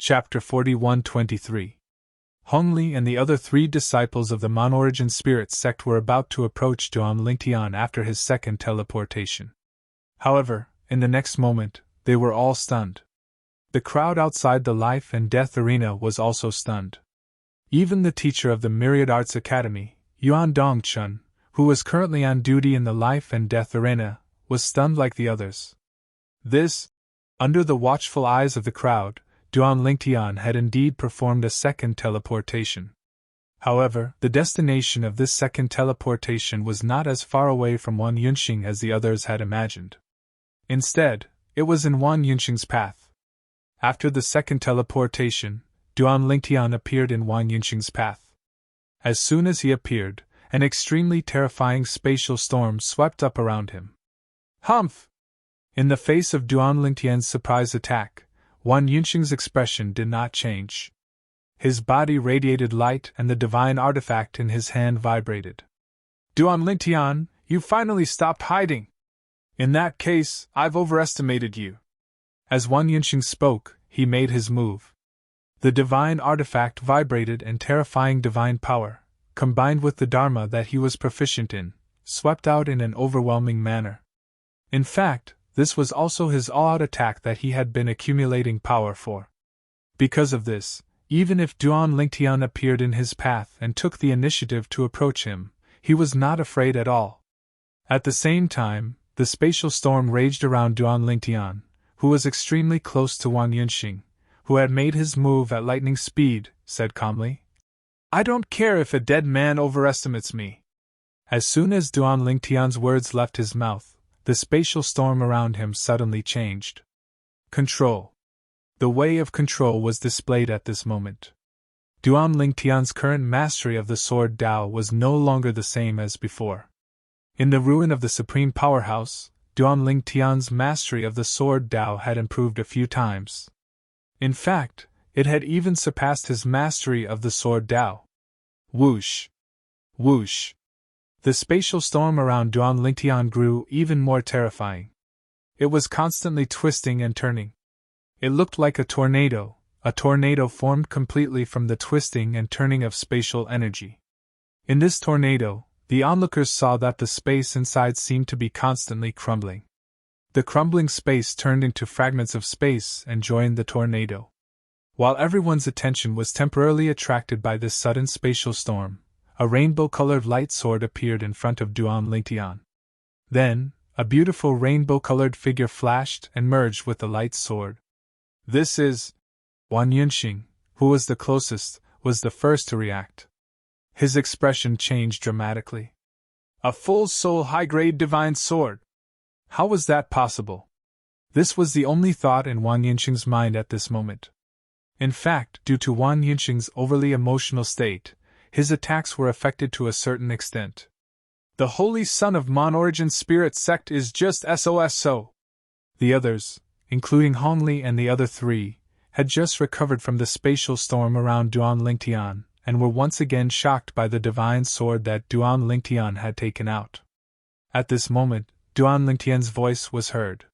Chapter 41-23. Hong Li and the other three disciples of the Monorigin spirit sect were about to approach Duan Lingtian after his second teleportation. However, in the next moment, they were all stunned. The crowd outside the life and death arena was also stunned. Even the teacher of the Myriad Arts Academy, Yuan Dongchun, who was currently on duty in the life and death arena, was stunned like the others. Under the watchful eyes of the crowd, Duan Lingtian had indeed performed a second teleportation. However, the destination of this second teleportation was not as far away from Wang Yunxing as the others had imagined. Instead, it was in Wang Yunxing's path. After the second teleportation, Duan Lingtian appeared in Wang Yunxing's path. As soon as he appeared, an extremely terrifying spatial storm swept up around him. Humph! In the face of Duan Lingtian's surprise attack, Wang Yunxing's expression did not change. His body radiated light and the divine artifact in his hand vibrated. Duan Lingtian, you finally stopped hiding! In that case, I've overestimated you. As Wang Yunxing spoke, he made his move. The divine artifact vibrated and terrifying divine power, combined with the Dharma that he was proficient in, swept out in an overwhelming manner. In fact, this was also his all-out attack that he had been accumulating power for. Because of this, even if Duan Lingtian appeared in his path and took the initiative to approach him, he was not afraid at all. At the same time, the spatial storm raged around Duan Lingtian, who was extremely close to Wang Yunxing, who had made his move at lightning speed, said calmly, "I don't care if a dead man overestimates me." As soon as Duan Lingtian's words left his mouth, the spatial storm around him suddenly changed. Control. The way of control was displayed at this moment. Duan Lingtian's current mastery of the sword Dao was no longer the same as before. In the ruin of the Supreme Powerhouse, Duan Lingtian's mastery of the sword Dao had improved a few times. In fact, it had even surpassed his mastery of the sword Dao. Whoosh! Whoosh! The spatial storm around Duan Lingtian grew even more terrifying. It was constantly twisting and turning. It looked like a tornado formed completely from the twisting and turning of spatial energy. In this tornado, the onlookers saw that the space inside seemed to be constantly crumbling. The crumbling space turned into fragments of space and joined the tornado. While everyone's attention was temporarily attracted by this sudden spatial storm, a rainbow-colored light sword appeared in front of Duan Lingtian. Then, a beautiful rainbow-colored figure flashed and merged with the light sword. This is... Wang Yunxing, who was the closest, was the first to react. His expression changed dramatically. A full-soul high-grade divine sword! How was that possible? This was the only thought in Wang Yunxing's mind at this moment. In fact, due to Wang Yunxing's overly emotional state, his attacks were affected to a certain extent. The Holy Son of Monorigin Spirit Sect is just SOSO. The others, including Hong Li and the other three, had just recovered from the spatial storm around Duan Lingtian, and were once again shocked by the divine sword that Duan Lingtian had taken out. At this moment, Duan Lingtian's voice was heard.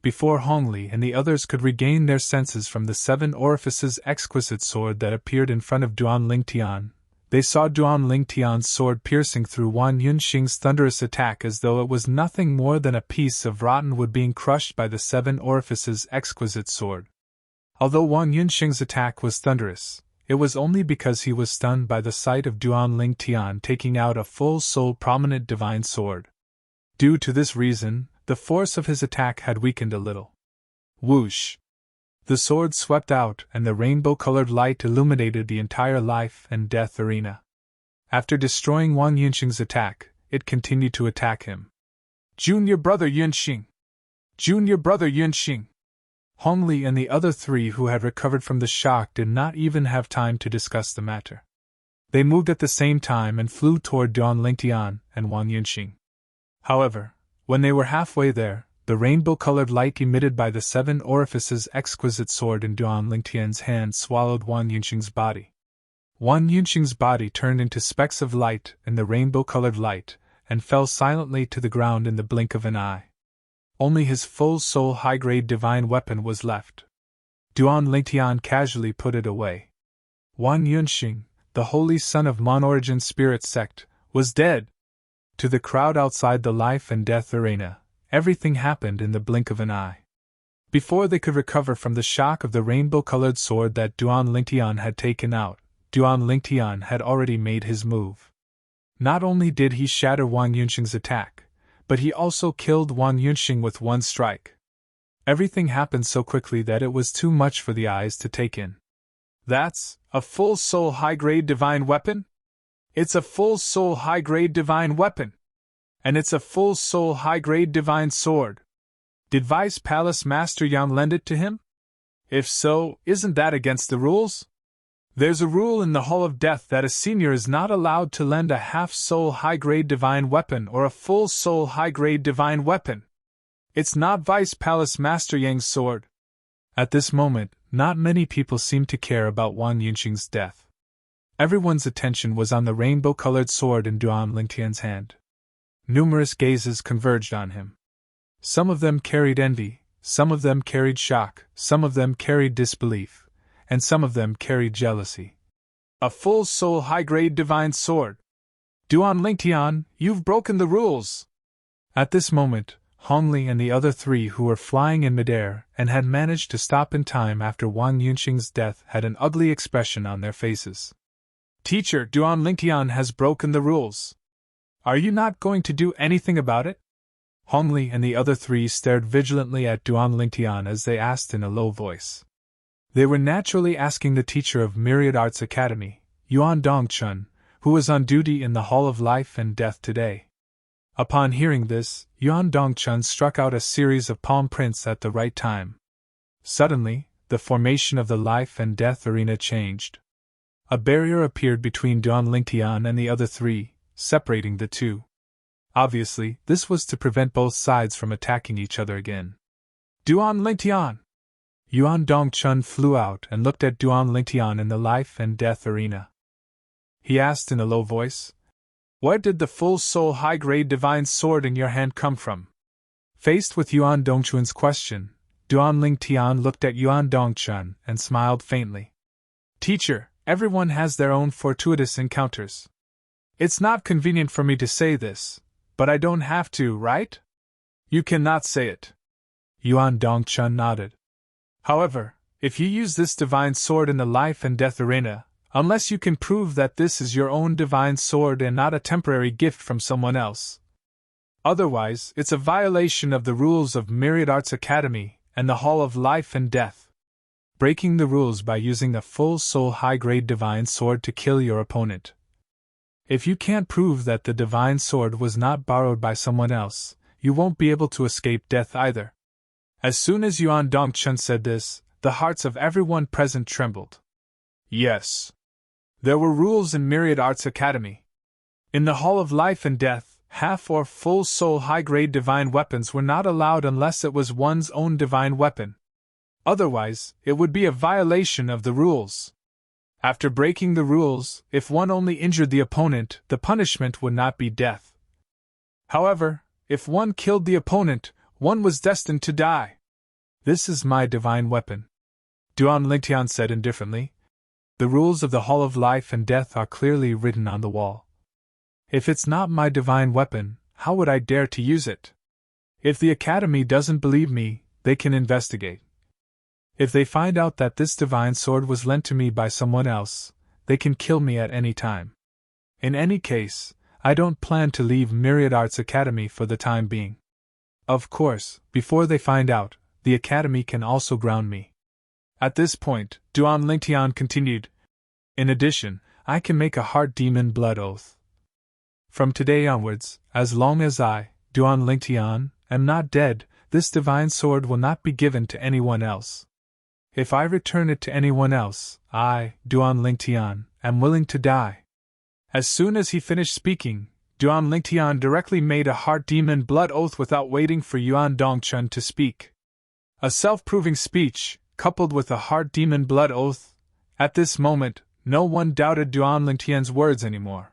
Before Hong Li and the others could regain their senses from the 7 orifices exquisite sword that appeared in front of Duan Lingtian, they saw Duan Lingtian's sword piercing through Wang Yunxing's thunderous attack as though it was nothing more than a piece of rotten wood being crushed by the 7 orifices exquisite sword. Although Wang Yunxing's attack was thunderous, it was only because he was stunned by the sight of Duan Lingtian taking out a full-soul prominent divine sword. Due to this reason, the force of his attack had weakened a little. Whoosh! The sword swept out and the rainbow-colored light illuminated the entire life and death arena. After destroying Wang Yunxing's attack, it continued to attack him. Junior brother Yunxing! Junior brother Yunxing! Hong Li and the other three who had recovered from the shock did not even have time to discuss the matter. They moved at the same time and flew toward Duan Lingtian and Wang Yunxing. However, when they were halfway there, the rainbow-colored light emitted by the 7 orifices exquisite sword in Duan Lingtian's hand swallowed Wang Yunxing's body. Wang Yunxing's body turned into specks of light in the rainbow-colored light and fell silently to the ground in the blink of an eye. Only his full-soul high-grade divine weapon was left. Duan Lingtian casually put it away. Wang Yunxing, the holy son of Mon-Origin Spirit Sect, was dead. To the crowd outside the life and death arena, everything happened in the blink of an eye. Before they could recover from the shock of the rainbow-colored sword that Duan Lingtian had taken out, Duan Lingtian had already made his move. Not only did he shatter Wang Yunxing's attack, but he also killed Wang Yunxing with one strike. Everything happened so quickly that it was too much for the eyes to take in. That's a full soul high-grade divine weapon? It's a full soul high-grade divine weapon! And it's a full soul high-grade divine sword! Did Vice Palace Master Yang lend it to him? If so, isn't that against the rules? There's a rule in the Hall of Death that a senior is not allowed to lend a half-soul high-grade divine weapon or a full-soul high-grade divine weapon. It's not Vice Palace Master Yang's sword. At this moment, not many people seemed to care about Wang Yunxing's death. Everyone's attention was on the rainbow-colored sword in Duan Lingtian's hand. Numerous gazes converged on him. Some of them carried envy, some of them carried shock, some of them carried disbelief, and some of them carried jealousy. A full-soul high-grade divine sword! Duan Lingtian, you've broken the rules! At this moment, Hongli and the other three who were flying in midair and had managed to stop in time after Wang Yunxing's death had an ugly expression on their faces. Teacher, Duan Lingtian has broken the rules. Are you not going to do anything about it? Hongli and the other three stared vigilantly at Duan Lingtian as they asked in a low voice. They were naturally asking the teacher of Myriad Arts Academy, Yuan Dongchun, who was on duty in the Hall of Life and Death today. Upon hearing this, Yuan Dongchun struck out a series of palm prints at the right time. Suddenly, the formation of the life and death arena changed. A barrier appeared between Duan Lingtian and the other three, separating the two. Obviously, this was to prevent both sides from attacking each other again. Duan Lingtian! Yuan Dongchun flew out and looked at Duan Lingtian in the life and death arena. He asked in a low voice, "Where did the full-soul high-grade divine sword in your hand come from?" Faced with Yuan Dongchun's question, Duan Lingtian looked at Yuan Dongchun and smiled faintly. Teacher, everyone has their own fortuitous encounters. It's not convenient for me to say this, but I don't have to, right? You cannot say it. Yuan Dongchun nodded. However, if you use this divine sword in the life and death arena, unless you can prove that this is your own divine sword and not a temporary gift from someone else. Otherwise, it's a violation of the rules of Myriad Arts Academy and the Hall of Life and Death. Breaking the rules by using the full soul high-grade divine sword to kill your opponent. If you can't prove that the divine sword was not borrowed by someone else, you won't be able to escape death either. As soon as Yuan Dongchun said this, the hearts of everyone present trembled. Yes. There were rules in Myriad Arts Academy. In the Hall of Life and Death, half or full soul high-grade divine weapons were not allowed unless it was one's own divine weapon. Otherwise, it would be a violation of the rules. After breaking the rules, if one only injured the opponent, the punishment would not be death. However, if one killed the opponent, one was destined to die. This is my divine weapon. Duan Lingtian said indifferently. The rules of the Hall of Life and Death are clearly written on the wall. If it's not my divine weapon, how would I dare to use it? If the Academy doesn't believe me, they can investigate. If they find out that this divine sword was lent to me by someone else, they can kill me at any time. In any case, I don't plan to leave Myriad Arts Academy for the time being. Of course, before they find out, the Academy can also ground me. At this point, Duan Lingtian continued, in addition, I can make a heart demon blood oath. From today onwards, as long as I, Duan Lingtian, am not dead, this divine sword will not be given to anyone else. If I return it to anyone else, I, Duan Lingtian, am willing to die. As soon as he finished speaking, Duan Lingtian directly made a heart demon blood oath without waiting for Yuan Dongchun to speak. A self-proving speech, coupled with a heart demon blood oath. At this moment, no one doubted Duan Lingtian's words anymore.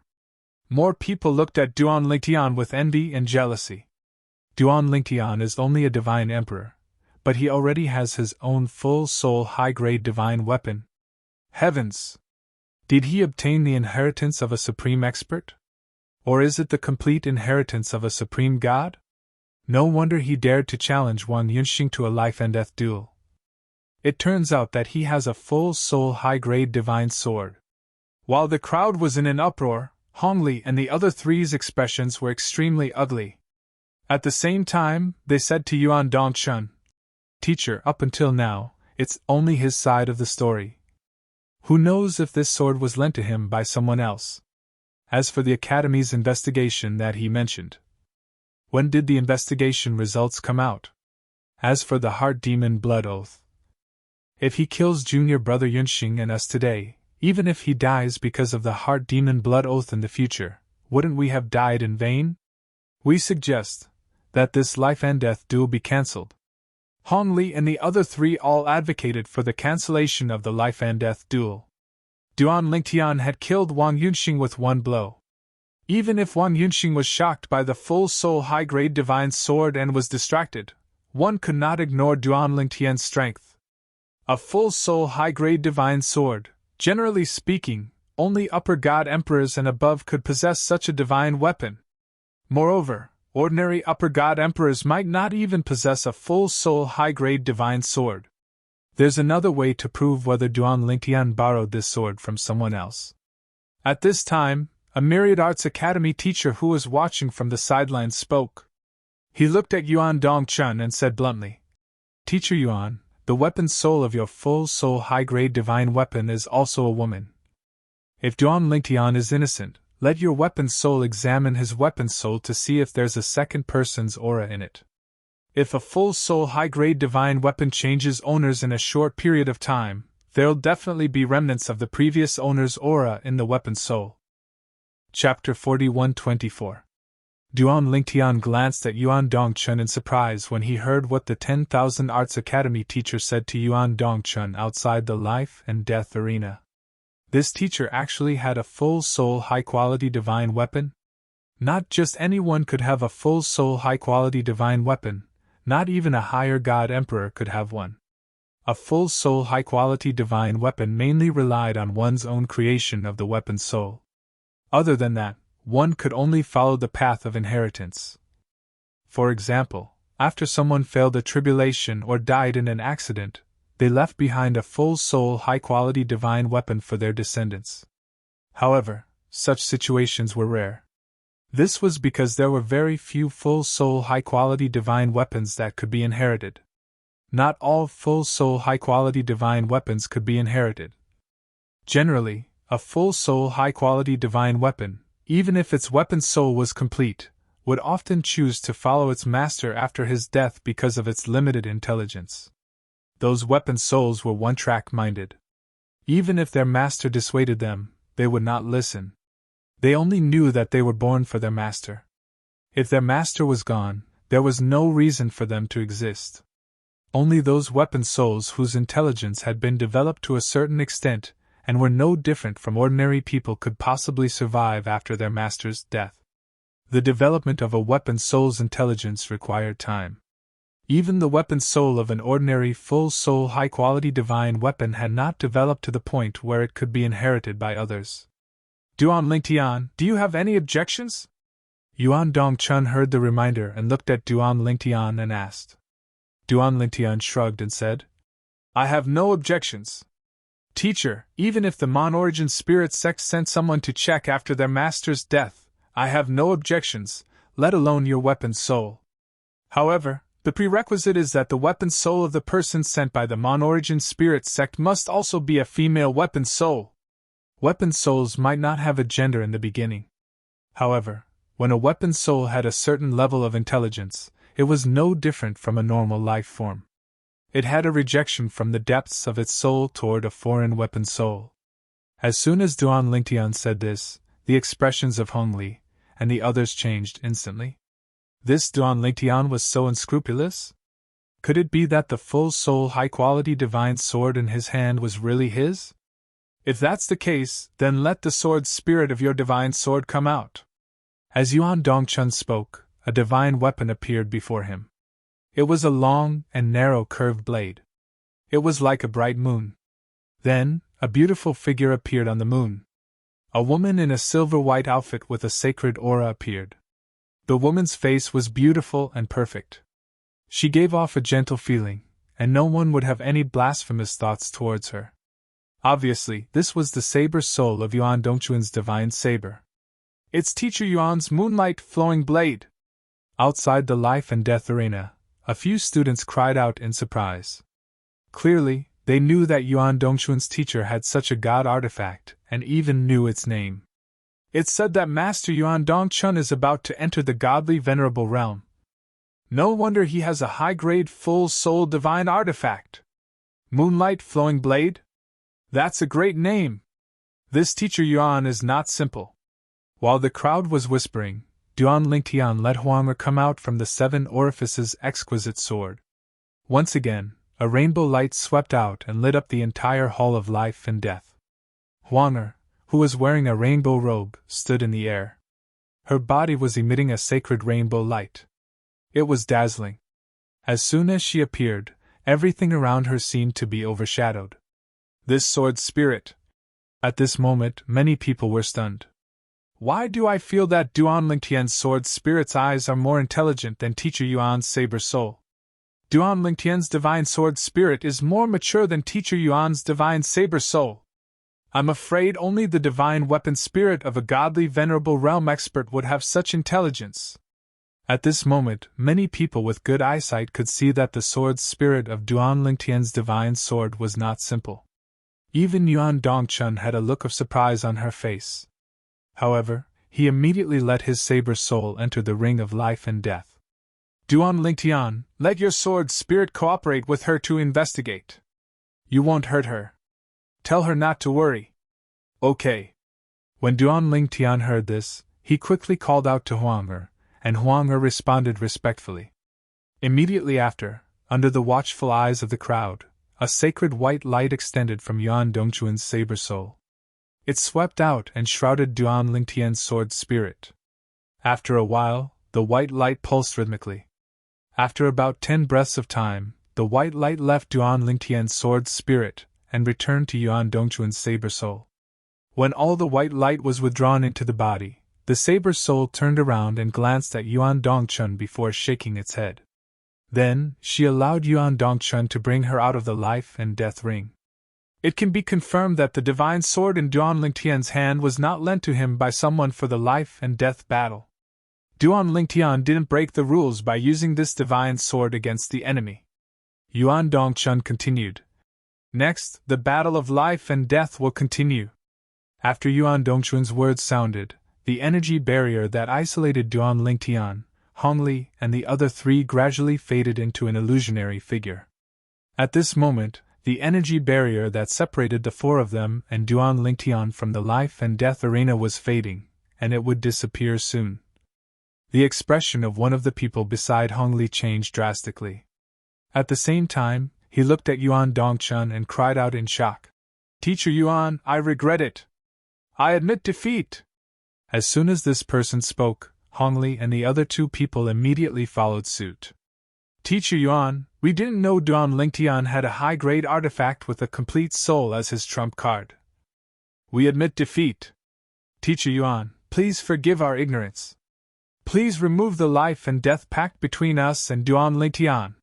More people looked at Duan Lingtian with envy and jealousy. Duan Lingtian is only a divine emperor, but he already has his own full soul high-grade divine weapon. Heavens! Did he obtain the inheritance of a supreme expert? Or is it the complete inheritance of a supreme god? No wonder he dared to challenge Wang Yunxing to a life-and-death duel. It turns out that he has a full soul high-grade divine sword. While the crowd was in an uproar, Hong Li and the other three's expressions were extremely ugly. At the same time, they said to Yuan Dongchun, "Teacher, up until now, it's only his side of the story. Who knows if this sword was lent to him by someone else? As for the Academy's investigation that he mentioned, when did the investigation results come out? As for the Heart Demon Blood Oath, if he kills junior brother Yunxing and us today, even if he dies because of the Heart Demon Blood Oath in the future, wouldn't we have died in vain? We suggest that this life-and-death duel be cancelled." Hong Li and the other three all advocated for the cancellation of the life-and-death duel. Duan Lingtian had killed Wang Yunxing with one blow. Even if Wang Yunxing was shocked by the full soul high-grade divine sword and was distracted, one could not ignore Duan Lingtian's strength. A full soul high-grade divine sword, generally speaking, only upper god emperors and above could possess such a divine weapon. Moreover, ordinary upper god emperors might not even possess a full soul high-grade divine sword. There's another way to prove whether Duan Lingtian borrowed this sword from someone else. At this time, a Myriad Arts Academy teacher who was watching from the sidelines spoke. He looked at Yuan Dongchun and said bluntly, "Teacher Yuan, the weapon soul of your full soul high-grade divine weapon is also a woman. If Duan Lingtian is innocent, let your weapon soul examine his weapon soul to see if there's a second person's aura in it. If a full soul high-grade divine weapon changes owners in a short period of time, there'll definitely be remnants of the previous owner's aura in the weapon soul." Chapter 41-24. Duan Lingtian glanced at Yuan Dongchun in surprise when he heard what the 10,000 Arts Academy teacher said to Yuan Dongchun outside the life and death arena. This teacher actually had a full soul high-quality divine weapon? Not just anyone could have a full soul high-quality divine weapon, not even a higher god emperor could have one. A full soul high-quality divine weapon mainly relied on one's own creation of the weapon soul. Other than that, one could only follow the path of inheritance. For example, after someone failed a tribulation or died in an accident, they left behind a full soul high-quality divine weapon for their descendants. However, such situations were rare. This was because there were very few full soul high-quality divine weapons that could be inherited. Not all full soul high-quality divine weapons could be inherited. Generally, a full soul high-quality divine weapon, even if its weapon soul was complete, would often choose to follow its master after his death because of its limited intelligence. Those weapon souls were one-track minded. Even if their master dissuaded them, they would not listen. They only knew that they were born for their master. If their master was gone, there was no reason for them to exist. Only those weapon souls whose intelligence had been developed to a certain extent and were no different from ordinary people could possibly survive after their master's death. The development of a weapon soul's intelligence required time. Even the weapon soul of an ordinary full-soul high-quality divine weapon had not developed to the point where it could be inherited by others. "Duan Lingtian, do you have any objections?" Yuan Dongchun heard the reminder and looked at Duan Lingtian and asked. Duan Lingtian shrugged and said, "I have no objections. Teacher, even if the Mon-Origin Spirit sect sent someone to check after their master's death, I have no objections, let alone your weapon soul. However, the prerequisite is that the weapon soul of the person sent by the Mon-Origin Spirit sect must also be a female weapon soul. Weapon souls might not have a gender in the beginning. However, when a weapon soul had a certain level of intelligence, it was no different from a normal life form. It had a rejection from the depths of its soul toward a foreign weapon soul. As soon as Duan Lingtian said this, the expressions of Hong Li and the others changed instantly. This Duan Lingtian was so unscrupulous? Could it be that the full-soul high-quality divine sword in his hand was really his? If that's the case, then let the sword spirit of your divine sword come out. As Yuan Dongchun spoke, a divine weapon appeared before him. It was a long and narrow curved blade. It was like a bright moon. Then, a beautiful figure appeared on the moon. A woman in a silver-white outfit with a sacred aura appeared. The woman's face was beautiful and perfect. She gave off a gentle feeling, and no one would have any blasphemous thoughts towards her. Obviously, this was the saber soul of Yuan Dongchuan's divine saber. It's Teacher Yuan's moonlight flowing blade! Outside the life and death arena, a few students cried out in surprise. Clearly, they knew that Yuan Dongchuan's teacher had such a god artifact, and even knew its name. It's said that Master Yuan Dongchun is about to enter the godly venerable realm. No wonder he has a high-grade full-soul divine artifact. Moonlight flowing blade? That's a great name! This Teacher Yuan is not simple. While the crowd was whispering, Duan Lingtian let Huang'er come out from the 7 orifices exquisite sword. Once again, a rainbow light swept out and lit up the entire hall of life and death. Huang'er, who was wearing a rainbow robe, stood in the air. Her body was emitting a sacred rainbow light. It was dazzling. As soon as she appeared, everything around her seemed to be overshadowed. This sword spirit! At this moment, many people were stunned. Why do I feel that Duan Lingtian's sword spirit's eyes are more intelligent than Teacher Yuan's saber soul? Duan Lingtian's divine sword spirit is more mature than Teacher Yuan's divine saber soul. I'm afraid only the divine weapon spirit of a godly venerable realm expert would have such intelligence. At this moment, many people with good eyesight could see that the sword spirit of Duan Lingtian's divine sword was not simple. Even Yuan Dongchun had a look of surprise on her face. However, he immediately let his saber soul enter the ring of life and death. Duan Lingtian, let your sword spirit cooperate with her to investigate. You won't hurt her. Tell her not to worry. Okay. When Duan Lingtian heard this, he quickly called out to Huang'er, and Huang'er responded respectfully. Immediately after, under the watchful eyes of the crowd, a sacred white light extended from Yuan Dongchuan's saber soul. It swept out and shrouded Duan Lingtian's sword spirit. After a while, the white light pulsed rhythmically. After about 10 breaths of time, the white light left Duan Lingtian's sword spirit and returned to Yuan Dongchuan's saber soul. When all the white light was withdrawn into the body, the saber soul turned around and glanced at Yuan Dongchun before shaking its head. Then, she allowed Yuan Dongchun to bring her out of the life and death ring. It can be confirmed that the divine sword in Duan Lingtian's hand was not lent to him by someone for the life and death battle. Duan Lingtian didn't break the rules by using this divine sword against the enemy. Yuan Dongchun continued. Next, the battle of life and death will continue. After Yuan Dongchun's words sounded, the energy barrier that isolated Duan Lingtian, Hongli, and the other 3 gradually faded into an illusionary figure. At this moment, the energy barrier that separated the 4 of them and Duan Lingtian from the life and death arena was fading, and it would disappear soon. The expression of one of the people beside Hongli changed drastically. At the same time, he looked at Yuan Dongchun and cried out in shock. Teacher Yuan, I regret it. I admit defeat. As soon as this person spoke, Hongli and the other 2 people immediately followed suit. Teacher Yuan, we didn't know Duan Lingtian had a high-grade artifact with a complete soul as his trump card. We admit defeat. Teacher Yuan, please forgive our ignorance. Please remove the life and death pact between us and Duan Lingtian.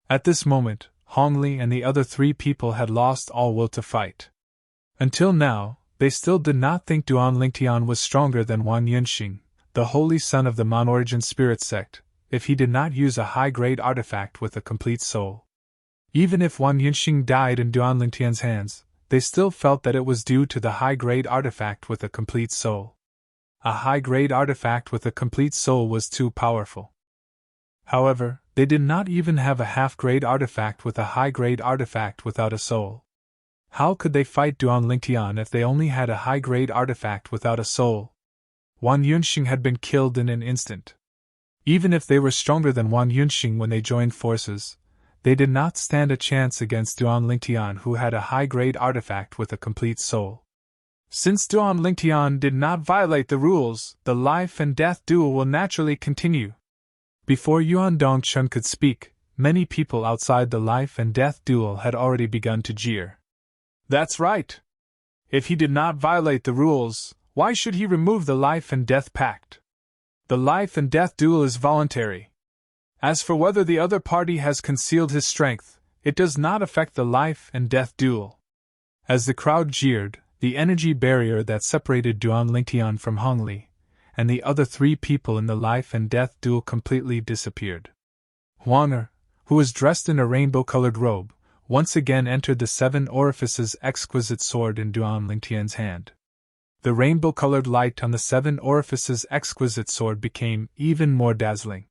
At this moment, Hongli and the other 3 people had lost all will to fight. Until now, they still did not think Duan Lingtian was stronger than Wan Yunxing, the holy son of the Mon-Origin spirit sect, if he did not use a high-grade artifact with a complete soul. Even if Wan Yunxing died in Duan Lingtian's hands, they still felt that it was due to the high-grade artifact with a complete soul. A high-grade artifact with a complete soul was too powerful. However, they did not even have a half-grade artifact with a high-grade artifact without a soul. How could they fight Duan Lingtian if they only had a high-grade artifact without a soul? Wan Yunxing had been killed in an instant. Even if they were stronger than Wan Yunxing when they joined forces, they did not stand a chance against Duan Lingtian, who had a high-grade artifact with a complete soul. Since Duan Lingtian did not violate the rules, the life and death duel will naturally continue. Before Yuan Dongchun could speak, many people outside the life and death duel had already begun to jeer. That's right! If he did not violate the rules, why should he remove the life and death pact? The life and death duel is voluntary. As for whether the other party has concealed his strength, it does not affect the life and death duel. As the crowd jeered, the energy barrier that separated Duan Lingtian from Hong Li and the other 3 people in the life and death duel completely disappeared. Huang, who was dressed in a rainbow-colored robe, once again entered the 7 orifices exquisite sword in Duan Lingtian's hand. The rainbow-colored light on the 7 orifices exquisite sword became even more dazzling.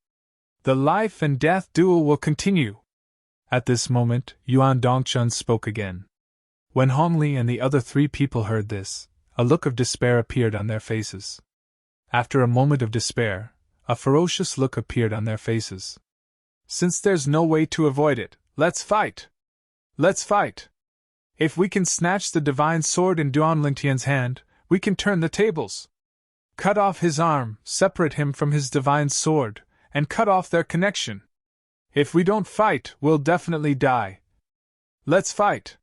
The life and death duel will continue. At this moment, Yuan Dongchun spoke again. When Hong Li and the other 3 people heard this, a look of despair appeared on their faces. After a moment of despair, a ferocious look appeared on their faces. Since there's no way to avoid it, let's fight! Let's fight! If we can snatch the divine sword in Duan Lingtian's hand, we can turn the tables. Cut off his arm, separate him from his divine sword, and cut off their connection. If we don't fight, we'll definitely die. Let's fight!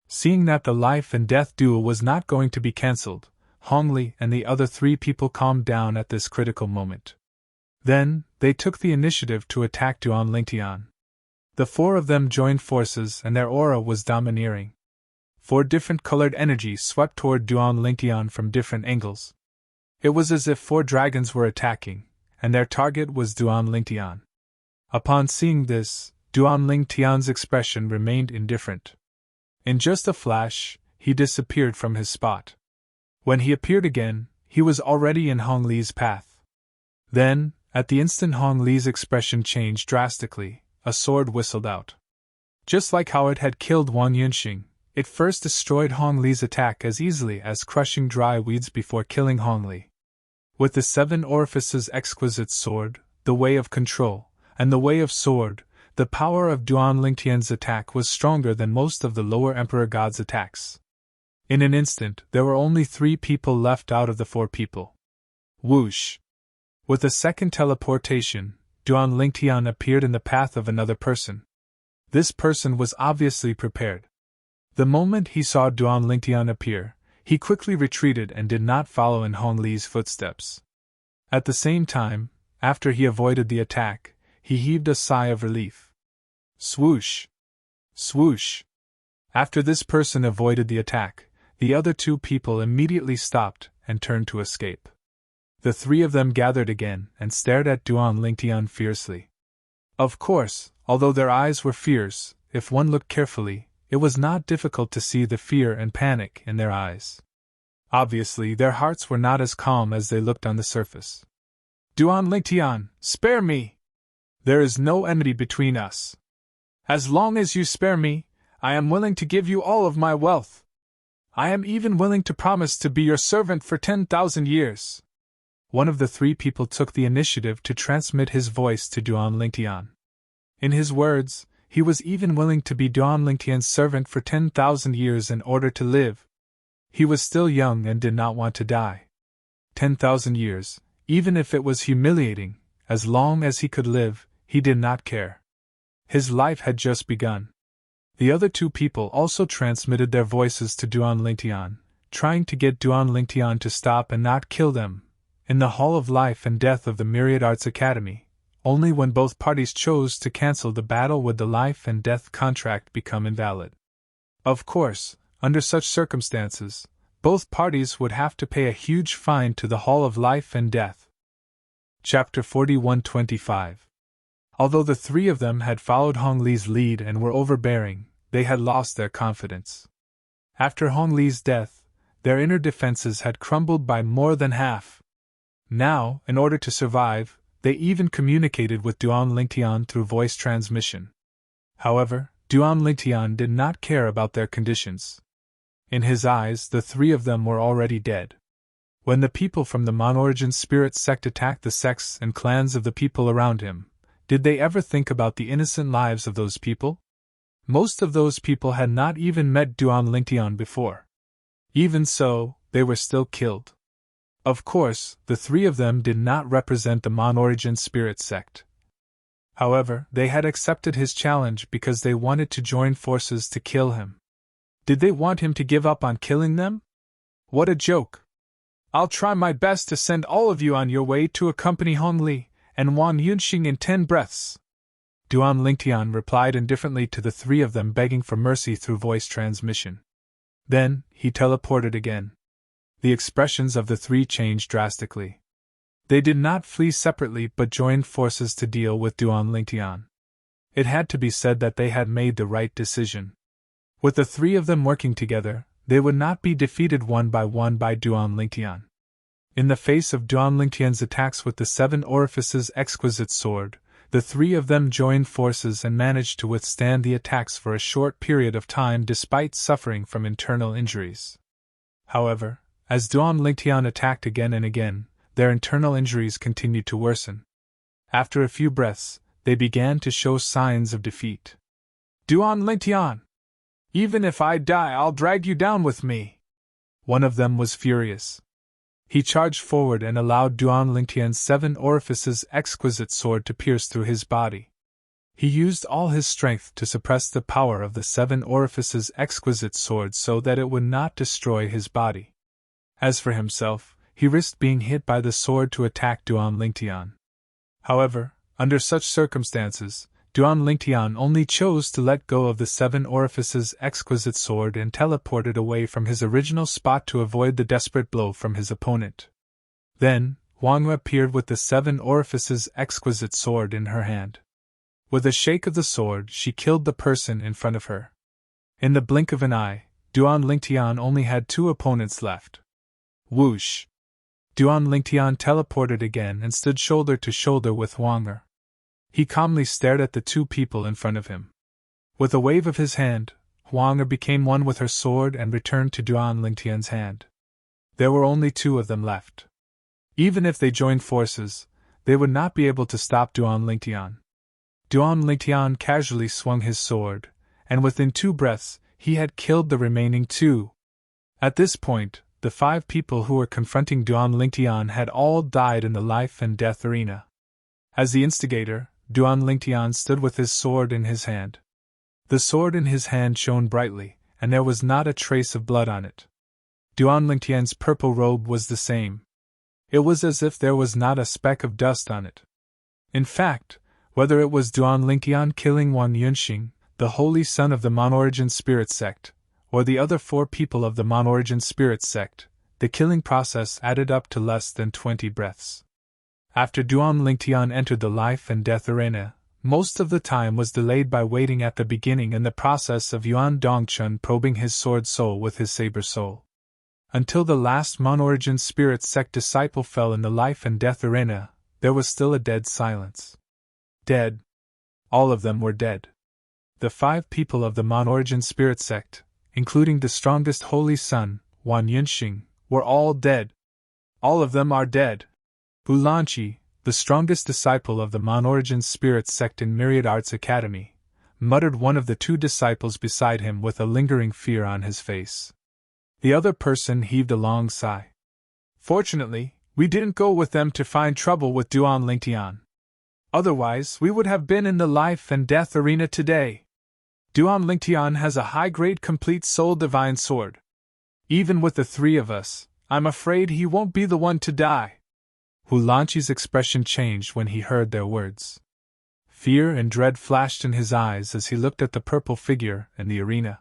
Seeing that the life and death duel was not going to be cancelled, Hong Li and the other 3 people calmed down at this critical moment. Then, they took the initiative to attack Duan Lingtian. The 4 of them joined forces and their aura was domineering. 4 different colored energies swept toward Duan Lingtian from different angles. It was as if 4 dragons were attacking, and their target was Duan Lingtian. Upon seeing this, Duan Lingtian's expression remained indifferent. In just a flash, he disappeared from his spot. When he appeared again, he was already in Hong Li's path. Then, at the instant Hong Li's expression changed drastically, a sword whistled out. Just like how it had killed Wang Yunxing, it first destroyed Hong Li's attack as easily as crushing dry weeds before killing Hong Li. With the 7 orifices exquisite sword, the way of control, and the way of sword, the power of Duan Lingtian's attack was stronger than most of the lower Emperor God's attacks. In an instant, there were only 3 people left out of the 4 people. Whoosh! With a second teleportation, Duan Lingtian appeared in the path of another person. This person was obviously prepared. The moment he saw Duan Lingtian appear, he quickly retreated and did not follow in Hong Li's footsteps. At the same time, after he avoided the attack, he heaved a sigh of relief. Swoosh! Swoosh! After this person avoided the attack, the other 2 people immediately stopped and turned to escape. The 3 of them gathered again and stared at Duan Lingtian fiercely. Of course, although their eyes were fierce, if one looked carefully, it was not difficult to see the fear and panic in their eyes. Obviously, their hearts were not as calm as they looked on the surface. Duan Lingtian, spare me! There is no enmity between us. As long as you spare me, I am willing to give you all of my wealth. I am even willing to promise to be your servant for 10,000 years. One of the 3 people took the initiative to transmit his voice to Duan Lingtian. In his words, he was even willing to be Duan Lingtian's servant for 10,000 years in order to live. He was still young and did not want to die. 10,000 years, even if it was humiliating, as long as he could live, he did not care. His life had just begun. The other 2 people also transmitted their voices to Duan Lingtian, trying to get Duan Lingtian to stop and not kill them. In the Hall of Life and Death of the Myriad Arts Academy, only when both parties chose to cancel the battle would the life and death contract become invalid. Of course, under such circumstances, both parties would have to pay a huge fine to the Hall of Life and Death. Chapter 4125. Although the 3 of them had followed Hong Li's lead and were overbearing, they had lost their confidence. After Hong Li's death, their inner defenses had crumbled by more than half. Now, in order to survive, they even communicated with Duan Lingtian through voice transmission. However, Duan Lingtian did not care about their conditions. In his eyes, the 3 of them were already dead. When the people from the Monorigin spirit sect attacked the sects and clans of the people around him, did they ever think about the innocent lives of those people? Most of those people had not even met Duan Lingtian before. Even so, they were still killed. Of course, the 3 of them did not represent the Monorigin spirit sect. However, they had accepted his challenge because they wanted to join forces to kill him. Did they want him to give up on killing them? What a joke! I'll try my best to send all of you on your way to accompany Hong Li and Wang Yunxing in 10 breaths. Duan Lingtian replied indifferently to the three of them, begging for mercy through voice transmission. Then, he teleported again. The expressions of the three changed drastically. They did not flee separately but joined forces to deal with Duan Lingtian. It had to be said that they had made the right decision. With the three of them working together, they would not be defeated one by Duan Lingtian. In the face of Duan Lingtian's attacks with the 7 orifices exquisite sword, the three of them joined forces and managed to withstand the attacks for a short period of time despite suffering from internal injuries. However, as Duan Lingtian attacked again and again, their internal injuries continued to worsen. After a few breaths, they began to show signs of defeat. Duan Lingtian! Even if I die, I'll drag you down with me! One of them was furious. He charged forward and allowed Duan Lingtian's 7 orifices exquisite sword to pierce through his body. He used all his strength to suppress the power of the 7 orifices exquisite sword so that it would not destroy his body. As for himself, he risked being hit by the sword to attack Duan Lingtian. However, under such circumstances, Duan Lingtian only chose to let go of the 7 orifices exquisite sword and teleported away from his original spot to avoid the desperate blow from his opponent. Then, Wang appeared with the 7 orifices exquisite sword in her hand. With a shake of the sword, she killed the person in front of her. In the blink of an eye, Duan Lingtian only had 2 opponents left. Whoosh! Duan Lingtian teleported again and stood shoulder to shoulder with Wang. He calmly stared at the 2 people in front of him. With a wave of his hand, Wang became one with her sword and returned to Duan Lingtian's hand. There were only 2 of them left. Even if they joined forces, they would not be able to stop Duan Lingtian. Duan Lingtian casually swung his sword, and within 2 breaths, he had killed the remaining 2. At this point, the 5 people who were confronting Duan Lingtian had all died in the life and death arena. As the instigator, Duan Lingtian stood with his sword in his hand. The sword in his hand shone brightly, and there was not a trace of blood on it. Duan Lingtian's purple robe was the same. It was as if there was not a speck of dust on it. In fact, whether it was Duan Lingtian killing Wang Yunxing, the holy son of the Monorigin spirit sect, or the other 4 people of the Monorigin spirit sect, the killing process added up to less than 20 breaths. After Duan Lingtian entered the life and death arena, most of the time was delayed by waiting at the beginning in the process of Yuan Dongchun probing his sword soul with his saber soul. Until the last Monorigin spirit sect disciple fell in the life and death arena, there was still a dead silence. Dead. All of them were dead. The 5 people of the Monorigin spirit sect, including the strongest holy son, Wang Yunxing, were all dead. All of them are dead. Ulanqi, the strongest disciple of the Monorigin spirit sect in Myriad Arts Academy, muttered one of the 2 disciples beside him with a lingering fear on his face. The other person heaved a long sigh. Fortunately, we didn't go with them to find trouble with Duan Lingtian. Otherwise, we would have been in the life and death arena today. Duan Lingtian has a high-grade complete soul divine sword. Even with the 3 of us, I'm afraid he won't be the one to die. Hulanqi's expression changed when he heard their words. Fear and dread flashed in his eyes as he looked at the purple figure in the arena.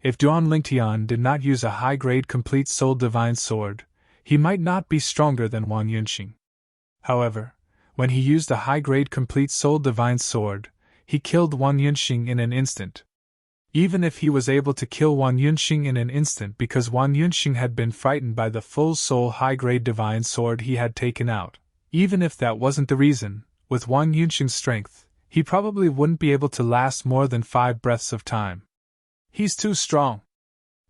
If Duan Lingtian did not use a high-grade complete soul divine sword, he might not be stronger than Wang Yunxing. However, when he used a high-grade complete soul divine sword, he killed Wang Yunxing in an instant. Even if he was able to kill Wang Yunxing in an instant because Wang Yunxing had been frightened by the full soul high-grade divine sword he had taken out, even if that wasn't the reason, with Wang Yunxing's strength, he probably wouldn't be able to last more than 5 breaths of time. He's too strong.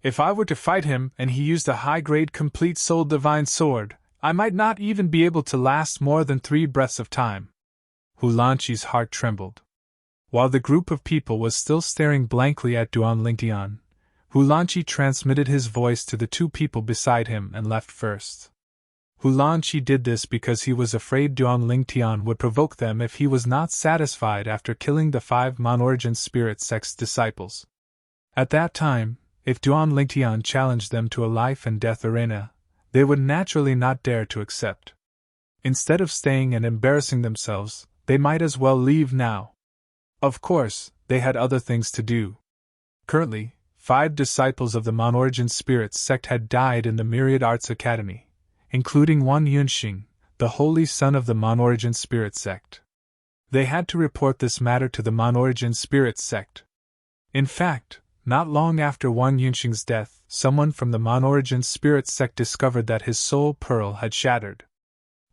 If I were to fight him and he used a high-grade complete soul divine sword, I might not even be able to last more than 3 breaths of time. Hulanqi's heart trembled. While the group of people was still staring blankly at Duan Lingtian, Hulanqi transmitted his voice to the 2 people beside him and left first. Hulanqi did this because he was afraid Duan Lingtian would provoke them if he was not satisfied after killing the 5 non-origin spirit sect's disciples. At that time, if Duan Lingtian challenged them to a life-and-death arena, they would naturally not dare to accept. Instead of staying and embarrassing themselves, they might as well leave now. Of course, they had other things to do. Currently, 5 disciples of the non-origin spirit sect had died in the Myriad Arts Academy, including Wan Yunxing, the holy son of the non-origin spirit sect. They had to report this matter to the non-origin spirit sect. In fact, not long after Wan Yunxing's death, someone from the non-origin spirit sect discovered that his soul pearl had shattered.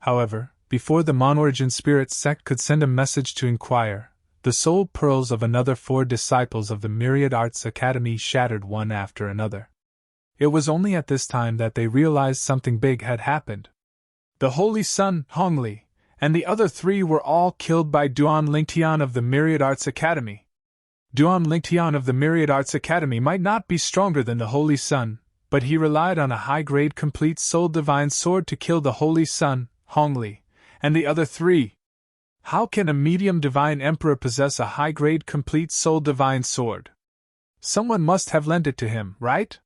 However, before the non-origin spirit sect could send a message to inquire, the soul pearls of another 4 disciples of the Myriad Arts Academy shattered one after another. It was only at this time that they realized something big had happened. The Holy Son, Hongli, and the other 3 were all killed by Duan Lingtian of the Myriad Arts Academy. Duan Lingtian of the Myriad Arts Academy might not be stronger than the Holy Son, but he relied on a high-grade complete soul divine sword to kill the Holy Son, Hongli, and the other 3. How can a medium divine emperor possess a high-grade complete soul divine sword? Someone must have lent it to him, right?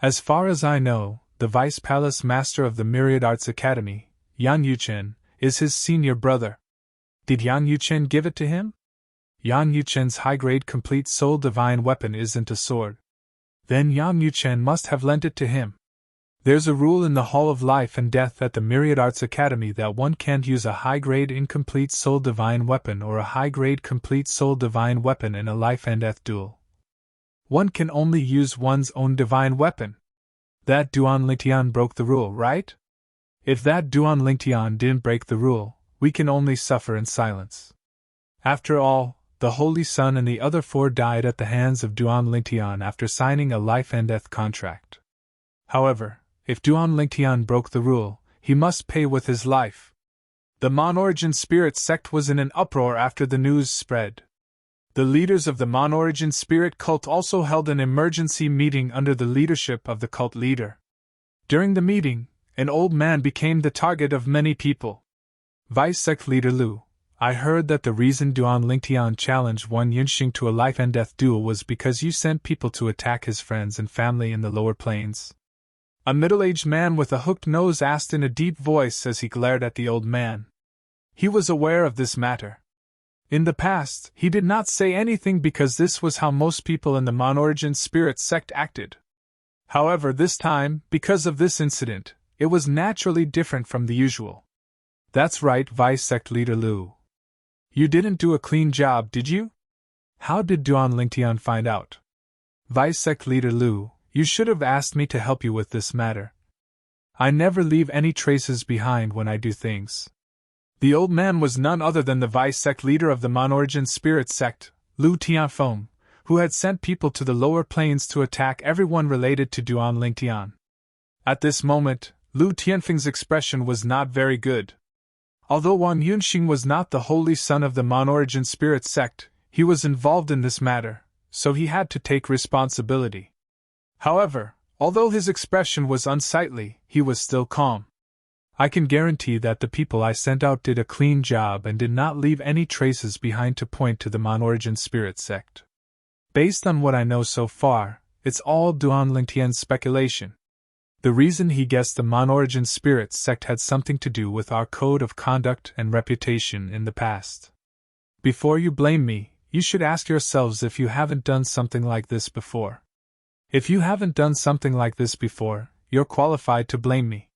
As far as I know, the Vice Palace Master of the Myriad Arts Academy, Yan Yuchen, is his senior brother. Did Yan Yuchen give it to him? Yan Yuchen's high-grade complete soul divine weapon isn't a sword. Then Yan Yuchen must have lent it to him. There's a rule in the Hall of Life and Death at the Myriad Arts Academy that one can't use a high-grade incomplete soul divine weapon or a high-grade complete soul divine weapon in a life and death duel. One can only use one's own divine weapon. That Duan Lingtian broke the rule, right? If that Duan Lingtian didn't break the rule, we can only suffer in silence. After all, the Holy Son and the other 4 died at the hands of Duan Lingtian after signing a life and death contract. However, if Duan Lingtian broke the rule, he must pay with his life. The non-origin spirit sect was in an uproar after the news spread. The leaders of the non-origin spirit cult also held an emergency meeting under the leadership of the cult leader. During the meeting, an old man became the target of many people. Vice Sect Leader Lu, I heard that the reason Duan Lingtian challenged Wan Yunxing to a life and death duel was because you sent people to attack his friends and family in the lower plains. A middle-aged man with a hooked nose asked in a deep voice as he glared at the old man. He was aware of this matter. In the past, he did not say anything because this was how most people in the non-origin spirit sect acted. However, this time, because of this incident, it was naturally different from the usual. That's right, Vice Sect Leader Lu. You didn't do a clean job, did you? How did Duan Lingtian find out? Vice Sect Leader Lu, you should have asked me to help you with this matter. I never leave any traces behind when I do things. The old man was none other than the Vice Sect leader of the non-origin spirit sect, Lu Tianfeng, who had sent people to the lower plains to attack everyone related to Duan Lingtian. At this moment, Lu Tianfeng's expression was not very good. Although Wan Yunxing was not the holy son of the non-origin spirit sect, he was involved in this matter, so he had to take responsibility. However, although his expression was unsightly, he was still calm. I can guarantee that the people I sent out did a clean job and did not leave any traces behind to point to the non-origin spirit sect. Based on what I know so far, it's all Duan Lingtian's speculation. The reason he guessed the non-origin spirit sect had something to do with our code of conduct and reputation in the past. Before you blame me, you should ask yourselves if you haven't done something like this before. If you haven't done something like this before, you're qualified to blame me.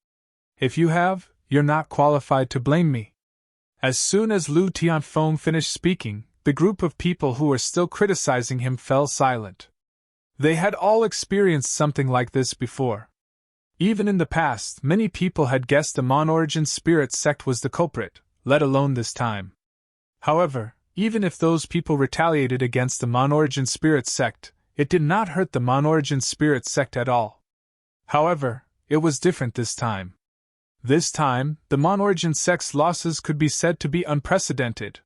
If you have, you're not qualified to blame me. As soon as Lu Tianfeng finished speaking, the group of people who were still criticizing him fell silent. They had all experienced something like this before. Even in the past, many people had guessed the non-origin spirit sect was the culprit, let alone this time. However, even if those people retaliated against the non-origin spirit sect, it did not hurt the non-origin spirit sect at all. However, it was different this time. This time, the non-origin sect's losses could be said to be unprecedented.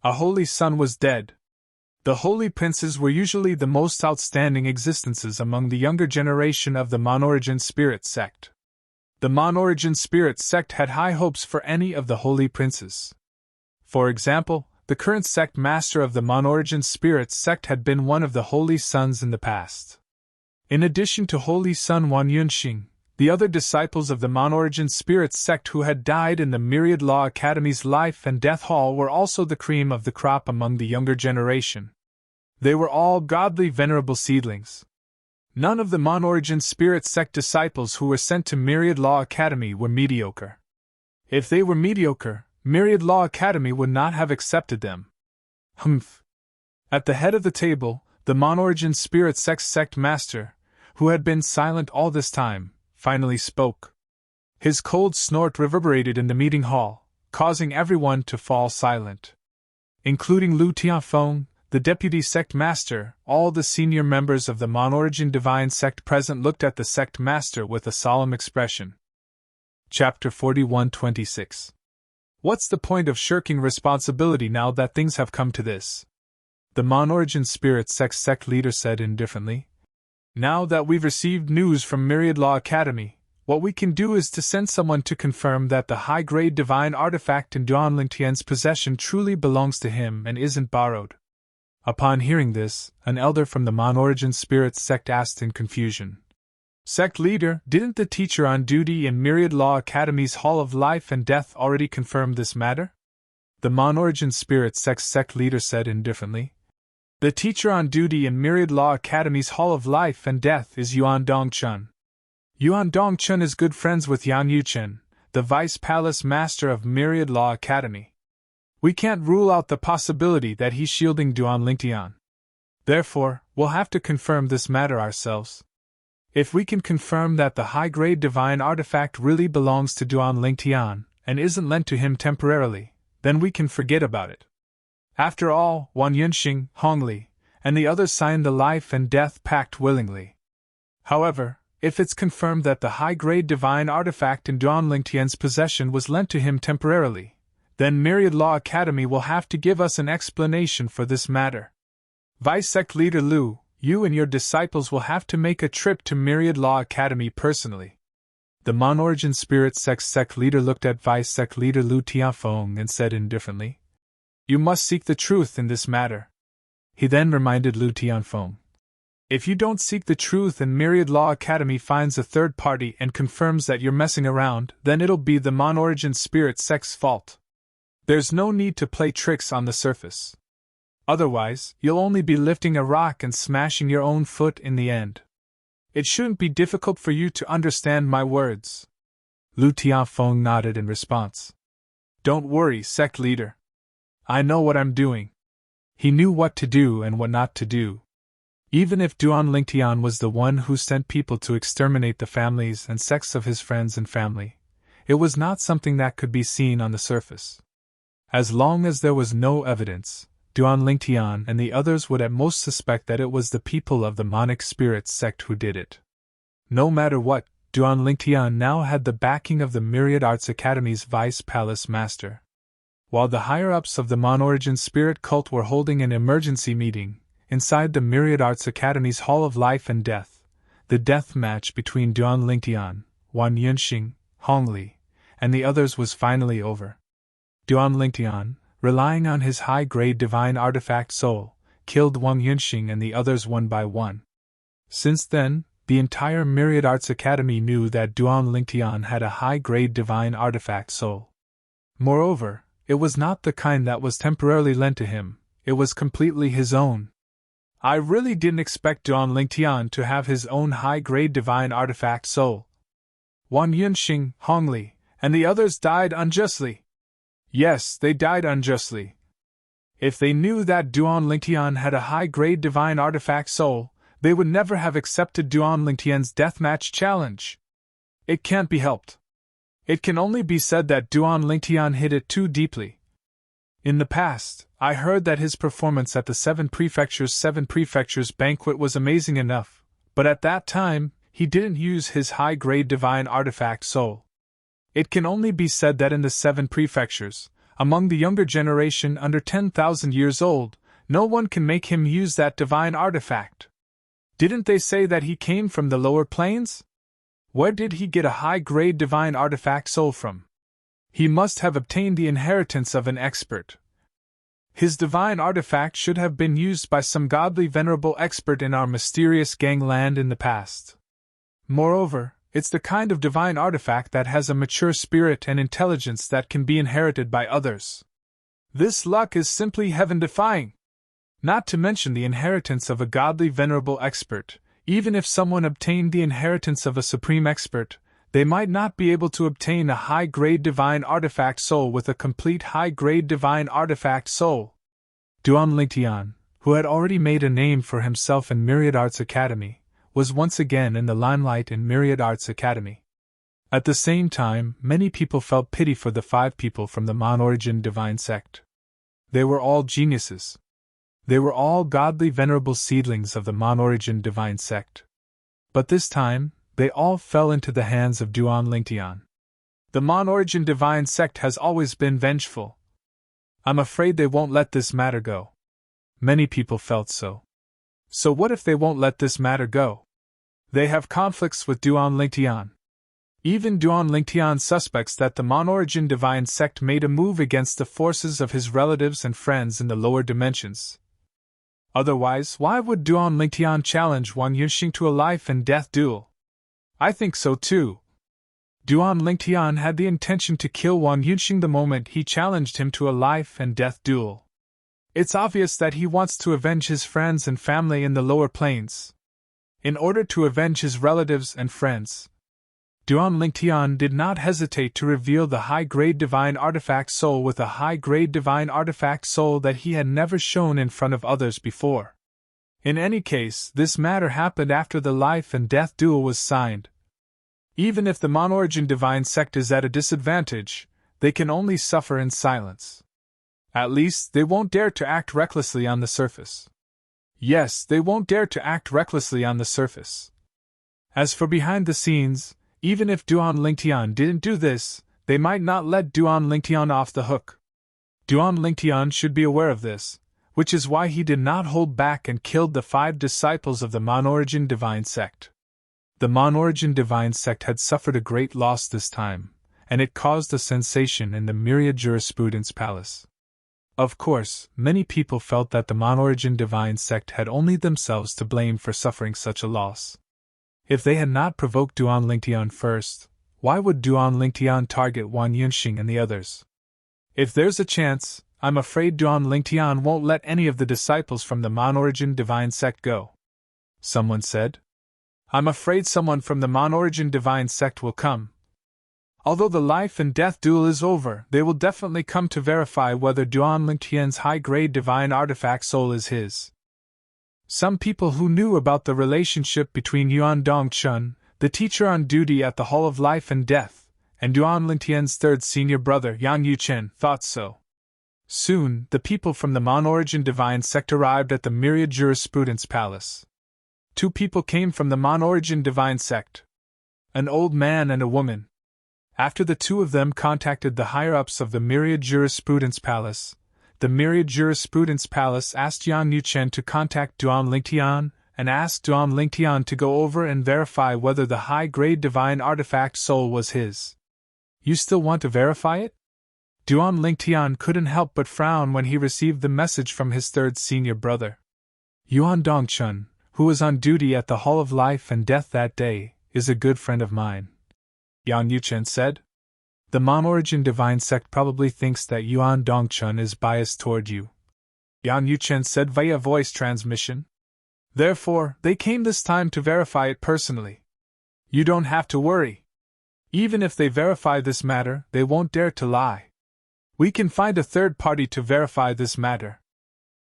A holy son was dead. The holy princes were usually the most outstanding existences among the younger generation of the non-origin spirit sect. The Mon-Origin Spirit sect had high hopes for any of the holy princes. For example, the current sect master of the Mon-Origin Spirit sect had been one of the holy sons in the past. In addition to Holy Son Wan Yunxing, the other disciples of the Mon-Origin Spirit sect who had died in the Myriad Law Academy's Life and Death Hall were also the cream of the crop among the younger generation. They were all godly venerable seedlings. None of the Mon-Origin Spirit sect disciples who were sent to Myriad Law Academy were mediocre. If they were mediocre, Myriad Law Academy would not have accepted them. Humph. At the head of the table, the Mon-Origin Spirit sect master, who had been silent all this time, finally spoke. His cold snort reverberated in the meeting hall, causing everyone to fall silent. Including Lu Tianfeng, the deputy sect master, all the senior members of the Mon-Origin Divine sect present looked at the sect master with a solemn expression. Chapter 41-26. What's the point of shirking responsibility now that things have come to this? The Mon-Origin Spirit sect leader said indifferently. Now that we've received news from Myriad Law Academy, what we can do is to send someone to confirm that the high-grade divine artifact in Duan Lingtian's possession truly belongs to him and isn't borrowed. Upon hearing this, an elder from the Mon-Origin Spirit sect asked in confusion. Sect leader, didn't the teacher on duty in Myriad Law Academy's Hall of Life and Death already confirm this matter? The Mon-Origin Spirit sect leader said indifferently. The teacher on duty in Myriad Law Academy's Hall of Life and Death is Yuan Dongchun. Yuan Dongchun is good friends with Yan Yuchen, the Vice Palace Master of Myriad Law Academy. We can't rule out the possibility that he's shielding Duan Lingtian. Therefore, we'll have to confirm this matter ourselves. If we can confirm that the high-grade divine artifact really belongs to Duan Lingtian and isn't lent to him temporarily, then we can forget about it. After all, Wan Yunxing, Hongli, and the others signed the life and death pact willingly. However, if it's confirmed that the high-grade divine artifact in Duan Lingtian's possession was lent to him temporarily, then Myriad Law Academy will have to give us an explanation for this matter. Vice Sect Leader Lu, you and your disciples will have to make a trip to Myriad Law Academy personally. The Mon-Origin Spirit sect leader looked at Vice Sect Leader Lu Tianfeng and said indifferently, You must seek the truth in this matter. He then reminded Lu Tianfeng. If you don't seek the truth and Myriad Law Academy finds a third party and confirms that you're messing around, then it'll be the Mon-Origin Spirit sect's fault. There's no need to play tricks on the surface. Otherwise, you'll only be lifting a rock and smashing your own foot in the end. It shouldn't be difficult for you to understand my words. Lu Tianfeng nodded in response. Don't worry, sect leader. I know what I'm doing. He knew what to do and what not to do. Even if Duan Lingtian was the one who sent people to exterminate the families and sects of his friends and family, it was not something that could be seen on the surface. As long as there was no evidence, Duan Lingtian and the others would at most suspect that it was the people of the Monic Spirit sect who did it. No matter what, Duan Lingtian now had the backing of the Myriad Arts Academy's Vice Palace Master. While the higher-ups of the Mon-Origin Spirit cult were holding an emergency meeting inside the Myriad Arts Academy's Hall of Life and Death, the death match between Duan Lingtian, Wan Yunxing, Hongli, and the others was finally over. Duan Lingtian, relying on his high-grade divine artifact soul, killed Wang Yunxing and the others one by one. Since then, the entire Myriad Arts Academy knew that Duan Lingtian had a high-grade divine artifact soul. Moreover, it was not the kind that was temporarily lent to him, it was completely his own. I really didn't expect Duan Lingtian to have his own high-grade divine artifact soul. Wan Yunxing, Hongli, and the others died unjustly. Yes, they died unjustly. If they knew that Duan Lingtian had a high-grade divine artifact soul, they would never have accepted Duan Lingtian's deathmatch challenge. It can't be helped. It can only be said that Duan Lingtian hit it too deeply. In the past, I heard that his performance at the Seven Prefectures banquet was amazing enough, but at that time, he didn't use his high-grade divine artifact soul. It can only be said that in the 7 prefectures, among the younger generation under 10,000 years old, no one can make him use that divine artifact. Didn't they say that he came from the lower planes? Where did he get a high-grade divine artifact soul from? He must have obtained the inheritance of an expert. His divine artifact should have been used by some godly venerable expert in our mysterious gangland in the past. Moreover, it's the kind of divine artifact that has a mature spirit and intelligence that can be inherited by others. This luck is simply heaven-defying. Not to mention the inheritance of a godly venerable expert. Even if someone obtained the inheritance of a supreme expert, they might not be able to obtain a high-grade divine artifact soul with a complete high-grade divine artifact soul. Duan Lingtian, who had already made a name for himself in Myriad Arts Academy, was once again in the limelight in Myriad Arts Academy. At the same time, many people felt pity for the 5 people from the Mon-Origin divine sect. They were all geniuses. They were all godly venerable seedlings of the Mon-Origin divine sect. But this time, they all fell into the hands of Duan Lingtian. The Mon-Origin divine sect has always been vengeful. I'm afraid they won't let this matter go. Many people felt so. So what if they won't let this matter go? They have conflicts with Duan Lingtian. Even Duan Lingtian suspects that the Mon-Origin divine sect made a move against the forces of his relatives and friends in the lower dimensions. Otherwise, why would Duan Lingtian challenge Wang Yunxing to a life-and-death duel? I think so too. Duan Lingtian had the intention to kill Wang Yunxing the moment he challenged him to a life-and-death duel. It's obvious that he wants to avenge his friends and family in the lower planes. In order to avenge his relatives and friends, Duan Lingtian did not hesitate to reveal the high-grade divine artifact soul with a high-grade divine artifact soul that he had never shown in front of others before. In any case, this matter happened after the life-and-death duel was signed. Even if the Mon-Origin divine sect is at a disadvantage, they can only suffer in silence. At least, they won't dare to act recklessly on the surface. Yes, they won't dare to act recklessly on the surface. As for behind the scenes, even if Duan Lingtian didn't do this, they might not let Duan Lingtian off the hook. Duan Lingtian should be aware of this, which is why he did not hold back and killed the 5 disciples of the Mon-Origin divine sect. The Mon-Origin divine sect had suffered a great loss this time, and it caused a sensation in the Myriad Jurisprudence Palace. Of course, many people felt that the Mon-Origin divine sect had only themselves to blame for suffering such a loss. If they had not provoked Duan Lingtian first, why would Duan Lingtian target Wang Yunxing and the others? If there's a chance, I'm afraid Duan Lingtian won't let any of the disciples from the Mon-Origin divine sect go. Someone said. I'm afraid someone from the Mon-Origin divine sect will come. Although the life-and-death duel is over, they will definitely come to verify whether Duan Lingtian's high-grade divine artifact soul is his. Some people who knew about the relationship between Yuan Dongchun, the teacher on duty at the Hall of Life and Death, and Duan Lingtian's third senior brother, Yang Yuchen, thought so. Soon, the people from the Mon-Origin divine sect arrived at the Myriad Jurisprudence Palace. 2 people came from the Mon-Origin divine sect. An old man and a woman. After the 2 of them contacted the higher-ups of the Myriad Jurisprudence Palace, the Myriad Jurisprudence Palace asked Yang Yuchen to contact Duan Lingtian, and asked Duan Lingtian to go over and verify whether the high-grade divine artifact soul was his. You still want to verify it? Duan Lingtian couldn't help but frown when he received the message from his third senior brother. Yuan Dongchun, who was on duty at the Hall of Life and Death that day, is a good friend of mine, Yang Yuchen said. The Mon-Origin divine sect probably thinks that Yuan Dongchun is biased toward you, Yang Yuchen said via voice transmission. Therefore, they came this time to verify it personally. You don't have to worry. Even if they verify this matter, they won't dare to lie. We can find a third party to verify this matter.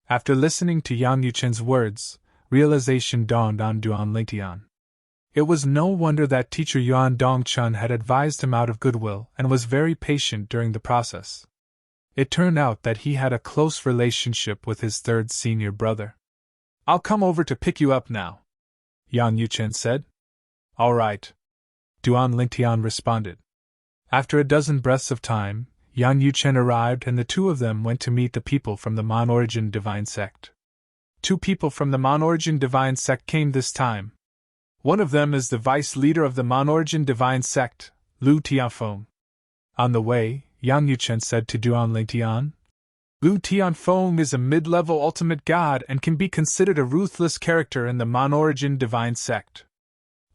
After listening to Yang Yuchen's words, realization dawned on Duan Lingtian. It was no wonder that teacher Yuan Dongchun had advised him out of goodwill and was very patient during the process. It turned out that he had a close relationship with his third senior brother. I'll come over to pick you up now, Yang Yuchen said. All right, Duan Lingtian responded. After a dozen breaths of time, Yang Yuchen arrived and the 2 of them went to meet the people from the Mon-Origin divine sect. 2 people from the Mon-Origin divine sect came this time. One of them is the vice leader of the Monorigin divine sect, Lu Tianfeng. On the way, Yang Yuchen said to Duan Lingtian, Lu Tianfeng is a mid-level ultimate god and can be considered a ruthless character in the Monorigin divine sect.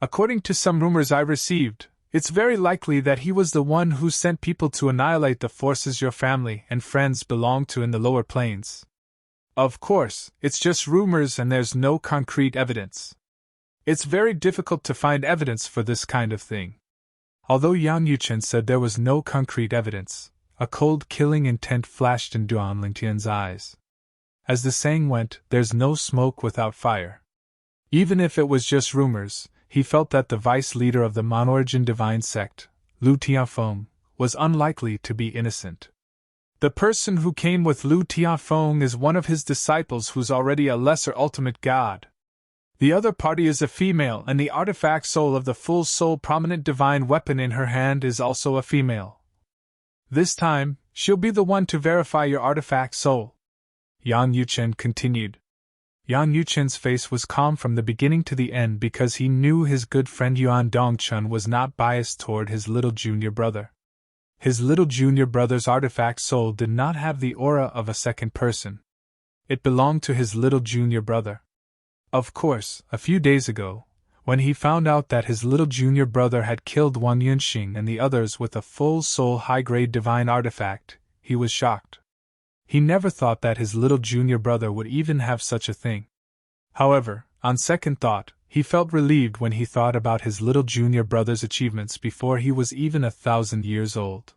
According to some rumors I received, it's very likely that he was the one who sent people to annihilate the forces your family and friends belong to in the lower planes. Of course, it's just rumors and there's no concrete evidence. It's very difficult to find evidence for this kind of thing. Although Yang Yuchen said there was no concrete evidence, a cold killing intent flashed in Duan Lingtian's eyes. As the saying went, there's no smoke without fire. Even if it was just rumors, he felt that the vice leader of the Monorigin divine sect, Lu Tianfeng, was unlikely to be innocent. The person who came with Lu Tianfeng is one of his disciples who's already a lesser ultimate god. The other party is a female, and the artifact soul of the full soul prominent divine weapon in her hand is also a female. This time, she'll be the one to verify your artifact soul. Yang Yuchen continued. Yang Yuchen's face was calm from the beginning to the end because he knew his good friend Yuan Dongchun was not biased toward his little junior brother. His little junior brother's artifact soul did not have the aura of a second person. It belonged to his little junior brother. Of course, a few days ago, when he found out that his little junior brother had killed Wang Yunxing and the others with a full soul high-grade divine artifact, he was shocked. He never thought that his little junior brother would even have such a thing. However, on second thought, he felt relieved when he thought about his little junior brother's achievements before he was even 1,000 years old.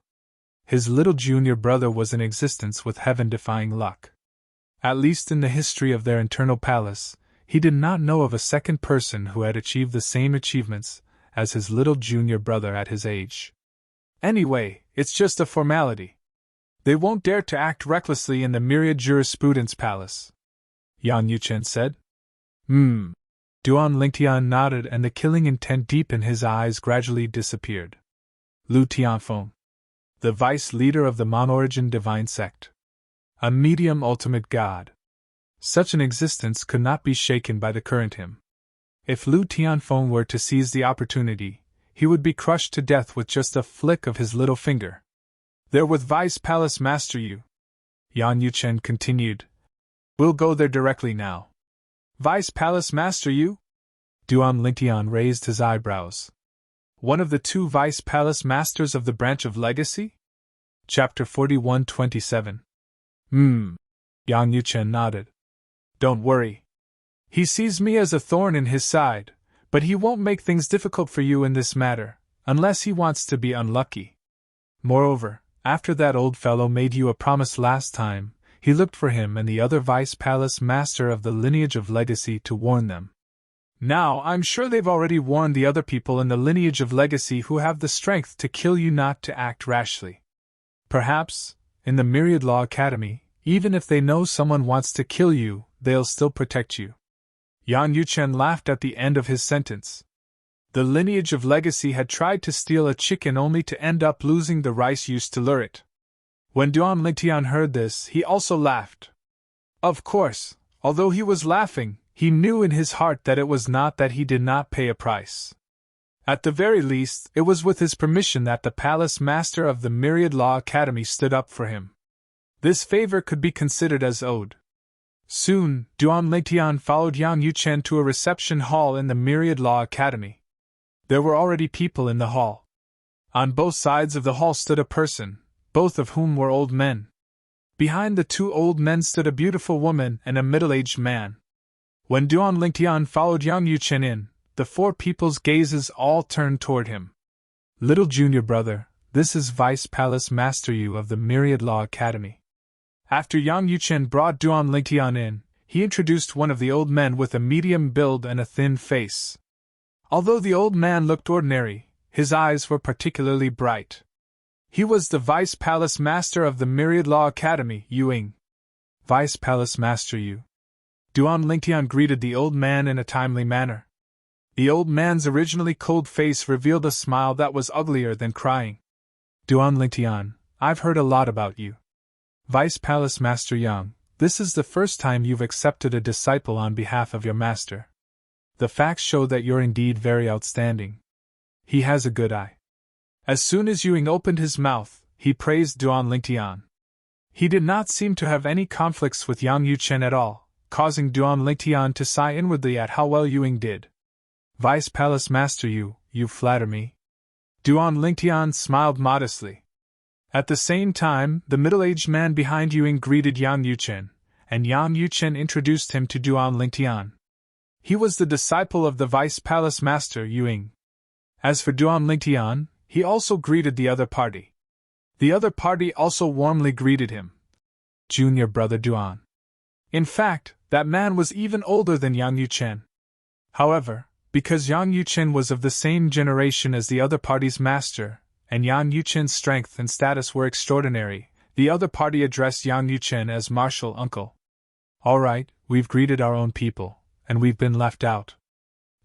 His little junior brother was in existence with heaven-defying luck. At least in the history of their internal palace, he did not know of a second person who had achieved the same achievements as his little junior brother at his age. Anyway, it's just a formality. They won't dare to act recklessly in the Myriad Jurisprudence Palace, Yang Yuchen said. Duan Lingtian nodded and the killing intent deep in his eyes gradually disappeared. Lu Tianfeng, the vice leader of the Monorigin divine sect. A medium ultimate god. Such an existence could not be shaken by the current him. If Lu Tianfeng were to seize the opportunity, he would be crushed to death with just a flick of his little finger. They're with Vice Palace Master Yu, Yang Yuchen continued. We'll go there directly now. Vice Palace Master Yu? Duan Lingtian raised his eyebrows. One of the two Vice Palace Masters of the Branch of Legacy? Chapter 41-27. Yang Yuchen nodded. Don't worry. He sees me as a thorn in his side, but he won't make things difficult for you in this matter, unless he wants to be unlucky. Moreover, after that old fellow made you a promise last time, he looked for him and the other Vice Palace Master of the lineage of Legacy to warn them. Now, I'm sure they've already warned the other people in the lineage of Legacy who have the strength to kill you not to act rashly. Perhaps, in the Myriad Law Academy, even if they know someone wants to kill you, they'll still protect you. Yang Yuchen laughed at the end of his sentence. The lineage of Legacy had tried to steal a chicken only to end up losing the rice used to lure it. When Duan Lingtian heard this, he also laughed. Of course, although he was laughing, he knew in his heart that it was not that he did not pay a price. At the very least, it was with his permission that the Palace Master of the Myriad Law Academy stood up for him. This favor could be considered as owed. Soon, Duan Lingtian followed Yang Yuchen to a reception hall in the Myriad Law Academy. There were already people in the hall. On both sides of the hall stood a person, both of whom were old men. Behind the two old men stood a beautiful woman and a middle-aged man. When Duan Lingtian followed Yang Yuchen in, the four people's gazes all turned toward him. Little junior brother, this is Vice Palace Master Yu of the Myriad Law Academy. After Yang Yuchen brought Duan Lingtian in, he introduced one of the old men with a medium build and a thin face. Although the old man looked ordinary, his eyes were particularly bright. He was the Vice Palace Master of the Myriad Law Academy, Yu Ying. Vice Palace Master Yu. Duan Lingtian greeted the old man in a timely manner. The old man's originally cold face revealed a smile that was uglier than crying. Duan Lingtian, I've heard a lot about you. Vice Palace Master Yang, this is the first time you've accepted a disciple on behalf of your master. The facts show that you're indeed very outstanding. He has a good eye. As soon as Ewing opened his mouth, he praised Duan Lingtian. He did not seem to have any conflicts with Yang Yuchen at all, causing Duan Lingtian to sigh inwardly at how well Ewing did. Vice Palace Master, you flatter me. Duan Lingtian smiled modestly. At the same time, the middle-aged man behind Ewing greeted Yang Yuchen, and Yang Yuchen introduced him to Duan Lingtian. He was the disciple of the Vice Palace Master, Ewing. As for Duan Lingtian, he also greeted the other party. The other party also warmly greeted him. Junior brother Duan. In fact, that man was even older than Yang Yuchen. However, because Yang Yuchen was of the same generation as the other party's master, and Yang Yuchen's strength and status were extraordinary, the other party addressed Yang Yuchen as Marshal Uncle. All right, we've greeted our own people, and we've been left out.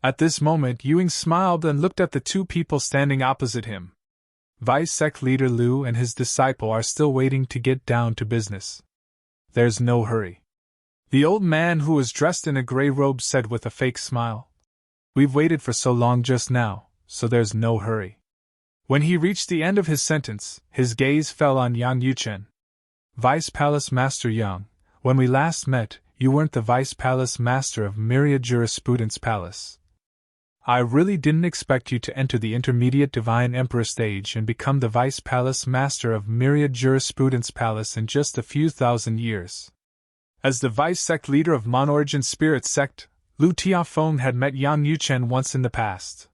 At this moment Ewing smiled and looked at the two people standing opposite him. Vice Sect Leader Liu and his disciple are still waiting to get down to business. There's no hurry. The old man who was dressed in a gray robe said with a fake smile. We've waited for so long just now, so there's no hurry. When he reached the end of his sentence, his gaze fell on Yang Yuchen. Vice Palace Master Yang, when we last met, you weren't the Vice Palace Master of Myriad Jurisprudence Palace. I really didn't expect you to enter the intermediate Divine Emperor stage and become the Vice Palace Master of Myriad Jurisprudence Palace in just a few thousand years. As the Vice Sect Leader of Monorigin Spirit Sect, Lu Tiafeng had met Yang Yuchen once in the past.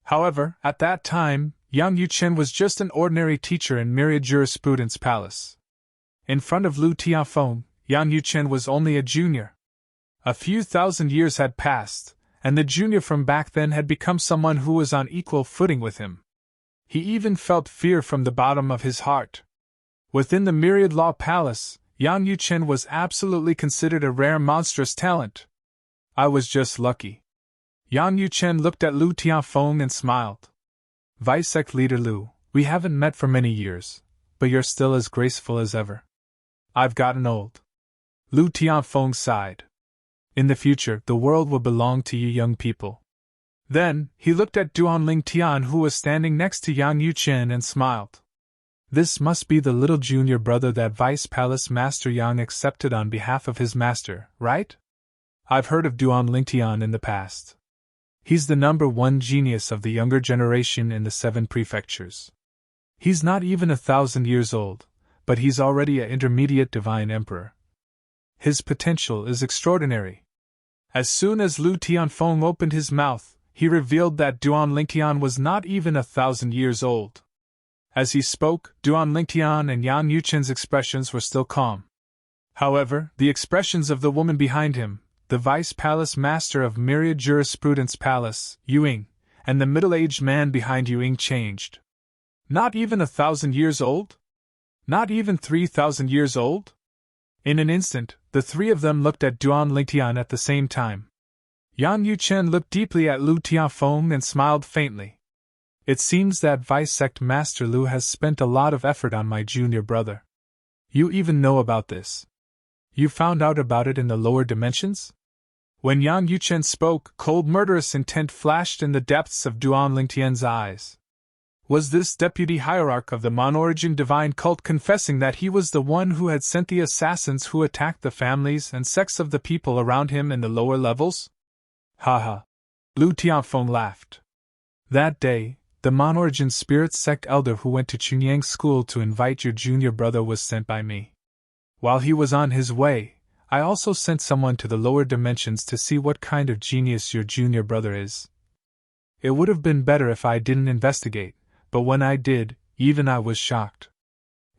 However, at that time, Yang Yuchen was just an ordinary teacher in Myriad Jurisprudence Palace. In front of Lu Tiafeng, Yang Yuchen was only a junior. A few thousand years had passed, and the junior from back then had become someone who was on equal footing with him. He even felt fear from the bottom of his heart. Within the Myriad Law Palace, Yang Yuchen was absolutely considered a rare monstrous talent. I was just lucky. Yang Yuchen looked at Lu Tiafeng and smiled. Vice Sect Leader Lu, we haven't met for many years, but you're still as graceful as ever. I've gotten old. Lu Tiafeng sighed. In the future, the world will belong to you young people. Then, he looked at Duan Lingtian who was standing next to Yang Yuchen and smiled. This must be the little junior brother that Vice Palace Master Yang accepted on behalf of his master, right? I've heard of Duan Lingtian in the past. He's the #1 genius of the younger generation in the 7 prefectures. He's not even 1,000 years old, but he's already an intermediate divine emperor. His potential is extraordinary. As soon as Lu Tianfeng opened his mouth, he revealed that Duan Lingtian was not even 1,000 years old. As he spoke, Duan Lingtian and Yang Yuchen's expressions were still calm. However, the expressions of the woman behind him, the Vice Palace Master of Myriad Jurisprudence Palace, Ewing, and the middle-aged man behind Ewing changed. Not even 1,000 years old? Not even 3,000 years old? In an instant, the three of them looked at Duan Lingtian at the same time. Yang Yuchen looked deeply at Lu Tiafeng and smiled faintly. It seems that Vice Sect Master Lu has spent a lot of effort on my junior brother. You even know about this. You found out about it in the lower dimensions? When Yang Yuchen spoke, cold murderous intent flashed in the depths of Duan Lingtian's eyes. Was this deputy hierarch of the Monorigin divine cult confessing that he was the one who had sent the assassins who attacked the families and sects of the people around him in the lower levels? Ha. Lu Tianfeng laughed. That day, the Monorigin spirit sect elder who went to Chunyang's school to invite your junior brother was sent by me. While he was on his way, I also sent someone to the lower dimensions to see what kind of genius your junior brother is. It would have been better if I didn't investigate, but when I did, even I was shocked.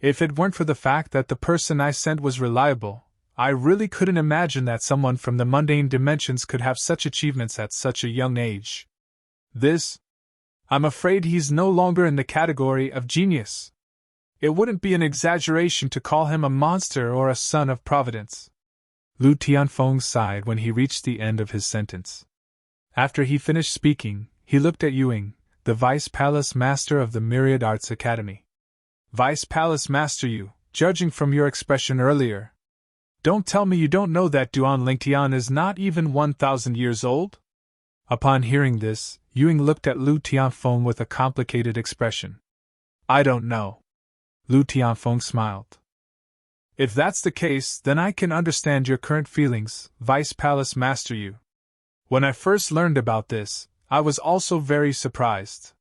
If it weren't for the fact that the person I sent was reliable, I really couldn't imagine that someone from the mundane dimensions could have such achievements at such a young age. I'm afraid he's no longer in the category of genius. It wouldn't be an exaggeration to call him a monster or a son of Providence. Lu Tianfeng sighed when he reached the end of his sentence. After he finished speaking, he looked at Ewing, the Vice Palace Master of the Myriad Arts Academy. Vice Palace Master Yu, judging from your expression earlier, don't tell me you don't know that Duan Lingtian is not even 1,000 years old? Upon hearing this, Ewing looked at Lu Tianfeng with a complicated expression. I don't know. Lu Tianfeng smiled. If that's the case, then I can understand your current feelings, Vice Palace Master Yu. When I first learned about this, I was also very surprised.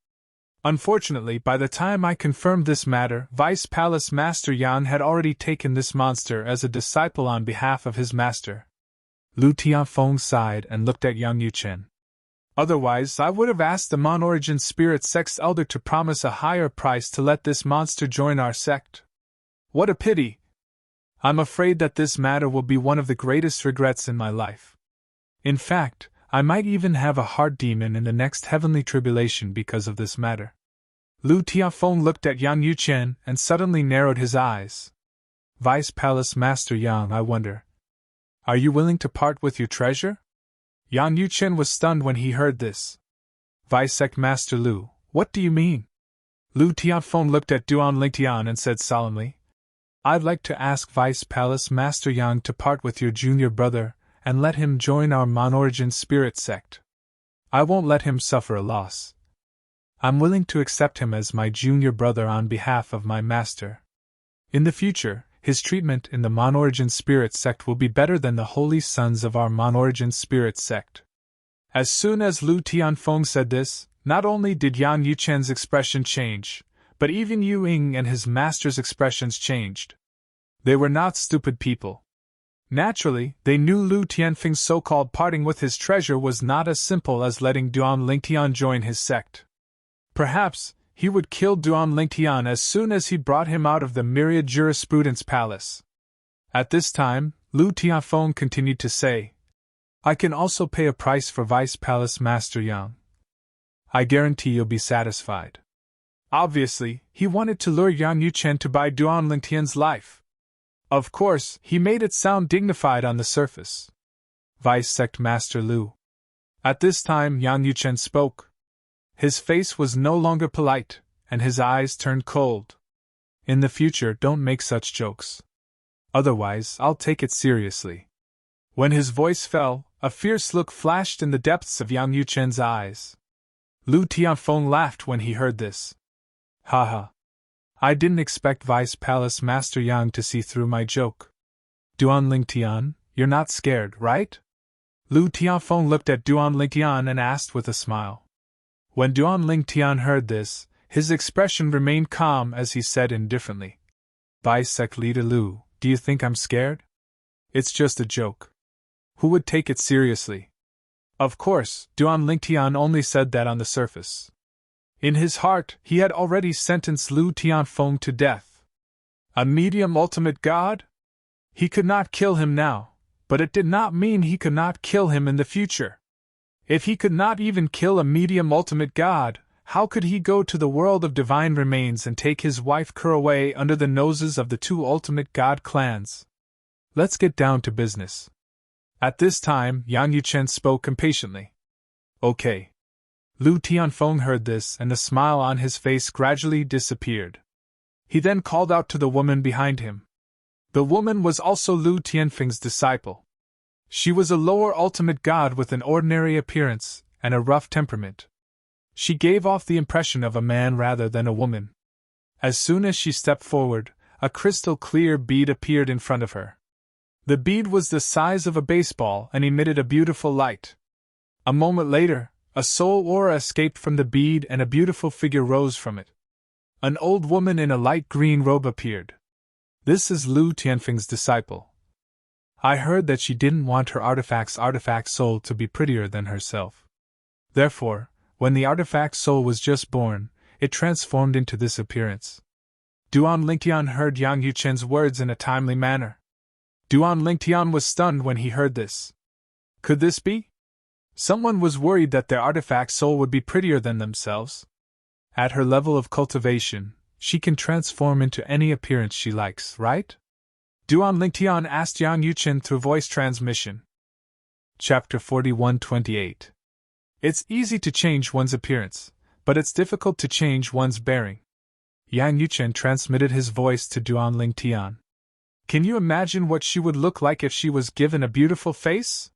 Unfortunately, by the time I confirmed this matter, Vice Palace Master Yan had already taken this monster as a disciple on behalf of his master. Lu Tianfeng sighed and looked at Yang Yuchen. Otherwise, I would have asked the Mon-Origin Spirit Sect's elder to promise a higher price to let this monster join our sect. What a pity! I'm afraid that this matter will be one of the greatest regrets in my life. In fact, I might even have a heart demon in the next heavenly tribulation because of this matter. Lu Tianfeng looked at Yang Yuchen and suddenly narrowed his eyes. Vice Palace Master Yang, I wonder. Are you willing to part with your treasure? Yang Yuchen was stunned when he heard this. Vice Sect Master Lu, what do you mean? Lu Tianfeng looked at Duan Lingtian and said solemnly, I'd like to ask Vice Palace Master Yang to part with your junior brother and let him join our Mon-Origin Spirit Sect. I won't let him suffer a loss. I'm willing to accept him as my junior brother on behalf of my master. In the future, his treatment in the Mon-Origin Spirit Sect will be better than the holy sons of our Mon-Origin Spirit Sect. As soon as Lu Tianfeng said this, not only did Yang Yuchen's expression change, but even Yu Ying and his master's expressions changed. They were not stupid people. Naturally, they knew Lu Tianfeng's so-called parting with his treasure was not as simple as letting Duan Lingtian join his sect. Perhaps he would kill Duan Lingtian as soon as he brought him out of the Myriad Jurisprudence Palace. At this time, Lu Tianfeng continued to say, I can also pay a price for Vice Palace Master Yang. I guarantee you'll be satisfied. Obviously, he wanted to lure Yang Yuchen to buy Duan Lingtian's life. Of course, he made it sound dignified on the surface. Vice Sect Master Lu. At this time, Yang Yuchen spoke. His face was no longer polite, and his eyes turned cold. In the future, don't make such jokes. Otherwise, I'll take it seriously. When his voice fell, a fierce look flashed in the depths of Yang Yuchen's eyes. Lu Tianfeng laughed when he heard this. Haha. I didn't expect Vice Palace Master Yang to see through my joke. Duan Lingtian, you're not scared, right? Lu Tianfeng looked at Duan Lingtian and asked with a smile. When Duan Lingtian heard this, his expression remained calm as he said indifferently. Vice Sect Leader Lu, do you think I'm scared? It's just a joke. Who would take it seriously? Of course, Duan Lingtian only said that on the surface. In his heart, he had already sentenced Lu Tianfeng to death. A medium ultimate god? He could not kill him now, but it did not mean he could not kill him in the future. If he could not even kill a medium ultimate god, how could he go to the world of divine remains and take his wife Kur away under the noses of the two ultimate god clans? Let's get down to business. At this time, Yang Yuchen spoke impatiently. Okay. Lu Tianfeng heard this and the smile on his face gradually disappeared. He then called out to the woman behind him. The woman was also Lu Tianfeng's disciple. She was a lower ultimate god with an ordinary appearance and a rough temperament. She gave off the impression of a man rather than a woman. As soon as she stepped forward, a crystal-clear bead appeared in front of her. The bead was the size of a baseball and emitted a beautiful light. A moment later, a soul aura escaped from the bead and a beautiful figure rose from it. An old woman in a light green robe appeared. This is Lu Tianfeng's disciple. I heard that she didn't want her artifact soul to be prettier than herself. Therefore, when the artifact soul was just born, it transformed into this appearance. Duan Lingtian heard Yang Yuchen's words in a timely manner. Duan Lingtian was stunned when he heard this. Could this be? Someone was worried that their artifact soul would be prettier than themselves. At her level of cultivation, she can transform into any appearance she likes, right? Duan Lingtian asked Yang Yuchen through voice transmission. Chapter 41-28. It's easy to change one's appearance, but it's difficult to change one's bearing. Yang Yuchen transmitted his voice to Duan Lingtian. Can you imagine what she would look like if she was given a beautiful face?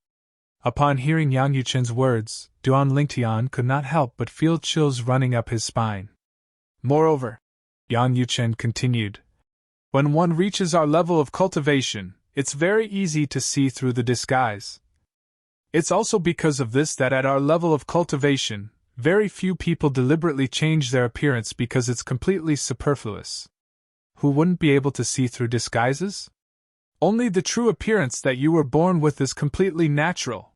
Upon hearing Yang Yuchen's words, Duan Lingtian could not help but feel chills running up his spine. Moreover, Yang Yuchen continued, when one reaches our level of cultivation, it's very easy to see through the disguise. It's also because of this that at our level of cultivation, very few people deliberately change their appearance because it's completely superfluous. Who wouldn't be able to see through disguises? Only the true appearance that you were born with is completely natural.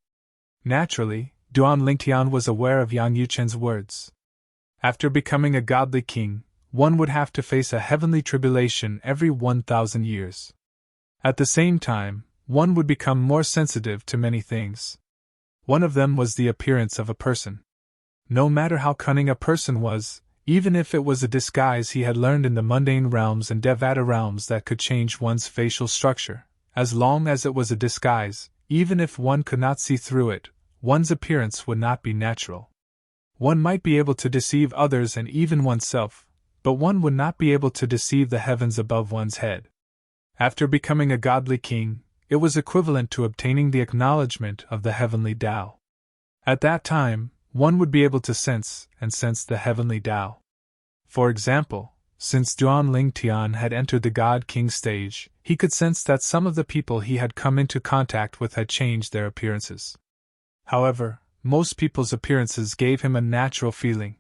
Naturally, Duan Lingtian was aware of Yang Yuchen's words. After becoming a godly king, one would have to face a heavenly tribulation every 1,000 years. At the same time, one would become more sensitive to many things. One of them was the appearance of a person. No matter how cunning a person was, even if it was a disguise he had learned in the mundane realms and Devata realms that could change one's facial structure, as long as it was a disguise, even if one could not see through it, one's appearance would not be natural. One might be able to deceive others and even oneself, but one would not be able to deceive the heavens above one's head. After becoming a godly king, it was equivalent to obtaining the acknowledgement of the heavenly Tao. At that time, one would be able to sense the heavenly Tao. For example, since Duan Lingtian had entered the God-King stage, he could sense that some of the people he had come into contact with had changed their appearances. However, most people's appearances gave him a natural feeling.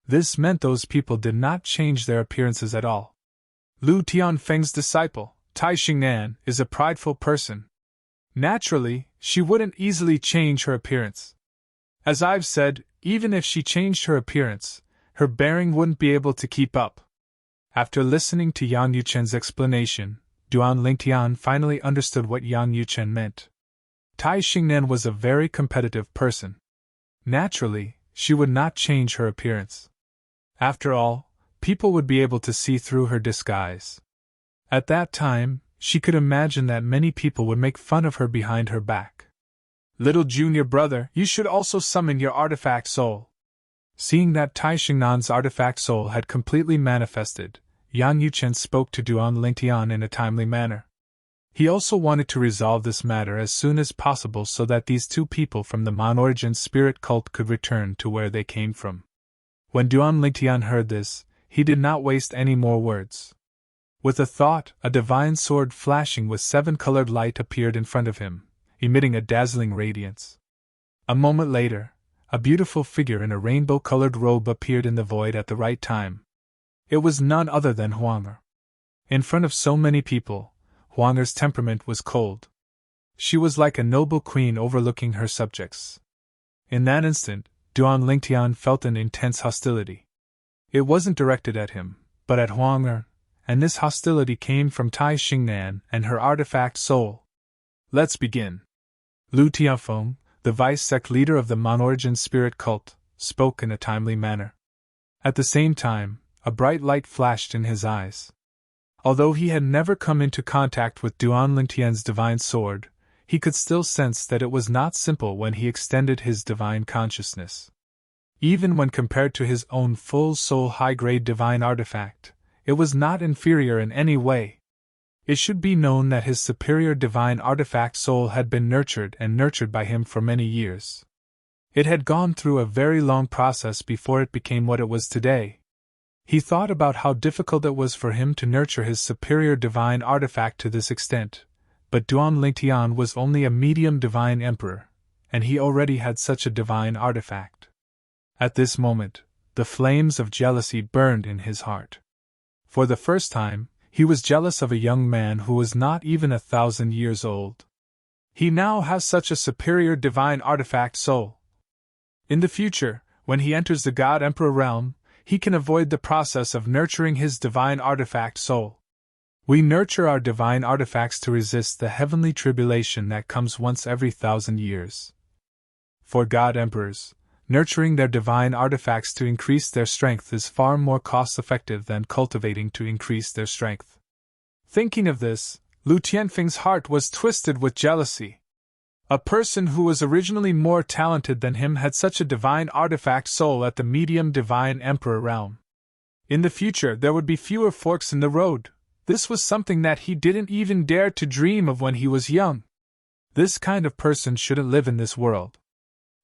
This meant those people did not change their appearances at all. Lu Tianfeng's disciple, Tai Xingnan, is a prideful person. Naturally, she wouldn't easily change her appearance. As I've said, even if she changed her appearance, her bearing wouldn't be able to keep up. After listening to Yang Yuchen's explanation, Duan Lingtian finally understood what Yang Yuchen meant. Tai Xingnan was a very competitive person. Naturally, she would not change her appearance. After all, people would be able to see through her disguise. At that time, she could imagine that many people would make fun of her behind her back. Little junior brother, you should also summon your artifact soul. Seeing that Tai Xingnan's artifact soul had completely manifested, Yang Yuchen spoke to Duan Lingtian in a timely manner. He also wanted to resolve this matter as soon as possible so that these two people from the Mon-origin spirit cult could return to where they came from. When Duan Lingtian heard this, he did not waste any more words. With a thought, a divine sword flashing with 7-colored light appeared in front of him, emitting a dazzling radiance. A moment later, a beautiful figure in a rainbow-colored robe appeared in the void at the right time. It was none other than Huang'er. In front of so many people, Huang'er's temperament was cold. She was like a noble queen overlooking her subjects. In that instant, Duan Lingtian felt an intense hostility. It wasn't directed at him, but at Huang'er, and this hostility came from Tai Xingnan and her artifact soul. Let's begin. Lu Tianfeng, the vice-sect leader of the Mon-origin spirit cult, spoke in a timely manner. At the same time, a bright light flashed in his eyes. Although he had never come into contact with Duan Lingtian's divine sword, he could still sense that it was not simple when he extended his divine consciousness. Even when compared to his own full-soul high-grade divine artifact, it was not inferior in any way. It should be known that his superior divine artifact soul had been nurtured by him for many years. It had gone through a very long process before it became what it was today. He thought about how difficult it was for him to nurture his superior divine artifact to this extent, but Duan Lingtian was only a medium divine emperor, and he already had such a divine artifact. At this moment, the flames of jealousy burned in his heart. For the first time, he was jealous of a young man who was not even 1,000 years old. He now has such a superior divine artifact soul. In the future, when he enters the God Emperor realm, he can avoid the process of nurturing his divine artifact soul. We nurture our divine artifacts to resist the heavenly tribulation that comes once every 1,000 years. For God Emperors, nurturing their divine artifacts to increase their strength is far more cost-effective than cultivating to increase their strength. Thinking of this, Lu Tianfeng's heart was twisted with jealousy. A person who was originally more talented than him had such a divine artifact soul at the medium divine emperor realm. In the future there would be fewer forks in the road. This was something that he didn't even dare to dream of when he was young. This kind of person shouldn't live in this world.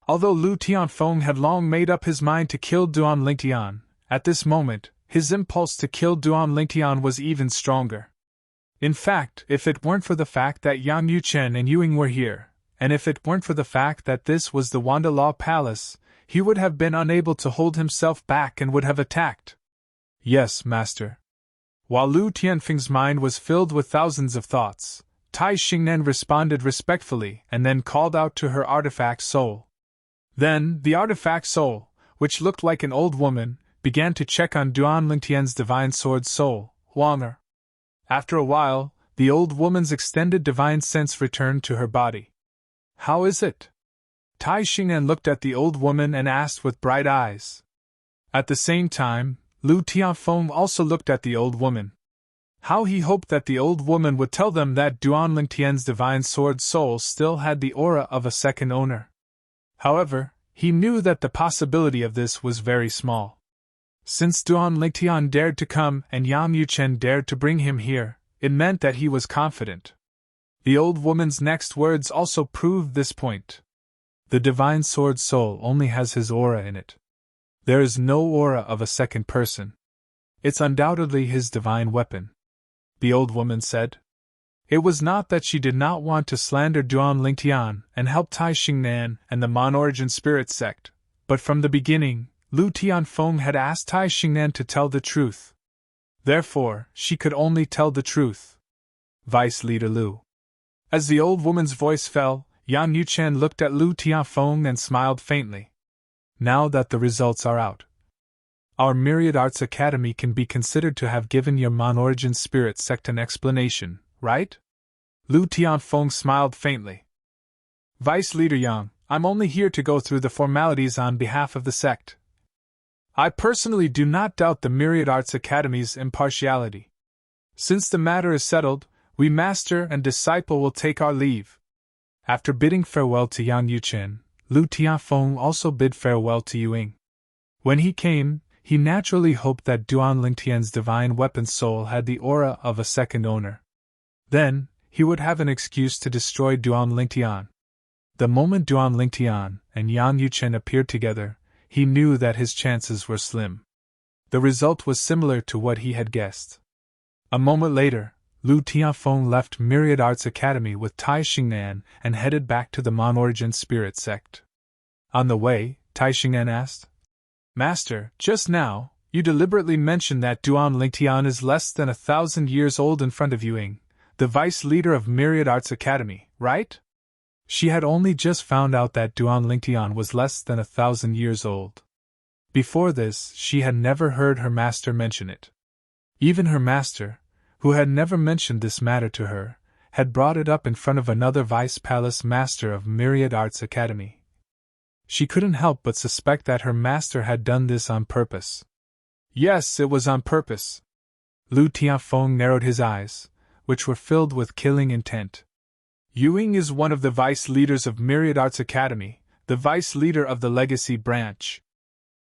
Although Lu Tianfeng had long made up his mind to kill Duan Lingtian, at this moment, his impulse to kill Duan Lingtian was even stronger. In fact, if it weren't for the fact that Yang Yuchen and Yuing were here, and if it weren't for the fact that this was the Wanda Law Palace, he would have been unable to hold himself back and would have attacked. Yes, master. While Lu Tianfeng's mind was filled with thousands of thoughts, Tai Xingnan responded respectfully and then called out to her artifact soul. Then, the artifact soul, which looked like an old woman, began to check on Duan Lingtian's divine sword soul, Wanger. After a while, the old woman's extended divine sense returned to her body. How is it? Tai Xingnan looked at the old woman and asked with bright eyes. At the same time, Lu Tianfeng also looked at the old woman. How he hoped that the old woman would tell them that Duan Lingtian's divine sword soul still had the aura of a second owner. However, he knew that the possibility of this was very small. Since Duan Lingtian dared to come and Yang Yuchen dared to bring him here, it meant that he was confident. The old woman's next words also proved this point. The divine sword soul only has his aura in it. There is no aura of a second person. It's undoubtedly his divine weapon. The old woman said. It was not that she did not want to slander Duan Lingtian and help Tai Xingnan and the Mon-Origin Spirit sect, but from the beginning, Lu Tianfeng had asked Tai Xingnan to tell the truth. Therefore, she could only tell the truth. Vice Leader Lu. As the old woman's voice fell, Yang Yuchen looked at Lu Tianfeng and smiled faintly. Now that the results are out, our Myriad Arts Academy can be considered to have given your Mon-Origin Spirit sect an explanation, right? Lu Tianfeng smiled faintly. Vice Leader Yang, I'm only here to go through the formalities on behalf of the sect. I personally do not doubt the Myriad Arts Academy's impartiality. Since the matter is settled, we master and disciple will take our leave. After bidding farewell to Yang Yuchen, Lu Tianfeng also bid farewell to Yuing. When he came, he naturally hoped that Duan Lingtian's divine weapon soul had the aura of a second owner. Then, he would have an excuse to destroy Duan Lingtian. The moment Duan Lingtian and Yang Yuchen appeared together, he knew that his chances were slim. The result was similar to what he had guessed. A moment later, Lu Tianfeng left Myriad Arts Academy with Tai Xingnan and headed back to the Mon-Origin Spirit sect. On the way, Tai Xingnan asked, Master, just now, you deliberately mentioned that Duan Lingtian is less than 1,000 years old in front of Yuing, the vice leader of Myriad Arts Academy, right? She had only just found out that Duan Lingtian was less than 1,000 years old. Before this, she had never heard her master mention it. Even her master, who had never mentioned this matter to her, had brought it up in front of another vice palace master of Myriad Arts Academy. She couldn't help but suspect that her master had done this on purpose. Yes, it was on purpose. Lu Tianfeng narrowed his eyes, which were filled with killing intent. Yuing is one of the vice leaders of Myriad Arts Academy, the vice leader of the Legacy Branch.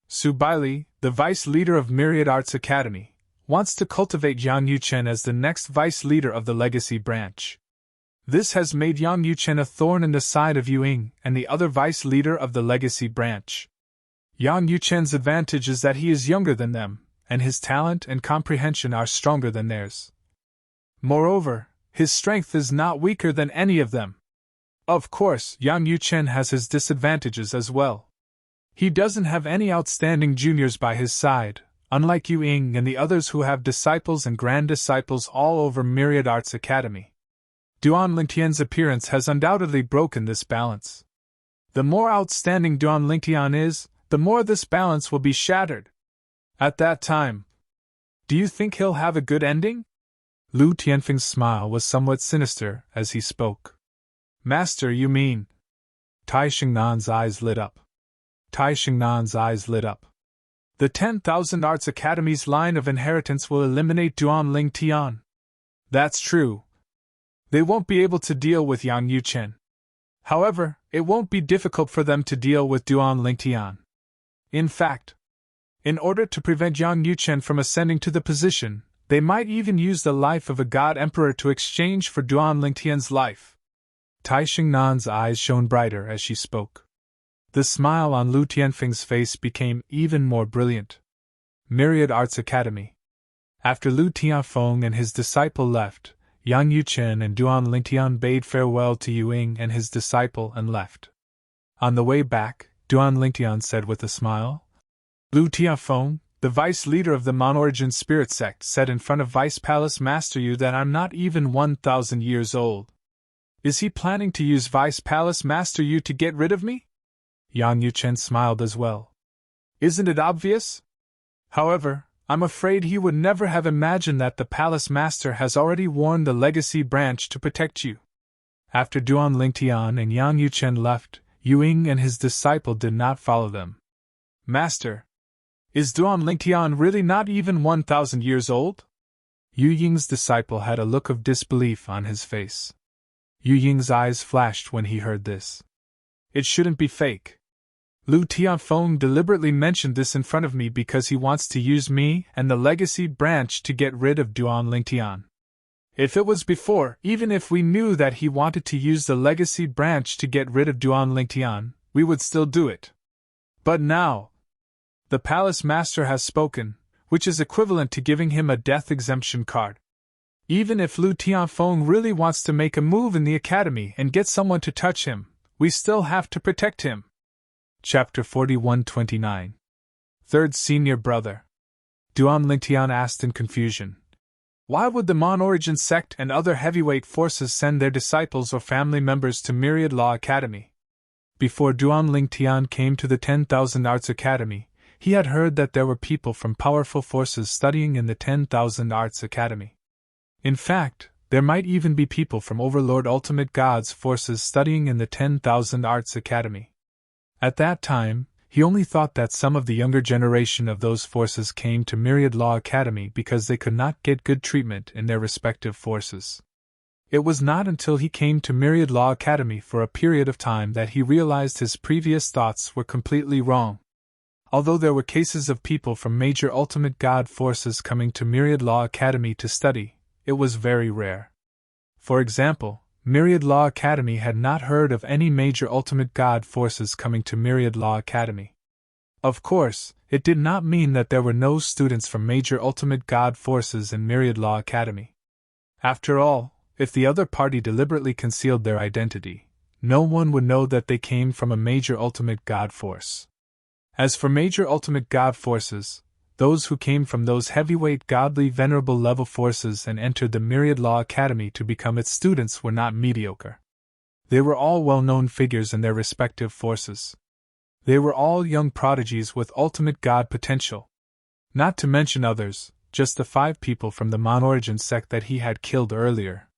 Su Baili, the vice leader of Myriad Arts Academy, wants to cultivate Yang Yuchen as the next vice leader of the Legacy Branch. This has made Yang Yuchen a thorn in the side of Yuing and the other vice leader of the Legacy Branch. Yang Yuchen's advantage is that he is younger than them, and his talent and comprehension are stronger than theirs. Moreover, his strength is not weaker than any of them. Of course, Yang Yuchen has his disadvantages as well. He doesn't have any outstanding juniors by his side, unlike Yuing and the others who have disciples and grand disciples all over Myriad Arts Academy. Duan Lingtian's appearance has undoubtedly broken this balance. The more outstanding Duan Lingtian is, the more this balance will be shattered. At that time, do you think he'll have a good ending? Lu Tianfeng's smile was somewhat sinister as he spoke. Master, you mean? Tai Xingnan's eyes lit up. The 10,000 Arts Academy's line of inheritance will eliminate Duan Lingtian. That's true. They won't be able to deal with Yang Yuchen. However, it won't be difficult for them to deal with Duan Lingtian. In fact, in order to prevent Yang Yuchen from ascending to the position, they might even use the life of a god emperor to exchange for Duan Lingtian's life. Tai Xingnan's eyes shone brighter as she spoke. The smile on Lu Tianfeng's face became even more brilliant. Myriad Arts Academy. After Lu Tianfeng and his disciple left, Yang Yuchen and Duan Lingtian bade farewell to Yu Ying and his disciple and left. On the way back, Duan Lingtian said with a smile, Lu Tianfeng, the vice leader of the Monorigin spirit sect, said in front of Vice Palace Master Yu that I'm not even 1,000 years old. Is he planning to use Vice Palace Master Yu to get rid of me? Yang Yuchen smiled as well. Isn't it obvious? However, I'm afraid he would never have imagined that the Palace Master has already warned the Legacy Branch to protect you. After Duan Lingtian and Yang Yuchen left, Yu Ying and his disciple did not follow them. Master, is Duan Lingtian really not even 1,000 years old? Yu Ying's disciple had a look of disbelief on his face. Yu Ying's eyes flashed when he heard this. It shouldn't be fake. Lu Tianfeng deliberately mentioned this in front of me because he wants to use me and the Legacy Branch to get rid of Duan Lingtian. If it was before, even if we knew that he wanted to use the Legacy Branch to get rid of Duan Lingtian, we would still do it. But now, the Palace Master has spoken, which is equivalent to giving him a death exemption card. Even if Lu Tianfeng really wants to make a move in the academy and get someone to touch him, we still have to protect him. Chapter 41-29. Third Senior Brother. Duan Lingtian asked in confusion. Why would the Monorigin sect and other heavyweight forces send their disciples or family members to Myriad Law Academy? Before Duan Lingtian came to the 10,000 Arts Academy, he had heard that there were people from powerful forces studying in the 10,000 Arts Academy. In fact, there might even be people from Overlord Ultimate God's forces studying in the 10,000 Arts Academy. At that time, he only thought that some of the younger generation of those forces came to Myriad Law Academy because they could not get good treatment in their respective forces. It was not until he came to Myriad Law Academy for a period of time that he realized his previous thoughts were completely wrong. Although there were cases of people from major Ultimate God forces coming to Myriad Law Academy to study, it was very rare. For example, Myriad Law Academy had not heard of any major Ultimate God forces coming to Myriad Law Academy. Of course, it did not mean that there were no students from major Ultimate God forces in Myriad Law Academy. After all, if the other party deliberately concealed their identity, no one would know that they came from a major Ultimate God force. As for major Ultimate God forces, those who came from those heavyweight godly venerable level forces and entered the Myriad Law Academy to become its students were not mediocre. They were all well-known figures in their respective forces. They were all young prodigies with ultimate god potential. Not to mention others, just the 5 people from the Monorigin sect that he had killed earlier.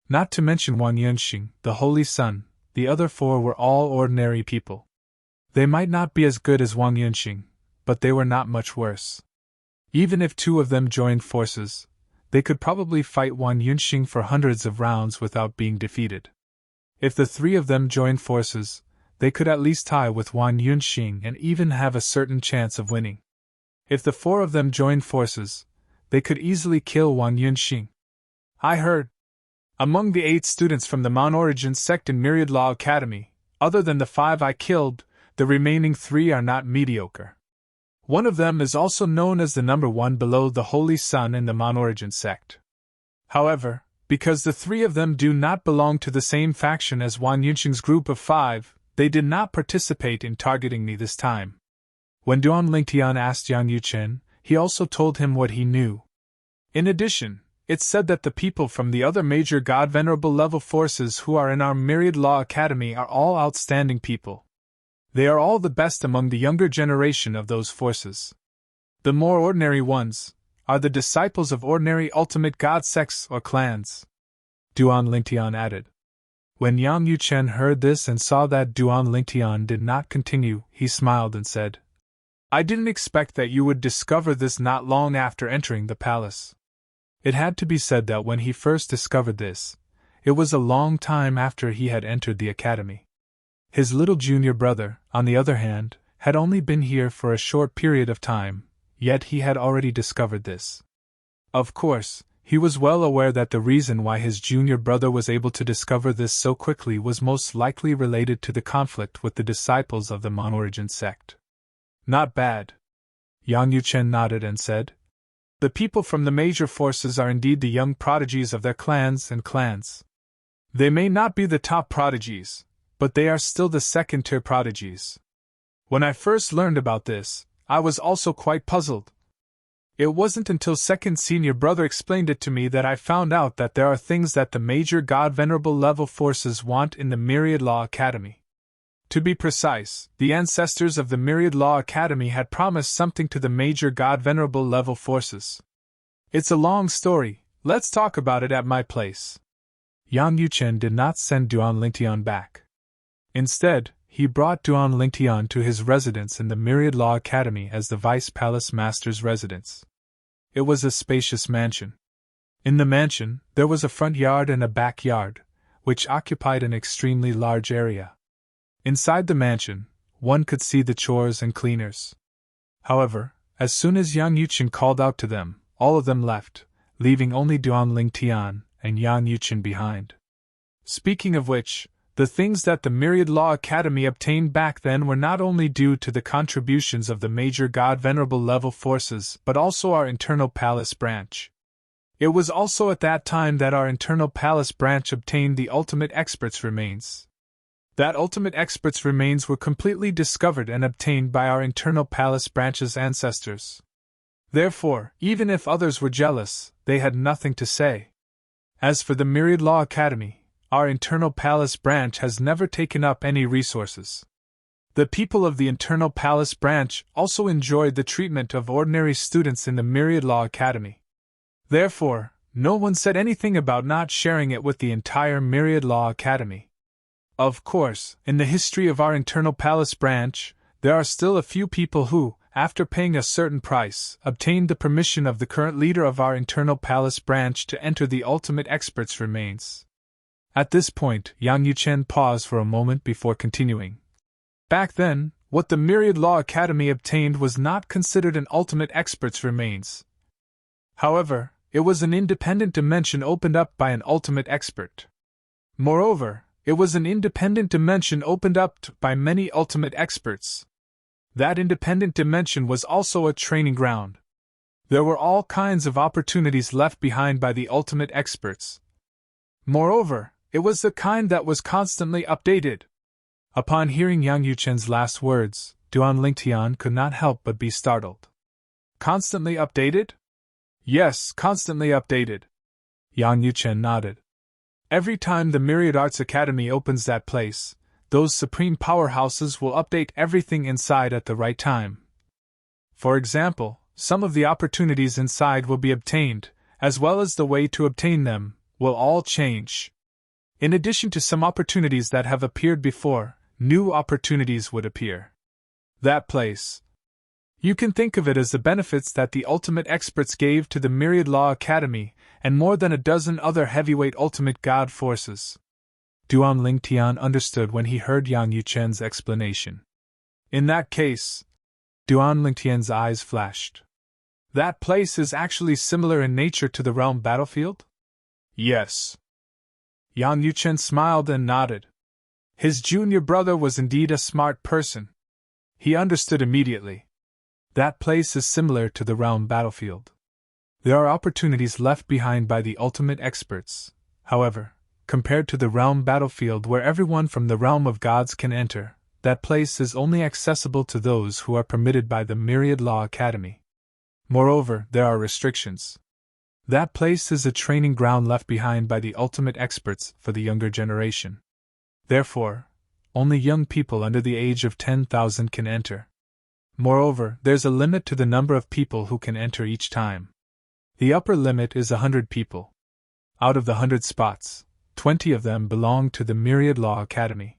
Not to mention Wang Yunxing, the Holy Son, the other 4 were all ordinary people. They might not be as good as Wang Yunxing, but they were not much worse. Even if 2 of them joined forces, they could probably fight Wang Yunxing for hundreds of rounds without being defeated. If the 3 of them joined forces, they could at least tie with Wang Yunxing and even have a certain chance of winning. If the 4 of them joined forces, they could easily kill Wang Yunxing. I heard. Among the 8 students from the Monorigin sect in Myriad Law Academy, other than the 5 I killed, the remaining 3 are not mediocre. One of them is also known as the number 1 below the Holy Sun in the Monorigin sect. However, because the 3 of them do not belong to the same faction as Wang Yunxing's group of 5, they did not participate in targeting me this time. When Duan Lingtian asked Yang Yuchen, he also told him what he knew. In addition, it's said that the people from the other major god venerable level forces who are in our Myriad Law Academy are all outstanding people. They are all the best among the younger generation of those forces. The more ordinary ones are the disciples of ordinary ultimate god sects or clans. Duan Lingtian added. When Yang Yuchen heard this and saw that Duan Lingtian did not continue, he smiled and said, I didn't expect that you would discover this not long after entering the palace. It had to be said that when he first discovered this, it was a long time after he had entered the academy. His little junior brother, on the other hand, had only been here for a short period of time, yet he had already discovered this. Of course, He was well aware that the reason why his junior brother was able to discover this so quickly was most likely related to the conflict with the disciples of the Monorigin sect. Not bad. Yang Yuchen nodded and said, "The people from the major forces are indeed the young prodigies of their clans and clans. They may not be the top prodigies, but they are still the second-tier prodigies. When I first learned about this, I was also quite puzzled. It wasn't until second senior brother explained it to me that I found out that there are things that the major God Venerable level forces want in the Myriad Law Academy. To be precise, the ancestors of the Myriad Law Academy had promised something to the major God Venerable level forces. It's a long story, let's talk about it at my place." Yang Yuchen did not send Duan Lingtian back. Instead, he brought Duan Lingtian to his residence in the Myriad Law Academy as the Vice Palace Master's residence. It was a spacious mansion. In the mansion, there was a front yard and a back yard, which occupied an extremely large area. Inside the mansion, one could see the chores and cleaners. However, as soon as Yang Yuchen called out to them, all of them left, leaving only Duan Lingtian and Yang Yuchen behind. Speaking of which, the things that the Myriad Law Academy obtained back then were not only due to the contributions of the major God Venerable level forces but also our internal palace branch. It was also at that time that our internal palace branch obtained the ultimate expert's remains. That ultimate expert's remains were completely discovered and obtained by our internal palace branch's ancestors. Therefore, even if others were jealous, they had nothing to say. As for the Myriad Law Academy, our internal palace branch has never taken up any resources. The people of the internal palace branch also enjoyed the treatment of ordinary students in the Myriad Law Academy. Therefore, no one said anything about not sharing it with the entire Myriad Law Academy. Of course, in the history of our internal palace branch, there are still a few people who, after paying a certain price, obtained the permission of the current leader of our internal palace branch to enter the ultimate expert's remains. At this point, Yang Yuchen paused for a moment before continuing. Back then, what the Myriad Law Academy obtained was not considered an ultimate expert's remains. However, it was an independent dimension opened up by an ultimate expert. Moreover, it was an independent dimension opened up by many ultimate experts. That independent dimension was also a training ground. There were all kinds of opportunities left behind by the ultimate experts. Moreover, it was the kind that was constantly updated. Upon hearing Yang Yuchen's last words, Duan Lingtian could not help but be startled. Constantly updated? Yes, constantly updated. Yang Yuchen nodded. Every time the Myriad Arts Academy opens that place, those supreme powerhouses will update everything inside at the right time. For example, some of the opportunities inside will be obtained, as well as the way to obtain them, will all change. In addition to some opportunities that have appeared before, new opportunities would appear. That place. You can think of it as the benefits that the ultimate experts gave to the Myriad Law Academy and more than a dozen other heavyweight ultimate god forces. Duan Lingtian understood when he heard Yang Yuchen's explanation. In that case, Duan Lingtian's eyes flashed. That place is actually similar in nature to the realm battlefield? Yes. Yang Yuchen smiled and nodded. His junior brother was indeed a smart person. He understood immediately. That place is similar to the realm battlefield. There are opportunities left behind by the ultimate experts. However, compared to the realm battlefield where everyone from the realm of gods can enter, that place is only accessible to those who are permitted by the Myriad Law Academy. Moreover, there are restrictions. That place is a training ground left behind by the ultimate experts for the younger generation. Therefore, only young people under the age of 10,000 can enter. Moreover, there's a limit to the number of people who can enter each time. The upper limit is 100 people. Out of the 100 spots, 20 of them belong to the Myriad Law Academy.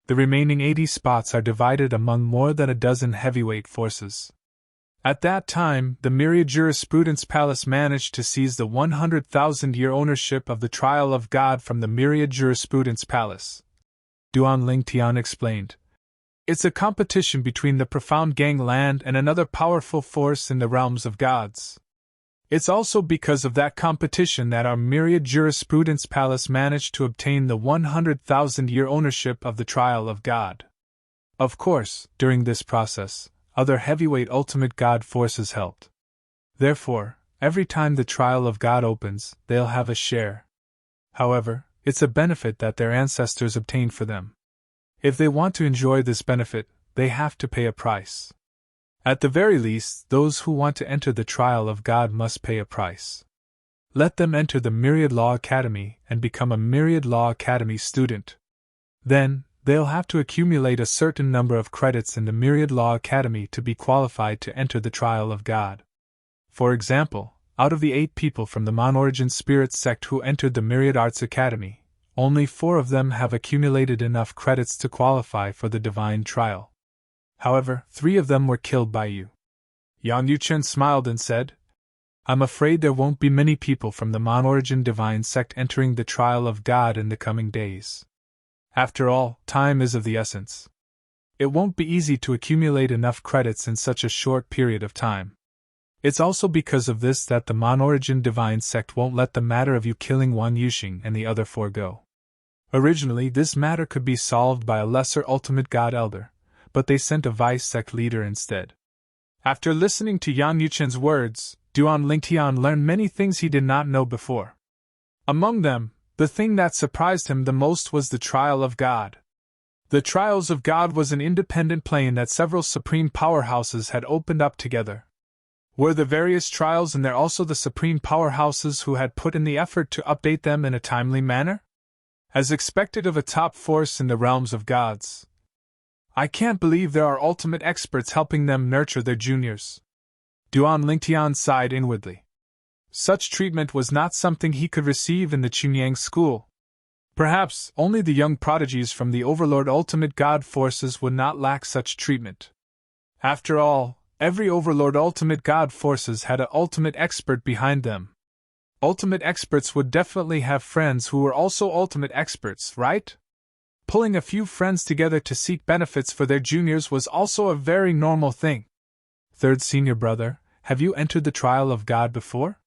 The remaining 80 spots are divided among more than a dozen heavyweight forces. At that time, the Myriad Jurisprudence Palace managed to seize the 100,000-year ownership of the Trial of God from the Myriad Jurisprudence Palace. Duan Lingtian explained. It's a competition between the Profound Gangland and another powerful force in the realms of gods. It's also because of that competition that our myriad jurisprudence palace managed to obtain the 100,000-year ownership of the trial of God. Of course, during this process, other heavyweight ultimate God forces helped. Therefore, every time the trial of God opens, they'll have a share. However, it's a benefit that their ancestors obtained for them. If they want to enjoy this benefit, they have to pay a price. At the very least, those who want to enter the trial of God must pay a price. Let them enter the Myriad Law Academy and become a Myriad Law Academy student. Then, they'll have to accumulate a certain number of credits in the Myriad Law Academy to be qualified to enter the trial of God. For example, out of the 8 people from the Mon-Origin Spirit sect who entered the Myriad Arts Academy, only 4 of them have accumulated enough credits to qualify for the divine trial. However, 3 of them were killed by you. Yang Yuchen smiled and said, I'm afraid there won't be many people from the Mon-Origin Divine Sect entering the trial of God in the coming days. After all, time is of the essence. It won't be easy to accumulate enough credits in such a short period of time. It's also because of this that the Mon-Origin Divine Sect won't let the matter of you killing one Yuxing and the other 4 go. Originally, this matter could be solved by a lesser ultimate God elder, but they sent a vice-sect leader instead. After listening to Yang Yuchen's words, Duan Lingtian learned many things he did not know before. Among them, the thing that surprised him the most was the trial of God. The trials of God was an independent plane that several supreme powerhouses had opened up together. Were the various trials and there also the supreme powerhouses who had put in the effort to update them in a timely manner? As expected of a top force in the realms of gods. I can't believe there are ultimate experts helping them nurture their juniors. Duan Lingtian sighed inwardly. Such treatment was not something he could receive in the Chunyang school. Perhaps only the young prodigies from the Overlord Ultimate God forces would not lack such treatment. After all, every Overlord Ultimate God forces had an ultimate expert behind them. Ultimate experts would definitely have friends who were also ultimate experts, right? Pulling a few friends together to seek benefits for their juniors was also a very normal thing. Third senior brother, have you entered the trial of God before?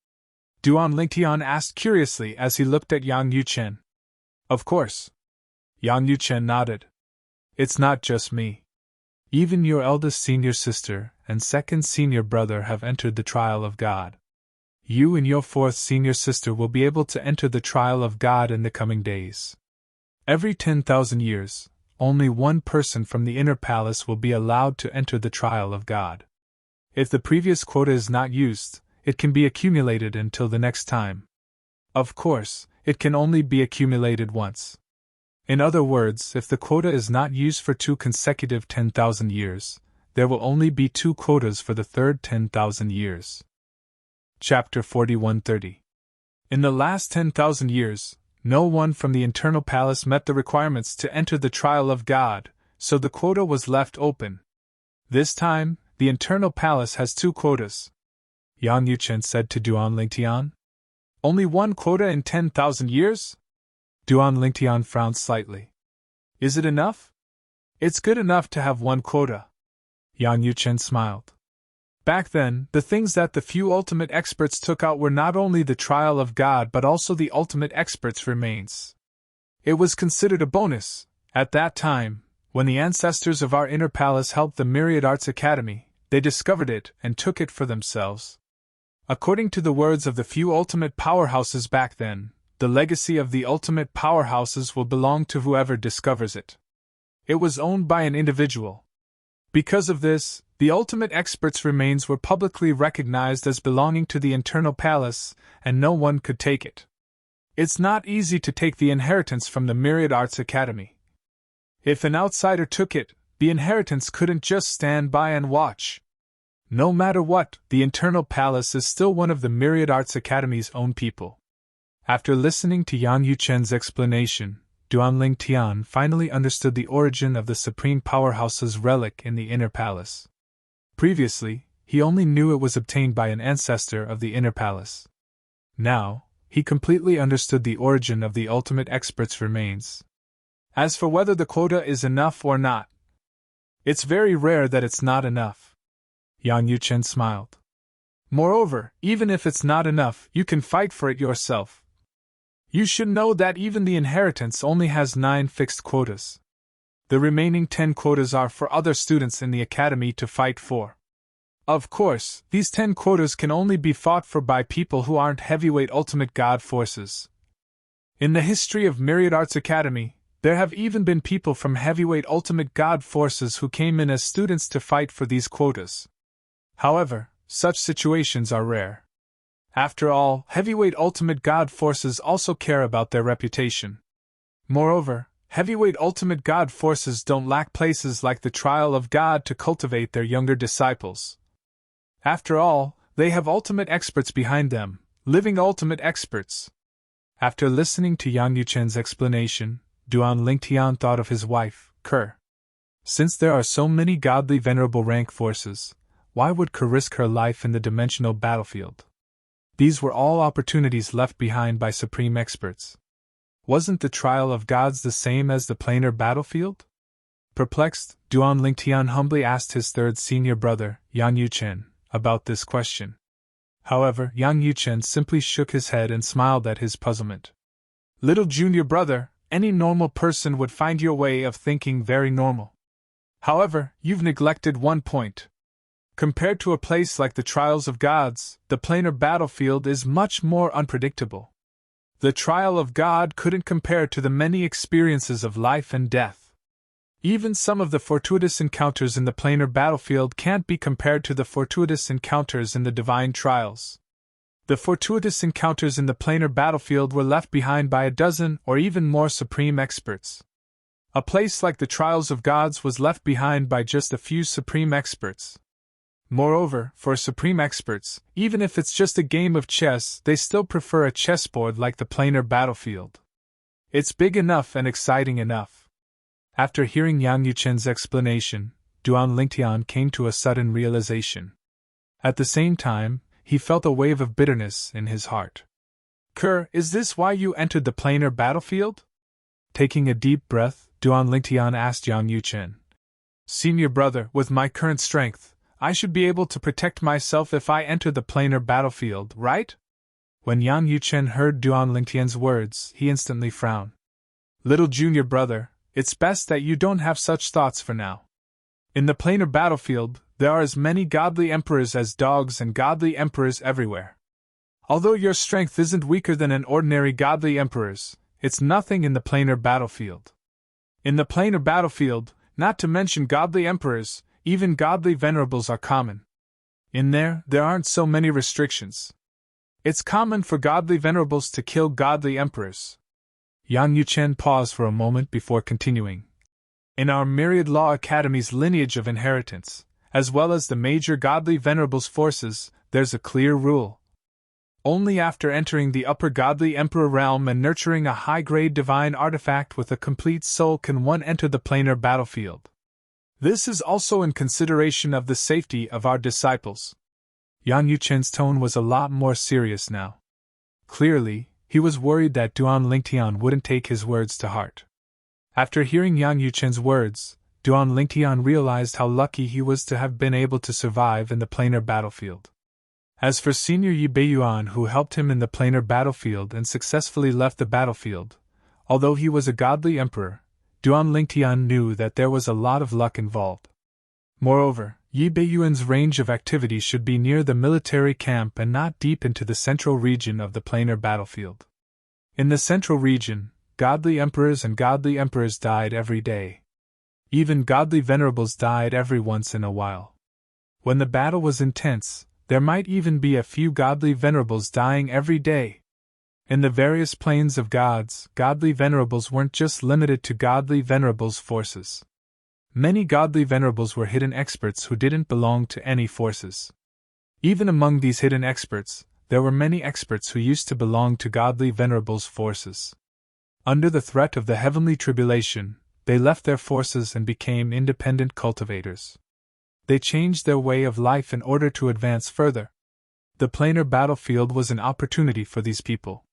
Duan Lingtian asked curiously as he looked at Yang Yuchen. Of course. Yang Yuchen nodded. It's not just me. Even your eldest senior sister and second senior brother have entered the trial of God. You and your fourth senior sister will be able to enter the trial of God in the coming days. Every 10,000 years, only one person from the inner palace will be allowed to enter the trial of God. If the previous quota is not used, it can be accumulated until the next time. Of course, it can only be accumulated once. In other words, if the quota is not used for 2 consecutive 10,000 years, there will only be 2 quotas for the third 10,000 years. Chapter 4130. In the last 10,000 years, no one from the internal palace met the requirements to enter the trial of God, so the quota was left open. This time, the internal palace has 2 quotas. Yang Yuchen said to Duan Lingtian. Only 1 quota in 10,000 years? Duan Lingtian frowned slightly. Is it enough? It's good enough to have 1 quota. Yang Yuchen smiled. Back then, the things that the few ultimate experts took out were not only the trial of God but also the ultimate experts' remains. It was considered a bonus, at that time, when the ancestors of our inner palace helped the Myriad Arts Academy, they discovered it and took it for themselves. According to the words of the few ultimate powerhouses back then, the legacy of the ultimate powerhouses will belong to whoever discovers it. It was owned by an individual. Because of this, the ultimate expert's remains were publicly recognized as belonging to the internal palace, and no one could take it. It's not easy to take the inheritance from the Myriad Arts Academy. If an outsider took it, the inheritance couldn't just stand by and watch. No matter what, the internal palace is still one of the Myriad Arts Academy's own people. After listening to Yang Yuchen's explanation, Duan Lingtian finally understood the origin of the Supreme Powerhouse's relic in the Inner Palace. Previously, he only knew it was obtained by an ancestor of the Inner Palace. Now, he completely understood the origin of the ultimate expert's remains. As for whether the quota is enough or not, it's very rare that it's not enough. Yang Yuchen smiled. Moreover, even if it's not enough, you can fight for it yourself. You should know that even the inheritance only has 9 fixed quotas. The remaining 10 quotas are for other students in the academy to fight for. Of course, these 10 quotas can only be fought for by people who aren't heavyweight ultimate god forces. In the history of Myriad Arts Academy, there have even been people from heavyweight ultimate god forces who came in as students to fight for these quotas. However, such situations are rare. After all, heavyweight ultimate god forces also care about their reputation. Moreover, heavyweight ultimate god forces don't lack places like the trial of God to cultivate their younger disciples. After all, they have ultimate experts behind them, living ultimate experts. After listening to Yang Yuchen's explanation, Duan Lingtian thought of his wife, Ke. Since there are so many godly venerable rank forces, why would Ke risk her life in the dimensional battlefield? These were all opportunities left behind by supreme experts. Wasn't the trial of gods the same as the planar battlefield? Perplexed, Duan Lingtian humbly asked his third senior brother, Yang Yuchen, about this question. However, Yang Yuchen simply shook his head and smiled at his puzzlement. Little junior brother, any normal person would find your way of thinking very normal. However, you've neglected one point. Compared to a place like the Trials of Gods, the planar battlefield is much more unpredictable. The trial of God couldn't compare to the many experiences of life and death. Even some of the fortuitous encounters in the planar battlefield can't be compared to the fortuitous encounters in the divine trials. The fortuitous encounters in the planar battlefield were left behind by a dozen or even more supreme experts. A place like the Trials of Gods was left behind by just a few supreme experts. Moreover, for supreme experts, even if it's just a game of chess, they still prefer a chessboard like the planar battlefield. It's big enough and exciting enough. After hearing Yang Yuchen's explanation, Duan Lingtian came to a sudden realization. At the same time, he felt a wave of bitterness in his heart. Ke, is this why you entered the planar battlefield? Taking a deep breath, Duan Lingtian asked Yang Yuchen. Senior brother, with my current strength, I should be able to protect myself if I enter the planar battlefield, right? When Yang Yuchen heard Duan Lingtian's words, he instantly frowned. Little junior brother, it's best that you don't have such thoughts for now. In the planar battlefield, there are as many godly emperors as dogs and godly emperors everywhere. Although your strength isn't weaker than an ordinary godly emperor's, it's nothing in the planar battlefield. In the planar battlefield, not to mention godly emperors, even godly venerables are common. In there aren't so many restrictions. It's common for godly venerables to kill godly emperors. Yang Yuchen paused for a moment before continuing. In our Myriad Law Academy's lineage of inheritance, as well as the major godly venerables' forces, there's a clear rule. Only after entering the upper godly emperor realm and nurturing a high-grade divine artifact with a complete soul can one enter the planar battlefield. This is also in consideration of the safety of our disciples. Yang Yuchen's tone was a lot more serious now. Clearly, he was worried that Duan Lingtian wouldn't take his words to heart. After hearing Yang Yuchen's words, Duan Lingtian realized how lucky he was to have been able to survive in the planar battlefield. As for Senior Yi Beiyuan, who helped him in the planar battlefield and successfully left the battlefield, although he was a godly emperor, Duan Lingtian knew that there was a lot of luck involved. Moreover, Yi Beiyuan's range of activity should be near the military camp and not deep into the central region of the planar battlefield. In the central region, godly emperors and godly emperors died every day. Even godly venerables died every once in a while. When the battle was intense, there might even be a few godly venerables dying every day. In the various planes of gods, godly venerables weren't just limited to godly venerables' forces. Many godly venerables were hidden experts who didn't belong to any forces. Even among these hidden experts, there were many experts who used to belong to godly venerables' forces. Under the threat of the heavenly tribulation, they left their forces and became independent cultivators. They changed their way of life in order to advance further. The planar battlefield was an opportunity for these people.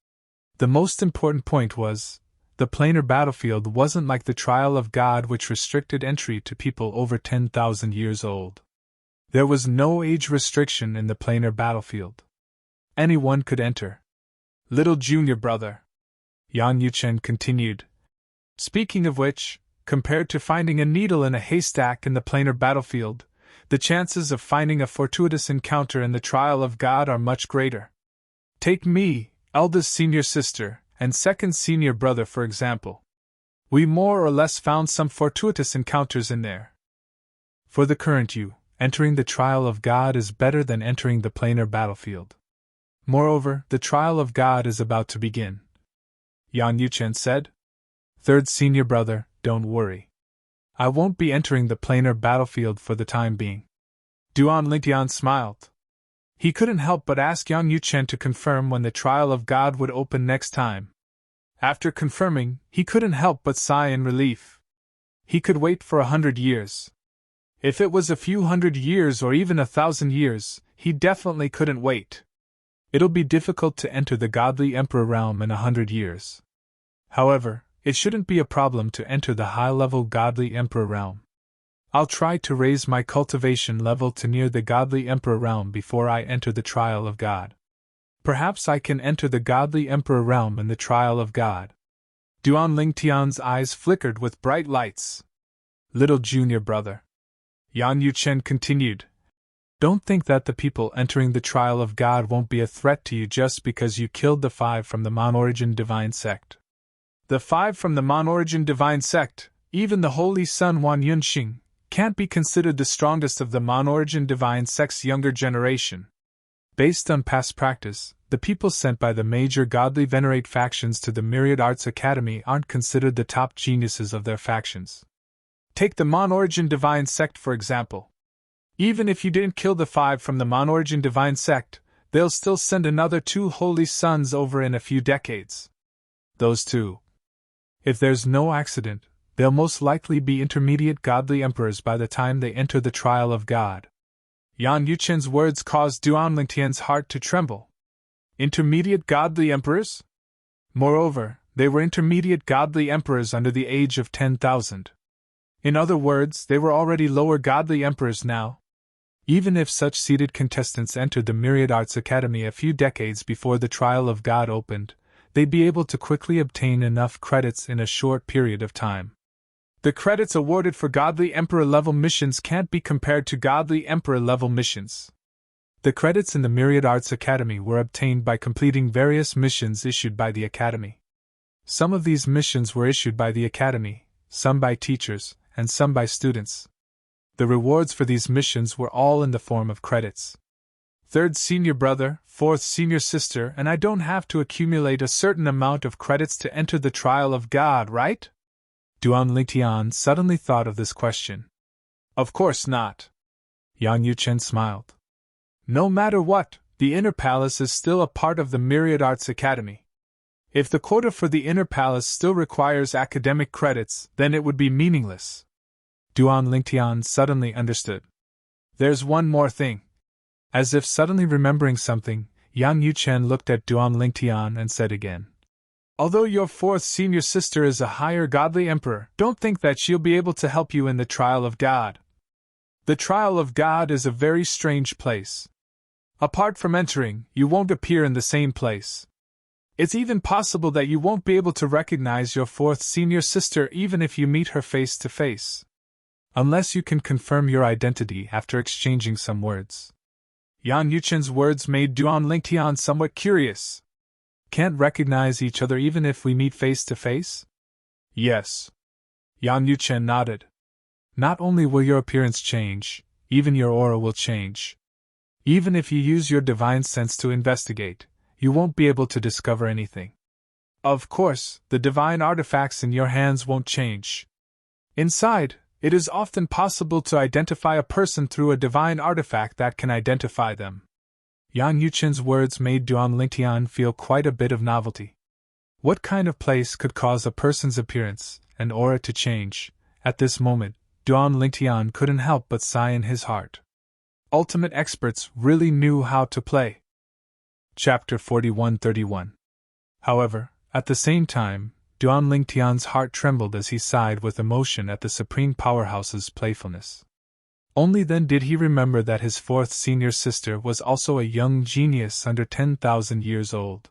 The most important point was, the planar battlefield wasn't like the trial of God, which restricted entry to people over 10,000 years old. There was no age restriction in the planar battlefield. Anyone could enter. Little junior brother, Yan Yuchen continued. Speaking of which, compared to finding a needle in a haystack in the planar battlefield, the chances of finding a fortuitous encounter in the trial of God are much greater. Take me, eldest senior sister, and second senior brother for example. We more or less found some fortuitous encounters in there. For the current you, entering the trial of God is better than entering the planar battlefield. Moreover, the trial of God is about to begin. Yan Yuchen said. Third senior brother, don't worry. I won't be entering the planar battlefield for the time being. Duan Lingtian smiled. He couldn't help but ask Yang Yuchen to confirm when the trial of God would open next time. After confirming, he couldn't help but sigh in relief. He could wait for 100 years. If it was a few hundred years or even 1,000 years, he definitely couldn't wait. It'll be difficult to enter the godly emperor realm in 100 years. However, it shouldn't be a problem to enter the high-level godly emperor realm. I'll try to raise my cultivation level to near the godly emperor realm before I enter the trial of God. Perhaps I can enter the godly emperor realm in the trial of God. Duan Lingtian's eyes flickered with bright lights. Little junior brother, Yan Yuchen continued. Don't think that the people entering the trial of God won't be a threat to you just because you killed the 5 from the Mon-Origin divine sect. The 5 from the Mon-Origin divine sect, even the Holy Son Wan Yunxing, can't be considered the strongest of the Mon-Origin divine sect's younger generation. Based on past practice, the people sent by the major godly venerate factions to the Myriad Arts Academy aren't considered the top geniuses of their factions. Take the Mon-Origin divine sect for example. Even if you didn't kill the 5 from the Mon-Origin divine sect, they'll still send another 2 holy sons over in a few decades. Those 2. If there's no accident, they'll most likely be intermediate godly emperors by the time they enter the trial of God. Yan Yuchen's words caused Duan Lingtian's heart to tremble. Intermediate godly emperors? Moreover, they were intermediate godly emperors under the age of 10,000. In other words, they were already lower godly emperors now. Even if such seated contestants entered the Myriad Arts Academy a few decades before the trial of God opened, they'd be able to quickly obtain enough credits in a short period of time. The credits awarded for godly emperor-level missions can't be compared to godly emperor-level missions. The credits in the Myriad Arts Academy were obtained by completing various missions issued by the Academy. Some of these missions were issued by the Academy, some by teachers, and some by students. The rewards for these missions were all in the form of credits. Third senior brother, fourth senior sister, and I don't have to accumulate a certain amount of credits to enter the trial of God, right? Duan Lingtian suddenly thought of this question. Of course not. Yang Yuchen smiled. No matter what, the Inner Palace is still a part of the Myriad Arts Academy. If the quota for the Inner Palace still requires academic credits, then it would be meaningless. Duan Lingtian suddenly understood. There's one more thing. As if suddenly remembering something, Yang Yuchen looked at Duan Lingtian and said again. Although your 4th senior sister is a higher godly emperor, don't think that she'll be able to help you in the trial of God. The trial of God is a very strange place. Apart from entering, you won't appear in the same place. It's even possible that you won't be able to recognize your 4th senior sister even if you meet her face to face. Unless you can confirm your identity after exchanging some words. Yan Yuchen's words made Duan Lingtian somewhat curious. Can't recognize each other even if we meet face to face? Yes. Yan Yuchen nodded. Not only will your appearance change, even your aura will change. Even if you use your divine sense to investigate, you won't be able to discover anything. Of course, the divine artifacts in your hands won't change. Inside, it is often possible to identify a person through a divine artifact that can identify them. Yang Yuchen's words made Duan Lingtian feel quite a bit of novelty. What kind of place could cause a person's appearance and aura to change? At this moment, Duan Lingtian couldn't help but sigh in his heart. Ultimate experts really knew how to play. Chapter 4131. However, at the same time, Duan Lingtian's heart trembled as he sighed with emotion at the Supreme Powerhouse's playfulness. Only then did he remember that his fourth senior sister was also a young genius under 10,000 years old.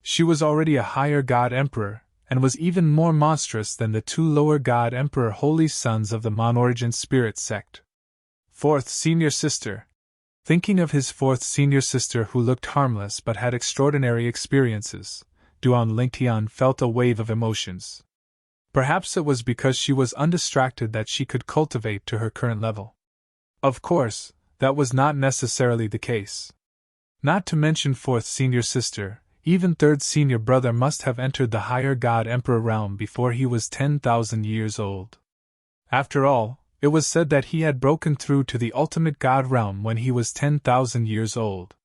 She was already a higher god emperor, and was even more monstrous than the two lower god emperor holy sons of the Monorigin spirit sect. Fourth senior sister. Thinking of his fourth senior sister who looked harmless but had extraordinary experiences, Duan Lingtian felt a wave of emotions. Perhaps it was because she was undistracted that she could cultivate to her current level. Of course, that was not necessarily the case. Not to mention fourth senior sister, even third senior brother must have entered the higher god emperor realm before he was 10,000 years old. After all, it was said that he had broken through to the ultimate god realm when he was 10,000 years old.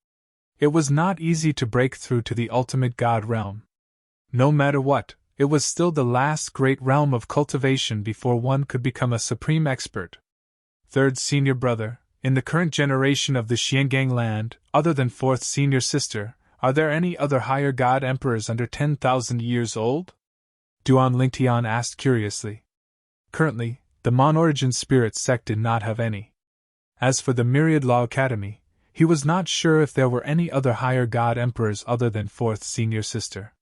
It was not easy to break through to the ultimate god realm. No matter what, it was still the last great realm of cultivation before one could become a supreme expert. Third senior brother, in the current generation of the Xiangang land, other than fourth senior sister, are there any other higher god emperors under 10,000 years old? Duan Lingtian asked curiously. Currently, the Monorigin spirit sect did not have any. As for the Myriad Law Academy, he was not sure if there were any other higher god emperors other than fourth senior sister.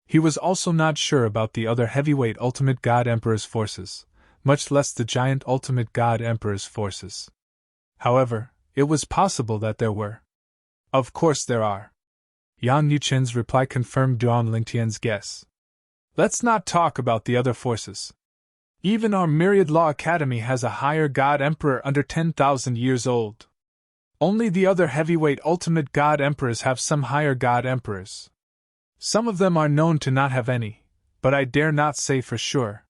He was also not sure about the other heavyweight ultimate god emperor's forces, much less the giant ultimate god emperor's forces. However, it was possible that there were. Of course there are. Yang Yuchen's reply confirmed Duan Lingtian's guess. Let's not talk about the other forces. Even our Myriad Law Academy has a higher god emperor under 10,000 years old. Only the other heavyweight ultimate god emperors have some higher god emperors. Some of them are known to not have any, but I dare not say for sure.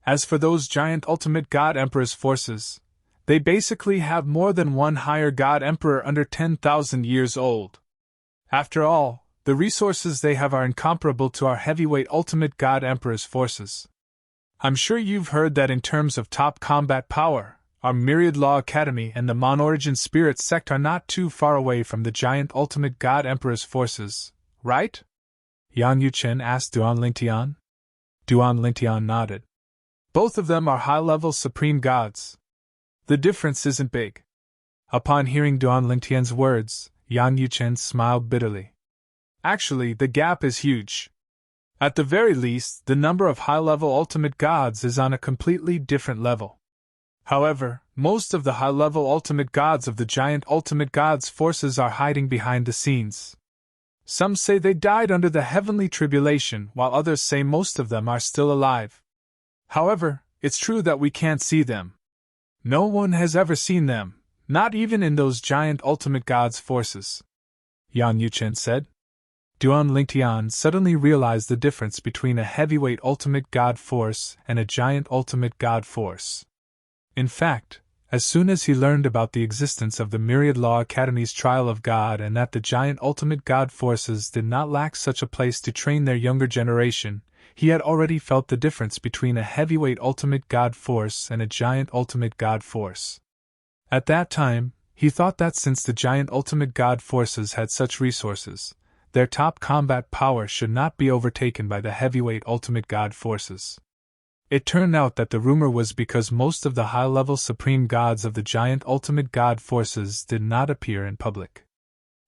As for those giant ultimate god emperors' forces, they basically have more than one higher god emperor under 10,000 years old. After all, the resources they have are incomparable to our heavyweight ultimate god emperor's forces. I'm sure you've heard that in terms of top combat power, our Myriad Law Academy and the Monorigin spirit sect are not too far away from the giant ultimate god emperor's forces, right? Yang Yuchen asked Duan Lingtian. Duan Lingtian nodded. Both of them are high-level supreme gods. The difference isn't big. Upon hearing Duan Lingtian's words, Yang Yuchen smiled bitterly. Actually, the gap is huge. At the very least, the number of high-level ultimate gods is on a completely different level. However, most of the high-level ultimate gods of the giant ultimate gods' forces are hiding behind the scenes. Some say they died under the heavenly tribulation, while others say most of them are still alive. However, it's true that we can't see them. No one has ever seen them, not even in those giant ultimate gods' forces. Yang Yuchen said. Duan Lingtian suddenly realized the difference between a heavyweight ultimate god force and a giant ultimate god force. In fact, as soon as he learned about the existence of the Myriad Law Academy's Trial of God and that the giant ultimate god forces did not lack such a place to train their younger generation, he had already felt the difference between a heavyweight ultimate god force and a giant ultimate god force. At that time, he thought that since the giant ultimate god forces had such resources, their top combat power should not be overtaken by the heavyweight ultimate god forces. It turned out that the rumor was because most of the high-level supreme gods of the giant ultimate god forces did not appear in public.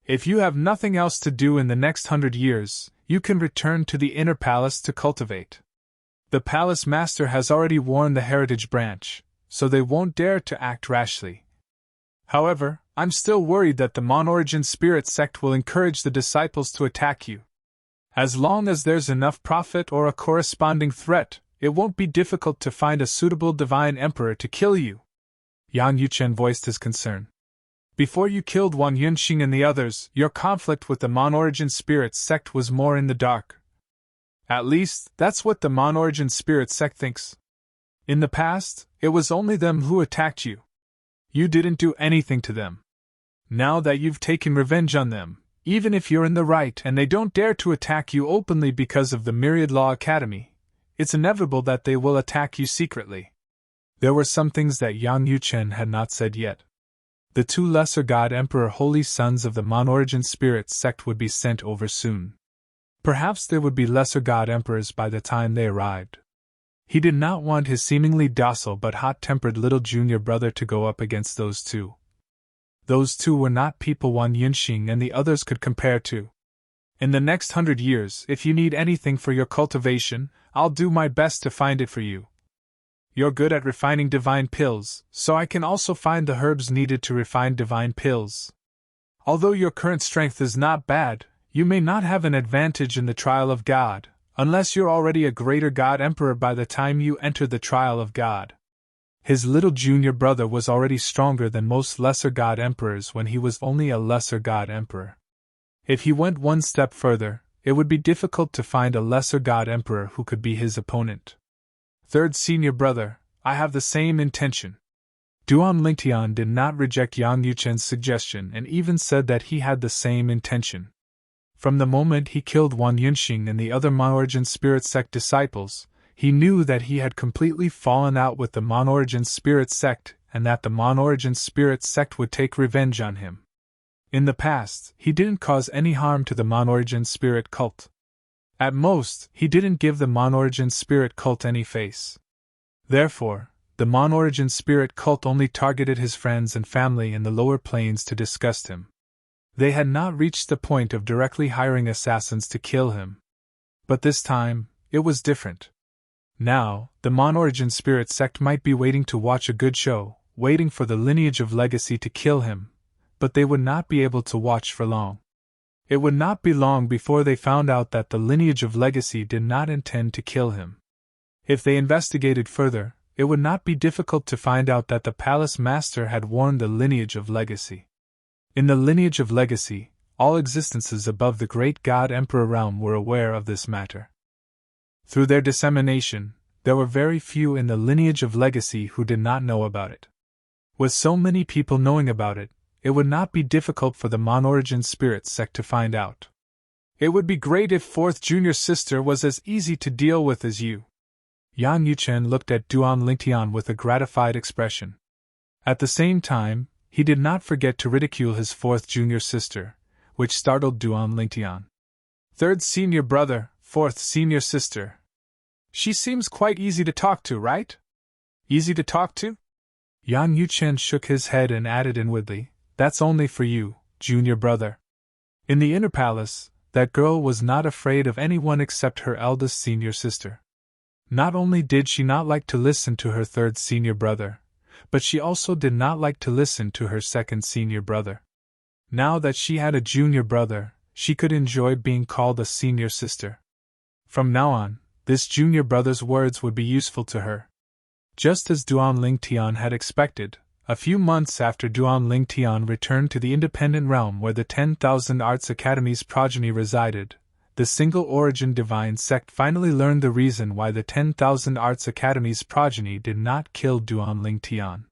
If you have nothing else to do in the next 100 years, you can return to the inner palace to cultivate. The palace master has already warned the heritage branch, so they won't dare to act rashly. However, I'm still worried that the Monorigin spirit sect will encourage the disciples to attack you. As long as there's enough profit or a corresponding threat, it won't be difficult to find a suitable divine emperor to kill you. Yang Yuchen voiced his concern. Before you killed Wang Yunxing and the others, your conflict with the Monorigin spirit sect was more in the dark. At least, that's what the Monorigin spirit sect thinks. In the past, it was only them who attacked you. You didn't do anything to them. Now that you've taken revenge on them, even if you're in the right and they don't dare to attack you openly because of the Myriad Law Academy, it's inevitable that they will attack you secretly. There were some things that Yang Yuchen had not said yet. The two lesser god emperor holy sons of the Monorigin spirit sect would be sent over soon. Perhaps there would be lesser god emperors by the time they arrived. He did not want his seemingly docile but hot-tempered little junior brother to go up against those two. Those two were not people Wang Yunxing and the others could compare to. In the next 100 years, if you need anything for your cultivation, I'll do my best to find it for you. You're good at refining divine pills, so I can also find the herbs needed to refine divine pills. Although your current strength is not bad, you may not have an advantage in the trial of God, unless you're already a greater God Emperor by the time you enter the trial of God. His little junior brother was already stronger than most lesser God Emperors when he was only a lesser God Emperor. If he went one step further, it would be difficult to find a lesser God Emperor who could be his opponent. Third senior brother, I have the same intention. Duan Lingtian did not reject Yang Yuchen's suggestion and even said that he had the same intention. From the moment he killed Wang Yunxing and the other Monorigin Spirit Sect disciples, he knew that he had completely fallen out with the Monorigin Spirit Sect and that the Monorigin Spirit Sect would take revenge on him. In the past, he didn't cause any harm to the Monorigin Spirit Cult. At most, he didn't give the Monorigin Spirit Cult any face. Therefore, the Monorigin Spirit Cult only targeted his friends and family in the lower planes to disgust him. They had not reached the point of directly hiring assassins to kill him. But this time, it was different. Now, the Monorigin Spirit Sect might be waiting to watch a good show, waiting for the lineage of legacy to kill him, but they would not be able to watch for long. It would not be long before they found out that the lineage of legacy did not intend to kill him. If they investigated further, it would not be difficult to find out that the Palace Master had warned the lineage of legacy. In the lineage of legacy, all existences above the great God Emperor realm were aware of this matter. Through their dissemination, there were very few in the lineage of legacy who did not know about it. With so many people knowing about it, it would not be difficult for the Monorigin Spirit Sect to find out. It would be great if fourth junior sister was as easy to deal with as you. Yang Yuchen looked at Duan Lingtian with a gratified expression. At the same time, he did not forget to ridicule his fourth junior sister, which startled Duan Lingtian. Third senior brother, fourth senior sister. She seems quite easy to talk to, right? Easy to talk to? Yang Yuchen shook his head and added inwardly, "That's only for you, junior brother." In the inner palace, that girl was not afraid of anyone except her eldest senior sister. Not only did she not like to listen to her third senior brother, but she also did not like to listen to her second senior brother. Now that she had a junior brother, she could enjoy being called a senior sister. From now on, this junior brother's words would be useful to her. Just as Duan Lingtian had expected, a few months after Duan Lingtian returned to the independent realm where the 10,000 Arts Academy's progeny resided, the single-origin divine sect finally learned the reason why the 10,000 Arts Academy's progeny did not kill Duan Lingtian.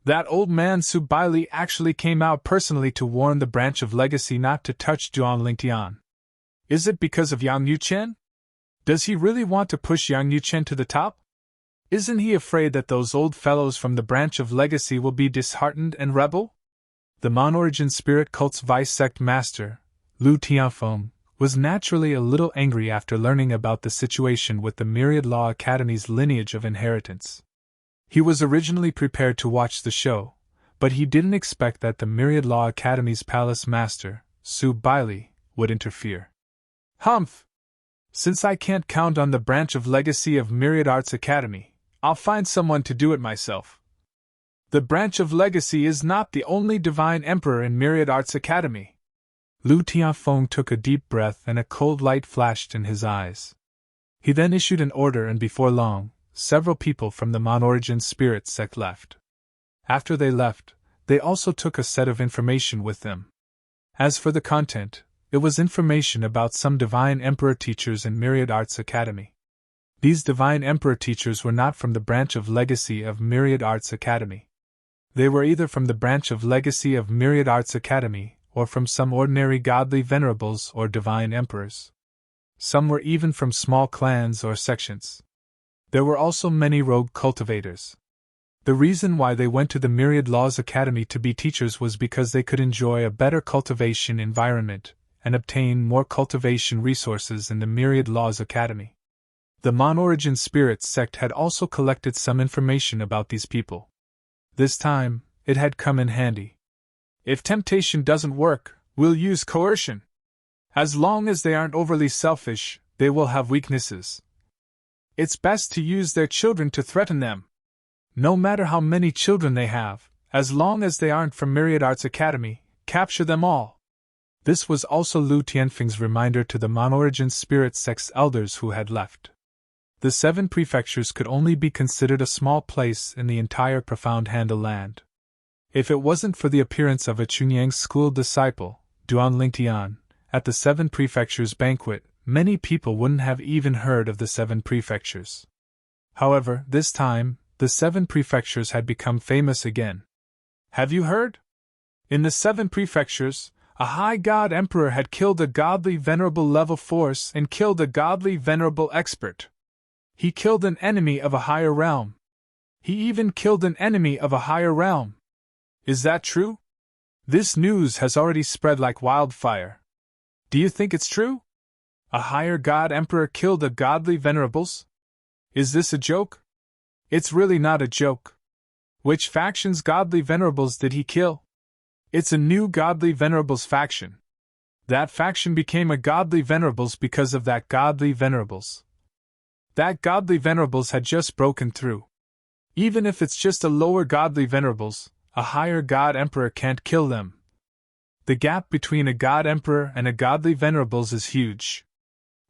That old man Su Baili actually came out personally to warn the branch of legacy not to touch Duan Lingtian. Is it because of Yang Yuchen? Does he really want to push Yang Yuchen to the top? Isn't he afraid that those old fellows from the branch of legacy will be disheartened and rebel? The Monorigin Spirit Cult's vice sect master, Lu Tianfeng, was naturally a little angry after learning about the situation with the Myriad Law Academy's lineage of inheritance. He was originally prepared to watch the show, but he didn't expect that the Myriad Law Academy's palace master, Su Baili, would interfere. Humph! Since I can't count on the branch of legacy of Myriad Arts Academy, I'll find someone to do it myself. The branch of legacy is not the only divine emperor in Myriad Arts Academy. Lu Tianfeng took a deep breath and a cold light flashed in his eyes. He then issued an order and before long, several people from the Monorigin Spirit Sect left. After they left, they also took a set of information with them. As for the content, it was information about some divine emperor teachers in Myriad Arts Academy. These divine emperor teachers were not from the branch of legacy of Myriad Arts Academy. They were either from the branch of legacy of Myriad Arts Academy, or from some ordinary godly venerables or divine emperors. Some were even from small clans or sections. There were also many rogue cultivators. The reason why they went to the Myriad Laws Academy to be teachers was because they could enjoy a better cultivation environment and obtain more cultivation resources in the Myriad Laws Academy. The Mon-Origin Spirit sect had also collected some information about these people. This time, it had come in handy. If temptation doesn't work, we'll use coercion. As long as they aren't overly selfish, they will have weaknesses. It's best to use their children to threaten them. No matter how many children they have, as long as they aren't from Myriad Arts Academy, capture them all. This was also Lu Tianfeng's reminder to the Mon-Origin Spirit sect's elders who had left. The 7 prefectures could only be considered a small place in the entire Profound Handle land. If it wasn't for the appearance of a Chunyang school disciple, Duan Lingtian, at the 7 prefectures banquet, many people wouldn't have even heard of the 7 prefectures. However, this time, the 7 prefectures had become famous again. Have you heard? In the 7 prefectures, a high god emperor had killed a godly venerable level force and killed a godly venerable expert. He killed an enemy of a higher realm. He even killed an enemy of a higher realm. Is that true? This news has already spread like wildfire. Do you think it's true? A higher god emperor killed a godly venerables? Is this a joke? It's really not a joke. Which faction's godly venerables did he kill? It's a new godly venerables faction. That faction became a godly venerables because of that godly venerables. That godly venerables had just broken through. Even if it's just a lower godly venerables, a higher god emperor can't kill them. The gap between a god emperor and a godly venerables is huge.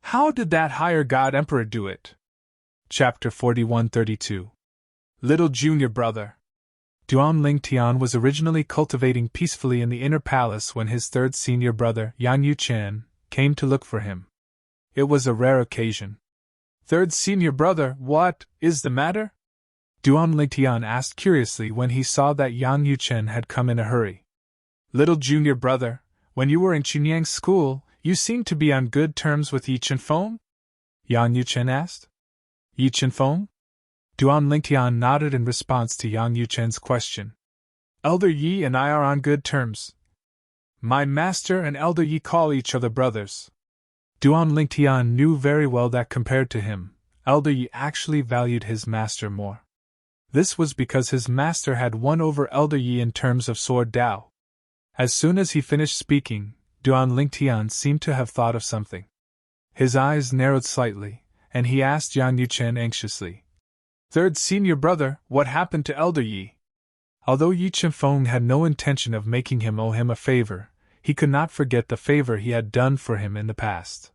How did that higher god emperor do it? Chapter 4132. Little Junior Brother. Duan Lingtian was originally cultivating peacefully in the inner palace when his 3rd senior brother, Yan Yuchen, came to look for him. It was a rare occasion. 3rd senior brother, what is the matter? Duan Lingtian asked curiously when he saw that Yan Yuchen had come in a hurry. Little junior brother, when you were in Chunyang's school, you seemed to be on good terms with Yi Chenfeng? Yan Yuchen asked. Yi Chenfeng? Duan Lingtian nodded in response to Yang Yuchen's question. Elder Yi and I are on good terms. My master and Elder Yi call each other brothers. Duan Lingtian knew very well that compared to him, Elder Yi actually valued his master more. This was because his master had won over Elder Yi in terms of sword Dao. As soon as he finished speaking, Duan Lingtian seemed to have thought of something. His eyes narrowed slightly, and he asked Yang Yuchen anxiously. 3rd senior brother, what happened to Elder Yi? Although Yi Chenfeng had no intention of making him owe him a favor, he could not forget the favor he had done for him in the past.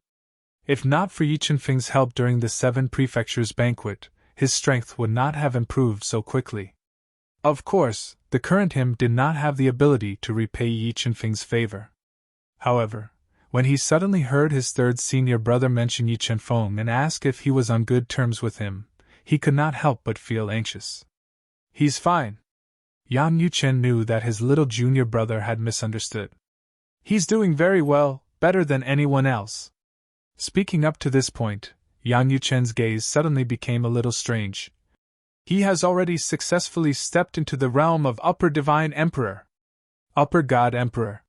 If not for Yi Chenfeng's help during the 7 prefectures banquet, his strength would not have improved so quickly. Of course, the current him did not have the ability to repay Yi Chenfeng's favor. However, when he suddenly heard his 3rd senior brother mention Yi Chenfeng and ask if he was on good terms with him, he could not help but feel anxious. He's fine. Yan Yuchen knew that his little junior brother had misunderstood. He's doing very well, better than anyone else. Speaking up to this point, Yan Yuchen's gaze suddenly became a little strange. He has already successfully stepped into the realm of Upper Divine Emperor. Upper God Emperor.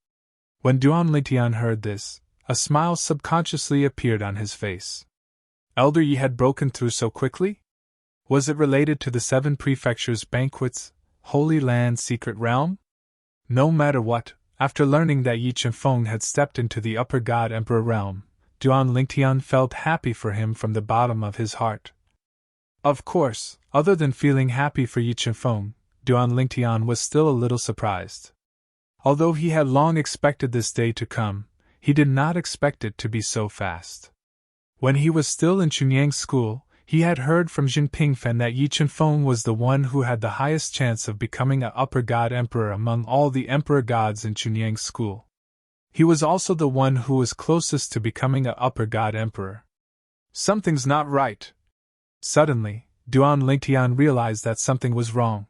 When Duan Lingtian heard this, a smile subconsciously appeared on his face. Elder Yi had broken through so quickly? Was it related to the 7 prefectures banquets, Holy Land Secret Realm? No matter what, after learning that Yi Chenfeng had stepped into the Upper God Emperor realm, Duan Lingtian felt happy for him from the bottom of his heart. Of course, other than feeling happy for Yi Chenfeng, Duan Lingtian was still a little surprised. Although he had long expected this day to come, he did not expect it to be so fast. When he was still in Chunyang school, he had heard from Jin Pingfen that Yi Chenfeng was the one who had the highest chance of becoming a Upper God Emperor among all the Emperor Gods in Chunyang school. He was also the one who was closest to becoming a Upper God Emperor. Something's not right. Suddenly, Duan Lingtian realized that something was wrong.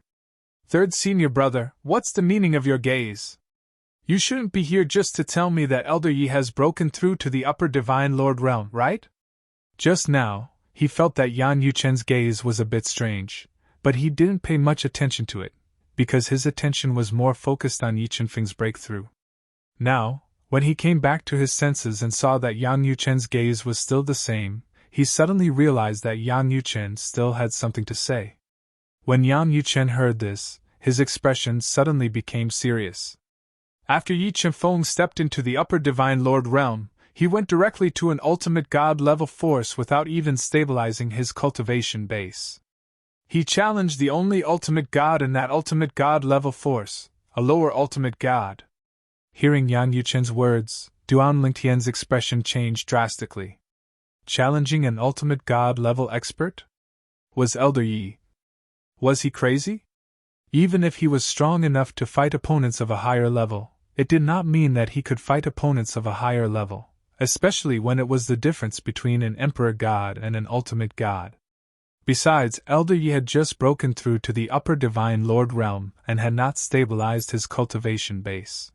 3rd senior brother, what's the meaning of your gaze? You shouldn't be here just to tell me that Elder Yi has broken through to the Upper Divine Lord realm, right? Just now, he felt that Yan Yuchen's gaze was a bit strange, but he didn't pay much attention to it, because his attention was more focused on Yi Chenfeng's breakthrough. Now, when he came back to his senses and saw that Yan Yuchen's gaze was still the same, he suddenly realized that Yang Yuchen still had something to say. When Yang Yuchen heard this, his expression suddenly became serious. After Yi Chenfeng stepped into the upper Divine Lord realm, he went directly to an ultimate god-level force without even stabilizing his cultivation base. He challenged the only ultimate god in that ultimate god-level force, a lower ultimate god. Hearing Yang Yuchen's words, Duan Lingtian's expression changed drastically. Challenging an ultimate god-level expert? Was Elder Yi? Was he crazy? Even if he was strong enough to fight opponents of a higher level, it did not mean that he could fight opponents of a higher level, especially when it was the difference between an emperor god and an ultimate god. Besides, Elder Yi had just broken through to the upper Divine Lord realm and had not stabilized his cultivation base.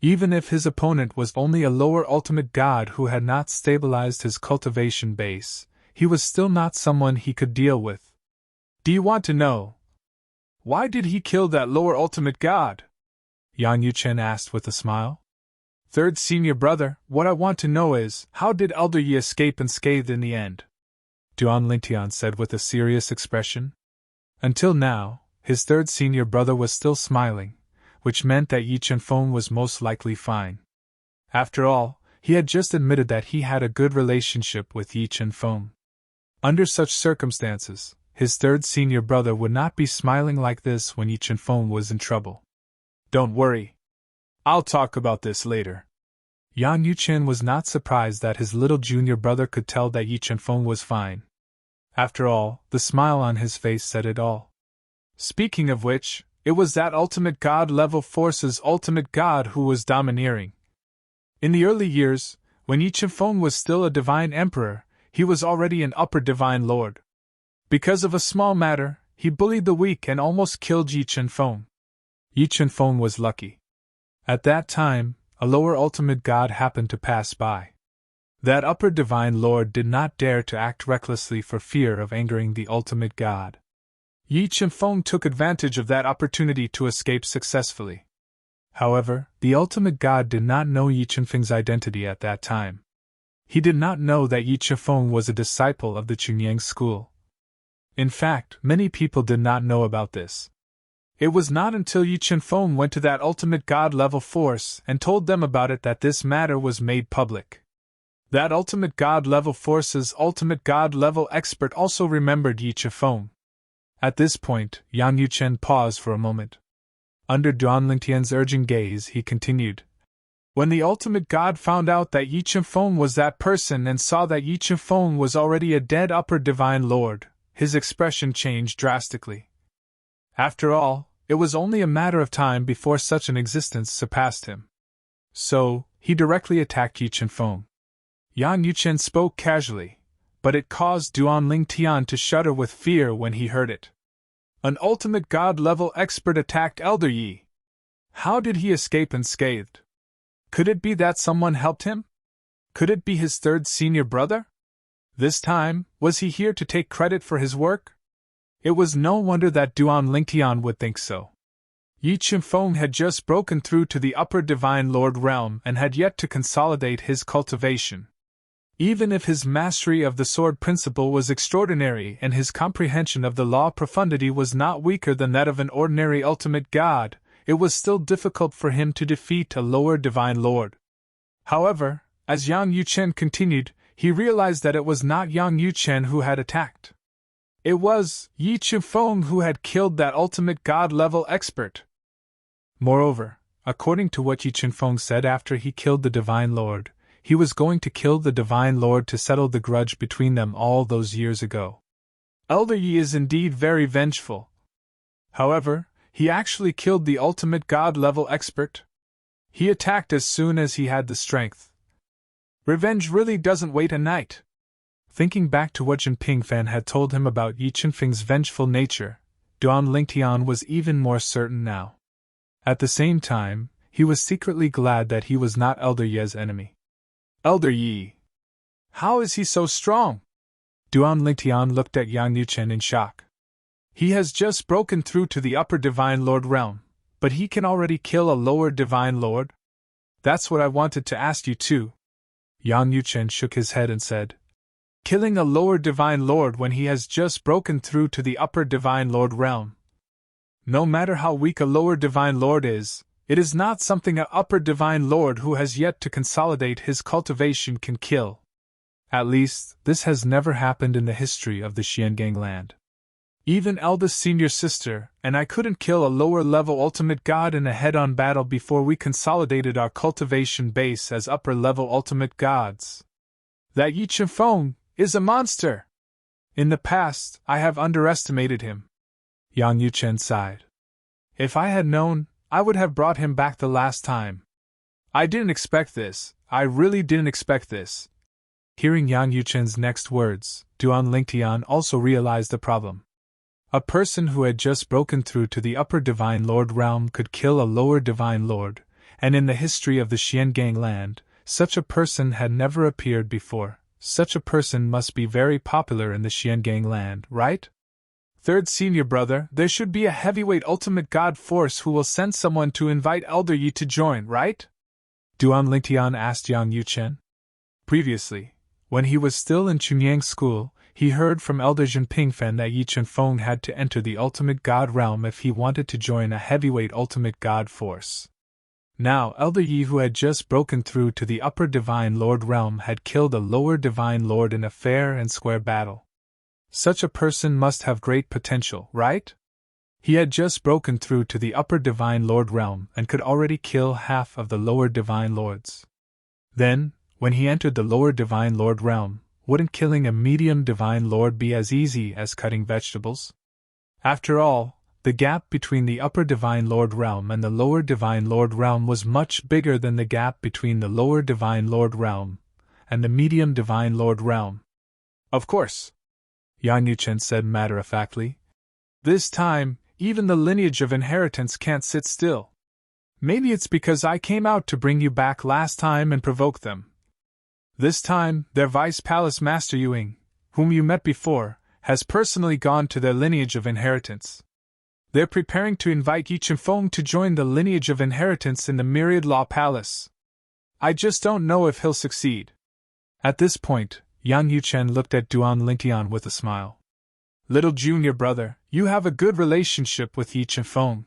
Even if his opponent was only a lower ultimate god who had not stabilized his cultivation base, he was still not someone he could deal with. Do you want to know? Why did he kill that lower ultimate god? Yang Yuchen asked with a smile. Third senior brother, what I want to know is, how did Elder Yi escape unscathed in the end? Duan Lingtian said with a serious expression. Until now, his third senior brother was still smiling, which meant that Yi Chenfeng was most likely fine. After all, he had just admitted that he had a good relationship with Yi Chenfeng. Under such circumstances, his third senior brother would not be smiling like this when Yi Chenfeng was in trouble. Don't worry. I'll talk about this later. Yang Yuchen was not surprised that his little junior brother could tell that Yi Chenfeng was fine. After all, the smile on his face said it all. Speaking of which, it was that ultimate god-level force's ultimate god who was domineering. In the early years, when Yi Chenfeng was still a divine emperor, he was already an upper divine lord. Because of a small matter, he bullied the weak and almost killed Yi Chenfeng. Yi Chenfeng was lucky. At that time, a lower ultimate god happened to pass by. That upper divine lord did not dare to act recklessly for fear of angering the ultimate god. Yi Chenfeng took advantage of that opportunity to escape successfully. However, the ultimate god did not know Yi Chenfeng's identity at that time. He did not know that Yi Chenfeng was a disciple of the Qingyang school. In fact, many people did not know about this. It was not until Yi Chenfeng went to that ultimate god-level force and told them about it that this matter was made public. That ultimate god-level force's ultimate god-level expert also remembered Yi Chenfeng. At this point, Yang Yuchen paused for a moment. Under Duan Lingtian's urging gaze, he continued. When the ultimate god found out that Yi Chenfeng was that person and saw that Yi Chenfeng was already a dead upper divine lord, his expression changed drastically. After all, it was only a matter of time before such an existence surpassed him. So, he directly attacked Yi Chenfeng. Yang Yuchen spoke casually, but it caused Duan Lingtian to shudder with fear when he heard it. An ultimate god-level expert attacked Elder Yi. How did he escape unscathed? Could it be that someone helped him? Could it be his third senior brother? This time, was he here to take credit for his work? It was no wonder that Duan Lingtian would think so. Yi Chenfeng had just broken through to the upper divine lord realm and had yet to consolidate his cultivation. Even if his mastery of the sword principle was extraordinary and his comprehension of the law profundity was not weaker than that of an ordinary ultimate god, it was still difficult for him to defeat a lower divine lord. However, as Yang Yuchen continued, he realized that it was not Yang Yuchen who had attacked. It was Yi Chenfeng who had killed that ultimate god-level expert. Moreover, according to what Yi Chenfeng said after he killed the divine lord, he was going to kill the divine lord to settle the grudge between them all those years ago. Elder Yi is indeed very vengeful. However, he actually killed the ultimate god-level expert. He attacked as soon as he had the strength. Revenge really doesn't wait a night. Thinking back to what Jin Pingfan had told him about Yi Chenfeng's vengeful nature, Duan Lingtian was even more certain now. At the same time, he was secretly glad that he was not Elder Yi's enemy. Elder Yi! How is he so strong? Duan Lingtian looked at Yang Yuchen in shock. He has just broken through to the upper divine lord realm, but he can already kill a lower divine lord? That's what I wanted to ask you too. Yang Yuchen shook his head and said, killing a lower Divine Lord when he has just broken through to the upper Divine Lord realm. No matter how weak a lower Divine Lord is, it is not something an upper Divine Lord who has yet to consolidate his cultivation can kill. At least, this has never happened in the history of the Xiangang land. Even eldest senior sister and I couldn't kill a lower-level ultimate god in a head-on battle before we consolidated our cultivation base as upper-level ultimate gods. That Yi Qianfeng is a monster! In the past, I have underestimated him. Yang Yuchen sighed. If I had known, I would have brought him back the last time. I didn't expect this, I really didn't expect this. Hearing Yang Yuchen's next words, Duan Lingtian also realized the problem. A person who had just broken through to the upper Divine Lord realm could kill a lower Divine Lord, and in the history of the Xiangang land, such a person had never appeared before. Such a person must be very popular in the Xiangang land, right? Third senior brother, there should be a heavyweight ultimate god force who will send someone to invite Elder Yi to join, right? Duan Lingtian asked Yang Yuchen. Previously, when he was still in Chunyang school, he heard from Elder Jinpingfen that Yi Qianfeng had to enter the ultimate god realm if he wanted to join a heavyweight ultimate god force. Now, Elder Yi, who had just broken through to the upper Divine Lord realm, had killed a lower Divine Lord in a fair and square battle. Such a person must have great potential, right? He had just broken through to the upper Divine Lord realm and could already kill half of the lower Divine Lords. Then, when he entered the lower Divine Lord realm, wouldn't killing a medium Divine Lord be as easy as cutting vegetables? After all, the gap between the upper Divine Lord realm and the lower Divine Lord realm was much bigger than the gap between the lower Divine Lord realm and the medium Divine Lord realm. Of course, Yang Yuchen said matter-of-factly. This time, even the lineage of inheritance can't sit still. Maybe it's because I came out to bring you back last time and provoke them. This time, their Vice Palace Master Yuing, whom you met before, has personally gone to their lineage of inheritance. They're preparing to invite Yi Qianfeng to join the lineage of inheritance in the Myriad Law Palace. I just don't know if he'll succeed. At this point, Yang Yuchen looked at Duan Lingtian with a smile. Little junior brother, you have a good relationship with Yi Qianfeng.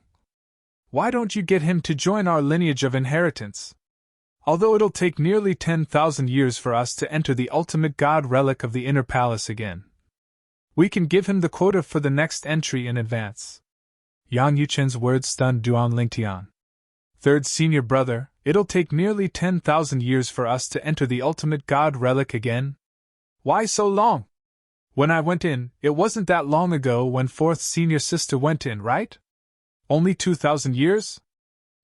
Why don't you get him to join our lineage of inheritance? Although it'll take nearly 10,000 years for us to enter the ultimate god relic of the inner palace again. We can give him the quota for the next entry in advance. Yang Yuchen's words stunned Duan Lingtian. Third senior brother, it'll take nearly 10,000 years for us to enter the ultimate god relic again? Why so long? When I went in, it wasn't that long ago when fourth senior sister went in, right? Only 2,000 years?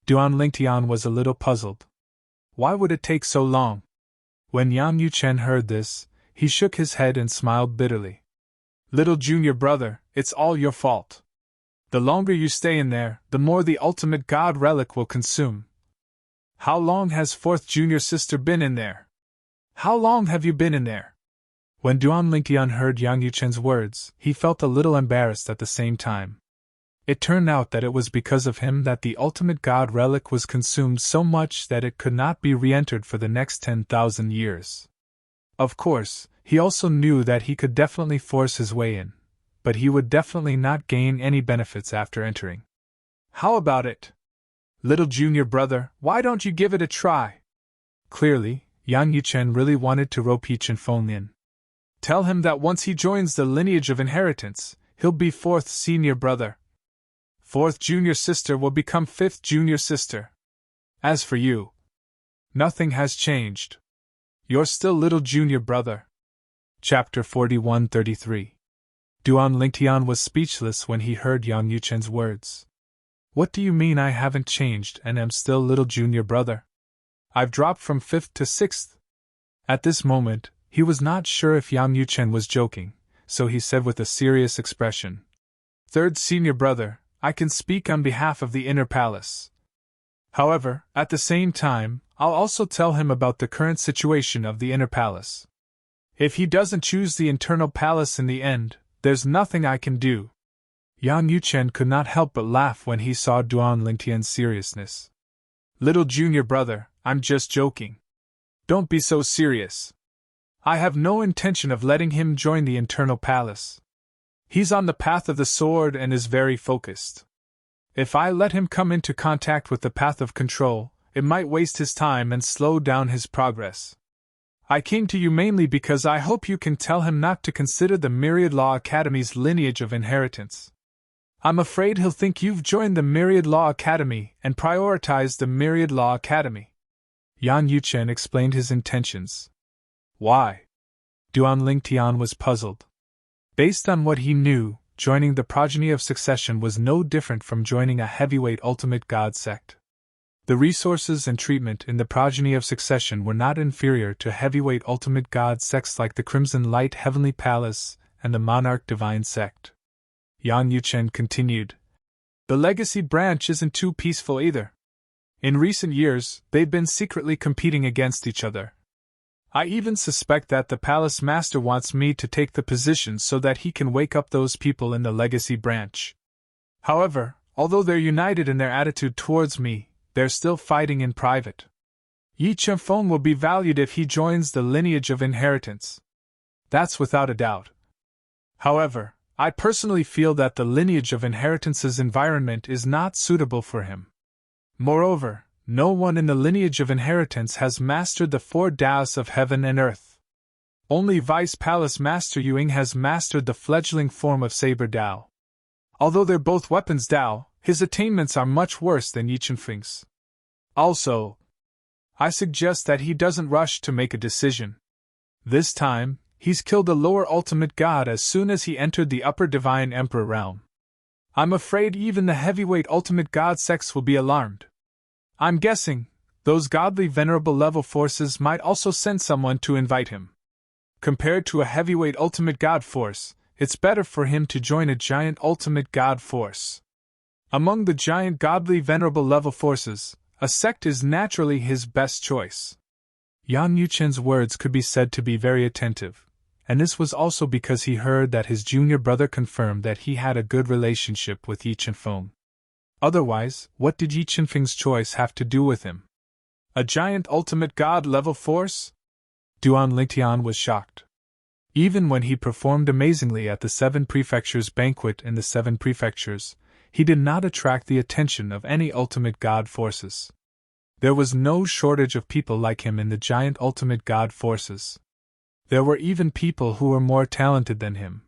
Duan Lingtian was a little puzzled. Why would it take so long? When Yang Yuchen heard this, he shook his head and smiled bitterly. Little junior brother, it's all your fault. The longer you stay in there, the more the ultimate god relic will consume. How long has fourth junior sister been in there? How long have you been in there? When Duan Lingtian heard Yang Yuchen's words, he felt a little embarrassed at the same time. It turned out that it was because of him that the ultimate god relic was consumed so much that it could not be re-entered for the next 10,000 years. Of course, he also knew that he could definitely force his way in, but he would definitely not gain any benefits after entering. How about it? Little junior brother, why don't you give it a try? Clearly, Yang Yuchen really wanted to rope Yi Qianfeng in. Tell him that once he joins the lineage of inheritance, he'll be fourth senior brother. Fourth junior sister will become fifth junior sister. As for you, nothing has changed. You're still little junior brother. Chapter 41-33. Duan Lingtian was speechless when he heard Yang Yuchen's words. What do you mean I haven't changed and am still little junior brother? I've dropped from fifth to sixth. At this moment, he was not sure if Yang Yuchen was joking, so he said with a serious expression. Third senior brother, I can speak on behalf of the inner palace. However, at the same time, I'll also tell him about the current situation of the inner palace. If he doesn't choose the internal palace in the end, there's nothing I can do. Yang Yuchen could not help but laugh when he saw Duan Lingtian's seriousness. Little junior brother, I'm just joking. Don't be so serious. I have no intention of letting him join the internal palace. He's on the path of the sword and is very focused. If I let him come into contact with the path of control, it might waste his time and slow down his progress. I came to you mainly because I hope you can tell him not to consider the Myriad Law Academy's lineage of inheritance. I'm afraid he'll think you've joined the Myriad Law Academy and prioritized the Myriad Law Academy. Yan Yuchen explained his intentions. Why? Duan Lingtian was puzzled. Based on what he knew, joining the progeny of succession was no different from joining a heavyweight ultimate god sect. The resources and treatment in the progeny of succession were not inferior to heavyweight ultimate god sects like the Crimson Light Heavenly Palace and the Monarch Divine Sect. Yan Yuchen continued. The legacy branch isn't too peaceful either. In recent years, they've been secretly competing against each other. I even suspect that the palace master wants me to take the position so that he can wake up those people in the legacy branch. However, although they're united in their attitude towards me, they're still fighting in private. Yi Chenfeng will be valued if he joins the lineage of inheritance. That's without a doubt. However, I personally feel that the lineage of inheritance's environment is not suitable for him. Moreover, no one in the lineage of inheritance has mastered the 4 Taoists of heaven and earth. Only Vice Palace Master Yuing has mastered the fledgling form of Saber Dao. Although they're both weapons Dao, his attainments are much worse than Yi Chenfeng's. Also, I suggest that he doesn't rush to make a decision. This time, he's killed the lower ultimate god as soon as he entered the upper divine emperor realm. I'm afraid even the heavyweight ultimate god sects will be alarmed. I'm guessing those godly venerable level forces might also send someone to invite him. Compared to a heavyweight ultimate god force, it's better for him to join a giant ultimate god force. Among the giant godly venerable level forces, a sect is naturally his best choice. Yan Yuchen's words could be said to be very attentive, and this was also because he heard that his junior brother confirmed that he had a good relationship with Yi Chenfeng. Otherwise, what did Yi Chenfeng's choice have to do with him? A giant ultimate god level force? Duan Lingtian was shocked. Even when he performed amazingly at the 7 Prefectures banquet in the 7 Prefectures, he did not attract the attention of any ultimate god forces. There was no shortage of people like him in the giant ultimate god forces. There were even people who were more talented than him.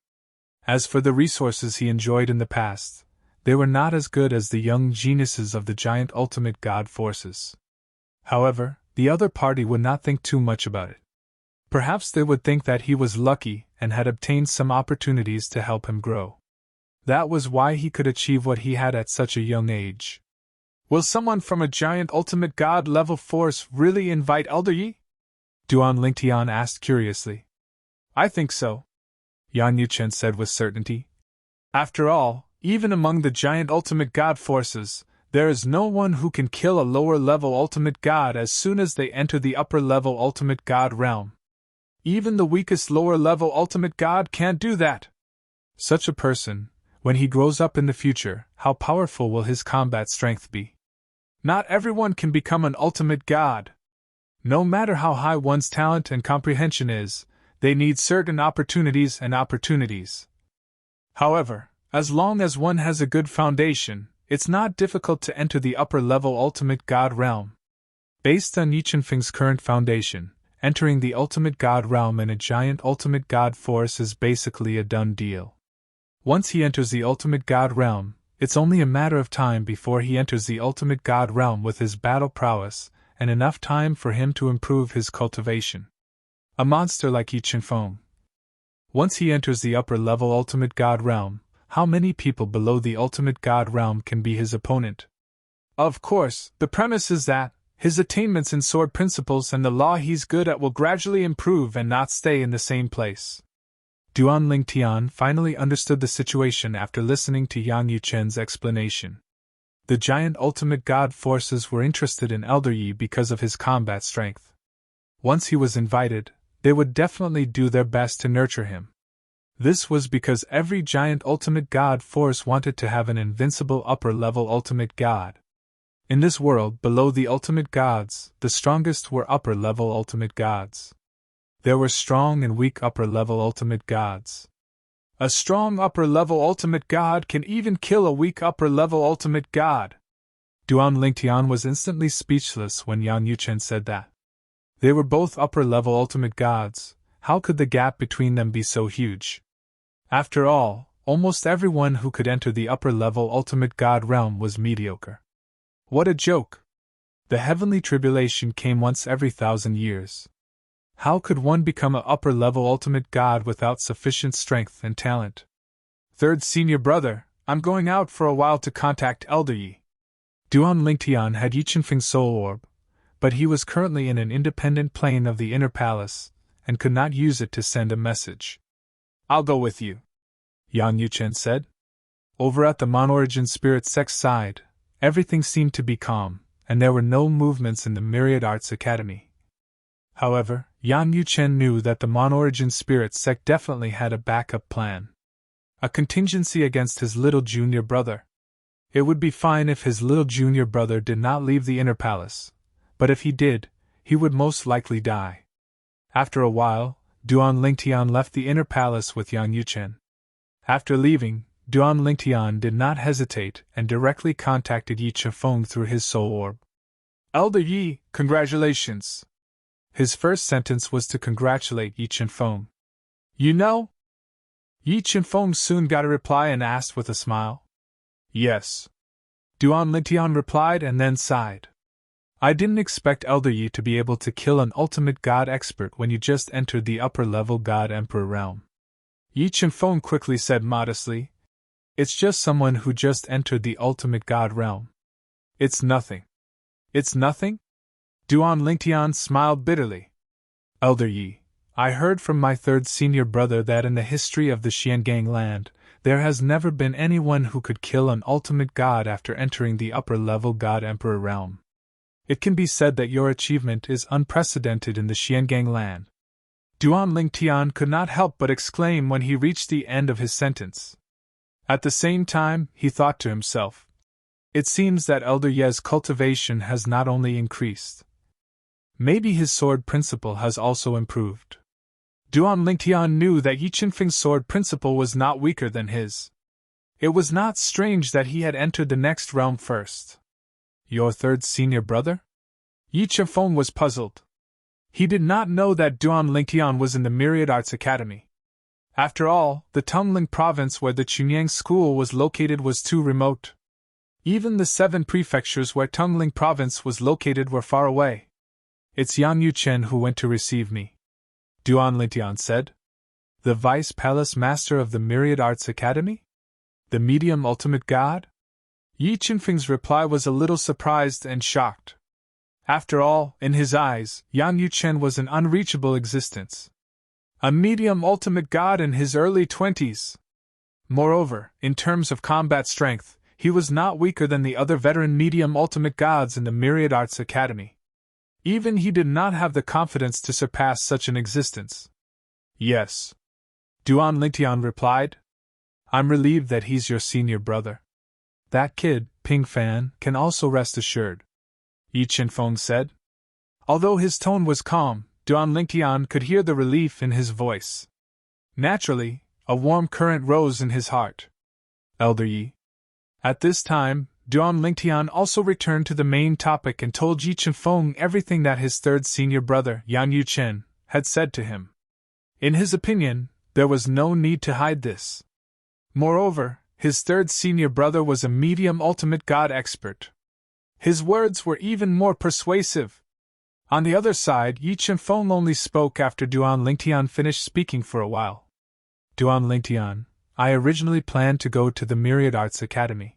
As for the resources he enjoyed in the past, they were not as good as the young geniuses of the giant ultimate god forces. However, the other party would not think too much about it. Perhaps they would think that he was lucky and had obtained some opportunities to help him grow. That was why he could achieve what he had at such a young age. Will someone from a giant ultimate god level force really invite Elder Yi? Duan Lingtian asked curiously. I think so, Yan Yuchen said with certainty. After all, even among the giant ultimate god forces, there is no one who can kill a lower level ultimate god as soon as they enter the upper level ultimate god realm. Even the weakest lower level ultimate god can't do that. Such a person, when he grows up in the future, how powerful will his combat strength be? Not everyone can become an ultimate god. No matter how high one's talent and comprehension is, they need certain opportunities and opportunities. However, as long as one has a good foundation, it's not difficult to enter the upper level ultimate god realm. Based on Yi Chenfeng's current foundation, entering the ultimate god realm in a giant ultimate god force is basically a done deal. Once he enters the ultimate god realm, it's only a matter of time before he enters the ultimate god realm with his battle prowess, and enough time for him to improve his cultivation. A monster like Yi Chenfeng. Once he enters the upper level ultimate god realm, how many people below the ultimate god realm can be his opponent? Of course, the premise is that his attainments in sword principles and the law he's good at will gradually improve and not stay in the same place. Duan Lingtian finally understood the situation after listening to Yang Yuchen's explanation. The giant ultimate god forces were interested in Elder Yi because of his combat strength. Once he was invited, they would definitely do their best to nurture him. This was because every giant ultimate god force wanted to have an invincible upper-level ultimate god. In this world below the ultimate gods, the strongest were upper-level ultimate gods. There were strong and weak upper-level ultimate gods. A strong upper-level ultimate god can even kill a weak upper-level ultimate god. Duan Lingtian was instantly speechless when Yang Yuchen said that. They were both upper-level ultimate gods. How could the gap between them be so huge? After all, almost everyone who could enter the upper-level ultimate god realm was mediocre. What a joke! The heavenly tribulation came once every 1,000 years. How could one become an upper-level ultimate god without sufficient strength and talent? Third senior brother, I'm going out for a while to contact Elder Yi. Duan Lingtian had Yichenfeng's soul orb, but he was currently in an independent plane of the inner palace, and could not use it to send a message. I'll go with you, Yang Yuchen said. Over at the Monorigin Spirit Sect side, everything seemed to be calm, and there were no movements in the Myriad Arts Academy. However, Yang Yuchen knew that the Monorigin Spirit Sect definitely had a backup plan. A contingency against his little junior brother. It would be fine if his little junior brother did not leave the inner palace, but if he did, he would most likely die. After a while, Duan Lingtian left the inner palace with Yang Yuchen. After leaving, Duan Lingtian did not hesitate and directly contacted Yi Chifeng through his soul orb. Elder Yi, congratulations! His first sentence was to congratulate Yi Chifeng. You know? Yi Chifeng soon got a reply and asked with a smile. Yes. Duan Lingtian replied and then sighed. I didn't expect Elder Yi to be able to kill an ultimate god expert when you just entered the upper-level god emperor realm. Yi Chifeng quickly said modestly, It's just someone who just entered the ultimate god realm. It's nothing. It's nothing? Duan Lingtian smiled bitterly. Elder Yi, I heard from my third senior brother that in the history of the Xiangang land, there has never been anyone who could kill an ultimate god after entering the upper-level god emperor realm. It can be said that your achievement is unprecedented in the Xiangang land. Duan Lingtian could not help but exclaim when he reached the end of his sentence. At the same time, he thought to himself, it seems that Elder Ye's cultivation has not only increased. Maybe his sword principle has also improved. Duan Lingtian knew that Yi Chifeng's sword principle was not weaker than his. It was not strange that he had entered the next realm first. Your third senior brother? Yi Chifeng was puzzled. He did not know that Duan Lingtian was in the Myriad Arts Academy. After all, the Tongling province where the Chunyang school was located was too remote. Even the 7 prefectures where Tongling province was located were far away. It's Yang Yuchen who went to receive me, Duan Lingtian said. The Vice Palace Master of the Myriad Arts Academy? The Medium Ultimate God? Yi Chifeng's reply was a little surprised and shocked. After all, in his eyes, Yang Yuchen was an unreachable existence. A medium ultimate god in his early 20s. Moreover, in terms of combat strength, he was not weaker than the other veteran medium ultimate gods in the Myriad Arts Academy. Even he did not have the confidence to surpass such an existence. Yes. Duan Lingtian replied. I'm relieved that he's your senior brother. That kid, Ping Fan, can also rest assured, Yi Chifeng said. Although his tone was calm, Duan Lingtian could hear the relief in his voice. Naturally, a warm current rose in his heart. Elder Yi. At this time, Duan Lingtian also returned to the main topic and told Yi Chifeng everything that his third senior brother, Yang Yuchen, had said to him. In his opinion, there was no need to hide this. Moreover, his third senior brother was a medium ultimate god expert. His words were even more persuasive. On the other side, Yi Chifeng only spoke after Duan Lingtian finished speaking for a while. Duan Lingtian, I originally planned to go to the Myriad Arts Academy.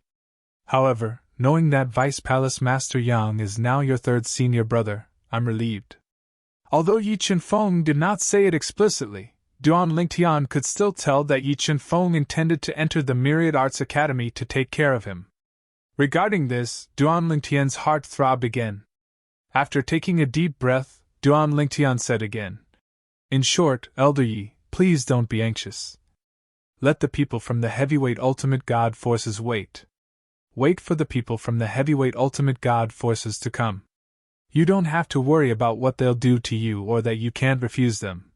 However, knowing that Vice Palace Master Yang is now your third senior brother, I'm relieved. Although Yi Chifeng did not say it explicitly, Duan Lingtian could still tell that Yi Chifeng intended to enter the Myriad Arts Academy to take care of him. Regarding this, Duan Lingtian's heart throbbed again. After taking a deep breath, Duan Lingtian said again, In short, Elder Yi, please don't be anxious. Let the people from the heavyweight ultimate god forces wait. Wait for the people from the heavyweight ultimate god forces to come. You don't have to worry about what they'll do to you or that you can't refuse them.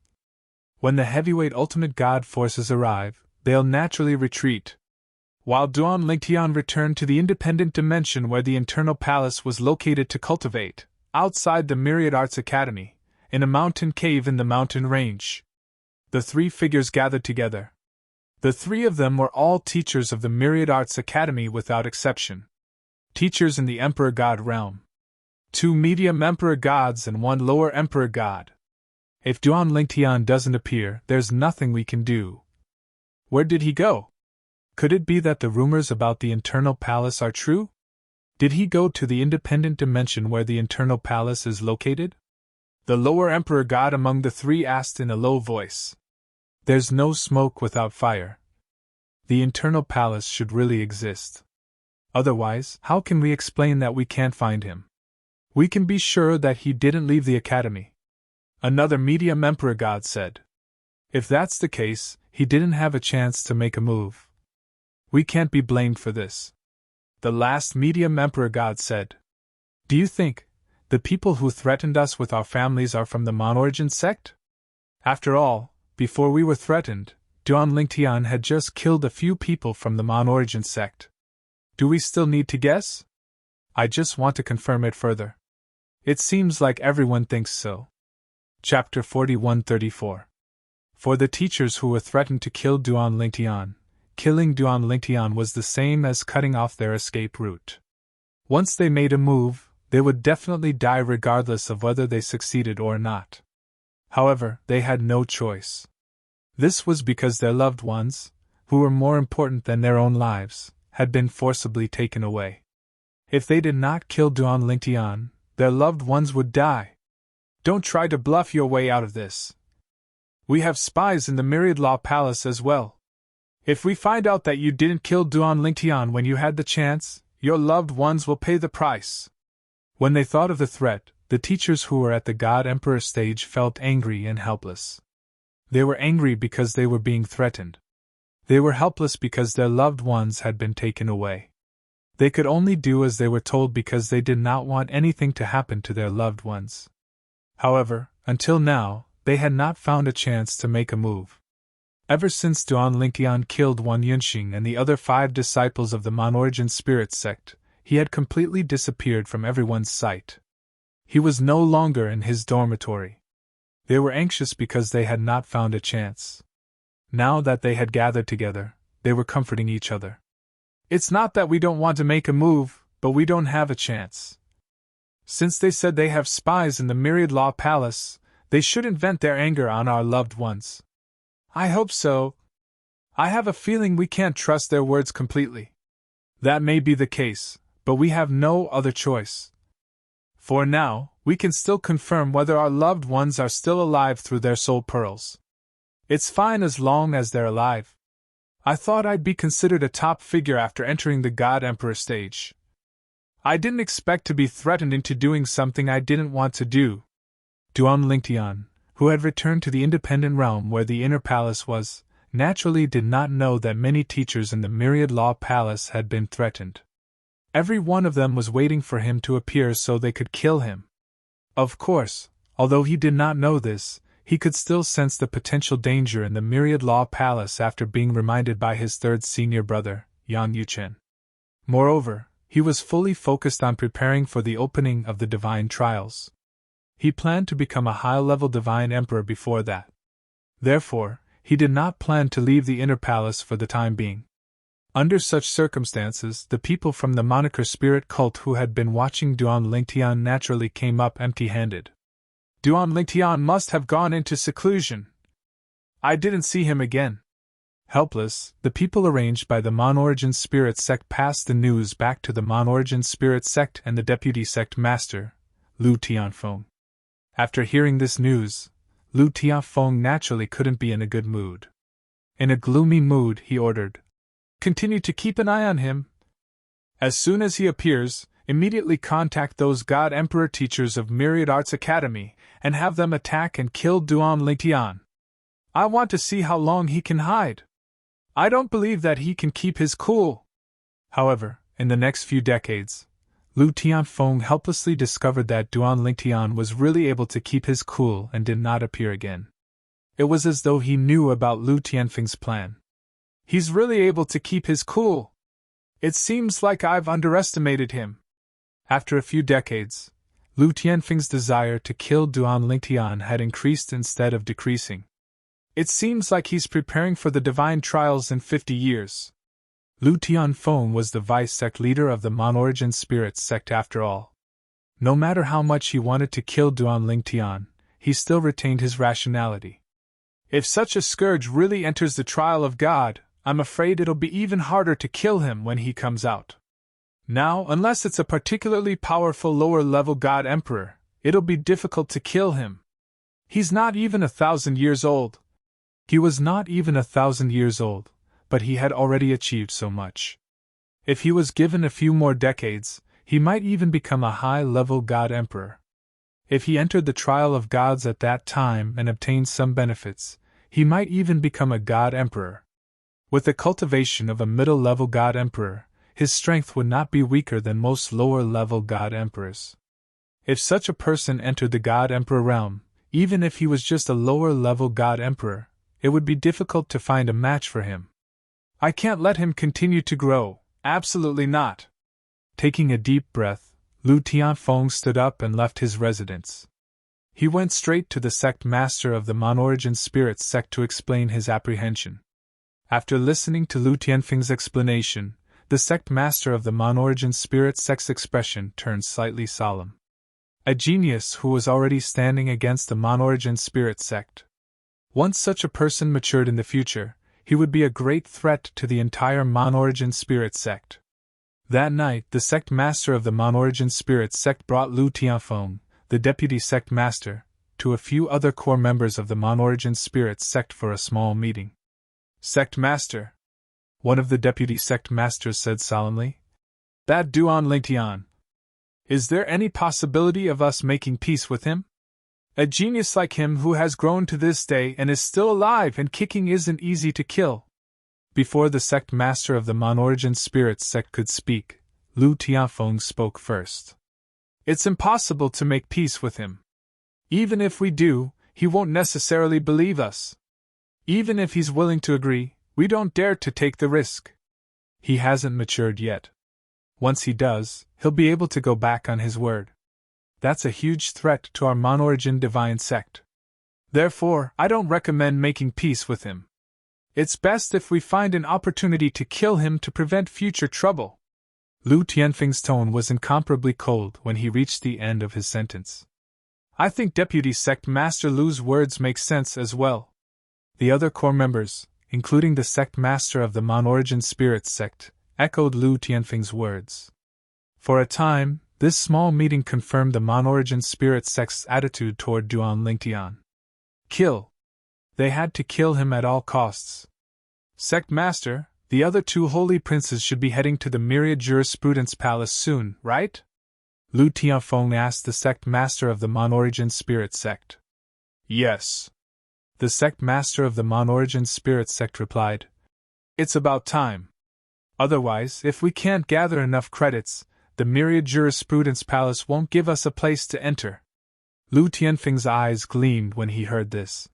When the heavyweight ultimate god forces arrive, they'll naturally retreat. While Duan Lingtian returned to the independent dimension where the internal palace was located to cultivate, outside the Myriad Arts Academy, in a mountain cave in the mountain range. The three figures gathered together. The three of them were all teachers of the Myriad Arts Academy without exception. Teachers in the Emperor God realm. 2 medium Emperor Gods and 1 lower Emperor God. If Duan Lingtian doesn't appear, there's nothing we can do. Where did he go? Could it be that the rumors about the internal palace are true? Did he go to the independent dimension where the internal palace is located? The lower Emperor God among the three asked in a low voice. There's no smoke without fire. The internal palace should really exist. Otherwise, how can we explain that we can't find him? We can be sure that he didn't leave the academy. Another medium Emperor God said. If that's the case, he didn't have a chance to make a move. We can't be blamed for this. The last medium Emperor God said. Do you think the people who threatened us with our families are from the Monorigin sect? After all, before we were threatened, Duan Lingtian had just killed a few people from the Monorigin sect. Do we still need to guess? I just want to confirm it further. It seems like everyone thinks so. Chapter 41-34. For the teachers who were threatened to kill Duan Lingtian, killing Duan Lingtian was the same as cutting off their escape route. Once they made a move, they would definitely die regardless of whether they succeeded or not. However, they had no choice. This was because their loved ones, who were more important than their own lives, had been forcibly taken away. If they did not kill Duan Lingtian, their loved ones would die. Don't try to bluff your way out of this. We have spies in the Myriad Law Palace as well. If we find out that you didn't kill Duan Lingtian when you had the chance, your loved ones will pay the price. When they thought of the threat, the teachers who were at the God Emperor stage felt angry and helpless. They were angry because they were being threatened. They were helpless because their loved ones had been taken away. They could only do as they were told because they did not want anything to happen to their loved ones. However, until now, they had not found a chance to make a move. Ever since Duan Lingtian killed Wan Yunxing and the other 5 disciples of the Monorigin spirit sect, he had completely disappeared from everyone's sight. He was no longer in his dormitory. They were anxious because they had not found a chance. Now that they had gathered together, they were comforting each other. It's not that we don't want to make a move, but we don't have a chance. Since they said they have spies in the Myriad Law Palace, they shouldn't vent their anger on our loved ones. I hope so. I have a feeling we can't trust their words completely. That may be the case, but we have no other choice. For now, we can still confirm whether our loved ones are still alive through their soul pearls. It's fine as long as they're alive. I thought I'd be considered a top figure after entering the God Emperor stage. I didn't expect to be threatened into doing something I didn't want to do. Duan Lingtian, who had returned to the independent realm where the inner palace was, naturally did not know that many teachers in the Myriad Law Palace had been threatened. Every one of them was waiting for him to appear so they could kill him. Of course, although he did not know this, he could still sense the potential danger in the Myriad Law Palace after being reminded by his third senior brother, Yang Yuchen. Moreover, he was fully focused on preparing for the opening of the divine trials. He planned to become a high-level divine emperor before that. Therefore, he did not plan to leave the inner palace for the time being. Under such circumstances, the people from the Moniker spirit cult who had been watching Duan Lingtian naturally came up empty-handed. Duan Lingtian must have gone into seclusion. I didn't see him again. Helpless, the people arranged by the Monorigin spirit sect passed the news back to the Monorigin spirit sect and the deputy sect master, Lu Tianfeng. After hearing this news, Lu Tianfeng naturally couldn't be in a good mood. In a gloomy mood, he ordered, "Continue to keep an eye on him. As soon as he appears, immediately contact those God Emperor teachers of Myriad Arts Academy and have them attack and kill Duan Lingtian. I want to see how long he can hide. I don't believe that he can keep his cool." However, in the next few decades, Lu Tianfeng helplessly discovered that Duan Lingtian was really able to keep his cool and did not appear again. It was as though he knew about Lu Tianfeng's plan. He's really able to keep his cool. It seems like I've underestimated him. After a few decades, Lu Tianfeng's desire to kill Duan Lingtian had increased instead of decreasing. It seems like he's preparing for the divine trials in 50 years. Lu Tianfeng was the vice-sect leader of the Monorigin Spirit sect after all. No matter how much he wanted to kill Duan Lingtian, he still retained his rationality. If such a scourge really enters the trial of God, I'm afraid it'll be even harder to kill him when he comes out. Now, unless it's a particularly powerful lower-level God Emperor, it'll be difficult to kill him. He's not even 1,000 years old. He was not even 1,000 years old, but he had already achieved so much. If he was given a few more decades, he might even become a high-level God Emperor. If he entered the trial of gods at that time and obtained some benefits, he might even become a God Emperor. With the cultivation of a middle-level God Emperor, his strength would not be weaker than most lower-level God Emperors. If such a person entered the God Emperor realm, even if he was just a lower-level God Emperor, it would be difficult to find a match for him. I can't let him continue to grow, absolutely not. Taking a deep breath, Lu Tianfeng stood up and left his residence. He went straight to the sect master of the Monorigin Spirit sect to explain his apprehension. After listening to Lu Tianfeng's explanation, the sect master of the Monorigin Spirit sect's expression turned slightly solemn. A genius who was already standing against the Monorigin Spirit sect. Once such a person matured in the future, he would be a great threat to the entire Monorigin Spirit sect. That night, the sect master of the Monorigin Spirit sect brought Lu Tianfeng, the deputy sect master, to a few other core members of the Monorigin Spirit sect for a small meeting. Sect master, one of the deputy sect masters said solemnly, that Duan Lingtian. Is there any possibility of us making peace with him? A genius like him who has grown to this day and is still alive and kicking isn't easy to kill. Before the sect master of the Monorigin Spirit sect could speak, Lu Tianfeng spoke first. It's impossible to make peace with him. Even if we do, he won't necessarily believe us. Even if he's willing to agree, we don't dare to take the risk. He hasn't matured yet. Once he does, he'll be able to go back on his word. That's a huge threat to our Monorigin divine sect. Therefore, I don't recommend making peace with him. It's best if we find an opportunity to kill him to prevent future trouble. Lu Tianfeng's tone was incomparably cold when he reached the end of his sentence. I think Deputy Sect Master Lu's words make sense as well. The other core members, including the Sect Master of the Monorigin Spirit sect, echoed Lu Tianfeng's words. For a time, this small meeting confirmed the Monorigin Spirit sect's attitude toward Duan Lingtian. Kill. They had to kill him at all costs. Sect Master, the other two holy princes should be heading to the Myriad Jurisprudence Palace soon, right? Lu Tianfeng asked the Sect Master of the Monorigin Spirit sect. Yes. The Sect Master of the Monorigin Spirit sect replied. It's about time. Otherwise, if we can't gather enough credits, the Myriad Jurisprudence Palace won't give us a place to enter. Lu Tianfeng's eyes gleamed when he heard this.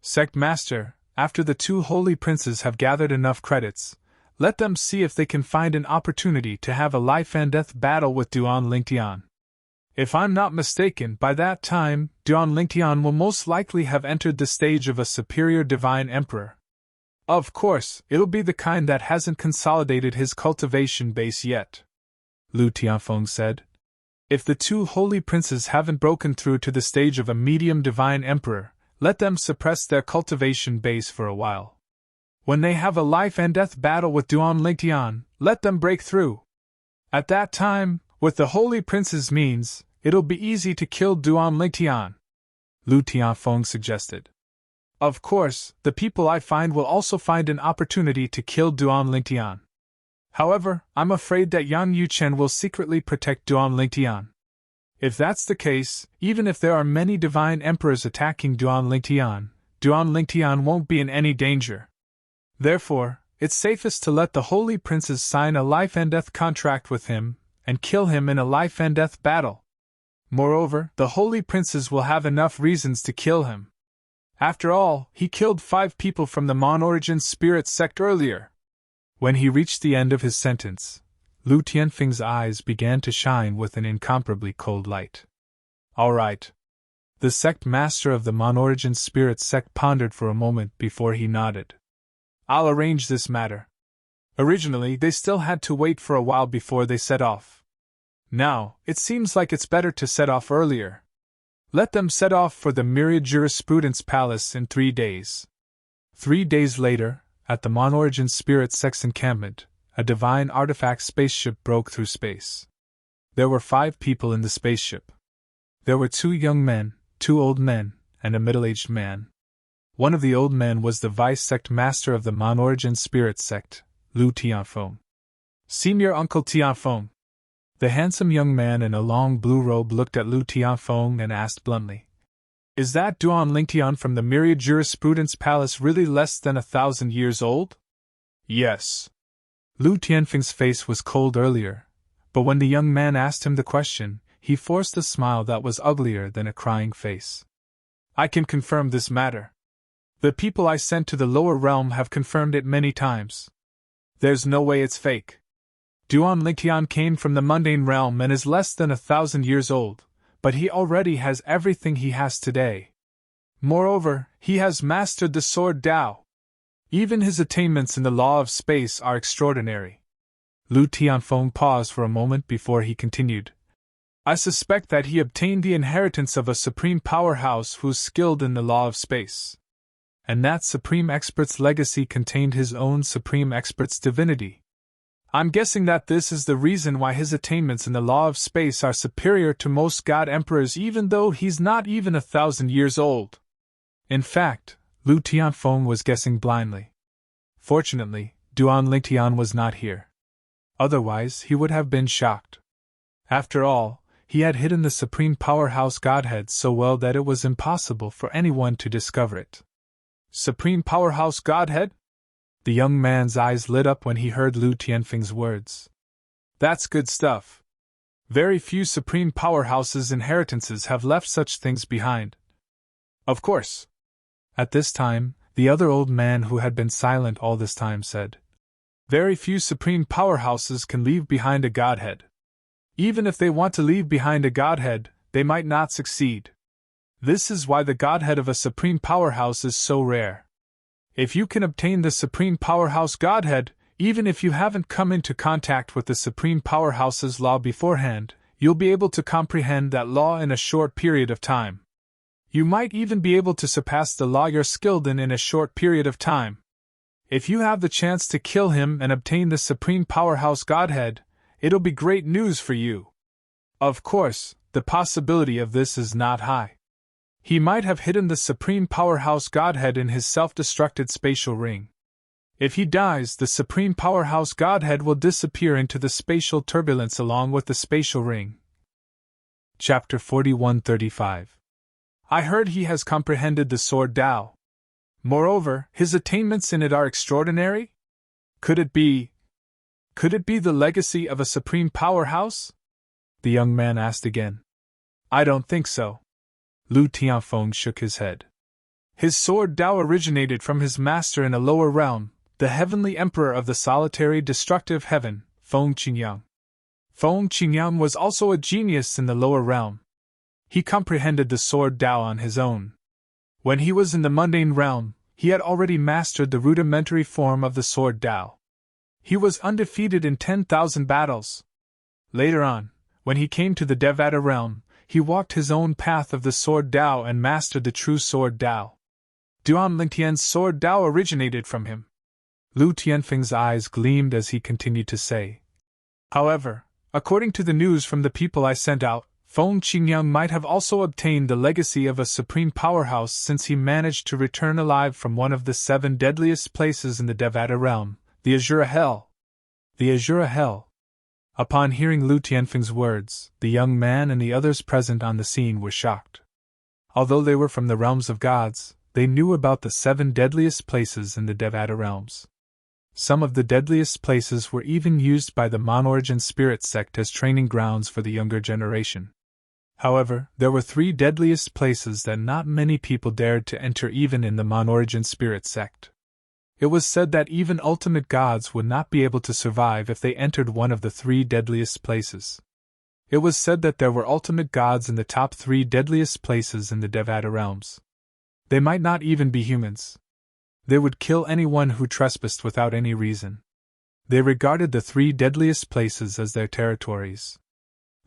Sect Master, after the two holy princes have gathered enough credits, let them see if they can find an opportunity to have a life-and-death battle with Duan Lingtian. If I'm not mistaken, by that time, Duan Lingtian will most likely have entered the stage of a superior divine emperor. Of course, it'll be the kind that hasn't consolidated his cultivation base yet. Lu Tianfeng said. If the two holy princes haven't broken through to the stage of a medium divine emperor, let them suppress their cultivation base for a while. When they have a life-and-death battle with Duan Lingtian, let them break through. At that time, with the holy prince's means, it'll be easy to kill Duan Lingtian, Lu Tianfeng suggested. Of course, the people I find will also find an opportunity to kill Duan Lingtian. However, I'm afraid that Yan Yuchen will secretly protect Duan Lingtian. If that's the case, even if there are many divine emperors attacking Duan Lingtian won't be in any danger. Therefore, it's safest to let the holy princes sign a life-and-death contract with him, and kill him in a life-and-death battle. Moreover, the holy princes will have enough reasons to kill him. After all, he killed 5 people from the Mon-Origin spirit sect earlier. When he reached the end of his sentence, Lu Tianfeng's eyes began to shine with an incomparably cold light. All right. The sect master of the Mon-Origin spirit sect pondered for a moment before he nodded. I'll arrange this matter. Originally, they still had to wait for a while before they set off. Now, it seems like it's better to set off earlier. Let them set off for the Myriad Jurisprudence Palace in 3 days. 3 days later, at the Mon-Origin spirit sect's encampment, a divine artifact spaceship broke through space. There were 5 people in the spaceship. There were 2 young men, 2 old men, and a middle-aged man. One of the old men was the vice-sect master of the Mon-Origin spirit sect, Lu Tianfeng. Senior Uncle Tianfeng. The handsome young man in a long blue robe looked at Lu Tianfeng and asked bluntly, "Is that Duan Lingtian from the Myriad Jurisprudence Palace really less than 1,000 years old?" "Yes." Lu Tianfeng's face was cold earlier, but when the young man asked him the question, he forced a smile that was uglier than a crying face. "I can confirm this matter. The people I sent to the lower realm have confirmed it many times. There's no way it's fake. Duan Lingtian came from the mundane realm and is less than 1,000 years old, but he already has everything he has today. Moreover, he has mastered the sword Dao. Even his attainments in the law of space are extraordinary." Lu Tianfeng paused for a moment before he continued. "I suspect that he obtained the inheritance of a supreme powerhouse who's skilled in the law of space. And that supreme expert's legacy contained his own supreme expert's divinity. I'm guessing that this is the reason why his attainments in the law of space are superior to most god emperors even though he's not even 1,000 years old." In fact, Lu Tianfeng was guessing blindly. Fortunately, Duan Lingtian was not here. Otherwise, he would have been shocked. After all, he had hidden the supreme powerhouse godhead so well that it was impossible for anyone to discover it. Supreme Powerhouse Godhead? The young man's eyes lit up when he heard Lu Tianfeng's words. That's good stuff. Very few Supreme Powerhouses' inheritances have left such things behind. Of course. At this time, the other old man who had been silent all this time said, "Very few Supreme Powerhouses can leave behind a Godhead. Even if they want to leave behind a Godhead, they might not succeed. This is why the Godhead of a Supreme Powerhouse is so rare. If you can obtain the Supreme Powerhouse Godhead, even if you haven't come into contact with the Supreme Powerhouse's law beforehand, you'll be able to comprehend that law in a short period of time. You might even be able to surpass the law you're skilled in a short period of time. If you have the chance to kill him and obtain the Supreme Powerhouse Godhead, it'll be great news for you. Of course, the possibility of this is not high. He might have hidden the Supreme Powerhouse Godhead in his self-destructed spatial ring. If he dies, the Supreme Powerhouse Godhead will disappear into the spatial turbulence along with the spatial ring." Chapter 4135. I heard he has comprehended the sword Dao. Moreover, his attainments in it are extraordinary? Could it be the legacy of a supreme powerhouse? The young man asked again. I don't think so. Lu Tianfeng shook his head. His sword Dao originated from his master in a lower realm, the heavenly emperor of the solitary destructive heaven, Feng Qingyang. Feng Qingyang was also a genius in the lower realm. He comprehended the sword Dao on his own. When he was in the mundane realm, he had already mastered the rudimentary form of the sword Dao. He was undefeated in 10,000 battles. Later on, when he came to the Devata realm, he walked his own path of the sword Dao and mastered the true sword Dao. Duan Lingtian's sword Dao originated from him. Lu Tianfeng's eyes gleamed as he continued to say. However, according to the news from the people I sent out, Feng Qingyang might have also obtained the legacy of a supreme powerhouse since he managed to return alive from one of the 7 deadliest places in the Devata realm, the Azura Hell. The Azura Hell. Upon hearing Lu Tianfeng's words, the young man and the others present on the scene were shocked. Although they were from the realms of gods, they knew about the 7 deadliest places in the Devata realms. Some of the deadliest places were even used by the Mon-Origin spirit sect as training grounds for the younger generation. However, there were three deadliest places that not many people dared to enter even in the non-origin spirit sect. It was said that even ultimate gods would not be able to survive if they entered one of the three deadliest places. It was said that there were ultimate gods in the top three deadliest places in the Devata realms. They might not even be humans. They would kill anyone who trespassed without any reason. They regarded the three deadliest places as their territories.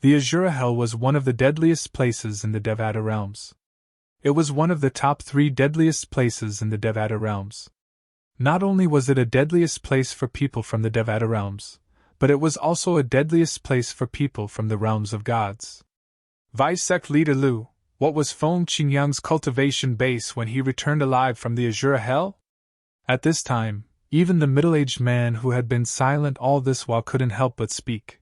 The Azura Hell was one of the deadliest places in the Devata realms. It was one of the top three deadliest places in the Devata realms. Not only was it a deadliest place for people from the Devata realms, but it was also a deadliest place for people from the realms of gods. Vice Sect Leader Lu, what was Feng Qingyang's cultivation base when he returned alive from the Azura Hell? At this time, even the middle-aged man who had been silent all this while couldn't help but speak.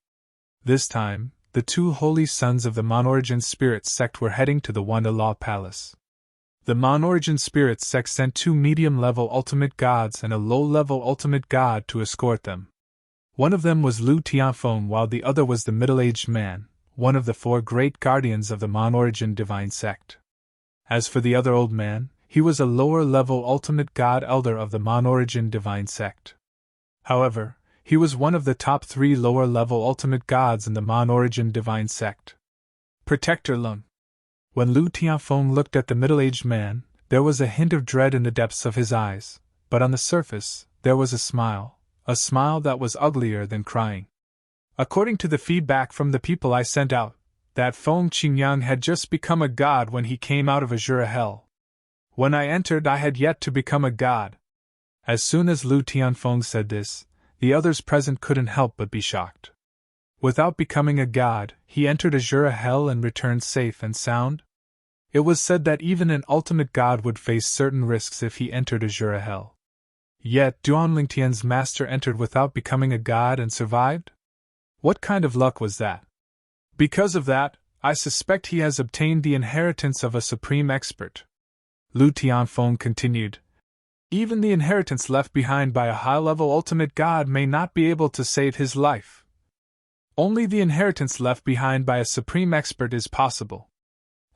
This time, the two holy sons of the Mon-Origin Spirit sect were heading to the Wanda Law Palace. The Mon-Origin Spirit sect sent two medium-level ultimate gods and a low-level ultimate god to escort them. One of them was Lu Tianfeng while the other was the middle-aged man, one of the four great guardians of the Mon-Origin divine sect. As for the other old man, he was a lower-level ultimate god elder of the Mon-Origin divine sect. However, he was one of the top three lower-level ultimate gods in the Mon-Origin divine sect. Protector Lung. When Lu Tianfeng looked at the middle-aged man, there was a hint of dread in the depths of his eyes, but on the surface, there was a smile that was uglier than crying. According to the feedback from the people I sent out, that Feng Qingyang had just become a god when he came out of Azura Hell. When I entered, I had yet to become a god. As soon as Lu Tianfeng said this, the others present couldn't help but be shocked. Without becoming a god, he entered Azura Hell and returned safe and sound? It was said that even an ultimate god would face certain risks if he entered Azura Hell. Yet Duan Lingtian's master entered without becoming a god and survived? What kind of luck was that? Because of that, I suspect he has obtained the inheritance of a supreme expert. Lu Tianfeng continued. Even the inheritance left behind by a high-level ultimate god may not be able to save his life. Only the inheritance left behind by a supreme expert is possible.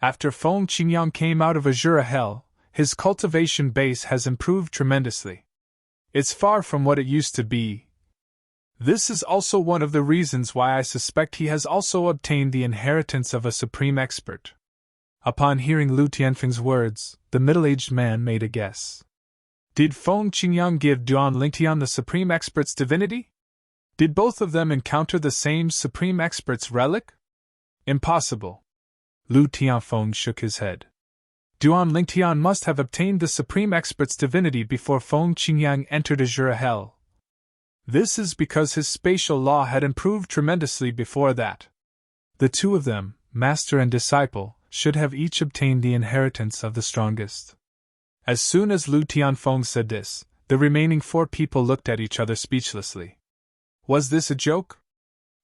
After Feng Qingyang came out of Azura Hell, his cultivation base has improved tremendously. It's far from what it used to be. This is also one of the reasons why I suspect he has also obtained the inheritance of a supreme expert. Upon hearing Lu Tianfeng's words, the middle-aged man made a guess. Did Feng Qingyang give Duan Lingtian the supreme expert's divinity? Did both of them encounter the same supreme expert's relic? Impossible. Lu Tianfeng shook his head. Duan Lingtian must have obtained the supreme expert's divinity before Feng Qingyang entered Azura Hell. This is because his spatial law had improved tremendously before that. The two of them, master and disciple, should have each obtained the inheritance of the strongest. As soon as Lu Tianfeng said this, the remaining four people looked at each other speechlessly. Was this a joke?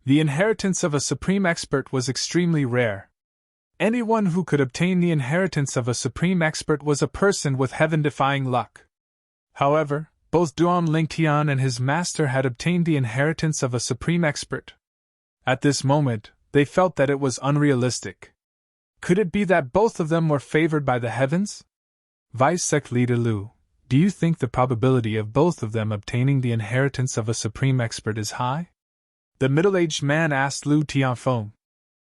The inheritance of a supreme expert was extremely rare. Anyone who could obtain the inheritance of a supreme expert was a person with heaven-defying luck. However, both Duan Lingtian and his master had obtained the inheritance of a supreme expert. At this moment, they felt that it was unrealistic. Could it be that both of them were favored by the heavens? Vice Sect Leader Lu, do you think the probability of both of them obtaining the inheritance of a supreme expert is high? The middle-aged man asked Lu Tianfeng.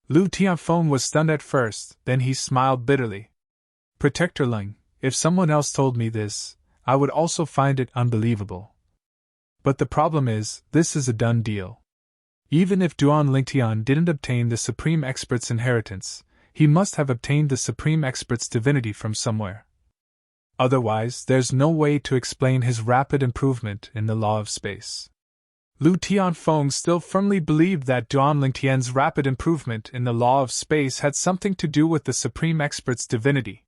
Lu Tianfeng was stunned at first, then he smiled bitterly. Protector Lung, if someone else told me this, I would also find it unbelievable. But the problem is, this is a done deal. Even if Duan Lingtian didn't obtain the supreme expert's inheritance, he must have obtained the supreme expert's divinity from somewhere. Otherwise, there's no way to explain his rapid improvement in the law of space. Lu Tianfeng still firmly believed that Duan Lingtian's rapid improvement in the law of space had something to do with the supreme expert's divinity.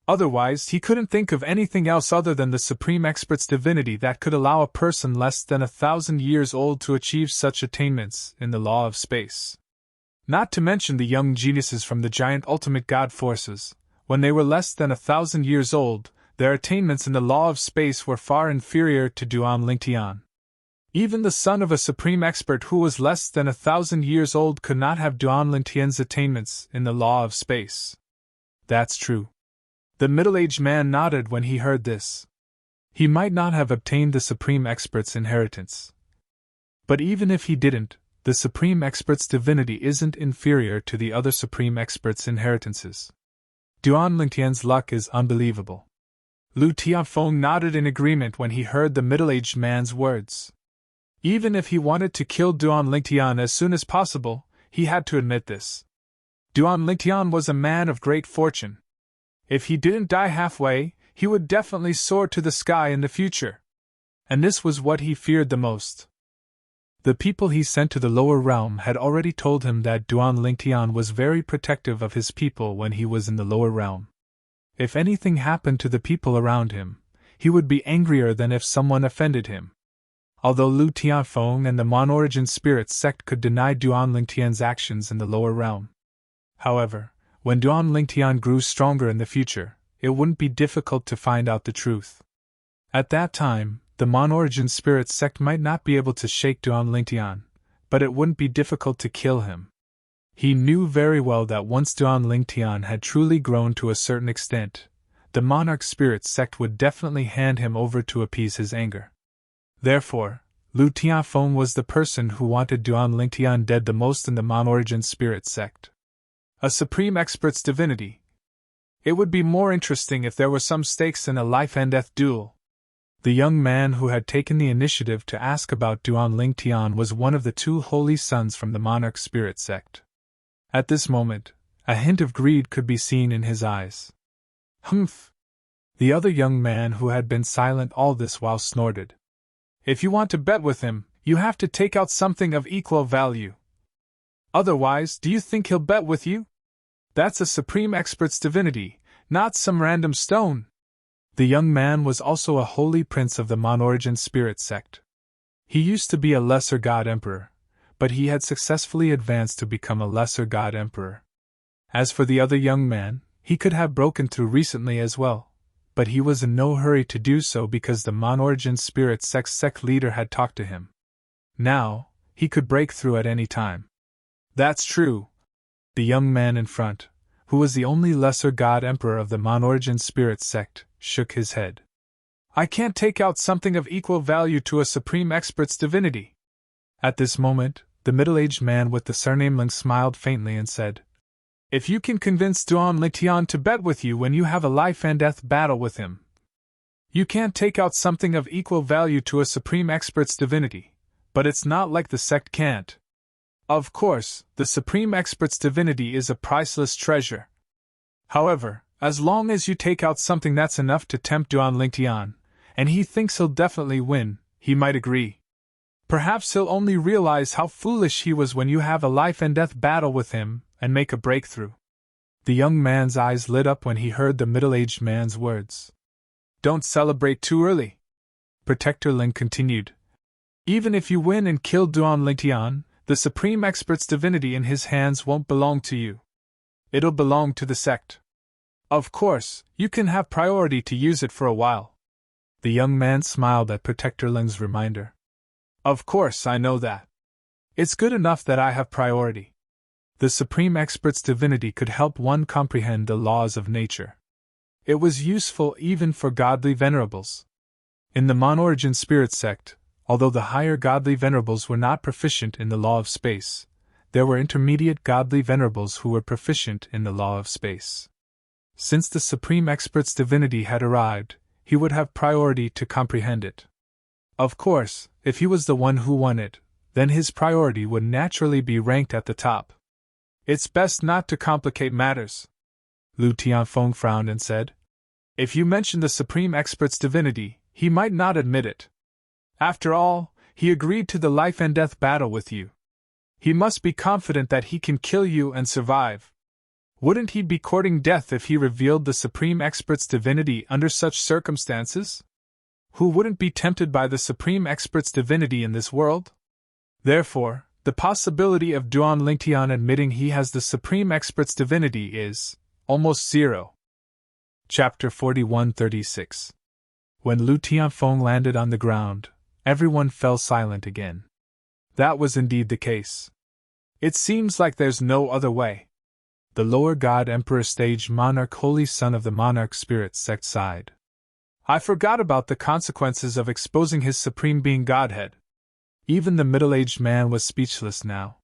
Otherwise, he couldn't think of anything else other than the supreme expert's divinity that could allow a person less than 1,000 years old to achieve such attainments in the law of space. Not to mention the young geniuses from the giant ultimate god forces, when they were less than 1,000 years old, their attainments in the law of space were far inferior to Duan Lingtian. Even the son of a supreme expert who was less than 1,000 years old could not have Duan Lingtian's attainments in the law of space. That's true. The middle-aged man nodded when he heard this. He might not have obtained the supreme expert's inheritance. But even if he didn't, the supreme expert's divinity isn't inferior to the other supreme expert's inheritances. Duan Lingtian's luck is unbelievable. Lu Tianfeng nodded in agreement when he heard the middle-aged man's words. Even if he wanted to kill Duan Lingtian as soon as possible, he had to admit this. Duan Lingtian was a man of great fortune. If he didn't die halfway, he would definitely soar to the sky in the future. And this was what he feared the most. The people he sent to the lower realm had already told him that Duan Lingtian was very protective of his people when he was in the lower realm. If anything happened to the people around him, he would be angrier than if someone offended him. Although Lu Tianfeng and the Mon-Origin Spirit sect could deny Duan Lingtian's actions in the lower realm. However, when Duan Lingtian grew stronger in the future, it wouldn't be difficult to find out the truth. At that time, the Mon-Origin Spirit sect might not be able to shake Duan Lingtian, but it wouldn't be difficult to kill him. He knew very well that once Duan Lingtian had truly grown to a certain extent, the Monarch Spirit sect would definitely hand him over to appease his anger. Therefore, Lu Tianfeng was the person who wanted Duan Lingtian dead the most in the Mon-Origin Spirit sect. A supreme expert's divinity. It would be more interesting if there were some stakes in a life-and-death duel. The young man who had taken the initiative to ask about Duan Lingtian was one of the two holy sons from the Monarch Spirit sect. At this moment, a hint of greed could be seen in his eyes. Humph! The other young man who had been silent all this while snorted. If you want to bet with him, you have to take out something of equal value. Otherwise, do you think he'll bet with you? That's a supreme expert's divinity, not some random stone. The young man was also a holy prince of the Mon-Origin Spirit sect. He used to be a lesser god emperor, but he had successfully advanced to become a lesser god emperor. As for the other young man, he could have broken through recently as well, but he was in no hurry to do so because the Mon-Origin Spirit sect leader had talked to him. Now, he could break through at any time. That's true. The young man in front, who was the only lesser god emperor of the Mon-Origin Spirit sect, shook his head. I can't take out something of equal value to a supreme expert's divinity. At this moment, the middle-aged man with the surname Ling smiled faintly and said, If you can convince Duan Lingtian to bet with you when you have a life-and-death battle with him, you can't take out something of equal value to a supreme expert's divinity, but it's not like the sect can't. Of course, the supreme expert's divinity is a priceless treasure. However, as long as you take out something that's enough to tempt Duan Lingtian, and he thinks he'll definitely win, he might agree. Perhaps he'll only realize how foolish he was when you have a life-and-death battle with him and make a breakthrough. The young man's eyes lit up when he heard the middle-aged man's words. Don't celebrate too early. Protector Ling continued. Even if you win and kill Duan Lingtian, the supreme expert's divinity in his hands won't belong to you. It'll belong to the sect. Of course, you can have priority to use it for a while. The young man smiled at Protector Ling's reminder. Of course, I know that. It's good enough that I have priority. The supreme expert's divinity could help one comprehend the laws of nature. It was useful even for godly venerables. In the Mon-Origin Spirit sect, although the higher godly venerables were not proficient in the law of space, there were intermediate godly venerables who were proficient in the law of space. Since the supreme expert's divinity had arrived, he would have priority to comprehend it. Of course, if he was the one who won it, then his priority would naturally be ranked at the top. It's best not to complicate matters. Lu Tianfeng frowned and said, If you mention the supreme expert's divinity, he might not admit it. After all, he agreed to the life-and-death battle with you. He must be confident that he can kill you and survive. Wouldn't he be courting death if he revealed the supreme expert's divinity under such circumstances? Who wouldn't be tempted by the supreme expert's divinity in this world? Therefore, the possibility of Duan Lingtian admitting he has the supreme expert's divinity is almost zero. Chapter 4136. When Lu Tianfeng landed on the ground, Everyone fell silent again. That was indeed the case. It seems like there's no other way. The lower god emperor stage monarch holy son of the monarch spirit sect sighed. I forgot about the consequences of exposing his supreme being godhead. Even the middle-aged man was speechless now.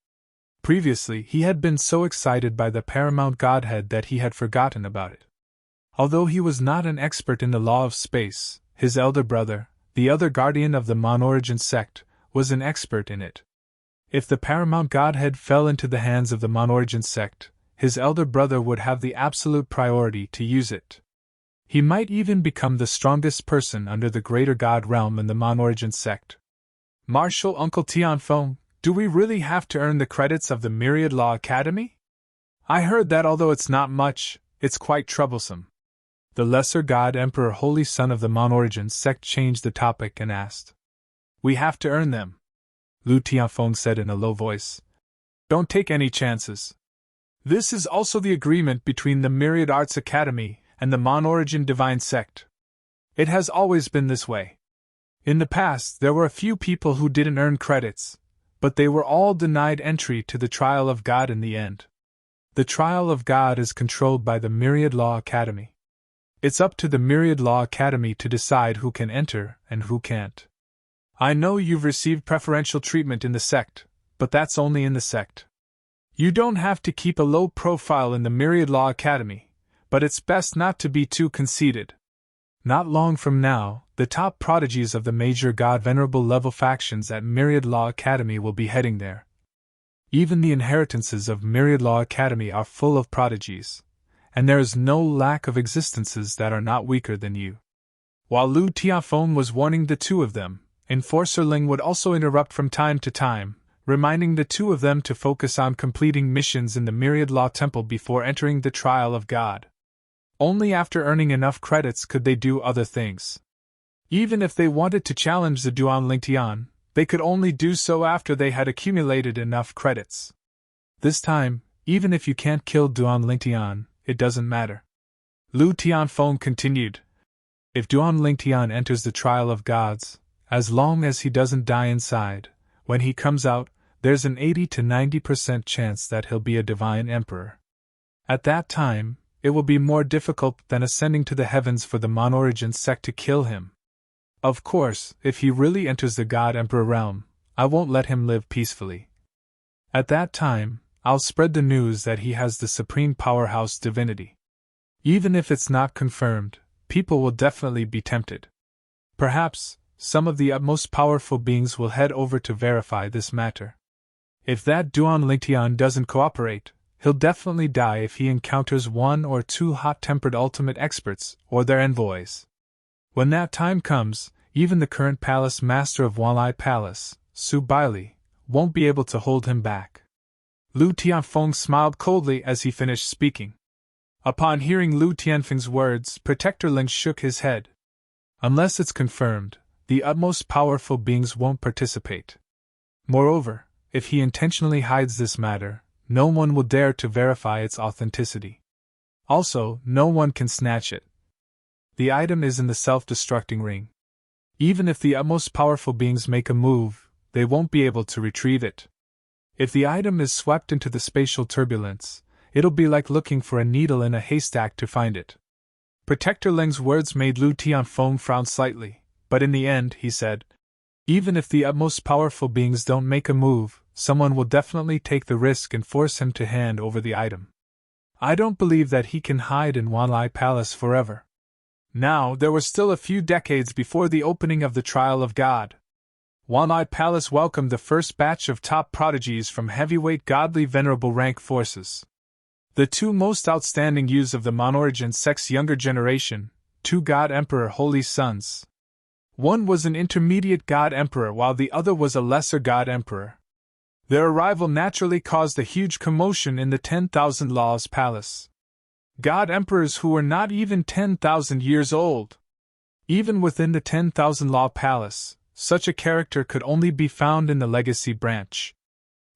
Previously, he had been so excited by the paramount godhead that he had forgotten about it. Although he was not an expert in the law of space, his elder brother, the other guardian of the Monorigin sect, was an expert in it. If the paramount godhead fell into the hands of the Monorigin sect, his elder brother would have the absolute priority to use it. He might even become the strongest person under the greater god realm in the Monorigin sect. Marshal Uncle Tianfeng, do we really have to earn the credits of the Myriad Law Academy? I heard that although it's not much, it's quite troublesome. The lesser god emperor holy son of the Monorigin sect changed the topic and asked. We have to earn them, Lu Tianfeng said in a low voice. Don't take any chances. This is also the agreement between the Myriad Arts Academy and the Monorigin Divine Sect. It has always been this way. In the past, there were a few people who didn't earn credits, but they were all denied entry to the Trial of God in the end. The Trial of God is controlled by the Myriad Law Academy. It's up to the Myriad Law Academy to decide who can enter and who can't. I know you've received preferential treatment in the sect, but that's only in the sect. You don't have to keep a low profile in the Myriad Law Academy, but it's best not to be too conceited. Not long from now, the top prodigies of the major god venerable level factions at Myriad Law Academy will be heading there. Even the inheritances of Myriad Law Academy are full of prodigies, and there is no lack of existences that are not weaker than you. While Lu Tianfeng was warning the two of them, Enforcer Ling would also interrupt from time to time, reminding the two of them to focus on completing missions in the Myriad Law Temple before entering the Trial of God. Only after earning enough credits could they do other things. Even if they wanted to challenge the Duan Lingtian, they could only do so after they had accumulated enough credits. This time, even if you can't kill Duan Lingtian, it doesn't matter. Lu Tianfeng continued. If Duan Lingtian enters the Trial of Gods, as long as he doesn't die inside, when he comes out, there's an 80 to 90% chance that he'll be a divine emperor. At that time, it will be more difficult than ascending to the heavens for the Monorigin sect to kill him. Of course, if he really enters the God Emperor realm, I won't let him live peacefully. At that time, I'll spread the news that he has the supreme powerhouse divinity. Even if it's not confirmed, people will definitely be tempted. Perhaps, some of the utmost powerful beings will head over to verify this matter. If that Duan Lingtian doesn't cooperate, he'll definitely die if he encounters one or two hot-tempered ultimate experts or their envoys. When that time comes, even the current palace master of Wanlai Palace, Su Baili, won't be able to hold him back. Lu Tianfeng smiled coldly as he finished speaking. Upon hearing Lu Tianfeng's words, Protector Ling shook his head. Unless it's confirmed, the utmost powerful beings won't participate. Moreover, if he intentionally hides this matter, no one will dare to verify its authenticity. Also, no one can snatch it. The item is in the self-destructing ring. Even if the utmost powerful beings make a move, they won't be able to retrieve it. If the item is swept into the spatial turbulence, it'll be like looking for a needle in a haystack to find it. Protector Ling's words made Lu Tianfeng frown slightly, but in the end, he said, even if the utmost powerful beings don't make a move, someone will definitely take the risk and force him to hand over the item. I don't believe that he can hide in Wanlai Palace forever. Now, there were still a few decades before the opening of the Trial of God. Wanlai Palace welcomed the first batch of top prodigies from heavyweight godly venerable rank forces. The two most outstanding youths of the Monorigin sect's younger generation, two God Emperor holy sons. One was an intermediate God Emperor while the other was a lesser God Emperor. Their arrival naturally caused a huge commotion in the 10,000 Laws Palace. God Emperors who were not even 10,000 years old. Even within the 10,000 Law Palace, such a character could only be found in the Legacy branch.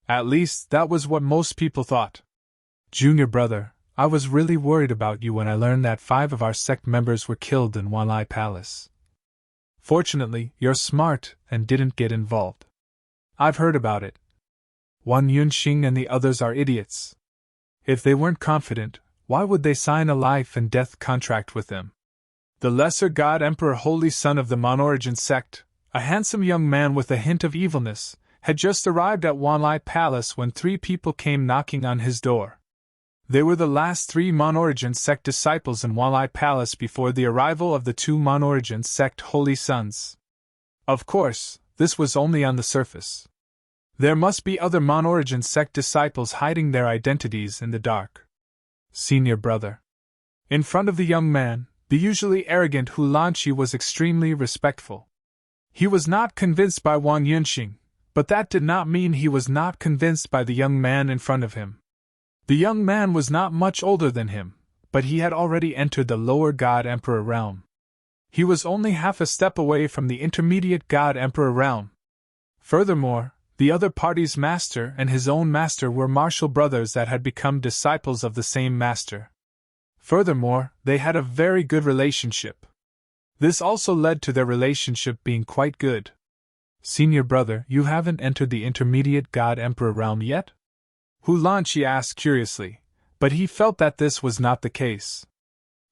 At least, that was what most people thought. Junior brother, I was really worried about you when I learned that 5 of our sect members were killed in Wanlai Palace. Fortunately, you're smart and didn't get involved. I've heard about it. Wang Yunxing and the others are idiots. If they weren't confident, why would they sign a life and death contract with them? The lesser god emperor, holy son of the Monorigin sect, a handsome young man with a hint of evilness, had just arrived at Wanlai Palace when 3 people came knocking on his door. They were the last 3 Monorigin sect disciples in Wanlai Palace before the arrival of the 2 Monorigin sect holy sons. Of course, this was only on the surface. There must be other Monorigin sect disciples hiding their identities in the dark. Senior brother. In front of the young man, the usually arrogant Hu Lanqi was extremely respectful. He was not convinced by Wang Yunxing, but that did not mean he was not convinced by the young man in front of him. The young man was not much older than him, but he had already entered the lower God Emperor realm. He was only half a step away from the intermediate God Emperor realm. Furthermore, the other party's master and his own master were martial brothers that had become disciples of the same master. Furthermore, they had a very good relationship. This also led to their relationship being quite good. Senior brother, you haven't entered the intermediate God Emperor realm yet? Hu Lanqi asked curiously, but he felt that this was not the case.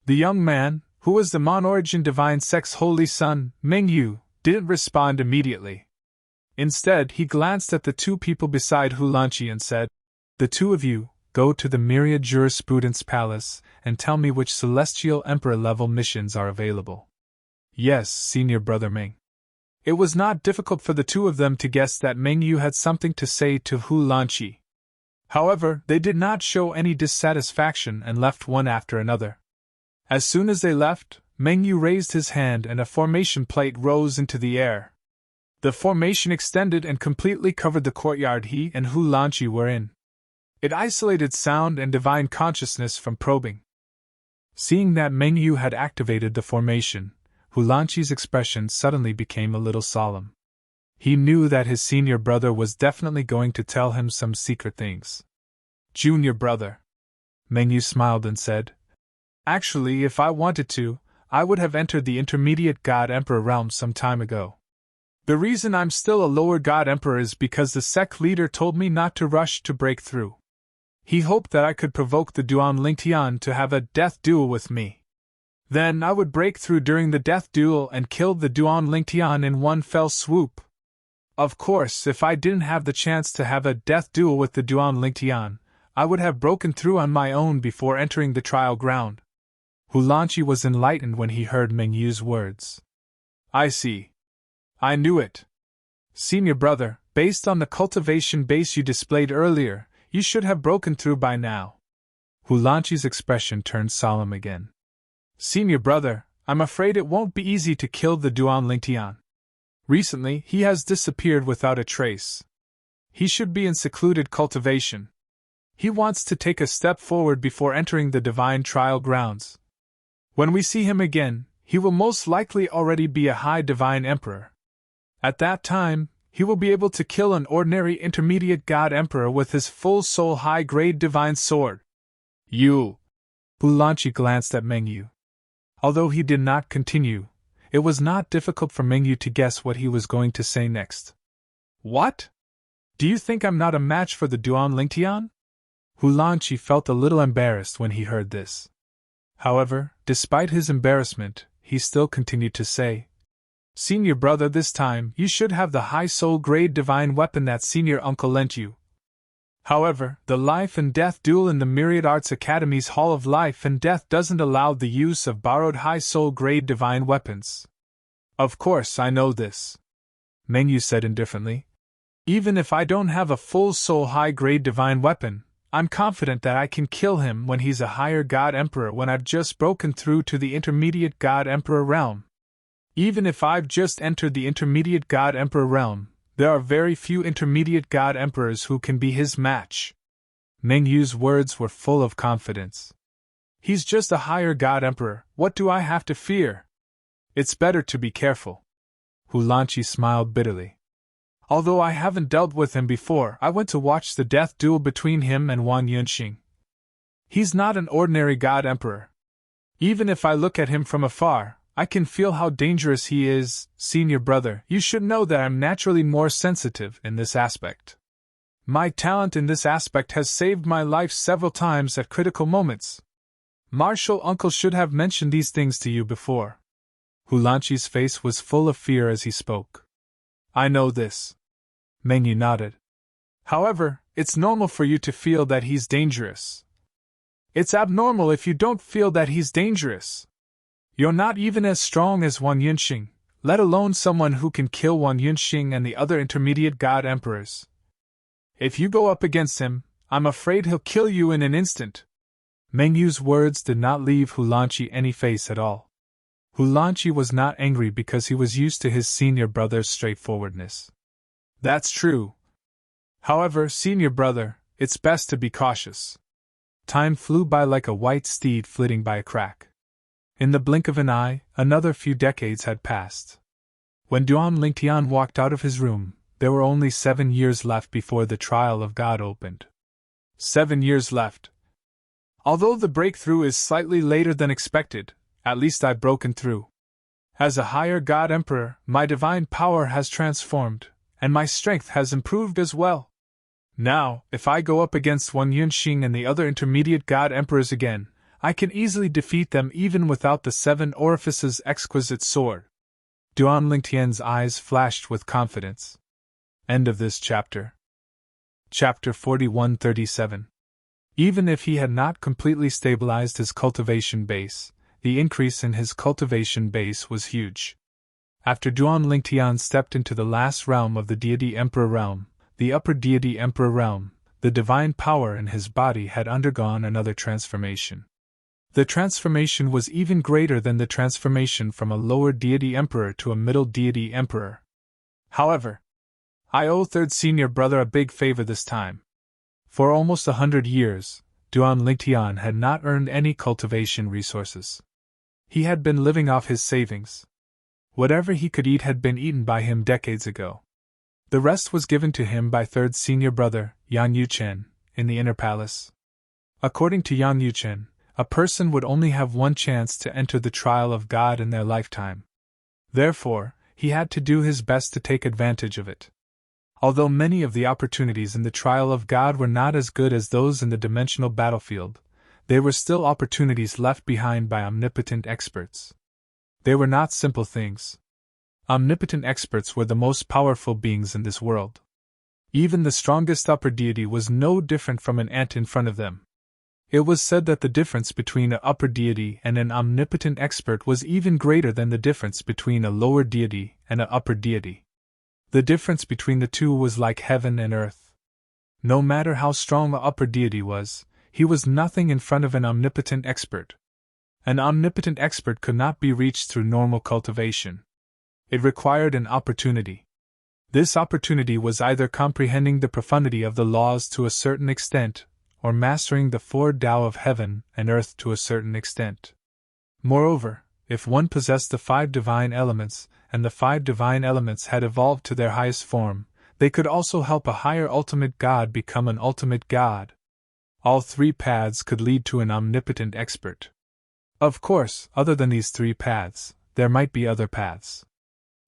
The young man, who was the Monorigin Divine Sect's holy son, Meng Yu, didn't respond immediately. Instead, he glanced at the 2 people beside Hu Lanqi and said, "The 2 of you, go to the Myriad Jurisprudence Palace and tell me which Celestial Emperor-level missions are available." Yes, Senior Brother Meng. It was not difficult for the 2 of them to guess that Meng Yu had something to say to Hu Lanqi. However, they did not show any dissatisfaction and left one after another. As soon as they left, Meng Yu raised his hand and a formation plate rose into the air. The formation extended and completely covered the courtyard he and Hu Lanqi were in. It isolated sound and divine consciousness from probing. Seeing that Meng Yu had activated the formation, Hu Lanqi's expression suddenly became a little solemn. He knew that his senior brother was definitely going to tell him some secret things. "Junior brother," Meng Yu smiled and said, "Actually, if I wanted to, I would have entered the intermediate God Emperor realm some time ago. The reason I'm still a lower God Emperor is because the sect leader told me not to rush to break through. He hoped that I could provoke the Duan Lingtian to have a death duel with me. Then I would break through during the death duel and kill the Duan Lingtian in one fell swoop. Of course, if I didn't have the chance to have a death duel with the Duan Lingtian, I would have broken through on my own before entering the trial ground." Hu Lanqi was enlightened when he heard Meng Yu's words. "I see. I knew it. Senior brother, based on the cultivation base you displayed earlier, you should have broken through by now." Hu Lanqi's expression turned solemn again. "Senior brother, I'm afraid it won't be easy to kill the Duan Lingtian. Recently, he has disappeared without a trace. He should be in secluded cultivation. He wants to take a step forward before entering the divine trial grounds. When we see him again, he will most likely already be a high divine emperor. At that time, he will be able to kill an ordinary intermediate god emperor with his full soul high-grade divine sword." "You!" Hu Lanqi glanced at Meng Yu. Although he did not continue, it was not difficult for Meng Yu to guess what he was going to say next. "What? Do you think I'm not a match for the Duan Lingtian?" Hu Lanqi felt a little embarrassed when he heard this. However, despite his embarrassment, he still continued to say, "Senior brother, this time you should have the high soul grade divine weapon that senior uncle lent you. However, the life and death duel in the Myriad Arts Academy's Hall of Life and Death doesn't allow the use of borrowed high soul grade divine weapons." "Of course, I know this," Meng Yu said indifferently. "Even if I don't have a full soul high grade divine weapon, I'm confident that I can kill him when he's a higher God Emperor when I've just broken through to the intermediate God Emperor realm. Even if I've just entered the intermediate God Emperor realm, there are very few intermediate God Emperors who can be his match." Meng Yu's words were full of confidence. "He's just a higher God Emperor, what do I have to fear? It's better to be careful." Hu Lanqi smiled bitterly. "Although I haven't dealt with him before, I went to watch the death duel between him and Wang Yunxing. He's not an ordinary God Emperor. Even if I look at him from afar, I can feel how dangerous he is, senior brother. You should know that I'm naturally more sensitive in this aspect. My talent in this aspect has saved my life several times at critical moments. Martial uncle should have mentioned these things to you before. Hulanqi's face was full of fear as he spoke. I know this. Mengyu nodded. However, it's normal for you to feel that he's dangerous. It's abnormal if you don't feel that he's dangerous. You're not even as strong as Wang Yunxing, let alone someone who can kill Wang Yunxing and the other intermediate god emperors. If you go up against him, I'm afraid he'll kill you in an instant. Mengyu's words did not leave Hulanqi any face at all. Hulanqi was not angry because he was used to his senior brother's straightforwardness. That's true. However, senior brother, it's best to be cautious. Time flew by like a white steed flitting by a crack. In the blink of an eye, another few decades had passed. When Duan Lingtian walked out of his room, there were only 7 years left before the trial of God opened. 7 years left. Although the breakthrough is slightly later than expected, at least I've broken through. As a higher god emperor, my divine power has transformed, and my strength has improved as well. Now, if I go up against Wang Yunxing and the other intermediate god emperors again, I can easily defeat them even without the 7 orifices exquisite sword. Duan Lingtian's eyes flashed with confidence. End of this chapter. Chapter 4137. Even if he had not completely stabilized his cultivation base, the increase in his cultivation base was huge. After Duan Lingtian stepped into the last realm of the Deity Emperor realm, the Upper Deity Emperor realm, the divine power in his body had undergone another transformation. The transformation was even greater than the transformation from a lower deity emperor to a middle deity emperor. However, I owe third senior brother a big favor this time. For almost 100 years, Duan Lingtian had not earned any cultivation resources. He had been living off his savings. Whatever he could eat had been eaten by him decades ago. The rest was given to him by third senior brother, Yang Yuchen, in the inner palace. According to Yang Yuchen, a person would only have one chance to enter the trial of God in their lifetime. Therefore, he had to do his best to take advantage of it. Although many of the opportunities in the trial of God were not as good as those in the dimensional battlefield, they were still opportunities left behind by omnipotent experts. They were not simple things. Omnipotent experts were the most powerful beings in this world. Even the strongest upper deity was no different from an ant in front of them. It was said that the difference between an upper deity and an omnipotent expert was even greater than the difference between a lower deity and an upper deity. The difference between the two was like heaven and earth. No matter how strong the upper deity was, he was nothing in front of an omnipotent expert. An omnipotent expert could not be reached through normal cultivation. It required an opportunity. This opportunity was either comprehending the profundity of the laws to a certain extent, or mastering the 4 Tao of heaven and earth to a certain extent. Moreover, if one possessed the 5 divine elements, and the 5 divine elements had evolved to their highest form, they could also help a higher ultimate god become an ultimate god. All 3 paths could lead to an omnipotent expert. Of course, other than these 3 paths, there might be other paths.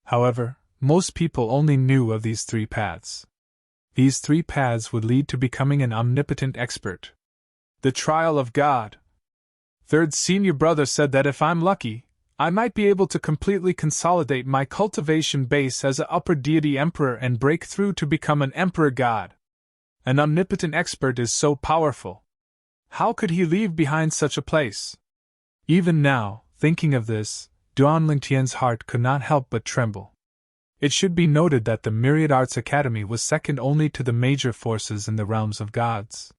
However, most people only knew of these 3 paths. These 3 paths would lead to becoming an omnipotent expert. The trial of God. Third senior brother said that if I'm lucky, I might be able to completely consolidate my cultivation base as an upper deity emperor and break through to become an emperor god. An omnipotent expert is so powerful. How could he leave behind such a place? Even now, thinking of this, Duan Lingtian's heart could not help but tremble. It should be noted that the Myriad Arts Academy was second only to the major forces in the realms of gods.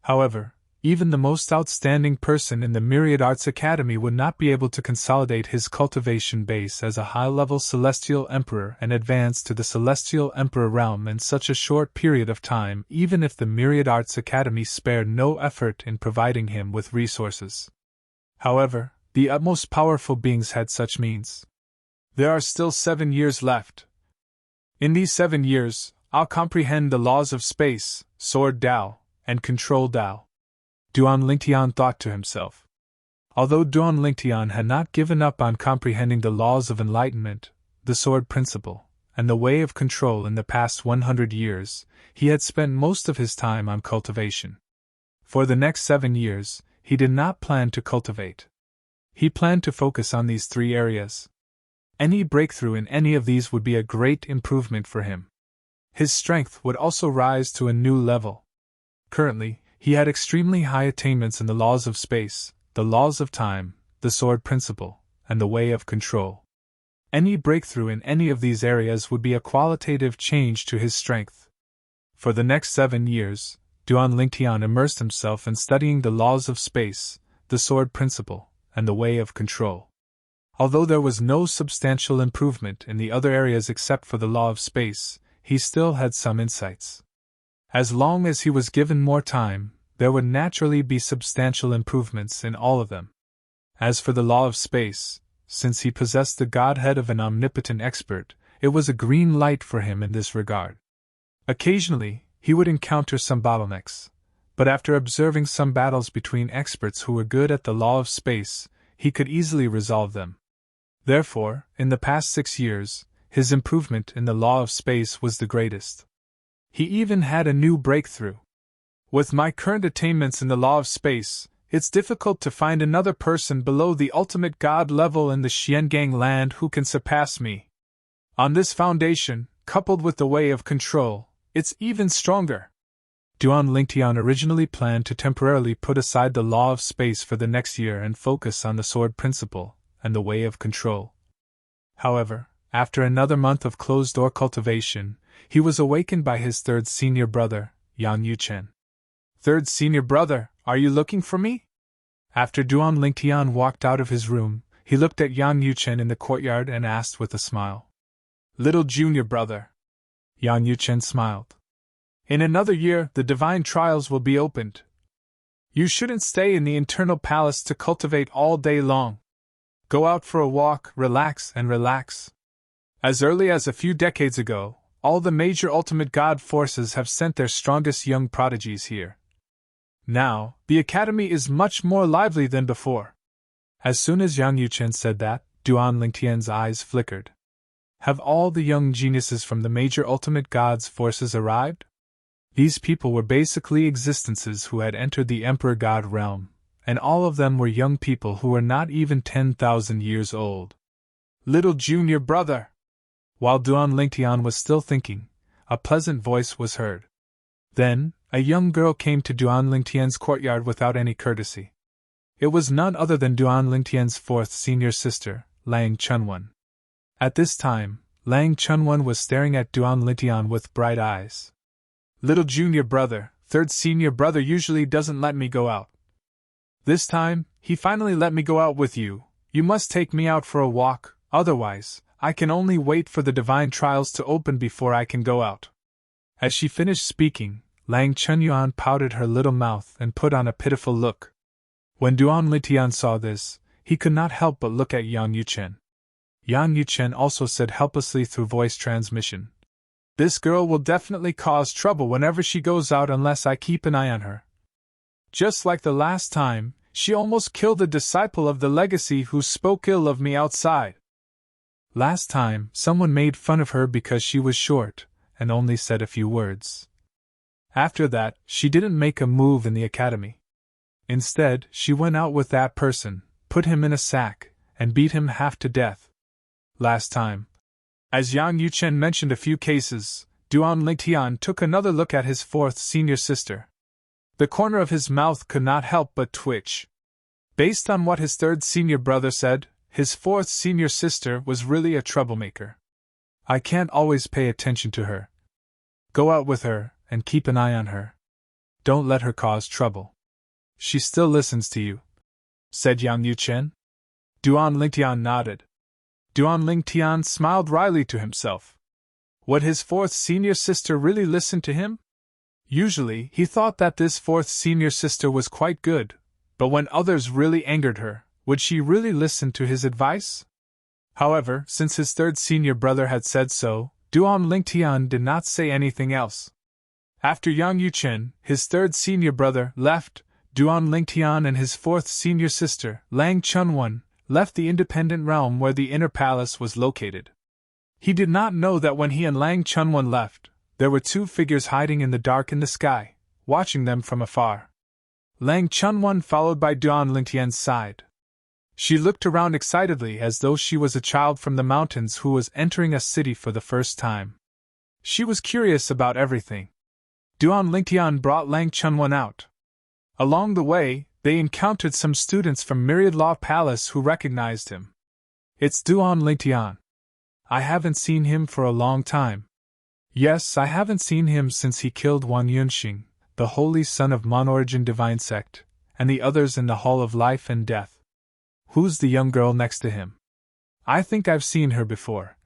However, even the most outstanding person in the Myriad Arts Academy would not be able to consolidate his cultivation base as a high-level celestial emperor and advance to the celestial emperor realm in such a short period of time, even if the Myriad Arts Academy spared no effort in providing him with resources. However, the utmost powerful beings had such means. There are still 7 years left. In these 7 years, I'll comprehend the laws of space, sword Tao, and control Tao. Duan Lingtian thought to himself. Although Duan Lingtian had not given up on comprehending the laws of enlightenment, the sword principle, and the way of control in the past 100 years, he had spent most of his time on cultivation. For the next 7 years, he did not plan to cultivate. He planned to focus on these 3 areas. Any breakthrough in any of these would be a great improvement for him. His strength would also rise to a new level. Currently, he had extremely high attainments in the laws of space, the laws of time, the sword principle, and the way of control. Any breakthrough in any of these areas would be a qualitative change to his strength. For the next 7 years, Duan Lingtian immersed himself in studying the laws of space, the sword principle, and the way of control. Although there was no substantial improvement in the other areas except for the law of space, he still had some insights. As long as he was given more time, there would naturally be substantial improvements in all of them. As for the law of space, since he possessed the godhead of an omnipotent expert, it was a green light for him in this regard. Occasionally, he would encounter some bottlenecks, but after observing some battles between experts who were good at the law of space, he could easily resolve them. Therefore, in the past 6 years, his improvement in the law of space was the greatest. He even had a new breakthrough. With my current attainments in the law of space, it's difficult to find another person below the ultimate god level in the Xiangang land who can surpass me. On this foundation, coupled with the way of control, it's even stronger. Duan Lingtian originally planned to temporarily put aside the law of space for the next year and focus on the sword principle and the way of control. However, after another month of closed-door cultivation, he was awakened by his 3rd senior brother, Yang Yuchen. 3rd senior brother, are you looking for me? After Duan Lingtian walked out of his room, he looked at Yang Yuchen in the courtyard and asked with a smile. Little junior brother. Yang Yuchen smiled. In another year, the divine trials will be opened. You shouldn't stay in the internal palace to cultivate all day long. Go out for a walk, relax. As early as a few decades ago, all the major ultimate god forces have sent their strongest young prodigies here. Now, the academy is much more lively than before. As soon as Yang Yuchen said that, Duan Lingtian's eyes flickered. Have all the young geniuses from the major ultimate gods' forces arrived? These people were basically existences who had entered the Emperor God realm, and all of them were young people who were not even 10,000 years old. Little junior brother! While Duan Lingtian was still thinking, a pleasant voice was heard. Then, a young girl came to Duan Lingtian's courtyard without any courtesy. It was none other than Duan Lingtian's 4th senior sister, Lang Chunwan. At this time, Lang Chunwan was staring at Duan Lingtian with bright eyes. Little junior brother, 3rd senior brother usually doesn't let me go out. This time, he finally let me go out with you. You must take me out for a walk, otherwise, I can only wait for the divine trials to open before I can go out. As she finished speaking, Lang Chunyuan pouted her little mouth and put on a pitiful look. When Duan Lingtian saw this, he could not help but look at Yang Yuchen. Yang Yuchen also said helplessly through voice transmission. This girl will definitely cause trouble whenever she goes out unless I keep an eye on her. Just like the last time, she almost killed a disciple of the legacy who spoke ill of me outside. Last time, someone made fun of her because she was short, and only said a few words. After that, she didn't make a move in the academy. Instead, she went out with that person, put him in a sack, and beat him half to death. Last time. As Yang Yuchen mentioned a few cases, Duan Lingtian took another look at his 4th senior sister. The corner of his mouth could not help but twitch. Based on what his 3rd senior brother said, his 4th senior sister was really a troublemaker. I can't always pay attention to her. Go out with her, and keep an eye on her. Don't let her cause trouble. She still listens to you, said Yang Yuchen. Duan Lingtian nodded. Duan Lingtian smiled wryly to himself. Would his 4th senior sister really listen to him? Usually, he thought that this 4th senior sister was quite good, but when others really angered her, would she really listen to his advice? However, since his 3rd senior brother had said so, Duan Lingtian did not say anything else. After Yang Yuchen, his 3rd senior brother, left, Duan Lingtian and his fourth senior sister, Lang Chunwan, left the independent realm where the inner palace was located. He did not know that when he and Lang Chunwan left, there were two figures hiding in the dark in the sky, watching them from afar. Lang Chunwan followed by Duan Lingtian's side. She looked around excitedly as though she was a child from the mountains who was entering a city for the first time. She was curious about everything. Duan Lingtian brought Lang Chunwan out. Along the way, they encountered some students from Myriad Law Palace who recognized him. "It's Duan Lingtian. I haven't seen him for a long time." "Yes, I haven't seen him since he killed Wan Yunxing, the holy son of Mon-Origin Divine Sect, and the others in the Hall of Life and Death." "Who's the young girl next to him?" "I think I've seen her before.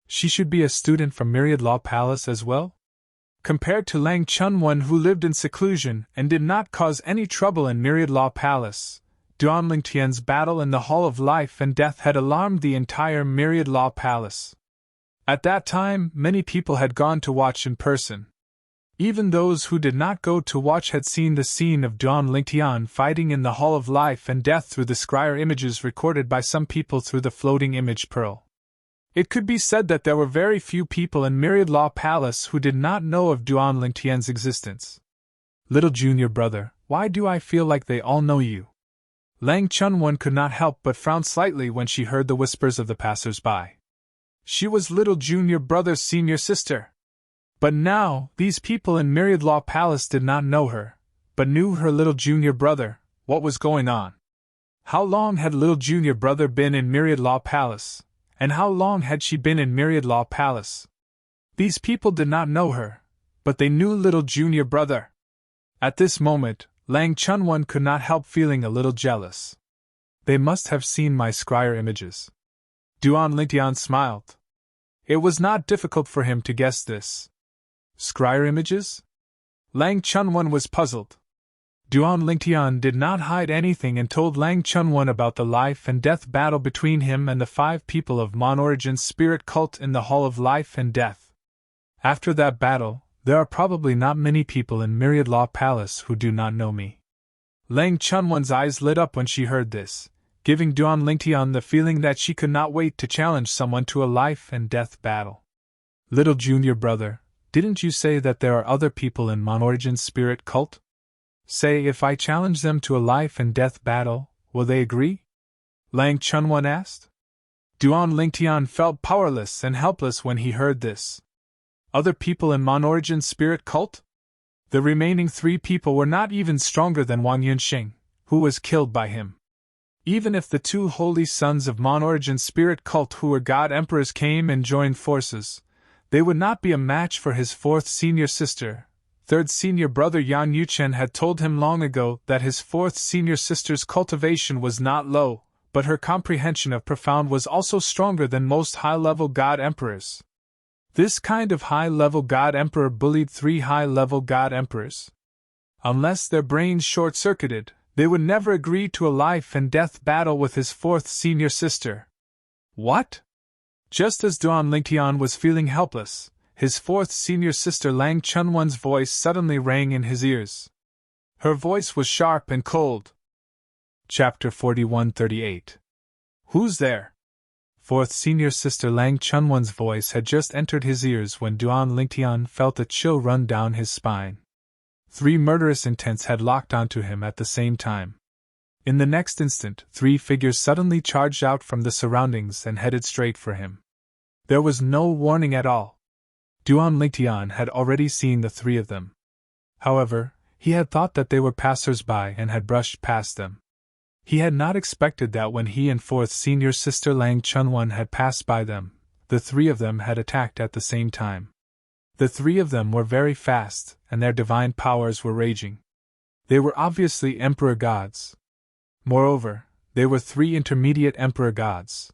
She should be a student from Myriad Law Palace as well?" Compared to Lang Chunwan, who lived in seclusion and did not cause any trouble in Myriad Law Palace, Duan Lingtian's battle in the Hall of Life and Death had alarmed the entire Myriad Law Palace. At that time, many people had gone to watch in person. Even those who did not go to watch had seen the scene of Duan Lingtian fighting in the Hall of Life and Death through the scryer images recorded by some people through the floating image pearl. It could be said that there were very few people in Myriad Law Palace who did not know of Duan Lingtian's existence. "Little junior brother, why do I feel like they all know you?" Lang Chunwan could not help but frown slightly when she heard the whispers of the passers-by. She was little junior brother's senior sister. But now, these people in Myriad Law Palace did not know her, but knew her little junior brother. What was going on? How long had little junior brother been in Myriad Law Palace? And how long had she been in Myriad Law Palace? These people did not know her, but they knew little junior brother. At this moment, Lang Chunwan could not help feeling a little jealous. They must have seen my scryer images. Duan Lingtian smiled. It was not difficult for him to guess this. Scryer images? Lang Chunwan was puzzled. Duan Lingtian did not hide anything and told Lang Chunwan about the life and death battle between him and the 5 people of Mon-Origin's spirit cult in the Hall of Life and Death. After that battle, there are probably not many people in Myriad Law Palace who do not know me. Lang Chunwan's eyes lit up when she heard this, giving Duan Lingtian the feeling that she could not wait to challenge someone to a life and death battle. "Little junior brother, didn't you say that there are other people in Mon-Origin's spirit cult? Say, if I challenge them to a life and death battle, will they agree?" Lang Chunwan asked. Duan Lingtian felt powerless and helpless when he heard this. Other people in Mon-Origin's spirit cult? The remaining 3 people were not even stronger than Wan Yunxing, who was killed by him. Even if the 2 holy sons of Mon-Origin's spirit cult who were god emperors came and joined forces, they would not be a match for his 4th senior sister. 3rd senior brother Yan Yuchen had told him long ago that his 4th senior sister's cultivation was not low, but her comprehension of profound was also stronger than most high-level god emperors. This kind of high-level god emperor bullied 3 high-level god emperors. Unless their brains short-circuited, they would never agree to a life and death battle with his 4th senior sister. What? Just as Duan Lingtian was feeling helpless, his 4th senior sister Lang Chunwan's voice suddenly rang in his ears. Her voice was sharp and cold. Chapter 4138. Who's there? 4th senior sister Lang Chunwan's voice had just entered his ears when Duan Lingtian felt a chill run down his spine. 3 murderous intents had locked onto him at the same time. In the next instant, 3 figures suddenly charged out from the surroundings and headed straight for him. There was no warning at all. Duan Lingtian had already seen the 3 of them. However, he had thought that they were passers-by and had brushed past them. He had not expected that when he and 4th senior sister Lang Chunwan had passed by them, the 3 of them had attacked at the same time. The 3 of them were very fast, and their divine powers were raging. They were obviously emperor gods. Moreover, they were 3 intermediate emperor gods.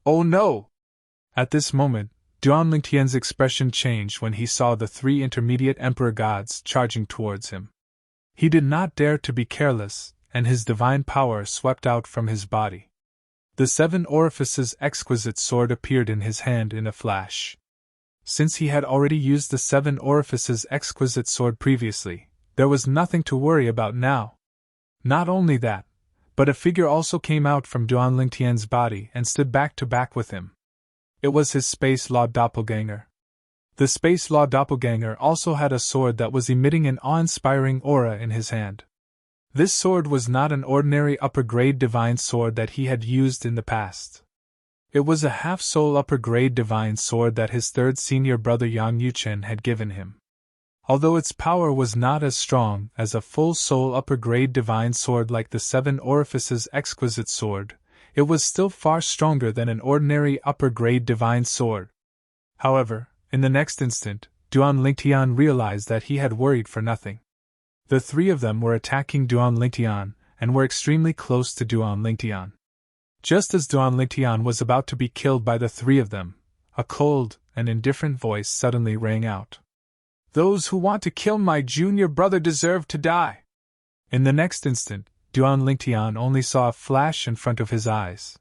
Oh no! At this moment, Duan Lingtian's expression changed when he saw the 3 intermediate emperor gods charging towards him. He did not dare to be careless, and his divine power swept out from his body. The 7 orifices exquisite sword appeared in his hand in a flash. Since he had already used the 7 orifices exquisite sword previously, there was nothing to worry about now. Not only that, but a figure also came out from Duan Lingtian's body and stood back to back with him. It was his Space Law doppelganger. The Space Law doppelganger also had a sword that was emitting an awe-inspiring aura in his hand. This sword was not an ordinary upper-grade divine sword that he had used in the past. It was a half-soul upper-grade divine sword that his third senior brother Yang Yuchen had given him. Although its power was not as strong as a full-soul upper-grade divine sword like the Seven Orifices Exquisite Sword, it was still far stronger than an ordinary upper-grade divine sword. However, in the next instant, Duan Lingtian realized that he had worried for nothing. The three of them were attacking Duan Lingtian, and were extremely close to Duan Lingtian. Just as Duan Lingtian was about to be killed by the three of them, a cold and indifferent voice suddenly rang out. "Those who want to kill my junior brother deserve to die!" In the next instant, Duan Lingtian only saw a flash in front of his eyes.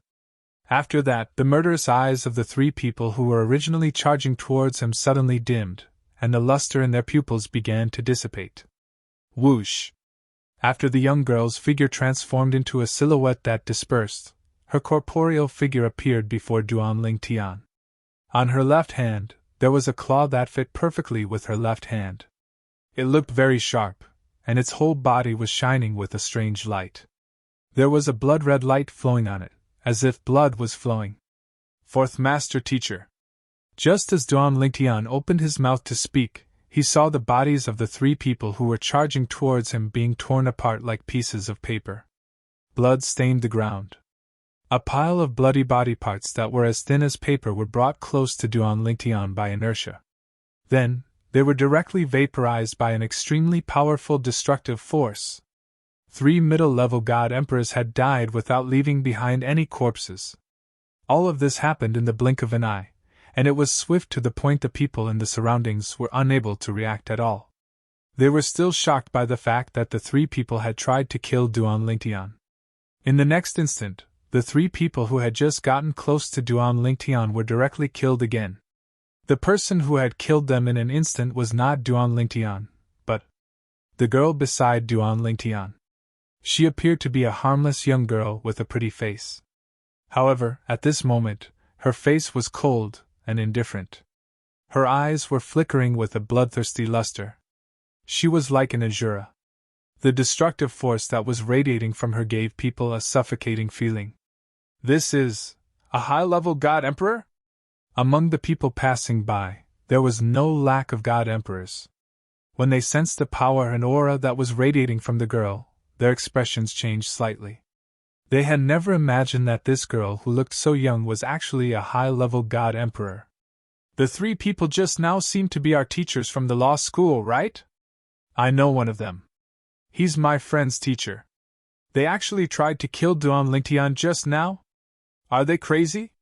After that, the murderous eyes of the three people who were originally charging towards him suddenly dimmed, and the luster in their pupils began to dissipate. Whoosh! After the young girl's figure transformed into a silhouette that dispersed, her corporeal figure appeared before Duan Lingtian. On her left hand, there was a claw that fit perfectly with her left hand. It looked very sharp, and its whole body was shining with a strange light. There was a blood-red light flowing on it, as if blood was flowing. Fourth Master Teacher. Just as Duan Lingtian opened his mouth to speak, he saw the bodies of the three people who were charging towards him being torn apart like pieces of paper. Blood stained the ground. A pile of bloody body parts that were as thin as paper were brought close to Duan Lingtian by inertia. Then, they were directly vaporized by an extremely powerful destructive force. 3 middle-level God Emperors had died without leaving behind any corpses. All of this happened in the blink of an eye, and it was swift to the point the people in the surroundings were unable to react at all. They were still shocked by the fact that the three people had tried to kill Duan Lingtian. In the next instant, the three people who had just gotten close to Duan Lingtian were directly killed again. The person who had killed them in an instant was not Duan Lingtian, but the girl beside Duan Lingtian. She appeared to be a harmless young girl with a pretty face. However, at this moment, her face was cold and indifferent. Her eyes were flickering with a bloodthirsty luster. She was like an Azura. The destructive force that was radiating from her gave people a suffocating feeling. "This is a high-level God Emperor?" Among the people passing by, there was no lack of God Emperors. When they sensed the power and aura that was radiating from the girl, their expressions changed slightly. They had never imagined that this girl who looked so young was actually a high-level God Emperor. "The three people just now seem to be our teachers from the law school, right? I know one of them. He's my friend's teacher. They actually tried to kill Duan Lingtian just now? Are they crazy?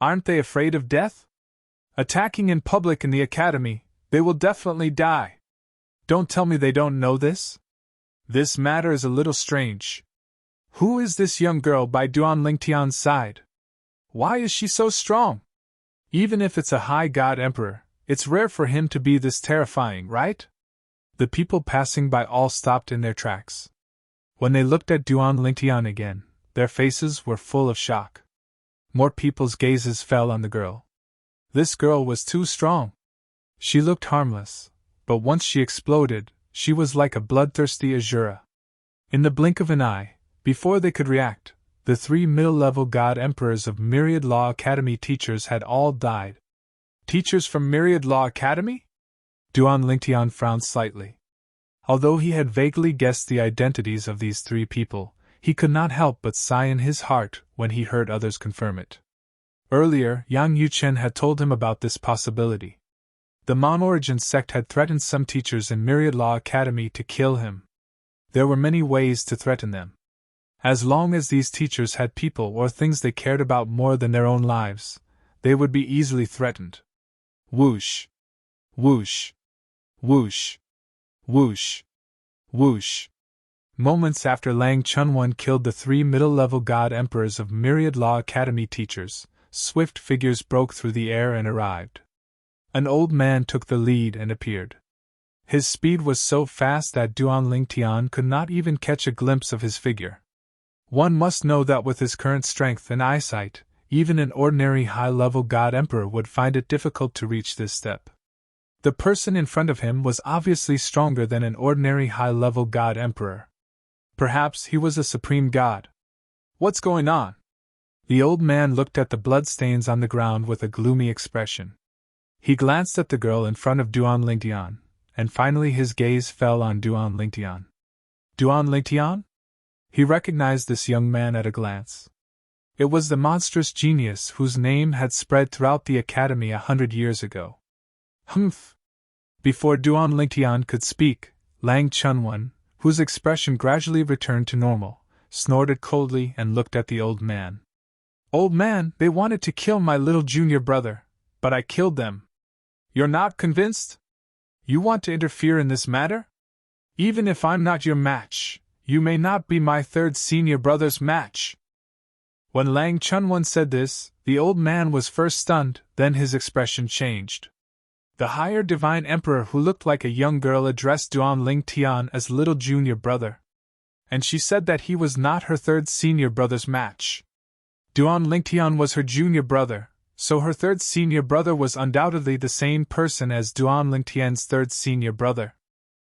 Aren't they afraid of death? Attacking in public in the academy, they will definitely die. Don't tell me they don't know this? This matter is a little strange. Who is this young girl by Duan Lingtian's side? Why is she so strong? Even if it's a high God Emperor, it's rare for him to be this terrifying, right?" The people passing by all stopped in their tracks. When they looked at Duan Lingtian again, their faces were full of shock. More people's gazes fell on the girl. This girl was too strong. She looked harmless, but once she exploded, she was like a bloodthirsty Azura. In the blink of an eye, before they could react, the 3 middle-level God Emperors of Myriad Law Academy teachers had all died. Teachers from Myriad Law Academy? Duan Lingtian frowned slightly. Although he had vaguely guessed the identities of these 3 people, he could not help but sigh in his heart when he heard others confirm it. Earlier, Yang Yuchen had told him about this possibility. The Mon-Origin sect had threatened some teachers in Myriad Law Academy to kill him. There were many ways to threaten them. As long as these teachers had people or things they cared about more than their own lives, they would be easily threatened. Whoosh! Whoosh! Whoosh! Whoosh! Whoosh! Moments after Lang Chunwan killed the 3 middle-level God Emperors of Myriad Law Academy teachers, swift figures broke through the air and arrived. An old man took the lead and appeared. His speed was so fast that Duan Lingtian could not even catch a glimpse of his figure. One must know that with his current strength and eyesight, even an ordinary high-level God Emperor would find it difficult to reach this step. The person in front of him was obviously stronger than an ordinary high-level God Emperor. Perhaps he was a supreme god. What's going on? The old man looked at the bloodstains on the ground with a gloomy expression. He glanced at the girl in front of Duan Lingtian, and finally his gaze fell on Duan Lingtian. Duan Lingtian? He recognized this young man at a glance. It was the monstrous genius whose name had spread throughout the academy 100 years ago. Humph! Before Duan Lingtian could speak, Lang Chunwan, whose expression gradually returned to normal, snorted coldly and looked at the old man. Old man, they wanted to kill my little junior brother, but I killed them. You're not convinced? You want to interfere in this matter? Even if I'm not your match, you may not be my third senior brother's match. When Lang Chunwan said this, the old man was first stunned, then his expression changed. The higher divine emperor who looked like a young girl addressed Duan Lingtian as little junior brother. And she said that he was not her third senior brother's match. Duan Lingtian was her junior brother, so her third senior brother was undoubtedly the same person as Duan Lingtian's third senior brother.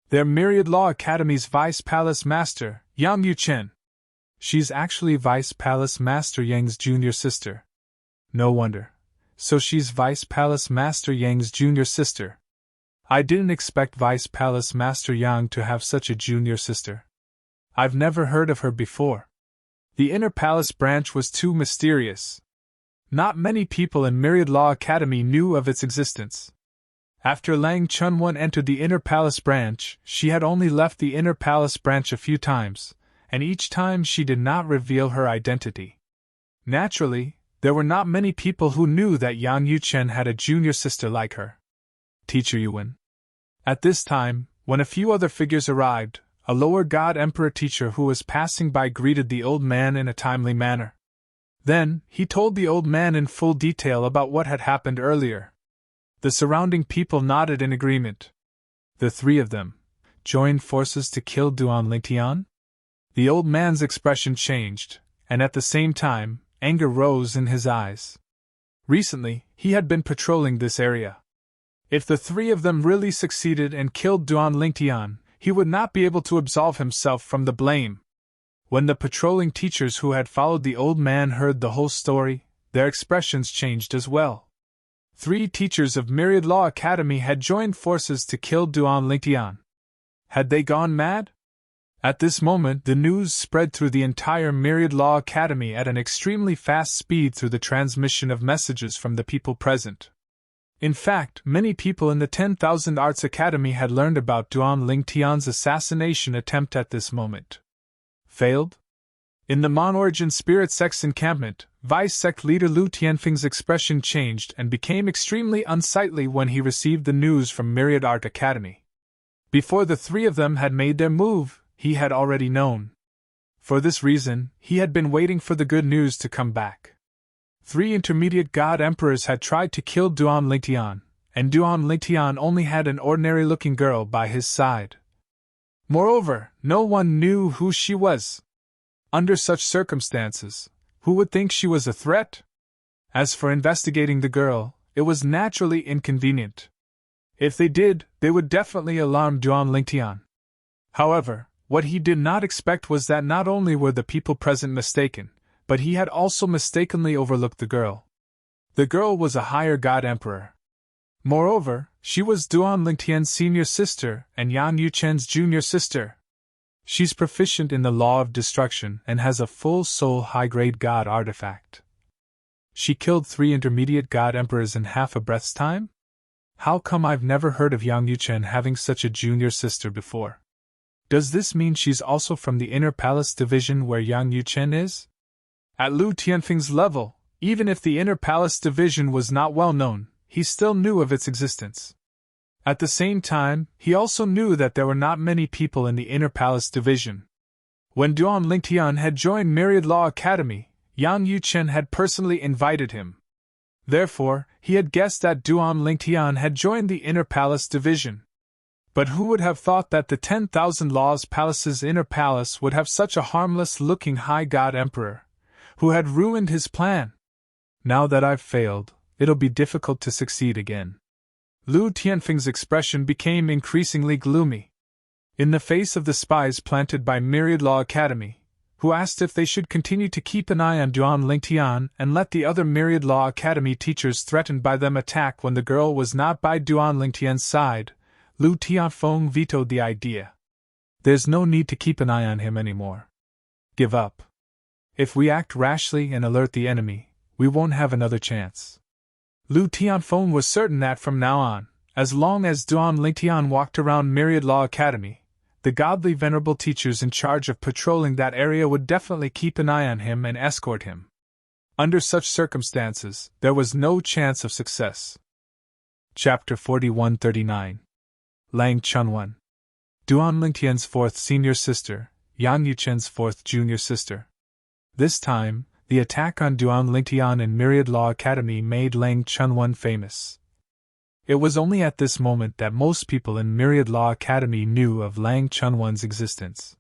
Their Myriad Law Academy's Vice Palace Master, Yang Yuchen. She's actually Vice Palace Master Yang's junior sister. No wonder. So she's Vice Palace Master Yang's junior sister. I didn't expect Vice Palace Master Yang to have such a junior sister. I've never heard of her before. The Inner Palace branch was too mysterious. Not many people in Myriad Law Academy knew of its existence. After Lang Chunwan entered the Inner Palace branch, she had only left the Inner Palace branch a few times, and each time she did not reveal her identity. Naturally, there were not many people who knew that Yang Yuchen had a junior sister like her. Teacher Yuan. At this time, when a few other figures arrived, a lower God Emperor teacher who was passing by greeted the old man in a timely manner. Then, he told the old man in full detail about what had happened earlier. The surrounding people nodded in agreement. The three of them joined forces to kill Duan Lingtian? The old man's expression changed, and at the same time, anger rose in his eyes. Recently, he had been patrolling this area. If the three of them really succeeded and killed Duan Lingtian, he would not be able to absolve himself from the blame. When the patrolling teachers who had followed the old man heard the whole story, their expressions changed as well. 3 teachers of Myriad Law Academy had joined forces to kill Duan Lingtian. Had they gone mad? At this moment, the news spread through the entire Myriad Law Academy at an extremely fast speed through the transmission of messages from the people present. In fact, many people in the 10,000 Arts Academy had learned about Duan Lingtian's assassination attempt at this moment. Failed? In the Mon-Origin Spirit Sect's encampment, Vice Sect Leader Lu Tianfeng's expression changed and became extremely unsightly when he received the news from Myriad Art Academy. Before the 3 of them had made their move, he had already known. For this reason, he had been waiting for the good news to come back. 3 intermediate God Emperors had tried to kill Duan Lingtian, and Duan Lingtian only had an ordinary-looking girl by his side. Moreover, no one knew who she was. Under such circumstances, who would think she was a threat? As for investigating the girl, it was naturally inconvenient. If they did, they would definitely alarm Duan Lingtian. However, what he did not expect was that not only were the people present mistaken, but he had also mistakenly overlooked the girl. The girl was a higher God Emperor. Moreover, she was Duan Lingtian's senior sister and Yang Yuchen's junior sister. She's proficient in the law of destruction and has a full soul high-grade God artifact. She killed 3 intermediate God Emperors in half a breath's time? How come I've never heard of Yang Yuchen having such a junior sister before? Does this mean she's also from the Inner Palace Division where Yang Yuchen is? At Lu Tianfeng's level, even if the Inner Palace Division was not well known, he still knew of its existence. At the same time, he also knew that there were not many people in the Inner Palace Division. When Duan Lingtian had joined Myriad Law Academy, Yang Yuchen had personally invited him. Therefore, he had guessed that Duan Lingtian had joined the Inner Palace Division. But who would have thought that the 10,000 Laws Palace's inner palace would have such a harmless-looking high god emperor, who had ruined his plan? Now that I've failed, it'll be difficult to succeed again. Lu Tianfeng's expression became increasingly gloomy. In the face of the spies planted by Myriad Law Academy, who asked if they should continue to keep an eye on Duan Lingtian and let the other Myriad Law Academy teachers threatened by them attack when the girl was not by Duan Lingtian's side, Lu Tianfeng vetoed the idea. There's no need to keep an eye on him anymore. Give up. If we act rashly and alert the enemy, we won't have another chance. Lu Tianfeng was certain that from now on, as long as Duan Lingtian walked around Myriad Law Academy, the godly venerable teachers in charge of patrolling that area would definitely keep an eye on him and escort him. Under such circumstances, there was no chance of success. Chapter 4139. Lang Chunwan. Duan Lingtian's fourth senior sister, Yang Yuchen's fourth junior sister. This time, the attack on Duan Lingtian in Myriad Law Academy made Lang Chunwan famous. It was only at this moment that most people in Myriad Law Academy knew of Lang Chunwan's existence.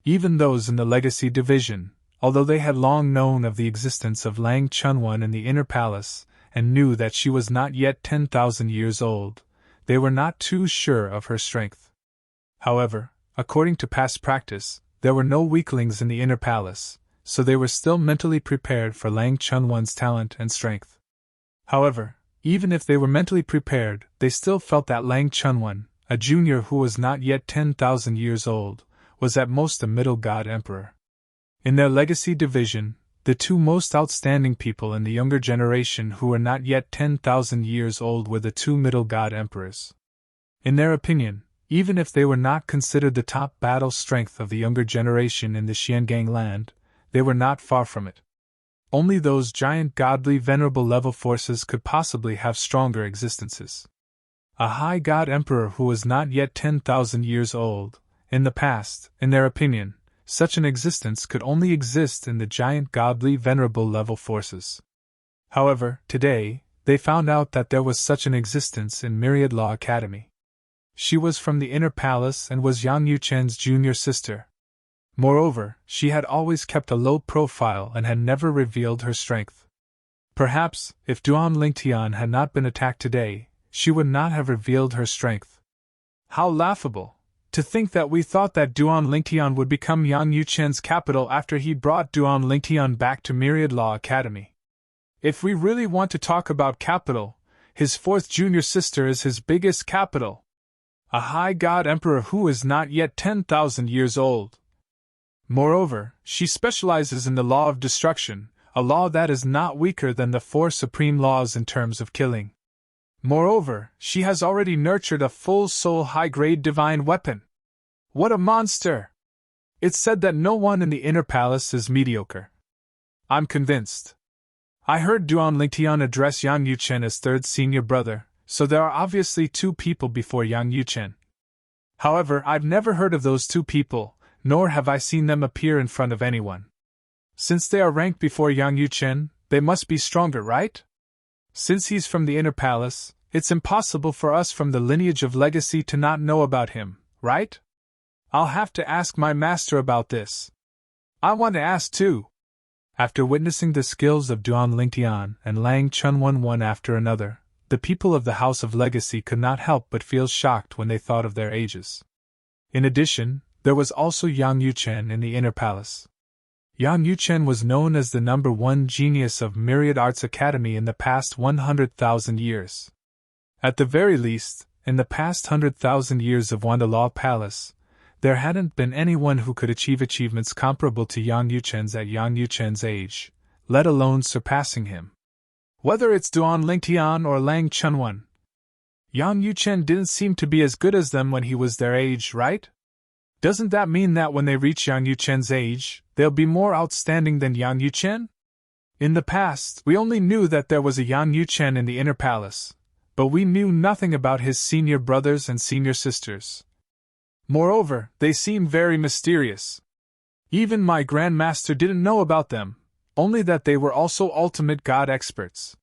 Even those in the Legacy Division, although they had long known of the existence of Lang Chunwan in the Inner Palace, and knew that she was not yet 10,000 years old, they were not too sure of her strength. However, according to past practice, there were no weaklings in the Inner Palace, so they were still mentally prepared for Lang Chunwan's talent and strength. However, even if they were mentally prepared, they still felt that Lang Chunwan, a junior who was not yet 10,000 years old, was at most a middle god emperor. In their Legacy Division, the two most outstanding people in the younger generation who were not yet 10,000 years old were the two middle god emperors. In their opinion, even if they were not considered the top battle strength of the younger generation in the Xiangang land, they were not far from it. Only those giant godly venerable level forces could possibly have stronger existences. A high god emperor who was not yet 10,000 years old, in the past, in their opinion, such an existence could only exist in the giant godly venerable level forces. However, today, they found out that there was such an existence in Myriad Law Academy. She was from the Inner Palace and was Yang Yuchen's junior sister. Moreover, she had always kept a low profile and had never revealed her strength. Perhaps, if Duan Lingtian had not been attacked today, she would not have revealed her strength. How laughable! To think that we thought that Duan Lingtian would become Yang Yuchen's capital after he brought Duan Lingtian back to Myriad Law Academy. If we really want to talk about capital, his fourth junior sister is his biggest capital. A high god emperor who is not yet 10,000 years old. Moreover, she specializes in the law of destruction, a law that is not weaker than the four supreme laws in terms of killing. Moreover, she has already nurtured a full-soul high-grade divine weapon. What a monster! It's said that no one in the Inner Palace is mediocre. I'm convinced. I heard Duan Lingtian address Yang Yuchen as third senior brother, so there are obviously two people before Yang Yuchen. However, I've never heard of those two people, nor have I seen them appear in front of anyone. Since they are ranked before Yang Yuchen, they must be stronger, right? Since he's from the Inner Palace, it's impossible for us from the lineage of Legacy to not know about him, right? I'll have to ask my master about this. I want to ask too. After witnessing the skills of Duan Lingtian and Lang Chunwan one after another, the people of the House of Legacy could not help but feel shocked when they thought of their ages. In addition, there was also Yang Yuchen in the Inner Palace. Yang Yuchen was known as the number one genius of Myriad Arts Academy in the past 100,000 years. At the very least, in the past 100,000 years of Wanda Law Palace, there hadn't been anyone who could achieve achievements comparable to Yang Yuchen's at Yang Yuchen's age, let alone surpassing him. Whether it's Duan Lingtian or Lang Chunwan, Yang Yuchen didn't seem to be as good as them when he was their age, right? Doesn't that mean that when they reach Yang Yuchen's age, they'll be more outstanding than Yang Yuchen? In the past, we only knew that there was a Yang Yuchen in the Inner Palace, but we knew nothing about his senior brothers and senior sisters. Moreover, they seemed very mysterious. Even my Grand Master didn't know about them, only that they were also ultimate god experts.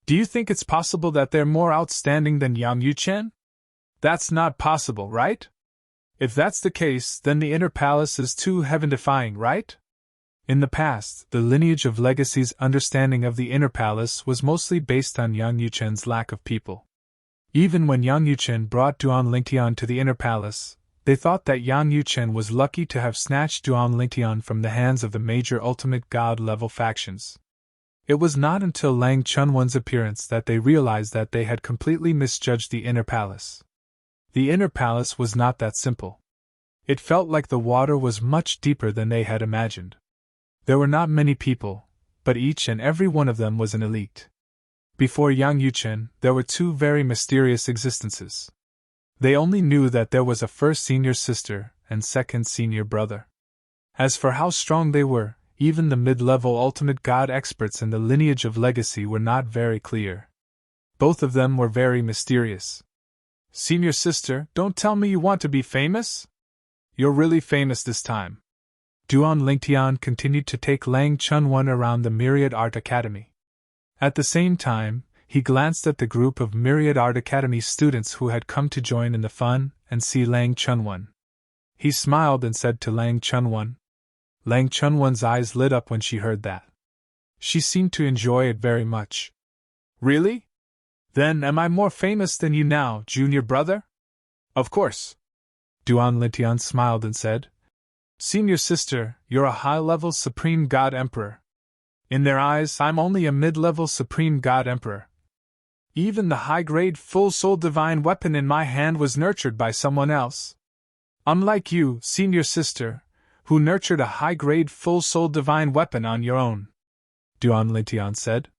Do you think it's possible that they're more outstanding than Yang Yuchen? That's not possible, right? If that's the case, then the inner palace is too heaven-defying, right? In the past, the lineage of Legacy's understanding of the inner palace was mostly based on Yang Yuchen's lack of people. Even when Yang Yuchen brought Duan Lingtian to the inner palace, they thought that Yang Yuchen was lucky to have snatched Duan Lingtian from the hands of the major ultimate god-level factions. It was not until Lang Chunwan's appearance that they realized that they had completely misjudged the inner palace. The inner palace was not that simple. It felt like the water was much deeper than they had imagined. There were not many people, but each and every one of them was an elite. Before Yang Yuchen, there were two very mysterious existences. They only knew that there was a first senior sister and second senior brother. As for how strong they were, even the mid-level ultimate god experts in the lineage of Legacy were not very clear. Both of them were very mysterious. Senior sister, don't tell me you want to be famous? You're really famous this time. Duan Lingtian continued to take Lang Chunwan around the Myriad Art Academy. At the same time, he glanced at the group of Myriad Art Academy students who had come to join in the fun and see Lang Chunwan. He smiled and said to Lang Chunwan. Lang Chunwan's eyes lit up when she heard that. She seemed to enjoy it very much. Really? Then am I more famous than you now, junior brother? Of course. Duan Lingtian smiled and said, Senior sister, you're a high-level Supreme God Emperor. In their eyes, I'm only a mid-level Supreme God Emperor. Even the high-grade full-soul divine weapon in my hand was nurtured by someone else. Unlike you, senior sister, who nurtured a high-grade full-soul divine weapon on your own, Duan Lingtian said.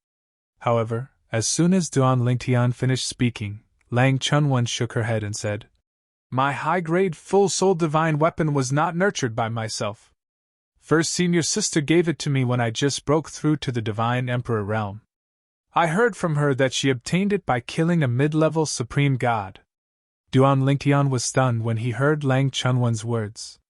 However, as soon as Duan Lingtian finished speaking, Lang Chunwan shook her head and said, My high-grade full-soul divine weapon was not nurtured by myself. First senior sister gave it to me when I just broke through to the divine emperor realm. I heard from her that she obtained it by killing a mid-level supreme god. Duan Lingtian was stunned when he heard Lang Chunwan's words.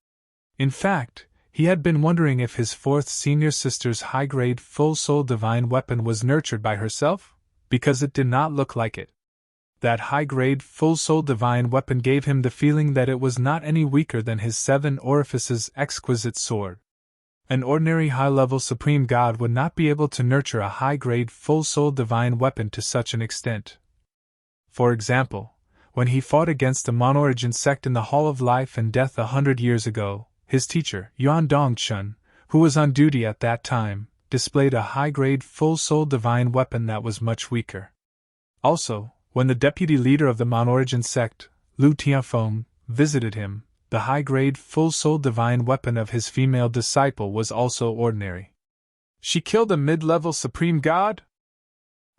In fact, he had been wondering if his fourth senior sister's high-grade full-soul divine weapon was nurtured by herself, because it did not look like it. That high-grade full-soul divine weapon gave him the feeling that it was not any weaker than his 7 orifices exquisite sword. An ordinary high-level supreme god would not be able to nurture a high-grade full-soul divine weapon to such an extent. For example, when he fought against the Monorigin sect in the Hall of Life and Death 100 years ago, his teacher, Yuan Dongchun, who was on duty at that time, displayed a high-grade full-soul divine weapon that was much weaker. Also, when the deputy leader of the Monorigin sect, Lu Tianfeng, visited him, the high-grade full-soul divine weapon of his female disciple was also ordinary. She killed a mid-level supreme god?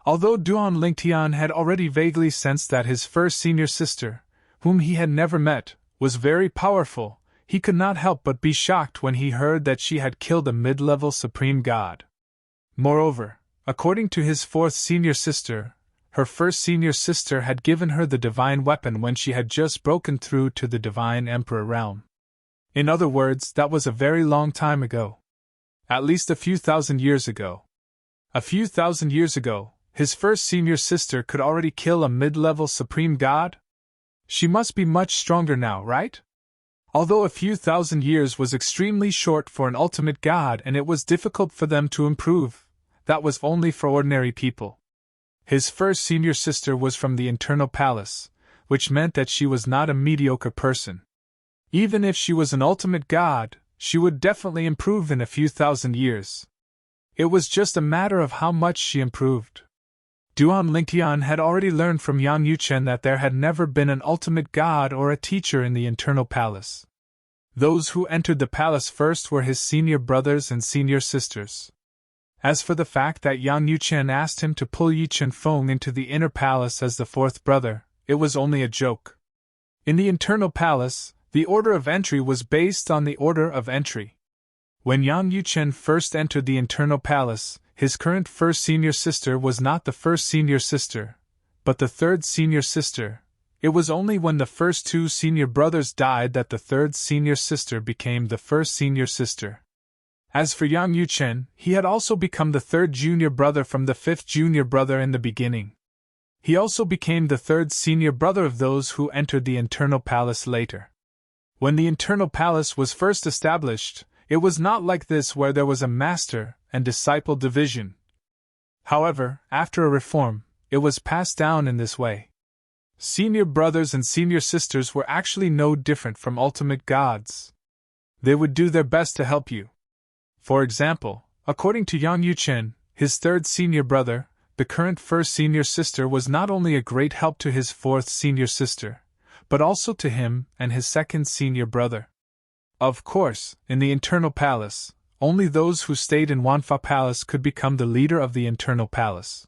Although Duan Lingtian had already vaguely sensed that his first senior sister, whom he had never met, was very powerful, he could not help but be shocked when he heard that she had killed a mid-level supreme god. Moreover, according to his fourth senior sister, her first senior sister had given her the divine weapon when she had just broken through to the divine emperor realm. In other words, that was a very long time ago. At least a few thousand years ago. A few thousand years ago, his first senior sister could already kill a mid-level supreme god? She must be much stronger now, right? Although a few thousand years was extremely short for an ultimate god and it was difficult for them to improve, that was only for ordinary people. His first senior sister was from the internal palace, which meant that she was not a mediocre person. Even if she was an ultimate god, she would definitely improve in a few thousand years. It was just a matter of how much she improved. Duan Lingtian had already learned from Yang Yuchen that there had never been an ultimate god or a teacher in the internal palace. Those who entered the palace first were his senior brothers and senior sisters. As for the fact that Yang Yuchen asked him to pull Yi Chenfeng into the inner palace as the fourth brother, it was only a joke. In the internal palace, the order of entry was based on the order of entry. When Yang Yuchen first entered the internal palace, his current first senior sister was not the first senior sister, but the third senior sister. It was only when the first two senior brothers died that the third senior sister became the first senior sister. As for Yang Yuchen, he had also become the third junior brother from the fifth junior brother in the beginning. He also became the third senior brother of those who entered the internal palace later. When the internal palace was first established, it was not like this where there was a master and disciple division. However, after a reform, it was passed down in this way. Senior brothers and senior sisters were actually no different from ultimate gods. They would do their best to help you. For example, according to Yang Yuchen, his third senior brother, the current first senior sister was not only a great help to his fourth senior sister, but also to him and his second senior brother. Of course, in the internal palace, only those who stayed in Wanfa Palace could become the leader of the internal palace.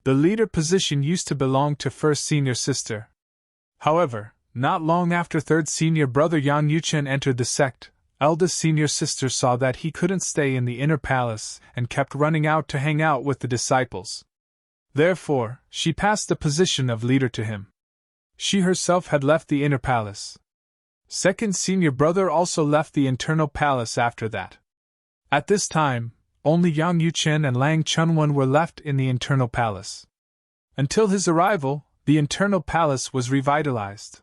The leader position used to belong to first senior sister. However, not long after third senior brother Yang Yuchen entered the sect, eldest senior sister saw that he couldn't stay in the inner palace and kept running out to hang out with the disciples. Therefore, she passed the position of leader to him. She herself had left the inner palace. Second senior brother also left the internal palace after that. At this time, only Yang Yuchen and Lang Chunwan were left in the internal palace. Until his arrival, the internal palace was revitalized.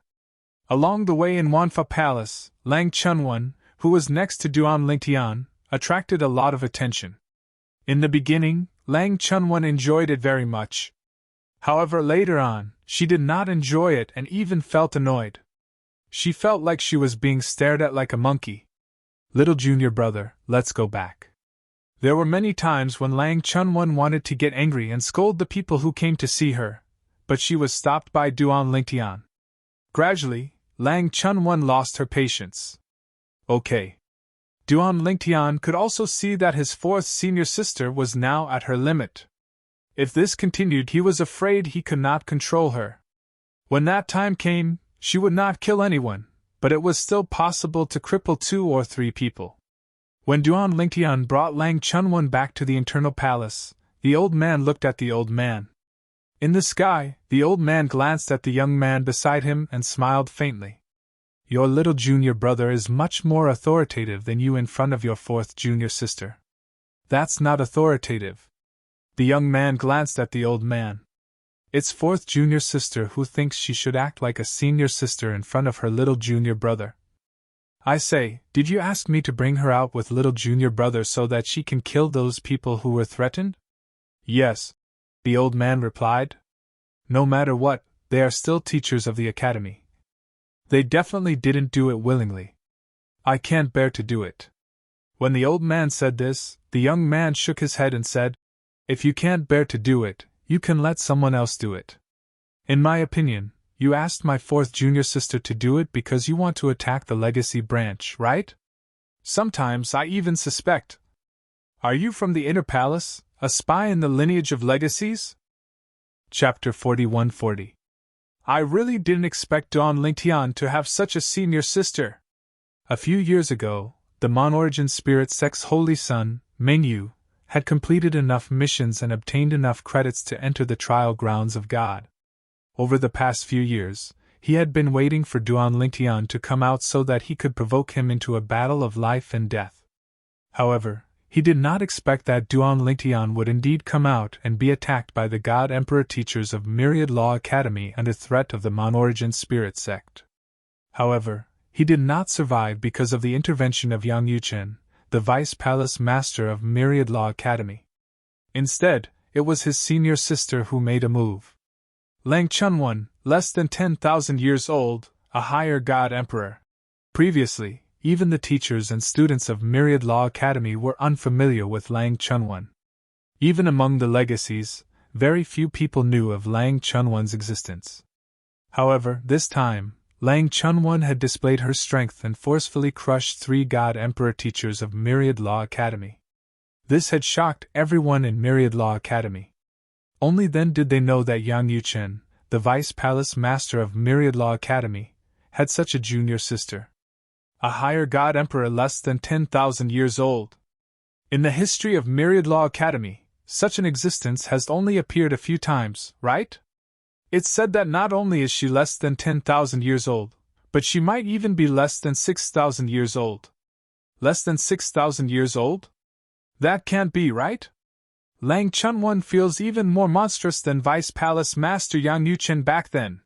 Along the way in Wanfa Palace, Lang Chunwan, who was next to Duan Lingtian, attracted a lot of attention. In the beginning, Lang Chunwan enjoyed it very much. However, later on, she did not enjoy it and even felt annoyed. She felt like she was being stared at like a monkey. Little junior brother, let's go back. There were many times when Lang Chunwan wanted to get angry and scold the people who came to see her, but she was stopped by Duan Lingtian. Gradually, Lang Chunwan lost her patience. Okay. Duan Lingtian could also see that his fourth senior sister was now at her limit. If this continued, he was afraid he could not control her. When that time came, she would not kill anyone, but it was still possible to cripple 2 or 3 people. When Duan Lingtian brought Lang Chunwan back to the internal palace, the old man looked at the old man. In the sky, the old man glanced at the young man beside him and smiled faintly. Your little junior brother is much more authoritative than you in front of your fourth junior sister. That's not authoritative. The young man glanced at the old man. It's fourth junior sister who thinks she should act like a senior sister in front of her little junior brother. I say, did you ask me to bring her out with little junior brother so that she can kill those people who were threatened? Yes, the old man replied. No matter what, they are still teachers of the academy. They definitely didn't do it willingly. I can't bear to do it. When the old man said this, the young man shook his head and said, If you can't bear to do it, you can let someone else do it. In my opinion, you asked my fourth junior sister to do it because you want to attack the legacy branch, right? Sometimes I even suspect. Are you from the inner palace, a spy in the lineage of legacies? Chapter 4140. I really didn't expect Duan Lingtian to have such a senior sister. A few years ago, the Mon-Origin Spirit Sect's holy son, Mengyu, had completed enough missions and obtained enough credits to enter the trial grounds of God. Over the past few years, he had been waiting for Duan Lingtian to come out so that he could provoke him into a battle of life and death. However, he did not expect that Duan Lingtian would indeed come out and be attacked by the God Emperor teachers of Myriad Law Academy under threat of the Mon-Origin Spirit Sect. However, he did not survive because of the intervention of Yang Yuchen, the Vice Palace Master of Myriad Law Academy. Instead, it was his senior sister who made a move. Lang Chunwan, less than 10,000 years old, a higher God Emperor. Previously, even the teachers and students of Myriad Law Academy were unfamiliar with Lang Chunwan. Even among the legacies, very few people knew of Lang Chunwan's existence. However, this time, Lang Chunwan had displayed her strength and forcefully crushed 3 God Emperor teachers of Myriad Law Academy. This had shocked everyone in Myriad Law Academy. Only then did they know that Yang Yuchen, the Vice Palace Master of Myriad Law Academy, had such a junior sister. A higher God Emperor less than 10,000 years old. In the history of Myriad Law Academy, such an existence has only appeared a few times, right? It's said that not only is she less than 10,000 years old, but she might even be less than 6,000 years old. Less than 6,000 years old? That can't be, right? Lang Chunwan feels even more monstrous than Vice Palace Master Yang Yuchen back then.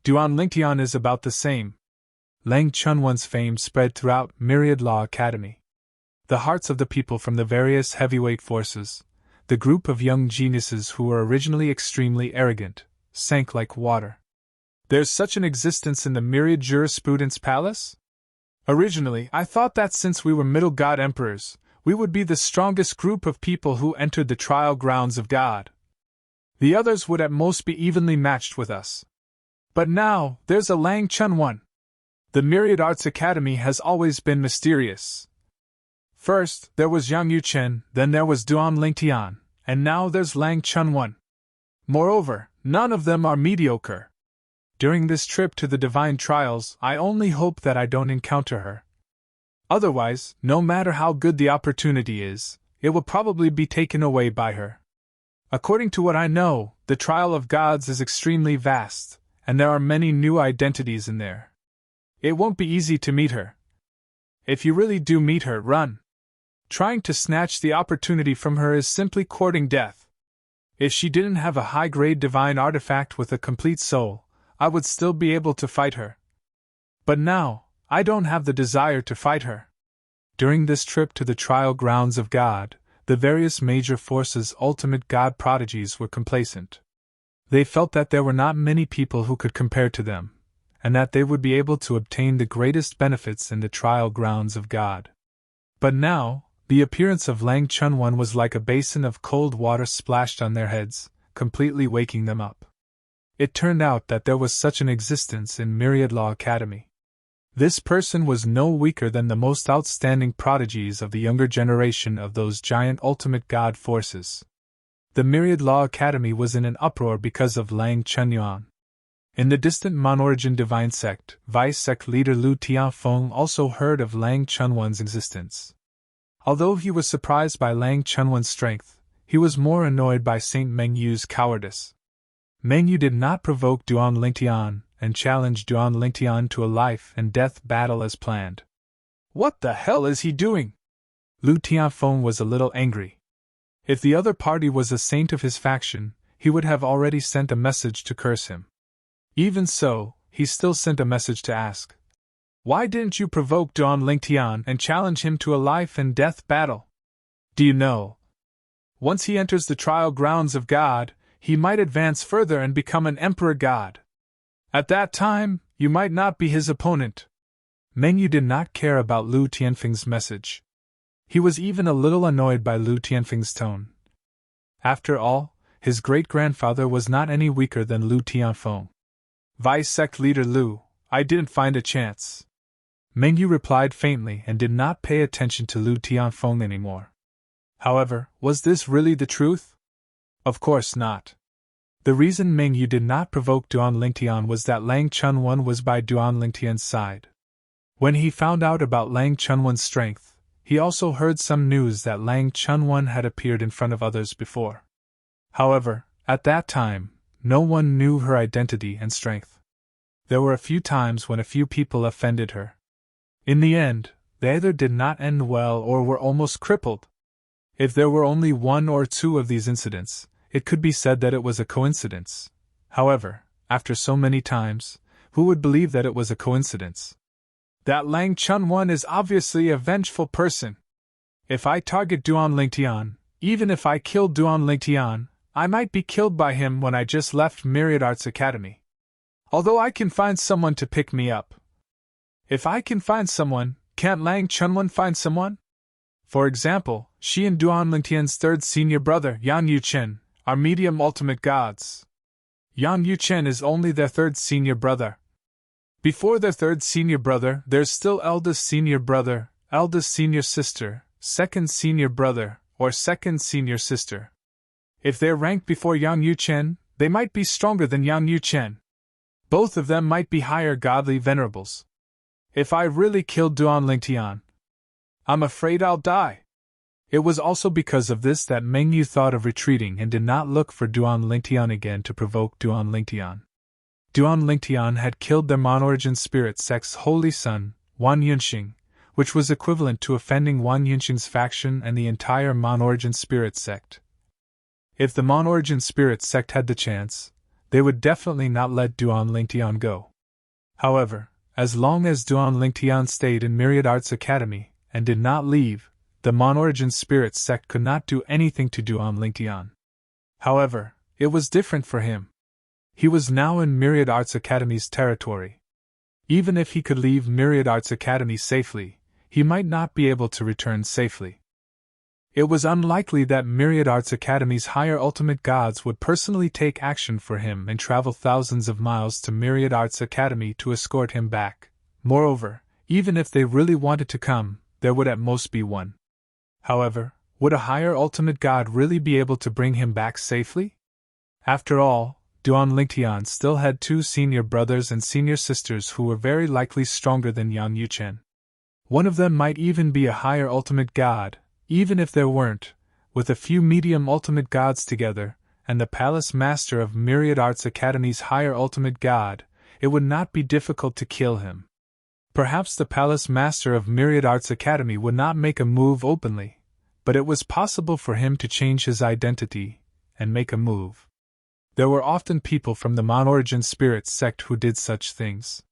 Duan Lingtian is about the same. Lang Chunwan's fame spread throughout Myriad Law Academy. The hearts of the people from the various heavyweight forces, the group of young geniuses who were originally extremely arrogant, sank like water. There's such an existence in the Myriad Jurisprudence Palace? Originally, I thought that since we were middle god emperors, we would be the strongest group of people who entered the trial grounds of God. The others would at most be evenly matched with us. But now, there's a Lang Chunwan. The Myriad Arts Academy has always been mysterious. First, there was Yang Yuchen, then there was Duan Lingtian, and now there's Lang Chunwan. Moreover, none of them are mediocre. During this trip to the Divine Trials, I only hope that I don't encounter her. Otherwise, no matter how good the opportunity is, it will probably be taken away by her. According to what I know, the Trial of Gods is extremely vast, and there are many new identities in there. It won't be easy to meet her. If you really do meet her, run. Trying to snatch the opportunity from her is simply courting death. If she didn't have a high-grade divine artifact with a complete soul, I would still be able to fight her. But now, I don't have the desire to fight her. During this trip to the trial grounds of God, the various major forces' ultimate God prodigies were complacent. They felt that there were not many people who could compare to them, and that they would be able to obtain the greatest benefits in the trial grounds of God. But now, the appearance of Lang Chunwan was like a basin of cold water splashed on their heads, completely waking them up. It turned out that there was such an existence in Myriad Law Academy. This person was no weaker than the most outstanding prodigies of the younger generation of those giant ultimate God forces. The Myriad Law Academy was in an uproar because of Lang Chunyuan. In the distant Mon-Origin Divine Sect, Vice-Sect leader Lu Tianfeng also heard of Lang Chunwan's existence. Although he was surprised by Lang Chunwan's strength, he was more annoyed by Saint Mengyu's cowardice. Mengyu did not provoke Duan Lingtian and challenge Duan Lingtian to a life-and-death battle as planned. What the hell is he doing? Lu Tianfeng was a little angry. If the other party was a saint of his faction, he would have already sent a message to curse him. Even so, he still sent a message to ask, "Why didn't you provoke Duan Lingtian and challenge him to a life-and-death battle? Do you know? Once he enters the trial grounds of God, he might advance further and become an emperor god. At that time, you might not be his opponent." Mengyu did not care about Lu Tianfeng's message. He was even a little annoyed by Lu Tianfeng's tone. After all, his great-grandfather was not any weaker than Lu Tianfeng. Vice-Sect leader Lu, I didn't find a chance. Mengyu replied faintly and did not pay attention to Lu Tianfeng anymore. However, was this really the truth? Of course not. The reason Mengyu did not provoke Duan Lingtian was that Lang Chunwan was by Duan Lingtian's side. When he found out about Lang Chunwan's strength, he also heard some news that Lang Chunwan had appeared in front of others before. However, at that time, no one knew her identity and strength. There were a few times when a few people offended her. In the end, they either did not end well or were almost crippled. If there were only one or two of these incidents, it could be said that it was a coincidence. However, after so many times, who would believe that it was a coincidence? That Lang Chunwan is obviously a vengeful person. If I target Duan Lingtian, even if I kill Duan Lingtian, I might be killed by him when I just left Myriad Arts Academy. Although I can find someone to pick me up. If I can find someone, can't Lang Chunwan find someone? For example, she and Duan Lingtian's third senior brother, Yan Yuchen, are medium ultimate gods. Yan Yuchen is only their third senior brother. Before their third senior brother, there's still eldest senior brother, eldest senior sister, second senior brother, or second senior sister. If they're ranked before Yang Yuchen, they might be stronger than Yang Yuchen. Both of them might be higher godly venerables. If I really killed Duan Lingtian, I'm afraid I'll die. It was also because of this that Mengyu thought of retreating and did not look for Duan Lingtian again to provoke Duan Lingtian. Duan Lingtian had killed their Mon-Origin Spirit Sect's holy son, Wan Yunxing, which was equivalent to offending Wan Yunxing's faction and the entire Mon-Origin Spirit Sect. If the Mon-Origin Spirit sect had the chance, they would definitely not let Duan Lingtian go. However, as long as Duan Lingtian stayed in Myriad Arts Academy and did not leave, the Mon-Origin Spirit sect could not do anything to Duan Lingtian. However, it was different for him. He was now in Myriad Arts Academy's territory. Even if he could leave Myriad Arts Academy safely, he might not be able to return safely. It was unlikely that Myriad Arts Academy's higher ultimate gods would personally take action for him and travel thousands of miles to Myriad Arts Academy to escort him back. Moreover, even if they really wanted to come, there would at most be one. However, would a higher ultimate god really be able to bring him back safely? After all, Duan Lingtian still had two senior brothers and senior sisters who were very likely stronger than Yang Yuchen. One of them might even be a higher ultimate god. Even if there weren't, with a few medium ultimate gods together, and the Palace Master of Myriad Arts Academy's higher ultimate god, it would not be difficult to kill him. Perhaps the Palace Master of Myriad Arts Academy would not make a move openly, but it was possible for him to change his identity and make a move. There were often people from the Mon-Origin Spirit sect who did such things.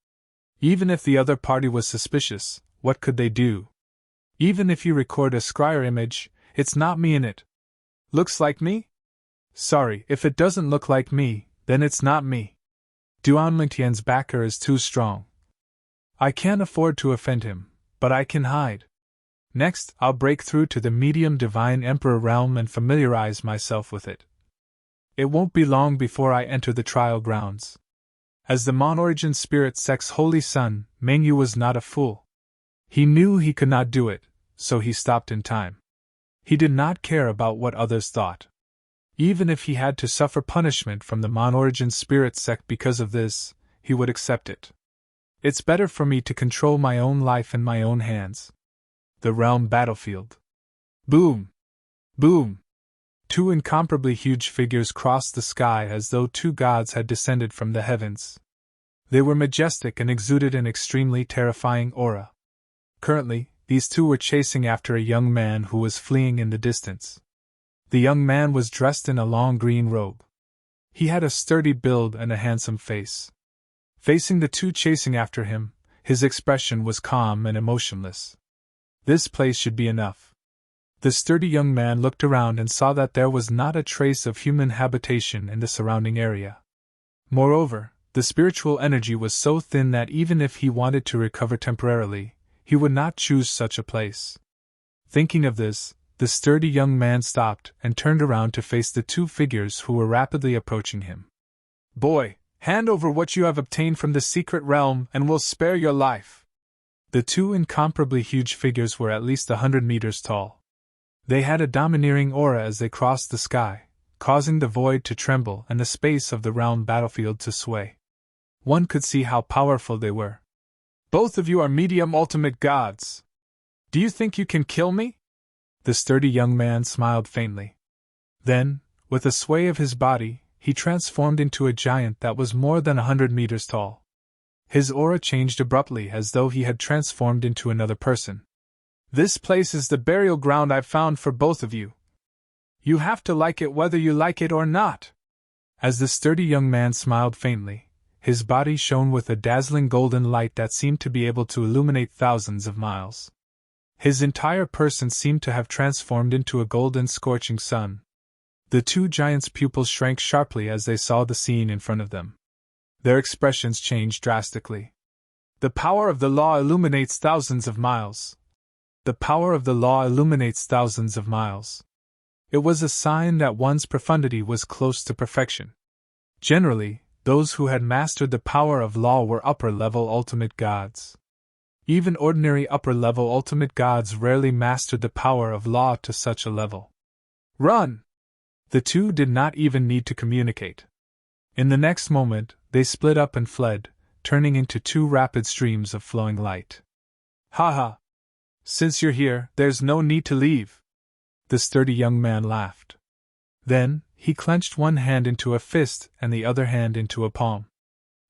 Even if the other party was suspicious, what could they do? Even if you record a scryer image, it's not me in it. Looks like me? Sorry, if it doesn't look like me, then it's not me. Duan Lingtian's backer is too strong. I can't afford to offend him, but I can hide. Next, I'll break through to the medium Divine Emperor realm and familiarize myself with it. It won't be long before I enter the trial grounds. As the Mon-Origin Spirit sect's holy son, Mengyu was not a fool. He knew he could not do it, so he stopped in time. He did not care about what others thought. Even if he had to suffer punishment from the Mon-Origin Spirit sect because of this, he would accept it. It's better for me to control my own life in my own hands. The realm battlefield. Boom! Boom! Two incomparably huge figures crossed the sky as though two gods had descended from the heavens. They were majestic and exuded an extremely terrifying aura. Currently, these two were chasing after a young man who was fleeing in the distance. The young man was dressed in a long green robe. He had a sturdy build and a handsome face. Facing the two chasing after him, his expression was calm and emotionless. This place should be enough. The sturdy young man looked around and saw that there was not a trace of human habitation in the surrounding area. Moreover, the spiritual energy was so thin that even if he wanted to recover temporarily, he would not choose such a place. Thinking of this, the sturdy young man stopped and turned around to face the two figures who were rapidly approaching him. Boy, hand over what you have obtained from the secret realm and we'll spare your life. The two incomparably huge figures were at least 100 meters tall. They had a domineering aura as they crossed the sky, causing the void to tremble and the space of the realm battlefield to sway. One could see how powerful they were. Both of you are medium ultimate gods. Do you think you can kill me? The sturdy young man smiled faintly. Then, with a sway of his body, he transformed into a giant that was more than 100 meters tall. His aura changed abruptly as though he had transformed into another person. This place is the burial ground I've found for both of you. You have to like it whether you like it or not. As the sturdy young man smiled faintly, his body shone with a dazzling golden light that seemed to be able to illuminate thousands of miles. His entire person seemed to have transformed into a golden scorching sun. The two giants' pupils shrank sharply as they saw the scene in front of them. Their expressions changed drastically. The power of the law illuminates thousands of miles. The power of the law illuminates thousands of miles. It was a sign that one's profundity was close to perfection. Generally, those who had mastered the power of law were upper-level ultimate gods. Even ordinary upper-level ultimate gods rarely mastered the power of law to such a level. Run! The two did not even need to communicate. In the next moment, they split up and fled, turning into two rapid streams of flowing light. Haha! Since you're here, there's no need to leave. The sturdy young man laughed. Then, he clenched one hand into a fist and the other hand into a palm.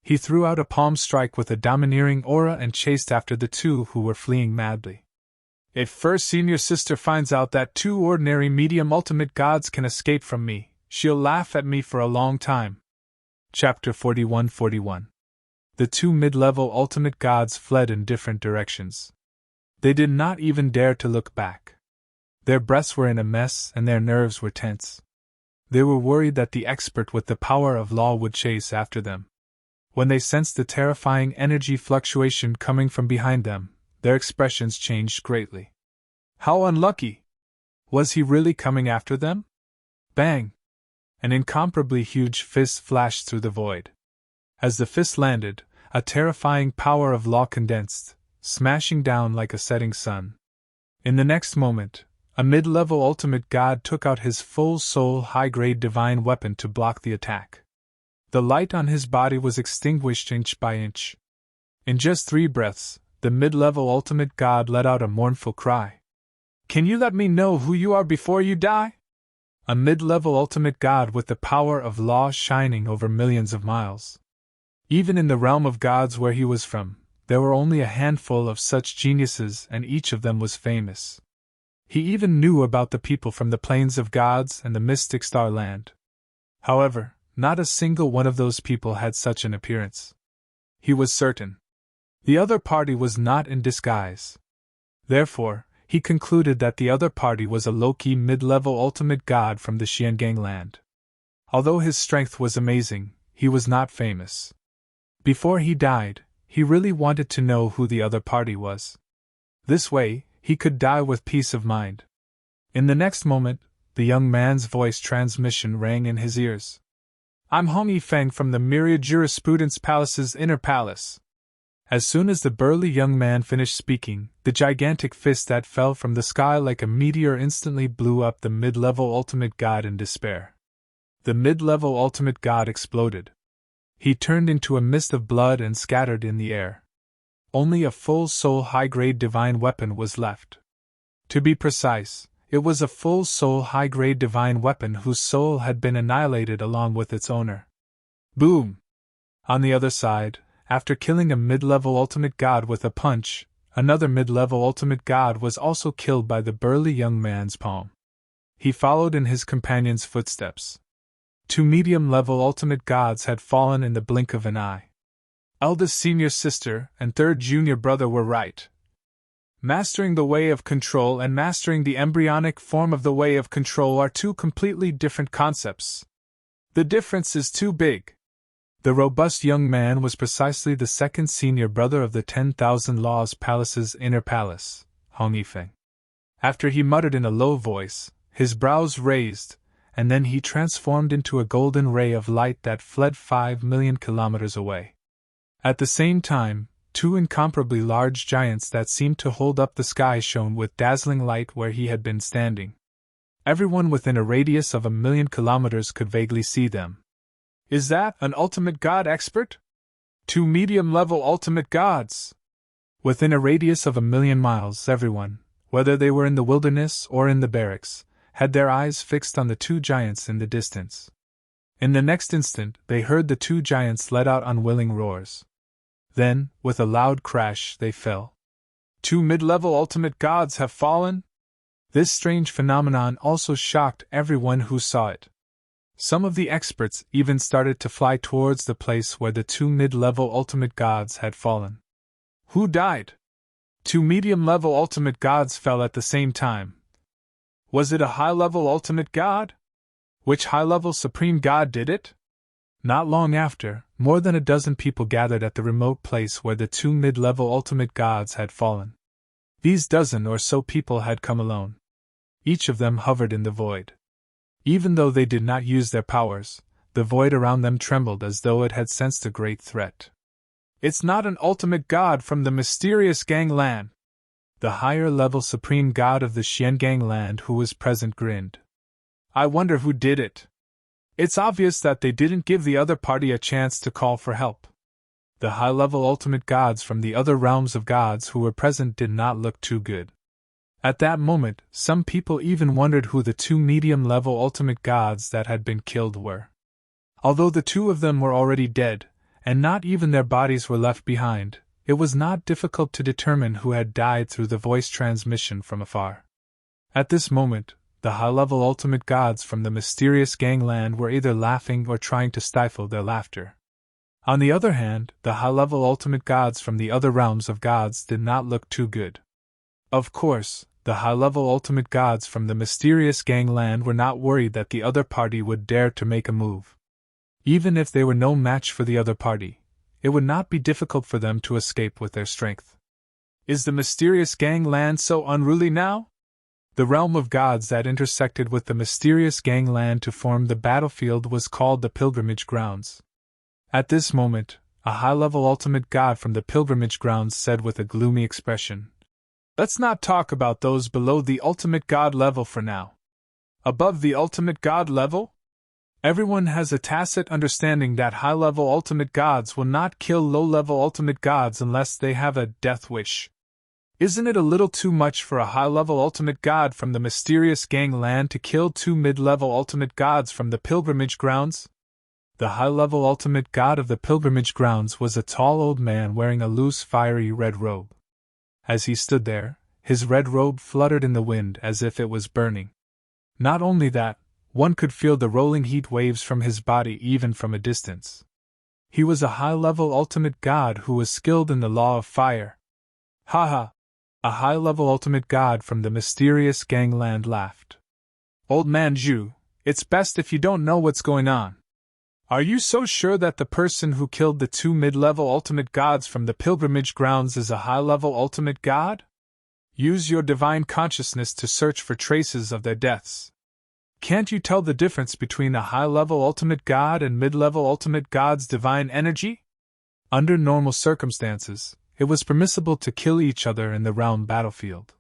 He threw out a palm strike with a domineering aura and chased after the two who were fleeing madly. If first senior sister finds out that two ordinary medium ultimate gods can escape from me, she'll laugh at me for a long time. Chapter 41-41. The two mid-level ultimate gods fled in different directions. They did not even dare to look back. Their breaths were in a mess and their nerves were tense. They were worried that the expert with the power of law would chase after them. When they sensed the terrifying energy fluctuation coming from behind them, their expressions changed greatly. How unlucky! Was he really coming after them? Bang! An incomparably huge fist flashed through the void. As the fist landed, a terrifying power of law condensed, smashing down like a setting sun. In the next moment, a mid-level ultimate god took out his full-soul high-grade divine weapon to block the attack. The light on his body was extinguished inch by inch. In just 3 breaths, the mid-level ultimate god let out a mournful cry. Can you let me know who you are before you die? A mid-level ultimate god with the power of law shining over millions of miles. Even in the realm of gods where he was from, there were only a handful of such geniuses, and each of them was famous. He even knew about the people from the plains of gods and the mystic star land. However, not a single one of those people had such an appearance. He was certain. The other party was not in disguise. Therefore, he concluded that the other party was a low-key mid-level ultimate god from the Xiangang land. Although his strength was amazing, he was not famous. Before he died, he really wanted to know who the other party was. This way, he could die with peace of mind. In the next moment, the young man's voice transmission rang in his ears. I'm Hong Yifeng from the Myriad Jurisprudence Palace's inner palace. As soon as the burly young man finished speaking, the gigantic fist that fell from the sky like a meteor instantly blew up the mid-level ultimate god in despair. The mid-level ultimate god exploded. He turned into a mist of blood and scattered in the air. Only a full-soul high-grade divine weapon was left. To be precise, it was a full-soul high-grade divine weapon whose soul had been annihilated along with its owner. Boom! On the other side, after killing a mid-level ultimate god with a punch, another mid-level ultimate god was also killed by the burly young man's palm. He followed in his companion's footsteps. 2 medium-level ultimate gods had fallen in the blink of an eye. Eldest senior sister and third junior brother were right. Mastering the way of control and mastering the embryonic form of the way of control are 2 completely different concepts. The difference is too big. The robust young man was precisely the second senior brother of the 10,000 Laws Palace's inner palace, Hong Yifeng. After he muttered in a low voice, his brows raised, and then he transformed into a golden ray of light that fled 5 million kilometers away. At the same time, 2 incomparably large giants that seemed to hold up the sky shone with dazzling light where he had been standing. Everyone within a radius of 1,000,000 kilometers could vaguely see them. Is that an ultimate god expert? 2 medium-level ultimate gods! Within a radius of 1,000,000 miles, everyone, whether they were in the wilderness or in the barracks, had their eyes fixed on the 2 giants in the distance. In the next instant, they heard the 2 giants let out unwilling roars. Then, with a loud crash, they fell. 2 mid-level ultimate gods have fallen? This strange phenomenon also shocked everyone who saw it. Some of the experts even started to fly towards the place where the 2 mid-level ultimate gods had fallen. Who died? 2 medium-level ultimate gods fell at the same time. Was it a high-level ultimate god? Which high-level supreme god did it? Not long after, more than a dozen people gathered at the remote place where the 2 mid-level ultimate gods had fallen. These dozen or so people had come alone. Each of them hovered in the void. Even though they did not use their powers, the void around them trembled as though it had sensed a great threat. It's not an ultimate god from the mysterious gangland. The higher-level supreme god of the Xiangang land who was present grinned. I wonder who did it. It's obvious that they didn't give the other party a chance to call for help. The high-level ultimate gods from the other realms of gods who were present did not look too good. At that moment, some people even wondered who the 2 medium-level ultimate gods that had been killed were. Although the 2 of them were already dead, and not even their bodies were left behind, it was not difficult to determine who had died through the voice transmission from afar. At this moment, the high-level ultimate gods from the mysterious gangland were either laughing or trying to stifle their laughter. On the other hand, the high-level ultimate gods from the other realms of gods did not look too good. Of course, the high-level ultimate gods from the mysterious gangland were not worried that the other party would dare to make a move. Even if they were no match for the other party, it would not be difficult for them to escape with their strength. Is the mysterious gangland so unruly now? The realm of gods that intersected with the mysterious gangland to form the battlefield was called the pilgrimage grounds. At this moment, a high-level ultimate god from the pilgrimage grounds said with a gloomy expression, "Let's not talk about those below the ultimate god level for now. Above the ultimate god level? Everyone has a tacit understanding that high-level ultimate gods will not kill low-level ultimate gods unless they have a death wish. Isn't it a little too much for a high-level ultimate god from the mysterious gangland to kill two mid-level ultimate gods from the pilgrimage grounds?" The high-level ultimate god of the pilgrimage grounds was a tall old man wearing a loose, fiery red robe. As he stood there, his red robe fluttered in the wind as if it was burning. Not only that, one could feel the rolling heat waves from his body even from a distance. He was a high-level ultimate god who was skilled in the law of fire. Ha ha! A high-level ultimate god from the mysterious gangland laughed. "Old man Zhu, it's best if you don't know what's going on. Are you so sure that the person who killed the two mid-level ultimate gods from the pilgrimage grounds is a high-level ultimate god? Use your divine consciousness to search for traces of their deaths. Can't you tell the difference between a high-level ultimate god and mid-level ultimate god's divine energy?" Under normal circumstances, it was permissible to kill each other in the realm battlefield.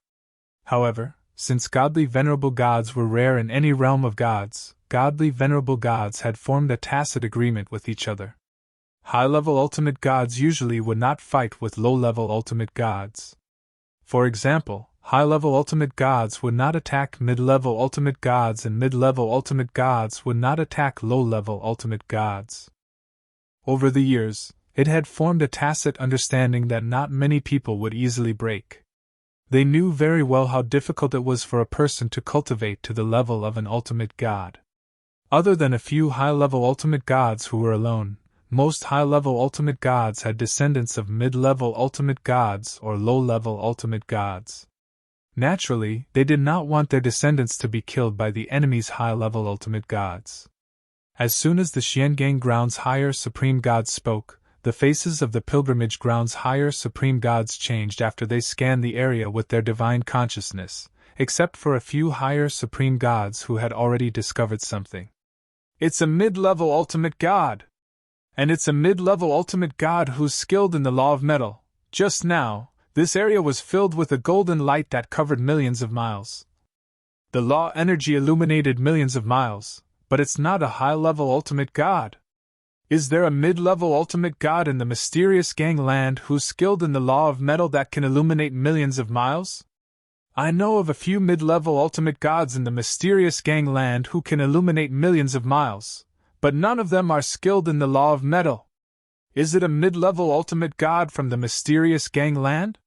However, since godly venerable gods were rare in any realm of gods, godly venerable gods had formed a tacit agreement with each other. High-level ultimate gods usually would not fight with low-level ultimate gods. For example, high-level ultimate gods would not attack mid-level ultimate gods and mid-level ultimate gods would not attack low-level ultimate gods. Over the years, it had formed a tacit understanding that not many people would easily break. They knew very well how difficult it was for a person to cultivate to the level of an ultimate god. Other than a few high-level ultimate gods who were alone, most high-level ultimate gods had descendants of mid-level ultimate gods or low-level ultimate gods. Naturally, they did not want their descendants to be killed by the enemy's high-level ultimate gods. As soon as the Xiangang Grounds higher supreme gods spoke, the faces of the pilgrimage grounds higher supreme gods changed after they scanned the area with their divine consciousness, except for a few higher supreme gods who had already discovered something. "It's a mid-level ultimate god! And it's a mid-level ultimate god who's skilled in the law of metal. Just now, this area was filled with a golden light that covered millions of miles. The law energy illuminated millions of miles, but it's not a high-level ultimate god. Is there a mid-level ultimate god in the mysterious gangland who's skilled in the law of metal that can illuminate millions of miles? I know of a few mid-level ultimate gods in the mysterious gangland who can illuminate millions of miles, but none of them are skilled in the law of metal. Is it a mid-level ultimate god from the mysterious gangland?"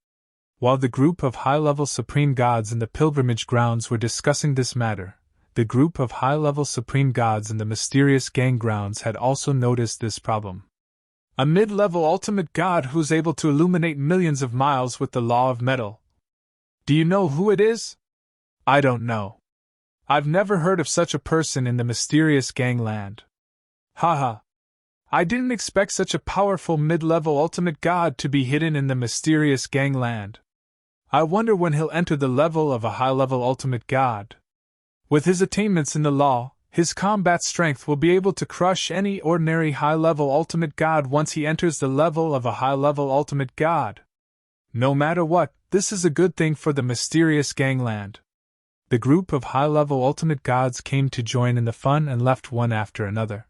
While the group of high-level supreme gods in the pilgrimage grounds were discussing this matter, the group of high-level supreme gods in the mysterious gang grounds had also noticed this problem. "A mid-level ultimate god who's able to illuminate millions of miles with the law of metal. Do you know who it is?" "I don't know. I've never heard of such a person in the mysterious gangland." "Haha. I didn't expect such a powerful mid-level ultimate god to be hidden in the mysterious gangland. I wonder when he'll enter the level of a high-level ultimate god. With his attainments in the law, his combat strength will be able to crush any ordinary high-level ultimate god once he enters the level of a high-level ultimate god. No matter what, this is a good thing for the mysterious gangland." The group of high-level ultimate gods came to join in the fun and left one after another.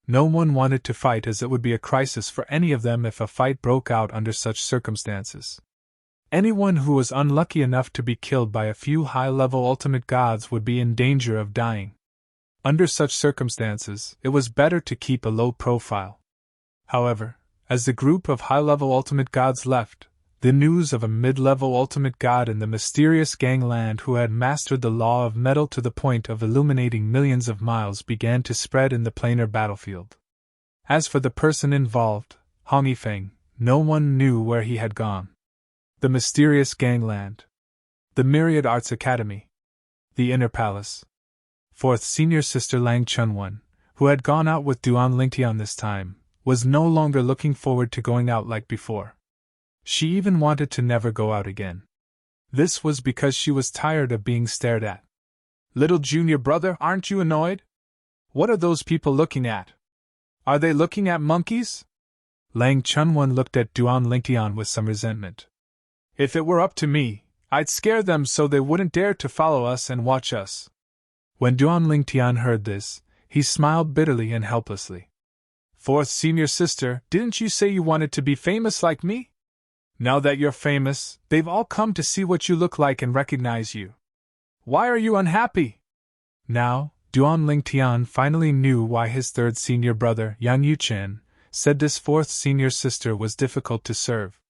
No one wanted to fight as it would be a crisis for any of them if a fight broke out under such circumstances. Anyone who was unlucky enough to be killed by a few high-level ultimate gods would be in danger of dying. Under such circumstances, it was better to keep a low profile. However, as the group of high-level ultimate gods left, The news of a mid-level ultimate god in the mysterious gangland who had mastered the law of metal to the point of illuminating millions of miles began to spread in the planar battlefield. As for the person involved, Hong Yifeng, no one knew where he had gone. The mysterious gangland. The Myriad Arts Academy. The Inner Palace. Fourth senior sister Lang Chunwan, who had gone out with Duan Lingtian this time, was no longer looking forward to going out like before. She even wanted to never go out again. This was because she was tired of being stared at. Little junior brother, aren't you annoyed? What are those people looking at? Are they looking at monkeys? Lang Chunwan looked at Duan Lingtian with some resentment. If it were up to me, I'd scare them so they wouldn't dare to follow us and watch us. When Duan Lingtian heard this, he smiled bitterly and helplessly. Fourth senior sister, didn't you say you wanted to be famous like me? Now that you're famous, they've all come to see what you look like and recognize you. Why are you unhappy? Now, Duan Lingtian finally knew why his third senior brother, Yang Yuchen, said this fourth senior sister was difficult to serve.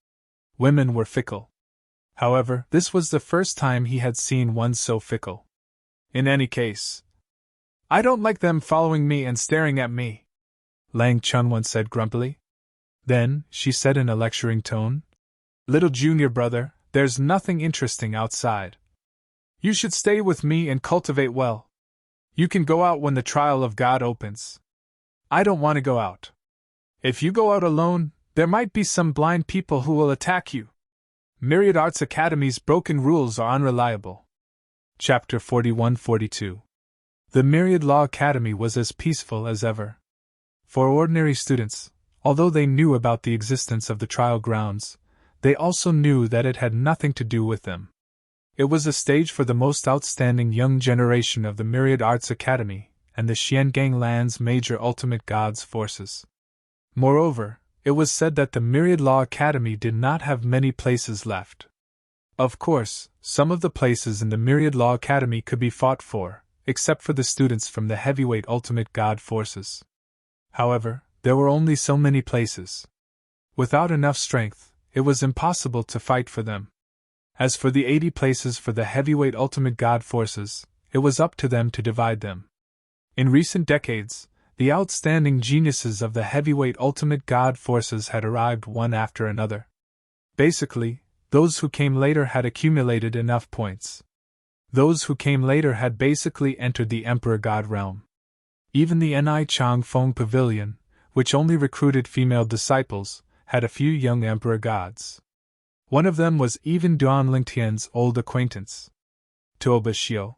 Women were fickle. However, this was the first time he had seen one so fickle. In any case, I don't like them following me and staring at me, Lang Chunwan said grumpily. Then, she said in a lecturing tone, Little junior brother, there's nothing interesting outside. You should stay with me and cultivate well. You can go out when the trial of God opens. I don't want to go out. If you go out alone, there might be some blind people who will attack you. Myriad Arts Academy's broken rules are unreliable. Chapter 41-42. The Myriad Law Academy was as peaceful as ever. For ordinary students, although they knew about the existence of the trial grounds, they also knew that it had nothing to do with them. It was a stage for the most outstanding young generation of the Myriad Arts Academy and the Xiangangland's major ultimate gods' forces. Moreover, it was said that the Myriad Law Academy did not have many places left. Of course, some of the places in the Myriad Law Academy could be fought for, except for the students from the heavyweight ultimate god forces. However, there were only so many places. Without enough strength, it was impossible to fight for them. As for the 80 places for the heavyweight ultimate god forces, it was up to them to divide them. In recent decades, the outstanding geniuses of the heavyweight ultimate god forces had arrived one after another. Basically, those who came later had accumulated enough points. Those who came later had basically entered the Emperor God realm. Even the Ni Chang Feng Pavilion, which only recruited female disciples, had a few young Emperor gods. One of them was even Duan Lingtian's old acquaintance, Tuoba Xiu.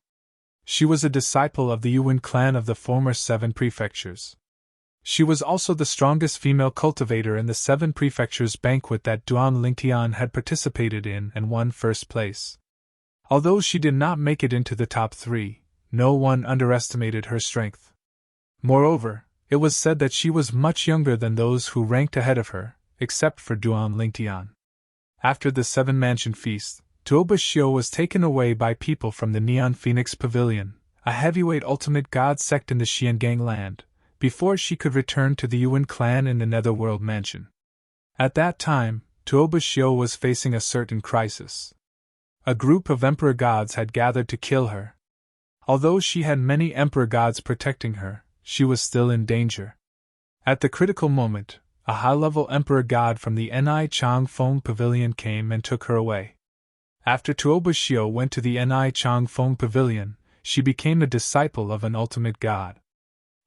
She was a disciple of the Yuan clan of the former 7 prefectures. She was also the strongest female cultivator in the 7 prefectures banquet that Duan Lingtian had participated in and won first place. Although she did not make it into the top 3, no one underestimated her strength. Moreover, it was said that she was much younger than those who ranked ahead of her, except for Duan Lingtian. After the 7-mansion feast, Tuoba Xiu was taken away by people from the Neon Phoenix Pavilion, a heavyweight ultimate god sect in the Xiangang land, before she could return to the Yuan clan in the Netherworld mansion. At that time, Tuoba Xiu was facing a certain crisis. A group of emperor gods had gathered to kill her. Although she had many emperor gods protecting her, she was still in danger. At the critical moment, a high-level emperor god from the Ni Chang Feng Pavilion came and took her away. After Tuoba Xiu went to the Ni Chang Feng Pavilion, she became a disciple of an ultimate god.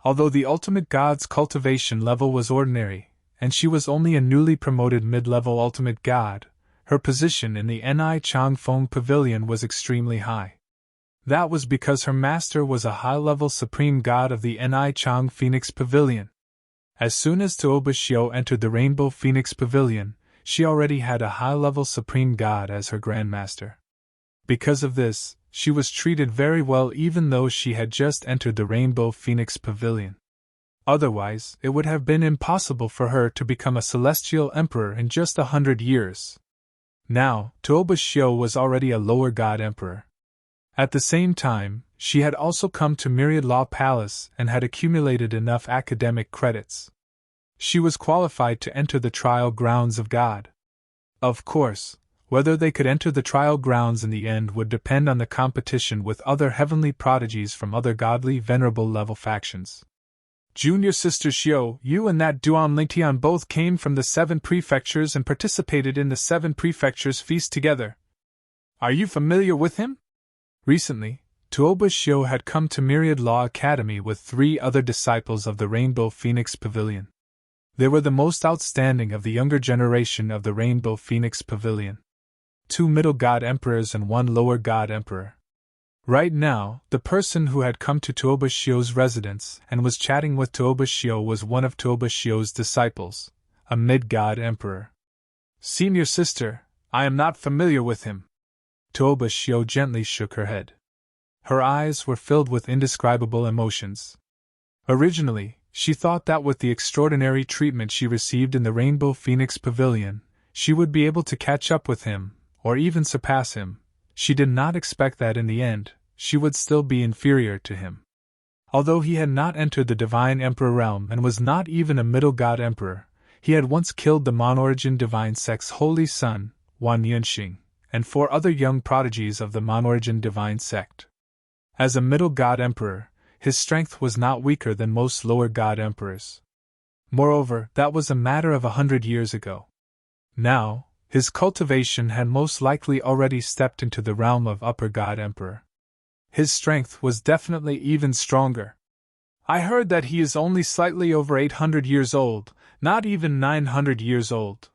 Although the ultimate god's cultivation level was ordinary, and she was only a newly promoted mid-level ultimate god, her position in the Ni Chang Feng Pavilion was extremely high. That was because her master was a high-level supreme god of the Ni Chang Phoenix Pavilion. As soon as Tuoba Xiu entered the Rainbow Phoenix Pavilion, she already had a high-level supreme god as her grandmaster. Because of this, she was treated very well even though she had just entered the Rainbow Phoenix Pavilion. Otherwise, it would have been impossible for her to become a celestial emperor in just 100 years. Now, Tuoba Xiu was already a lower god emperor. At the same time, she had also come to Myriad Law Palace and had accumulated enough academic credits. She was qualified to enter the trial grounds of God. Of course, whether they could enter the trial grounds in the end would depend on the competition with other heavenly prodigies from other godly venerable level factions. Junior Sister Xiao, you and that Duan Lingtian both came from the 7 prefectures and participated in the 7 prefectures feast together. Are you familiar with him? Recently, Tuoba Xiao had come to Myriad Law Academy with 3 other disciples of the Rainbow Phoenix Pavilion. They were the most outstanding of the younger generation of the Rainbow Phoenix Pavilion. 2 middle god emperors and 1 lower god emperor. Right now, the person who had come to Tuoba Xiao's residence and was chatting with Tuoba Xiao was one of Tuoba Xiao's disciples, a mid-god emperor. Senior sister, I am not familiar with him. Tuoba Xiao gently shook her head. Her eyes were filled with indescribable emotions. Originally, she thought that with the extraordinary treatment she received in the Rainbow Phoenix Pavilion, she would be able to catch up with him, or even surpass him. She did not expect that in the end, she would still be inferior to him. Although he had not entered the Divine Emperor realm and was not even a Middle God Emperor, he had once killed the Monorigin Divine Sect's holy son, Wan Yunxing, and 4 other young prodigies of the Monorigin Divine Sect. As a Middle God Emperor, his strength was not weaker than most lower God Emperors. Moreover, that was a matter of 100 years ago. Now, his cultivation had most likely already stepped into the realm of Upper God Emperor. His strength was definitely even stronger. I heard that he is only slightly over 800 years old, not even 900 years old.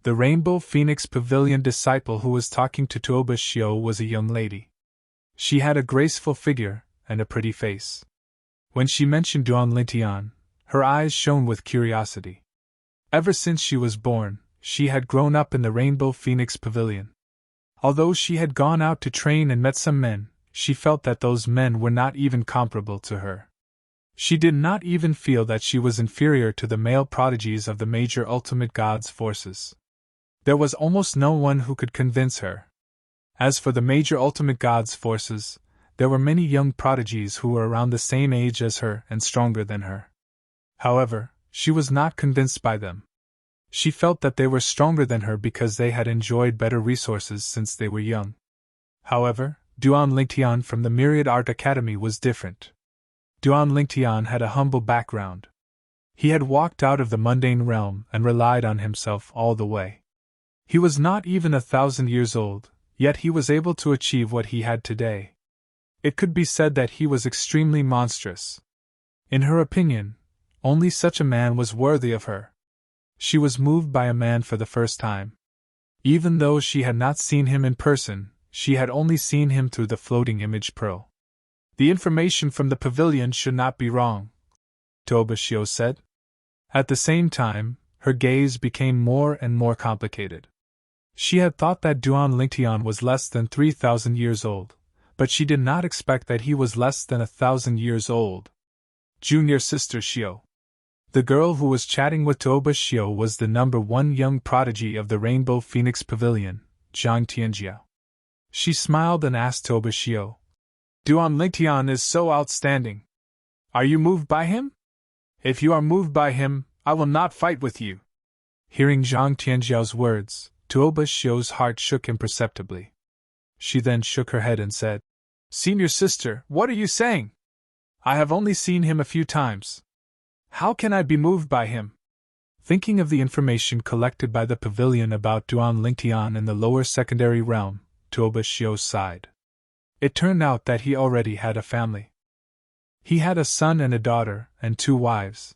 The Rainbow Phoenix Pavilion disciple who was talking to Tuoba Xiao was a young lady. She had a graceful figure and a pretty face. When she mentioned Duan Lingtian, her eyes shone with curiosity. Ever since she was born, she had grown up in the Rainbow Phoenix Pavilion. Although she had gone out to train and met some men, she felt that those men were not even comparable to her. She did not even feel that she was inferior to the male prodigies of the major ultimate gods' forces. There was almost no one who could convince her. As for the major ultimate gods' forces, there were many young prodigies who were around the same age as her and stronger than her. However, she was not convinced by them. She felt that they were stronger than her because they had enjoyed better resources since they were young. However, Duan Lingtian from the Myriad Art Academy was different. Duan Lingtian had a humble background. He had walked out of the mundane realm and relied on himself all the way. He was not even 1,000 years old, yet he was able to achieve what he had today. It could be said that he was extremely monstrous. In her opinion, only such a man was worthy of her. She was moved by a man for the first time. Even though she had not seen him in person, she had only seen him through the floating image pearl. The information from the pavilion should not be wrong, Tuoba Xiao said. At the same time, her gaze became more and more complicated. She had thought that Duan Lingtian was less than 3,000 years old, but she did not expect that he was less than 1,000 years old. Junior Sister Xiao. The girl who was chatting with Tuoba Xiao was the number 1 young prodigy of the Rainbow Phoenix Pavilion, Zhang Tianjiao. She smiled and asked Tuoba Xiao, Duan Lingtian is so outstanding. Are you moved by him? If you are moved by him, I will not fight with you. Hearing Zhang Tianjiao's words, Tuoba Xiao's heart shook imperceptibly. She then shook her head and said, Senior sister, what are you saying? I have only seen him a few times. How can I be moved by him? Thinking of the information collected by the pavilion about Duan Lingtian in the lower secondary realm, Tuoba Xiao sighed. It turned out that he already had a family. He had a son and a daughter, and 2 wives.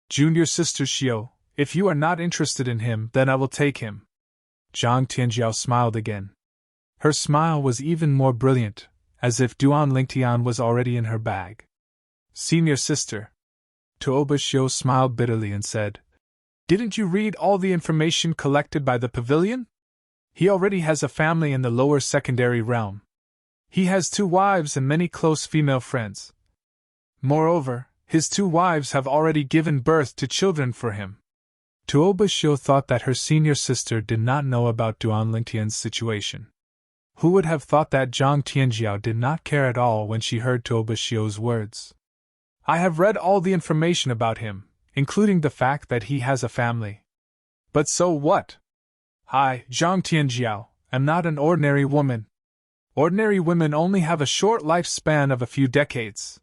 Junior Sister Xiao, if you are not interested in him, then I will take him. Zhang Tianjiao smiled again. Her smile was even more brilliant, as if Duan Lingtian was already in her bag. Senior sister. Tuoba Xiao smiled bitterly and said, Didn't you read all the information collected by the pavilion? He already has a family in the lower secondary realm. He has 2 wives and many close female friends. Moreover, his 2 wives have already given birth to children for him. Tuoba Xiao thought that her senior sister did not know about Duan Lingtian's situation. Who would have thought that Zhang Tianjiao did not care at all when she heard Tuoba Xiao's words? I have read all the information about him, including the fact that he has a family. But so what? I, Zhang Tianjiao, am not an ordinary woman. Ordinary women only have a short lifespan of a few decades.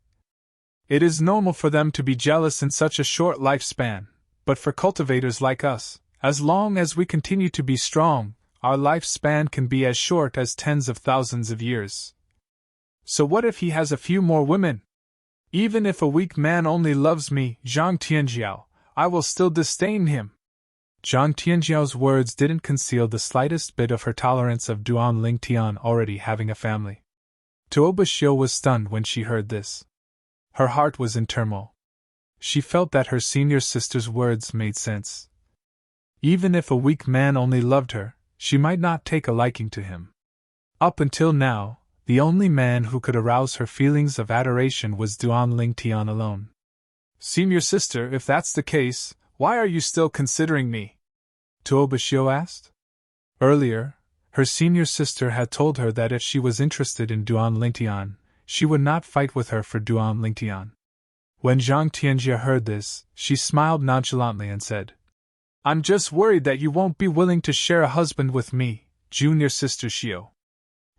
It is normal for them to be jealous in such a short lifespan, but for cultivators like us, as long as we continue to be strong, our lifespan can be as short as tens of thousands of years. So what if he has a few more women? Even if a weak man only loves me, Zhang Tianjiao, I will still disdain him. Zhang Tianjiao's words didn't conceal the slightest bit of her tolerance of Duan Lingtian already having a family. Tuoba Xiu was stunned when she heard this. Her heart was in turmoil. She felt that her senior sister's words made sense. Even if a weak man only loved her, she might not take a liking to him. Up until now, the only man who could arouse her feelings of adoration was Duan Lingtian alone. Senior sister, if that's the case, why are you still considering me? Tuoba Xiu asked. Earlier, her senior sister had told her that if she was interested in Duan Lingtian, she would not fight with her for Duan Lingtian. When Zhang Tianjia heard this, she smiled nonchalantly and said, I'm just worried that you won't be willing to share a husband with me, junior sister Xiu.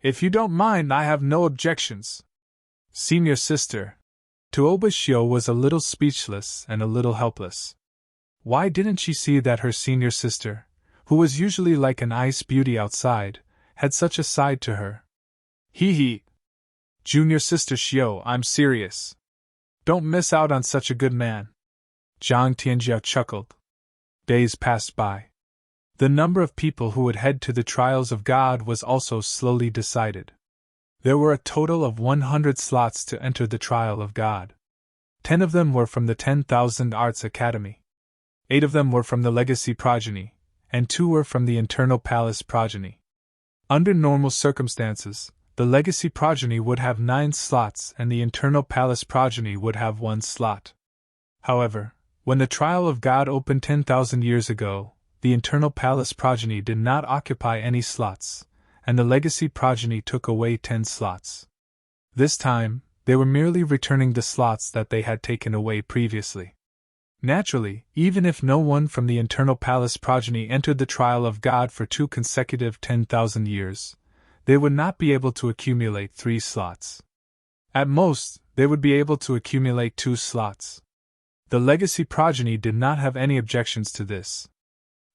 If you don't mind, I have no objections. Senior sister. Tuoba Xiu was a little speechless and a little helpless. Why didn't she see that her senior sister, who was usually like an ice beauty outside, had such a side to her? Hee. Junior sister Xiu, I'm serious. Don't miss out on such a good man. Zhang Tianjiao chuckled. Days passed by. The number of people who would head to the trials of God was also slowly decided. There were a total of 100 slots to enter the trial of God. 10 of them were from the 10,000 Arts Academy. 8 of them were from the Legacy Progeny, and 2 were from the Internal Palace Progeny. Under normal circumstances, the Legacy Progeny would have 9 slots and the Internal Palace Progeny would have 1 slot. However, when the trial of God opened 10,000 years ago, the Internal Palace Progeny did not occupy any slots, and the Legacy Progeny took away 10 slots. This time, they were merely returning the slots that they had taken away previously. Naturally, even if no one from the Internal Palace Progeny entered the trial of God for 2 consecutive 10,000 years, they would not be able to accumulate 3 slots. At most, they would be able to accumulate 2 slots. The Legacy Progeny did not have any objections to this.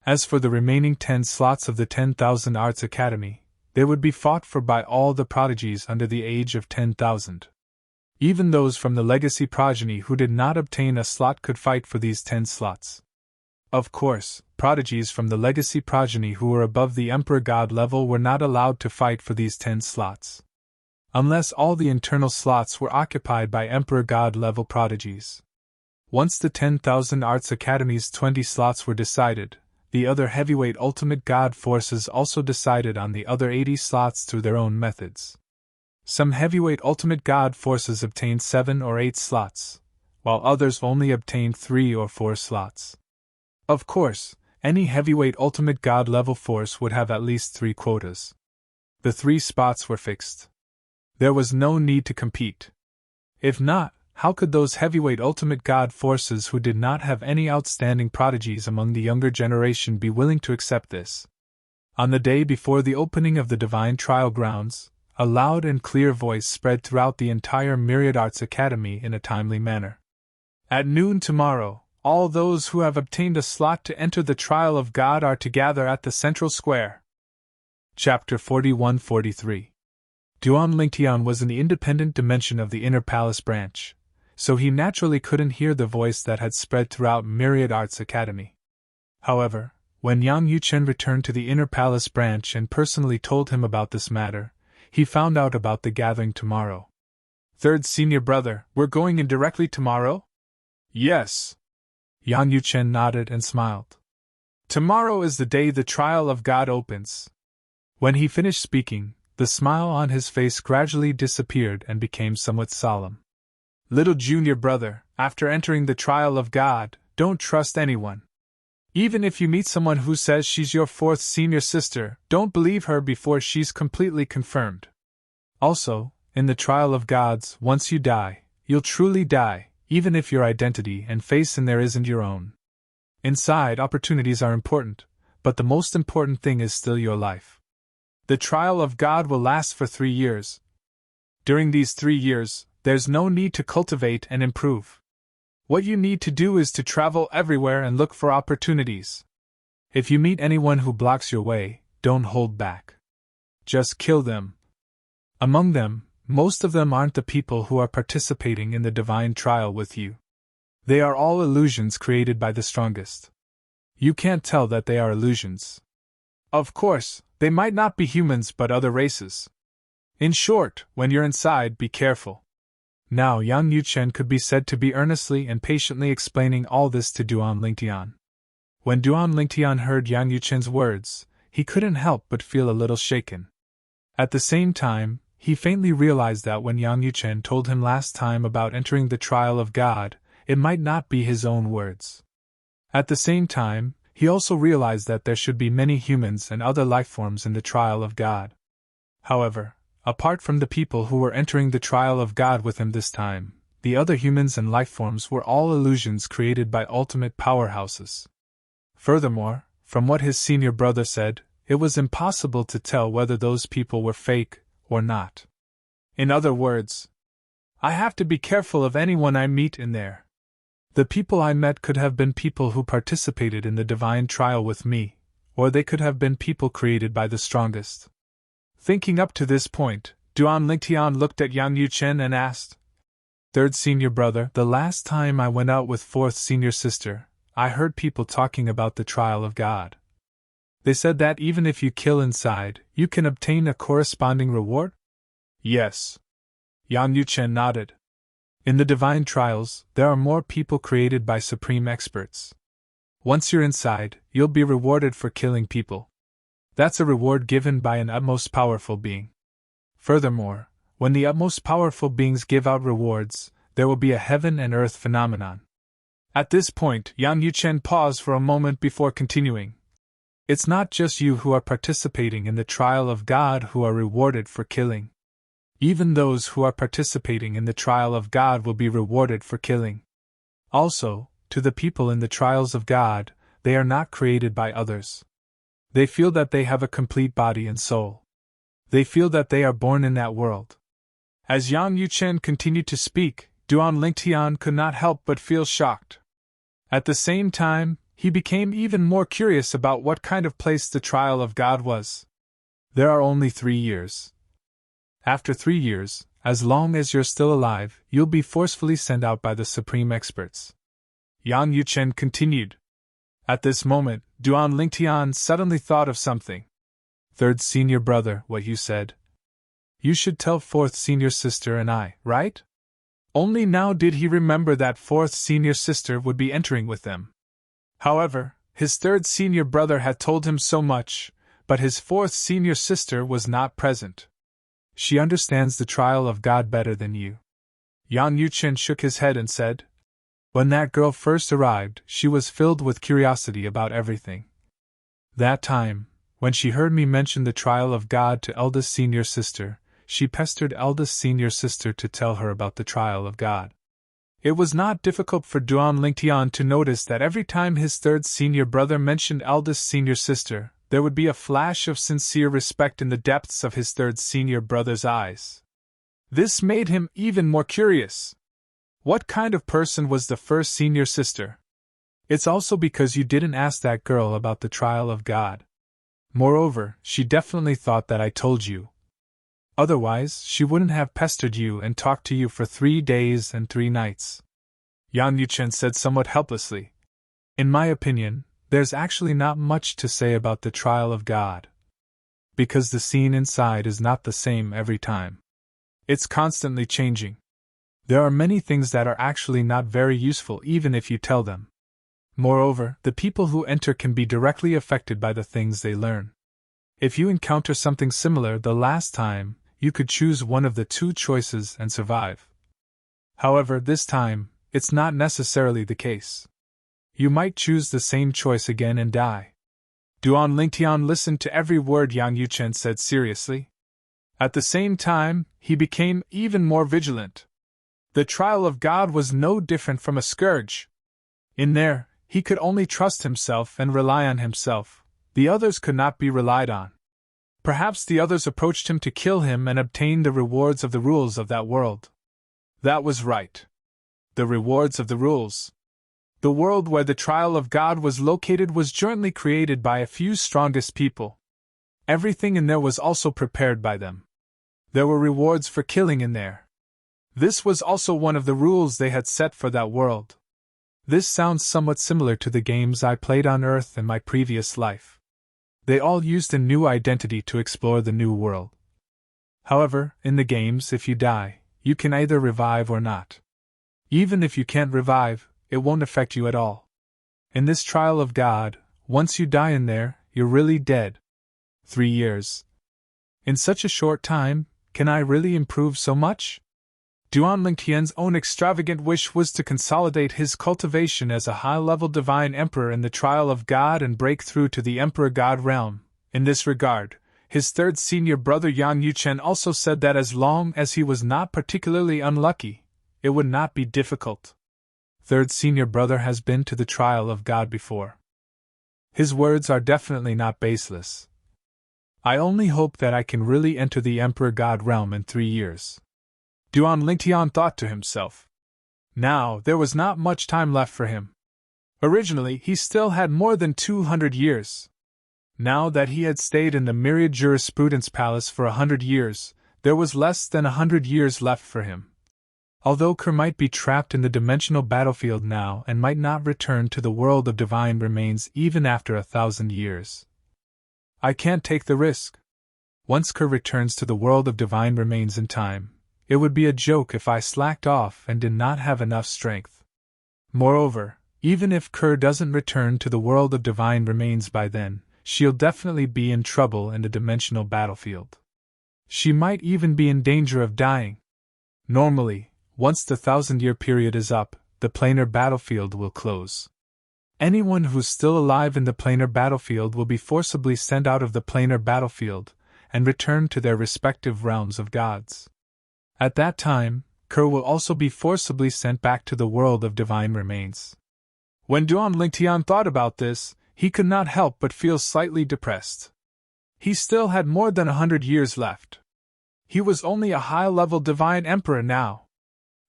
As for the remaining 10 slots of the 10,000 Arts Academy, they would be fought for by all the prodigies under the age of 10,000. Even those from the Legacy Progeny who did not obtain a slot could fight for these 10 slots. Of course, prodigies from the Legacy Progeny who were above the Emperor God level were not allowed to fight for these 10 slots. Unless all the internal slots were occupied by Emperor God level prodigies. Once the 10,000 Arts Academy's 20 slots were decided, the other heavyweight ultimate god forces also decided on the other 80 slots through their own methods. Some heavyweight ultimate god forces obtained 7 or 8 slots, while others only obtained 3 or 4 slots. Of course, any heavyweight ultimate god level force would have at least 3 quotas. The 3 spots were fixed. There was no need to compete. If not, how could those heavyweight ultimate god forces who did not have any outstanding prodigies among the younger generation be willing to accept this? On the day before the opening of the Divine Trial Grounds, a loud and clear voice spread throughout the entire Myriad Arts Academy in a timely manner. At noon tomorrow, all those who have obtained a slot to enter the trial of God are to gather at the central square. Chapter 41-43. Duan Lingtian was in the independent dimension of the Inner Palace branch, so he naturally couldn't hear the voice that had spread throughout Myriad Arts Academy. However, when Yang Yuchen returned to the Inner Palace branch and personally told him about this matter, he found out about the gathering tomorrow. Third senior brother, we're going in directly tomorrow? Yes. Yang Yuchen nodded and smiled. Tomorrow is the day the trial of God opens. When he finished speaking, the smile on his face gradually disappeared and became somewhat solemn. Little junior brother, after entering the trial of God, don't trust anyone. Even if you meet someone who says she's your 4th senior sister, don't believe her before she's completely confirmed. Also, in the trial of gods, once you die, you'll truly die, even if your identity and face in there isn't your own. Inside, opportunities are important, but the most important thing is still your life. The trial of God will last for 3 years. During these 3 years, there's no need to cultivate and improve. What you need to do is to travel everywhere and look for opportunities. If you meet anyone who blocks your way, don't hold back. Just kill them. Among them, most of them aren't the people who are participating in the divine trial with you. They are all illusions created by the strongest. You can't tell that they are illusions. Of course, they might not be humans but other races. In short, when you're inside, be careful. Now Yang Yuchen could be said to be earnestly and patiently explaining all this to Duan Lingtian. When Duan Lingtian heard Yang Yuchen's words, he couldn't help but feel a little shaken. At the same time, he faintly realized that when Yang Yuchen told him last time about entering the trial of God, it might not be his own words. At the same time, he also realized that there should be many humans and other lifeforms in the trial of God. However, apart from the people who were entering the trial of God with him this time, the other humans and lifeforms were all illusions created by ultimate powerhouses. Furthermore, from what his senior brother said, it was impossible to tell whether those people were fake or not. In other words, I have to be careful of anyone I meet in there. The people I met could have been people who participated in the divine trial with me, or they could have been people created by the strongest. Thinking up to this point, Duan Lingtian looked at Yang Yuchen and asked, "Third senior brother, the last time I went out with fourth senior sister, I heard people talking about the trial of God. They said that even if you kill inside, you can obtain a corresponding reward?" "Yes." Yang Yuchen nodded. "In the divine trials, there are more people created by supreme experts. Once you're inside, you'll be rewarded for killing people. That's a reward given by an utmost powerful being. Furthermore, when the utmost powerful beings give out rewards, there will be a heaven and earth phenomenon." At this point, Yang Yuchen paused for a moment before continuing. "It's not just you who are participating in the trial of God who are rewarded for killing. Even those who are participating in the trial of God will be rewarded for killing. Also, to the people in the trials of God, they are not created by others. They feel that they have a complete body and soul. They feel that they are born in that world." As Yang Yuchen continued to speak, Duan Lingtian could not help but feel shocked. At the same time, he became even more curious about what kind of place the trial of God was. There are only 3 years. After 3 years, as long as you're still alive, you'll be forcefully sent out by the supreme experts. Yang Yuchen continued. At this moment, Duan Lingtian suddenly thought of something. "Third senior brother, what you said. You should tell fourth senior sister and I, right?" Only now did he remember that fourth senior sister would be entering with them. However, his third senior brother had told him so much, but his fourth senior sister was not present. "She understands the trial of God better than you." Yang Yuchen shook his head and said, "When that girl first arrived, she was filled with curiosity about everything. That time, when she heard me mention the trial of God to eldest senior sister, she pestered eldest senior sister to tell her about the trial of God." It was not difficult for Duan Lingtian to notice that every time his third senior brother mentioned eldest senior sister, there would be a flash of sincere respect in the depths of his third senior brother's eyes. This made him even more curious. What kind of person was the first senior sister? It's also because you didn't ask that girl about the trial of God. Moreover, she definitely thought that I told you. Otherwise, she wouldn't have pestered you and talked to you for 3 days and 3 nights. Yang Yuchen said somewhat helplessly. "In my opinion, there's actually not much to say about the trial of God. Because the scene inside is not the same every time. It's constantly changing. There are many things that are actually not very useful even if you tell them. Moreover, the people who enter can be directly affected by the things they learn. If you encounter something similar the last time, you could choose one of the 2 choices and survive. However, this time, it's not necessarily the case. You might choose the same choice again and die." Duan Lingtian listened to every word Yang Yuchen said seriously. At the same time, he became even more vigilant. The trial of God was no different from a scourge. In there, he could only trust himself and rely on himself. The others could not be relied on. Perhaps the others approached him to kill him and obtain the rewards of the rules of that world. That was right. The rewards of the rules. The world where the trial of God was located was jointly created by a few strongest people. Everything in there was also prepared by them. There were rewards for killing in there. This was also one of the rules they had set for that world. This sounds somewhat similar to the games I played on Earth in my previous life. They all used a new identity to explore the new world. However, in the games, if you die, you can either revive or not. Even if you can't revive, it won't affect you at all. In this trial of God, once you die in there, you're really dead. 3 years. In such a short time, can I really improve so much? Duan Lingtian's own extravagant wish was to consolidate his cultivation as a high-level divine emperor in the trial of God and break through to the emperor god realm. In this regard, his third senior brother Yang Yuchen also said that as long as he was not particularly unlucky, it would not be difficult. Third senior brother has been to the trial of God before. His words are definitely not baseless. I only hope that I can really enter the emperor god realm in 3 years. Duan Lingtian thought to himself. Now, there was not much time left for him. Originally, he still had more than 200 years. Now that he had stayed in the Myriad Jurisprudence Palace for 100 years, there was less than 100 years left for him. Although Kerr might be trapped in the dimensional battlefield now and might not return to the world of divine remains even after 1,000 years. I can't take the risk. Once Kerr returns to the world of divine remains in time, it would be a joke if I slacked off and did not have enough strength. Moreover, even if Kerr doesn't return to the world of divine remains by then, she'll definitely be in trouble in the dimensional battlefield. She might even be in danger of dying. Normally, once the 1,000-year period is up, the planar battlefield will close. Anyone who's still alive in the planar battlefield will be forcibly sent out of the planar battlefield and return to their respective realms of gods. At that time, Kerr will also be forcibly sent back to the world of divine remains. When Duan Lingtian thought about this, he could not help but feel slightly depressed. He still had more than 100 years left. He was only a high-level divine emperor now.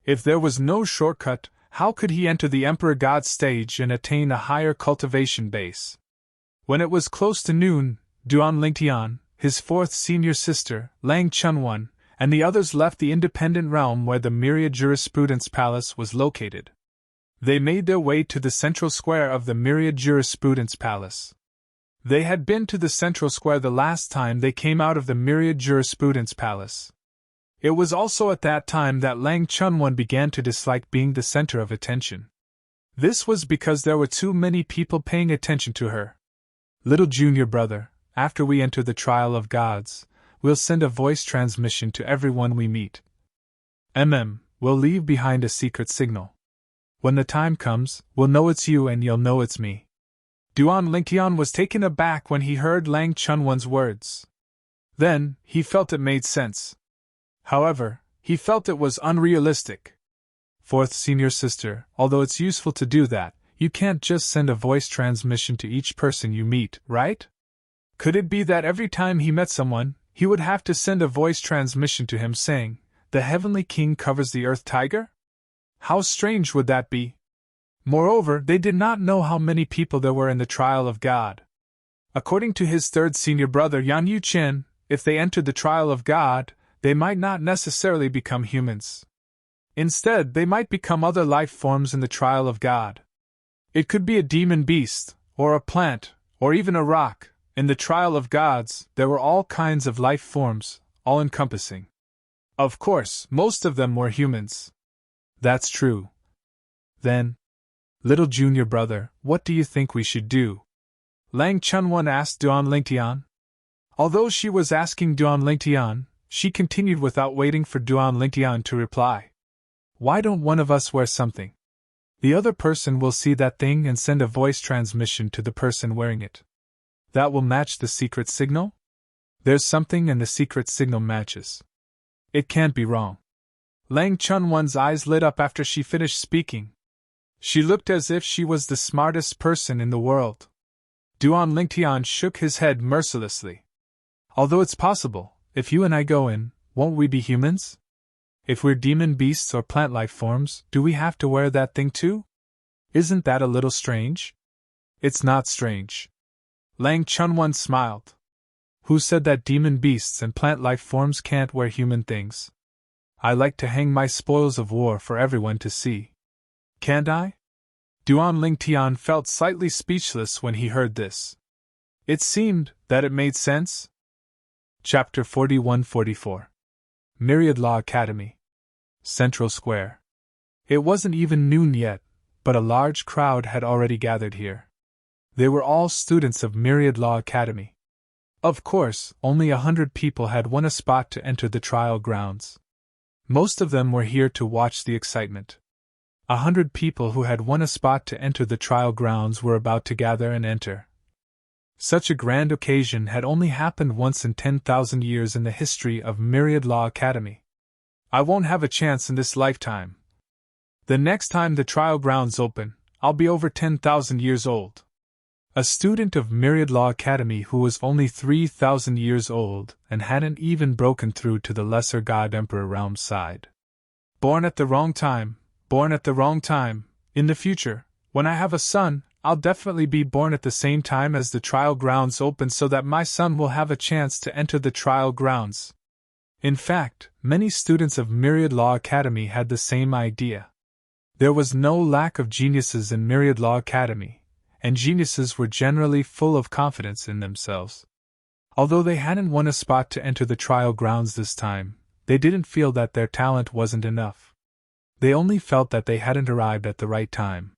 If there was no shortcut, how could he enter the emperor god stage and attain a higher cultivation base? When it was close to noon, Duan Lingtian, his fourth senior sister, Lang Chunwan, and the others left the independent realm where the Myriad Jurisprudence Palace was located. They made their way to the central square of the Myriad Jurisprudence Palace. They had been to the central square the last time they came out of the Myriad Jurisprudence Palace. It was also at that time that Lang Chunwan began to dislike being the center of attention. This was because there were too many people paying attention to her. Little junior brother, after we enter the trial of gods, we'll send a voice transmission to everyone we meet. We'll leave behind a secret signal. When the time comes, we'll know it's you and you'll know it's me. Duan Lingtian was taken aback when he heard Lang Chunwan's words. Then, he felt it made sense. However, he felt it was unrealistic. Fourth senior sister, although it's useful to do that, you can't just send a voice transmission to each person you meet, right? Could it be that every time he met someone, he would have to send a voice transmission to him saying, "The Heavenly King covers the Earth Tiger"? How strange would that be? Moreover, they did not know how many people there were in the trial of God. According to his third senior brother Yan Yuchen, if they entered the trial of God, they might not necessarily become humans. Instead, they might become other life forms in the trial of God. It could be a demon beast, or a plant, or even a rock. In the trial of gods, there were all kinds of life forms, all-encompassing. Of course, most of them were humans. That's true. Then, little junior brother, what do you think we should do? Lang Chunwan asked Duan Lingtian. Although she was asking Duan Lingtian, she continued without waiting for Duan Lingtian to reply. Why don't one of us wear something? The other person will see that thing and send a voice transmission to the person wearing it. That will match the secret signal? There's something and the secret signal matches. It can't be wrong. Lang Chunwan's eyes lit up after she finished speaking. She looked as if she was the smartest person in the world. Duan Lingtian shook his head mercilessly. Although it's possible, if you and I go in, won't we be humans? If we're demon beasts or plant life forms, do we have to wear that thing too? Isn't that a little strange? It's not strange. Lang Chunwan smiled. Who said that demon beasts and plant life forms can't wear human things? I like to hang my spoils of war for everyone to see. Can't I? Duan Lingtian felt slightly speechless when he heard this. It seemed that it made sense. Chapter 41-44 Myriad Law Academy Central Square. It wasn't even noon yet, but a large crowd had already gathered here. They were all students of Myriad Law Academy. Of course, only 100 people had won a spot to enter the trial grounds. Most of them were here to watch the excitement. 100 people who had won a spot to enter the trial grounds were about to gather and enter. Such a grand occasion had only happened once in 10,000 years in the history of Myriad Law Academy. I won't have a chance in this lifetime. The next time the trial grounds open, I'll be over 10,000 years old. A student of Myriad Law Academy who was only 3,000 years old and hadn't even broken through to the Lesser God Emperor realm side. Born at the wrong time, in the future, when I have a son, I'll definitely be born at the same time as the trial grounds open so that my son will have a chance to enter the trial grounds. In fact, many students of Myriad Law Academy had the same idea. There was no lack of geniuses in Myriad Law Academy, and geniuses were generally full of confidence in themselves. Although they hadn't won a spot to enter the trial grounds this time, they didn't feel that their talent wasn't enough. They only felt that they hadn't arrived at the right time.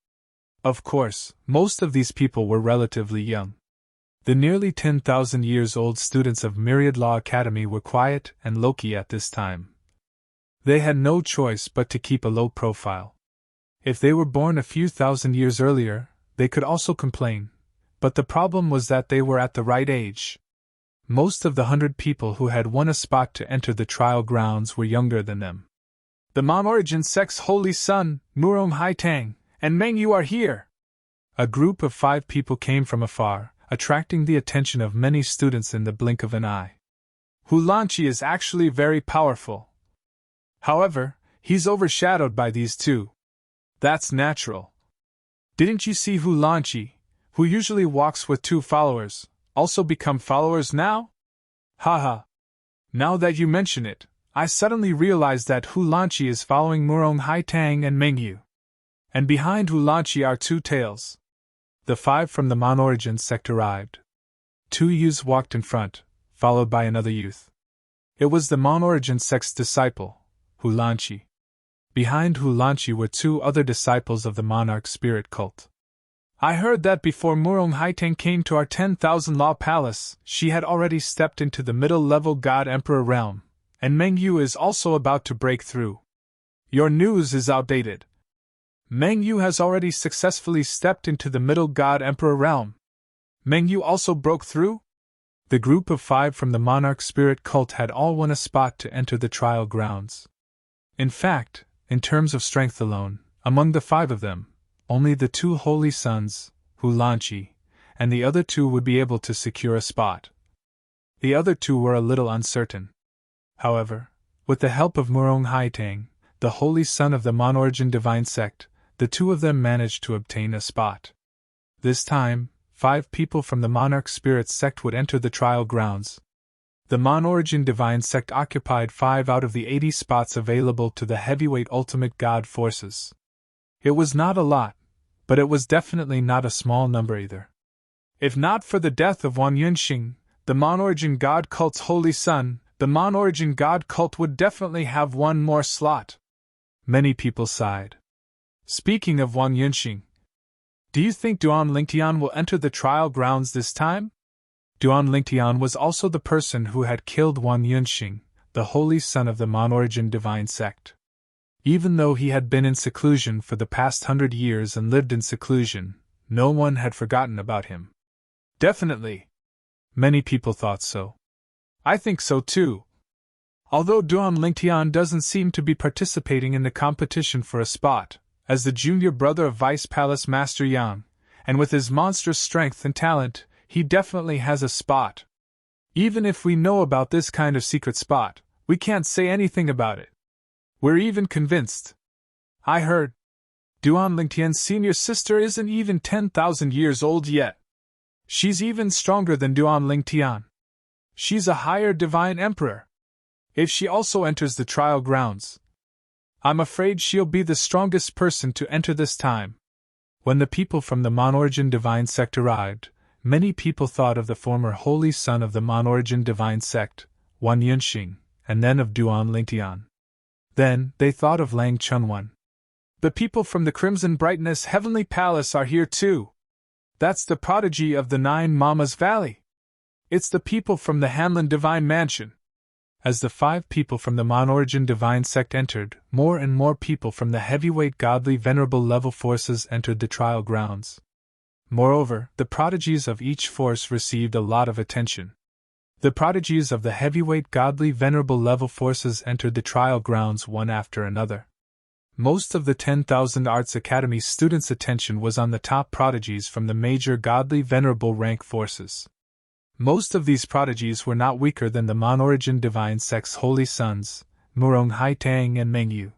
Of course, most of these people were relatively young. The nearly 10,000 years old students of Myriad Law Academy were quiet and low-key at this time. They had no choice but to keep a low profile. If they were born a few thousand years earlier, they could also complain, but the problem was that they were at the right age. Most of the 100 people who had won a spot to enter the trial grounds were younger than them. The Mon Origin Sect's Holy Son, Murong Haitang, and Meng Yu are here! A group of 5 people came from afar, attracting the attention of many students in the blink of an eye. Hu Lanqi is actually very powerful. However, he's overshadowed by these two. That's natural. Didn't you see Hu Lanqi, who usually walks with 2 followers, also become followers now? Haha. Now that you mention it, I suddenly realized that Hu Lanqi is following Murong Haitang and Meng Yu. And behind Hu Lanqi are 2 tails. The 5 from the Mon Origin sect arrived. 2 youths walked in front, followed by another youth. It was the Mon Origin sect's disciple, Hu Lanqi. Behind Hu Lanqi were 2 other disciples of the Monarch Spirit Cult. I heard that before Murong Haitang came to our 10,000 Law Palace, she had already stepped into the middle-level God Emperor realm, and Meng Yu is also about to break through. Your news is outdated. Meng Yu has already successfully stepped into the Middle God Emperor realm. Meng Yu also broke through? The group of 5 from the Monarch Spirit Cult had all won a spot to enter the trial grounds. In fact, in terms of strength alone, among the 5 of them, only the 2 holy sons, Hu Lanqi, and the other 2 would be able to secure a spot. The other 2 were a little uncertain. However, with the help of Murong Haitang, the holy son of the Mon Origin Divine Sect, the 2 of them managed to obtain a spot. This time, 5 people from the Monarch Spirit Sect would enter the trial grounds. The Mon Origin Divine Sect occupied 5 out of the 80 spots available to the heavyweight Ultimate God forces. It was not a lot, but it was definitely not a small number either. If not for the death of Wang Yunxing, the Mon Origin God Cult's holy son, the Mon Origin God Cult would definitely have 1 more slot. Many people sighed. Speaking of Wang Yunxing, do you think Duan Lingtian will enter the trial grounds this time? Duan Lingtian was also the person who had killed Wang Yunxing, the holy son of the Mon Origin Divine Sect. Even though he had been in seclusion for the past 100 years and lived in seclusion, no one had forgotten about him. Definitely. Many people thought so. I think so too. Although Duan Lingtian doesn't seem to be participating in the competition for a spot, as the junior brother of Vice Palace Master Yang, and with his monstrous strength and talent, he definitely has a spot. Even if we know about this kind of secret spot, we can't say anything about it. We're even convinced. I heard. Duan Lingtian's senior sister isn't even 10,000 years old yet. She's even stronger than Duan Lingtian. She's a higher divine emperor. If she also enters the trial grounds, I'm afraid she'll be the strongest person to enter this time. When the people from the Mon-Origin divine sect arrived, many people thought of the former holy son of the Mon-Origin divine sect, Wan Yunxing, and then of Duan Lingtian. Then, they thought of Lang Chunwan. The people from the Crimson Brightness Heavenly Palace are here too. That's the prodigy of the Nine Mamas Valley. It's the people from the Hanlin Divine Mansion. As the 5 people from the Mon-Origin divine sect entered, more and more people from the heavyweight godly venerable level forces entered the trial grounds. Moreover, the prodigies of each force received a lot of attention. The prodigies of the heavyweight godly venerable level forces entered the trial grounds one after another. Most of the 10,000 Arts Academy students' attention was on the top prodigies from the major godly venerable rank forces. Most of these prodigies were not weaker than the Mon-Origin divine sect's holy sons, Murong Haitang and Mengyu.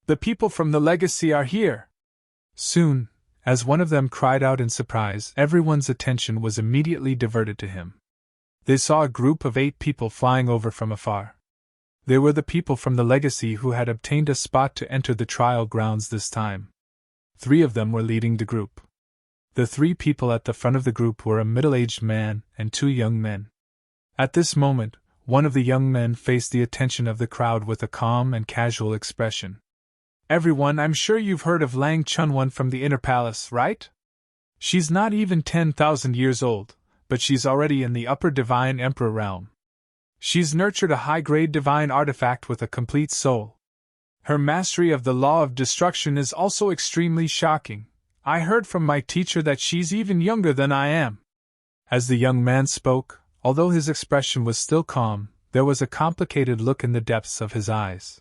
The people from the legacy are here! Soon, as one of them cried out in surprise, everyone's attention was immediately diverted to him. They saw a group of 8 people flying over from afar. They were the people from the legacy who had obtained a spot to enter the trial grounds this time. 3 of them were leading the group. The 3 people at the front of the group were a middle-aged man and 2 young men. At this moment, one of the young men faced the attention of the crowd with a calm and casual expression. Everyone, I'm sure you've heard of Lang Chunwan from the Inner Palace, right? She's not even 10,000 years old, but she's already in the upper divine emperor realm. She's nurtured a high-grade divine artifact with a complete soul. Her mastery of the law of destruction is also extremely shocking. I heard from my teacher that she's even younger than I am. As the young man spoke, although his expression was still calm, there was a complicated look in the depths of his eyes.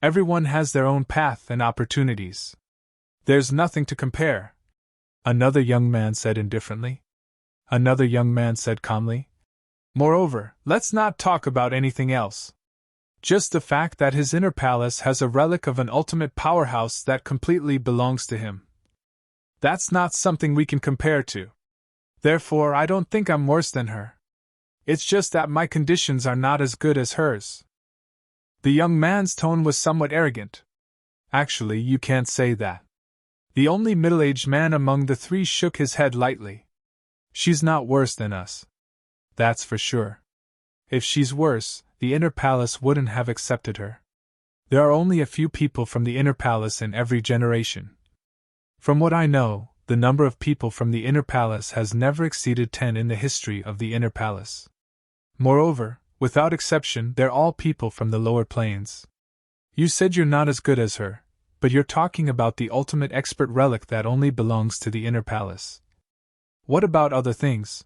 Everyone has their own path and opportunities. There's nothing to compare. Another young man said indifferently. Another young man said calmly. Moreover, let's not talk about anything else. Just the fact that his inner palace has a relic of an ultimate powerhouse that completely belongs to him. That's not something we can compare to. Therefore, I don't think I'm worse than her. It's just that my conditions are not as good as hers. The young man's tone was somewhat arrogant. Actually, you can't say that. The only middle-aged man among the 3 shook his head lightly. She's not worse than us. That's for sure. If she's worse, the Inner Palace wouldn't have accepted her. There are only a few people from the Inner Palace in every generation. From what I know, the number of people from the Inner Palace has never exceeded 10 in the history of the Inner Palace. Moreover, without exception, they're all people from the lower planes. You said you're not as good as her, but you're talking about the ultimate expert relic that only belongs to the Inner Palace. What about other things?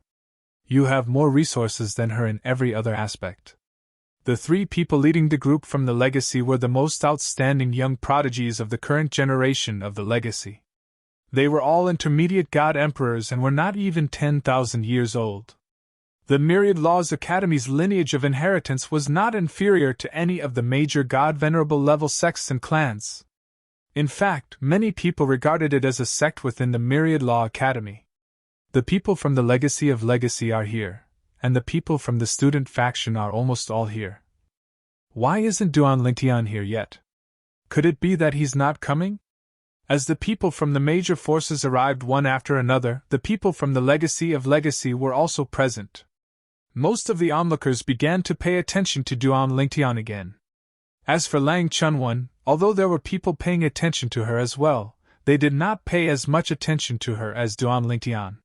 You have more resources than her in every other aspect. The 3 people leading the group from the legacy were the most outstanding young prodigies of the current generation of the legacy. They were all intermediate god emperors and were not even 10,000 years old. The Myriad Laws Academy's lineage of inheritance was not inferior to any of the major god-venerable level sects and clans. In fact, many people regarded it as a sect within the Myriad Law Academy. The people from the legacy of legacy are here, and the people from the student faction are almost all here. Why isn't Duan Lingtian here yet? Could it be that he's not coming? As the people from the major forces arrived one after another, the people from the legacy of legacy were also present. Most of the onlookers began to pay attention to Duan Lingtian again. As for Lang Chunwan, although there were people paying attention to her as well, they did not pay as much attention to her as Duan Lingtian.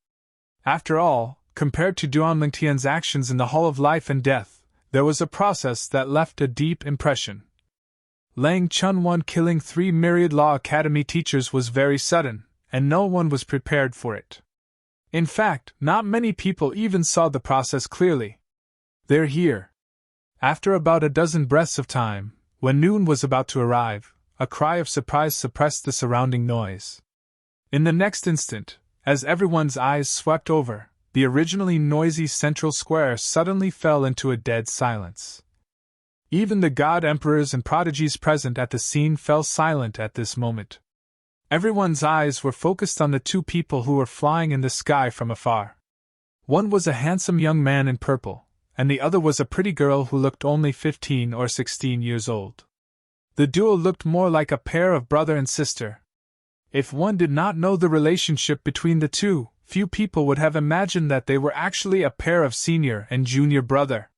After all, compared to Duan Lingtian's actions in the Hall of Life and Death, there was a process that left a deep impression. Lang Chunwan killing 3 Myriad Law Academy teachers was very sudden, and no one was prepared for it. In fact, not many people even saw the process clearly. They're here. After about a dozen breaths of time, when noon was about to arrive, a cry of surprise suppressed the surrounding noise. In the next instant, as everyone's eyes swept over, the originally noisy central square suddenly fell into a dead silence. Even the god emperors and prodigies present at the scene fell silent at this moment. Everyone's eyes were focused on the two people who were flying in the sky from afar. One was a handsome young man in purple, and the other was a pretty girl who looked only 15 or 16 years old. The duo looked more like a pair of brother and sister. If one did not know the relationship between the two, few people would have imagined that they were actually a pair of senior and junior brother.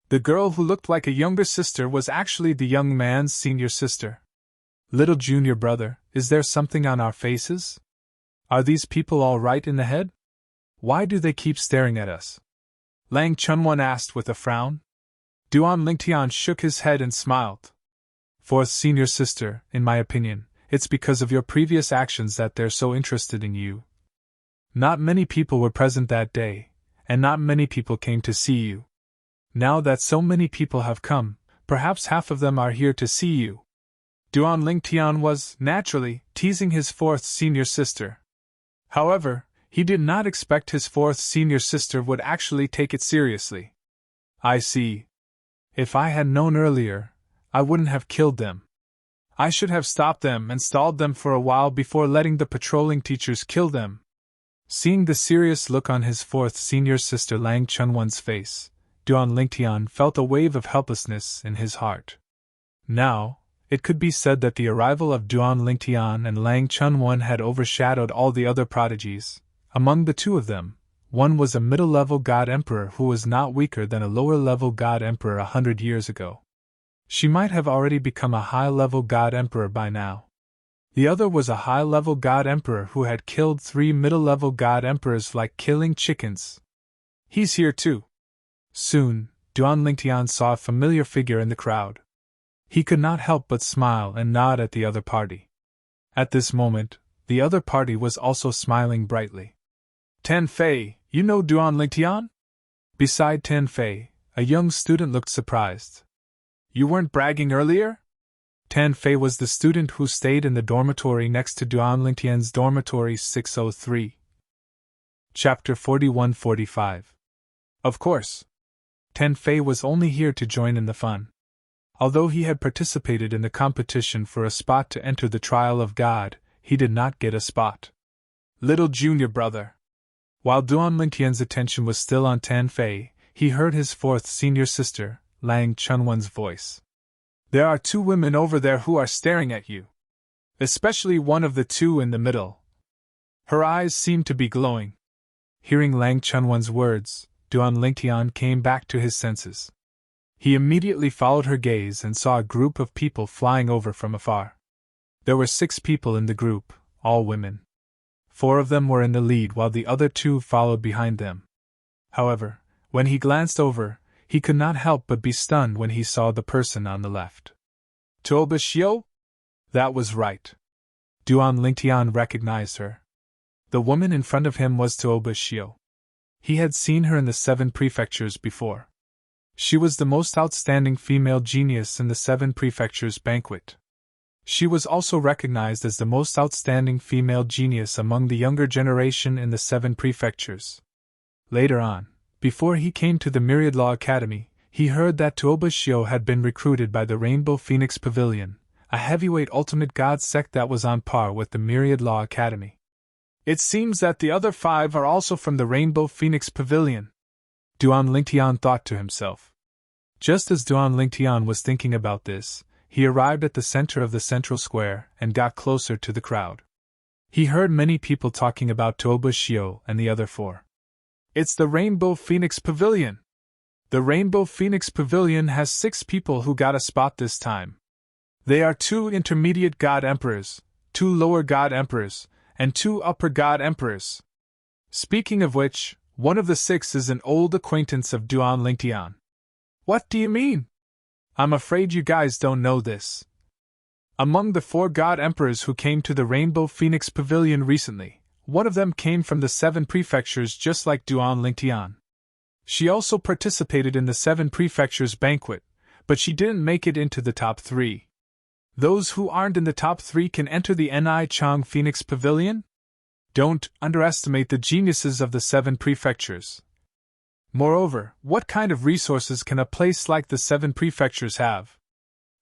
The girl who looked like a younger sister was actually the young man's senior sister. Little junior brother, is there something on our faces? Are these people all right in the head? Why do they keep staring at us? Lang Chunwon asked with a frown. Duan Lingtian shook his head and smiled. Fourth senior sister, in my opinion, it's because of your previous actions that they're so interested in you. Not many people were present that day, and not many people came to see you. Now that so many people have come, perhaps half of them are here to see you. Duan Lingtian was, naturally, teasing his fourth senior sister. However, he did not expect his fourth senior sister would actually take it seriously. I see. If I had known earlier, I wouldn't have killed them. I should have stopped them and stalled them for a while before letting the patrolling teachers kill them. Seeing the serious look on his fourth senior sister Lang Chunwon's face, Duan Lingtian felt a wave of helplessness in his heart. Now, it could be said that the arrival of Duan Lingtian and Lang Chunwon had overshadowed all the other prodigies. Among the two of them, one was a middle-level god emperor who was not weaker than a lower-level god emperor 100 years ago. She might have already become a high-level god emperor by now. The other was a high-level god emperor who had killed 3 middle-level god emperors like killing chickens. He's here too. Soon, Duan Lingtian saw a familiar figure in the crowd. He could not help but smile and nod at the other party. At this moment, the other party was also smiling brightly. Tan Fei, you know Duan Lingtian? Beside Tan Fei, a young student looked surprised. You weren't bragging earlier? Tan Fei was the student who stayed in the dormitory next to Duan Lingtian's dormitory 603. Chapter 41-45. Of course. Tan Fei was only here to join in the fun. Although he had participated in the competition for a spot to enter the trial of God, he did not get a spot. Little junior brother. While Duan Lingtian's attention was still on Tan Fei, he heard his fourth senior sister, Lang Chunwon's voice. There are 2 women over there who are staring at you. Especially one of the 2 in the middle. Her eyes seemed to be glowing. Hearing Lang Chunwon's words, Duan Lingtian came back to his senses. He immediately followed her gaze and saw a group of people flying over from afar. There were 6 people in the group, all women. 4 of them were in the lead while the other 2 followed behind them. However, when he glanced over, he could not help but be stunned when he saw the person on the left. Tuoba Xiu? That was right. Duan Lingtian recognized her. The woman in front of him was Tuoba Xiu. He had seen her in the 7 prefectures before. She was the most outstanding female genius in the 7 prefectures banquet. She was also recognized as the most outstanding female genius among the younger generation in the 7 prefectures. Later on, before he came to the Myriad Law Academy, he heard that Tuoba Xiu had been recruited by the Rainbow Phoenix Pavilion, a heavyweight ultimate god sect that was on par with the Myriad Law Academy. It seems that the other 5 are also from the Rainbow Phoenix Pavilion, Duan Lingtian thought to himself. Just as Duan Lingtian was thinking about this, he arrived at the center of the central square and got closer to the crowd. He heard many people talking about Tuoba Xiu and the other 4. It's the Rainbow Phoenix Pavilion. The Rainbow Phoenix Pavilion has 6 people who got a spot this time. They are 2 intermediate god emperors, 2 lower god emperors, and 2 upper god emperors. Speaking of which, one of the 6 is an old acquaintance of Duan Lingtian. What do you mean? I'm afraid you guys don't know this. Among the 4 god emperors who came to the Rainbow Phoenix Pavilion recently, one of them came from the 7 prefectures just like Duan Lingtian. She also participated in the 7 prefectures banquet, but she didn't make it into the top 3. Those who aren't in the top 3 can enter the Ni Chang Phoenix Pavilion? Don't underestimate the geniuses of the 7 prefectures. Moreover, what kind of resources can a place like the 7 prefectures have?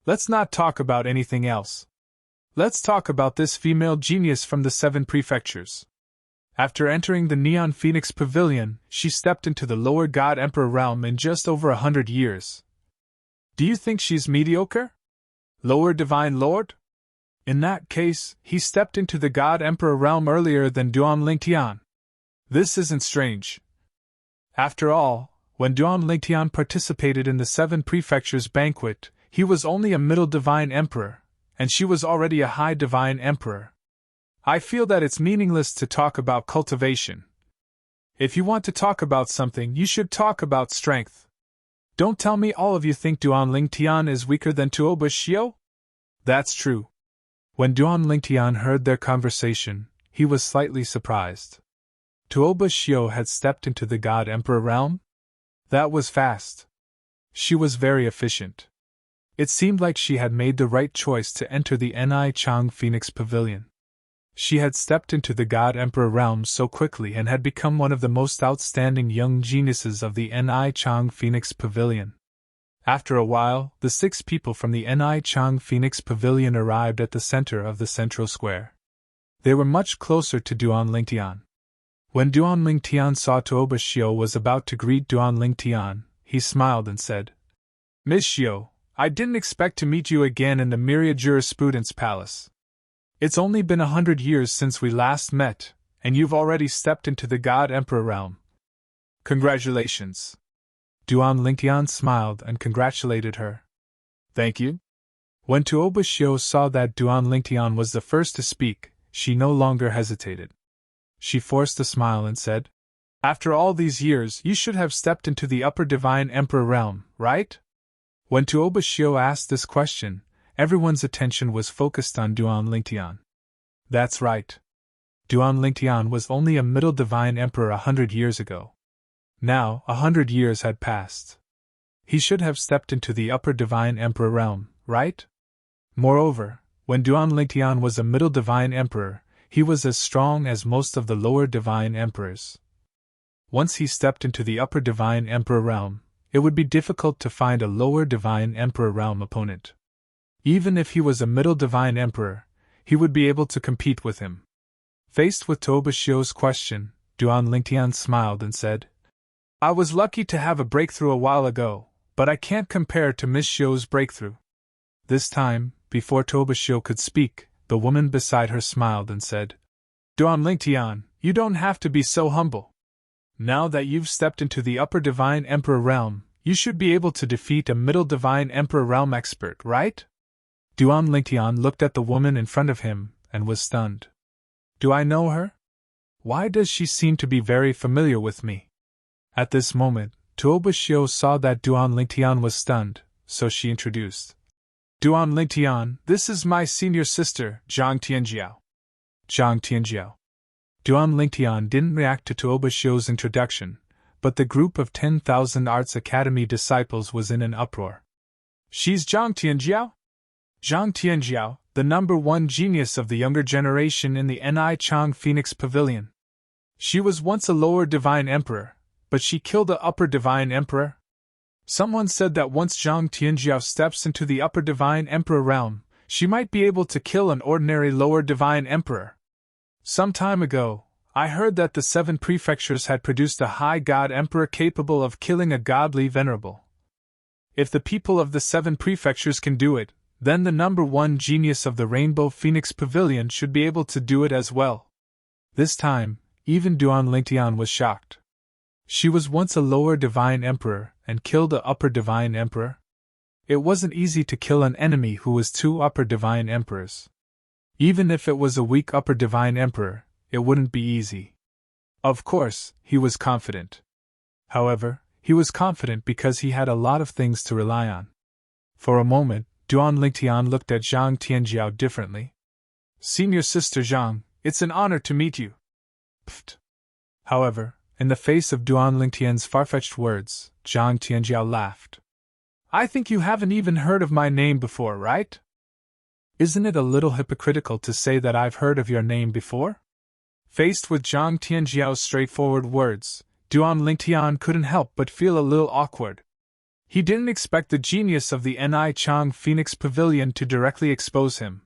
Let's not talk about anything else. Let's talk about this female genius from the 7 prefectures. After entering the Neon Phoenix Pavilion, she stepped into the lower God Emperor realm in just over 100 years. Do you think she's mediocre? Lower Divine Lord? In that case, he stepped into the God Emperor realm earlier than Duan Lingtian. This isn't strange. After all, when Duan Lingtian participated in the 7 prefectures banquet, he was only a middle Divine Emperor, and she was already a high Divine Emperor. I feel that it's meaningless to talk about cultivation. If you want to talk about something, you should talk about strength. Don't tell me all of you think Duan Lingtian is weaker than Tuoba Xiao? That's true. When Duan Lingtian heard their conversation, he was slightly surprised. Tuoba Xiao had stepped into the God Emperor realm? That was fast. She was very efficient. It seemed like she had made the right choice to enter the Ni Chang Phoenix Pavilion. She had stepped into the God Emperor realm so quickly and had become one of the most outstanding young geniuses of the Ni Chang Phoenix Pavilion. After a while, the 6 people from the Ni Chang Phoenix Pavilion arrived at the center of the central square. They were much closer to Duan Lingtian. When Duan Lingtian saw Tuoba Xiao was about to greet Duan Lingtian, he smiled and said, "Miss Xiao, I didn't expect to meet you again in the Myriad Jurisprudence Palace. It's only been 100 years since we last met, and you've already stepped into the God Emperor realm. Congratulations." Duan Lingtian smiled and congratulated her. "Thank you." When Tuoba Xiao saw that Duan Lingtian was the first to speak, she no longer hesitated. She forced a smile and said, "After all these years, you should have stepped into the Upper Divine Emperor realm, right?" When Tuoba Xiao asked this question, everyone's attention was focused on Duan Lingtian. That's right. Duan Lingtian was only a middle Divine Emperor 100 years ago. Now, 100 years had passed. He should have stepped into the Upper Divine Emperor realm, right? Moreover, when Duan Lingtian was a middle Divine Emperor, he was as strong as most of the lower Divine Emperors. Once he stepped into the Upper Divine Emperor realm, it would be difficult to find a lower Divine Emperor realm opponent. Even if he was a middle Divine Emperor, he would be able to compete with him. Faced with Tuoba Xiao's question, Duan Lingtian smiled and said, "I was lucky to have a breakthrough a while ago, but I can't compare to Miss Xiao's breakthrough." This time, before Tuoba Xiao could speak, the woman beside her smiled and said, "Duan Lingtian, you don't have to be so humble. Now that you've stepped into the Upper Divine Emperor realm, you should be able to defeat a middle Divine Emperor realm expert, right?" Duan Lingtian looked at the woman in front of him and was stunned. "Do I know her? Why does she seem to be very familiar with me?" At this moment, Tuoba Xiao saw that Duan Lingtian was stunned, so she introduced. "Duan Lingtian, this is my senior sister, Zhang Tianjiao." Zhang Tianjiao. Duan Lingtian didn't react to Tuoba Xiao's introduction, but the group of 10,000 Arts Academy disciples was in an uproar. "She's Zhang Tianjiao? Zhang Tianjiao, the #1 genius of the younger generation in the Ni Chang Phoenix Pavilion. She was once a lower Divine Emperor, but she killed a upper Divine Emperor. Someone said that once Zhang Tianjiao steps into the Upper Divine Emperor realm, she might be able to kill an ordinary lower Divine Emperor. Some time ago, I heard that the 7 prefectures had produced a high God Emperor capable of killing a godly venerable. If the people of the 7 prefectures can do it, then the #1 genius of the Rainbow Phoenix Pavilion should be able to do it as well." This time, even Duan Lingtian was shocked. She was once a lower Divine Emperor and killed a upper Divine Emperor? It wasn't easy to kill an enemy who was 2 upper Divine Emperors. Even if it was a weak upper Divine Emperor, it wouldn't be easy. Of course, he was confident. However, he was confident because he had a lot of things to rely on. For a moment, Duan Lingtian looked at Zhang Tianjiao differently. "Senior Sister Zhang, it's an honor to meet you." Pfft. However, in the face of Duan Lingtian's far-fetched words, Zhang Tianjiao laughed. "I think you haven't even heard of my name before, right? Isn't it a little hypocritical to say that I've heard of your name before?" Faced with Zhang Tianjiao's straightforward words, Duan Lingtian couldn't help but feel a little awkward. He didn't expect the genius of the Ni Chang Phoenix Pavilion to directly expose him.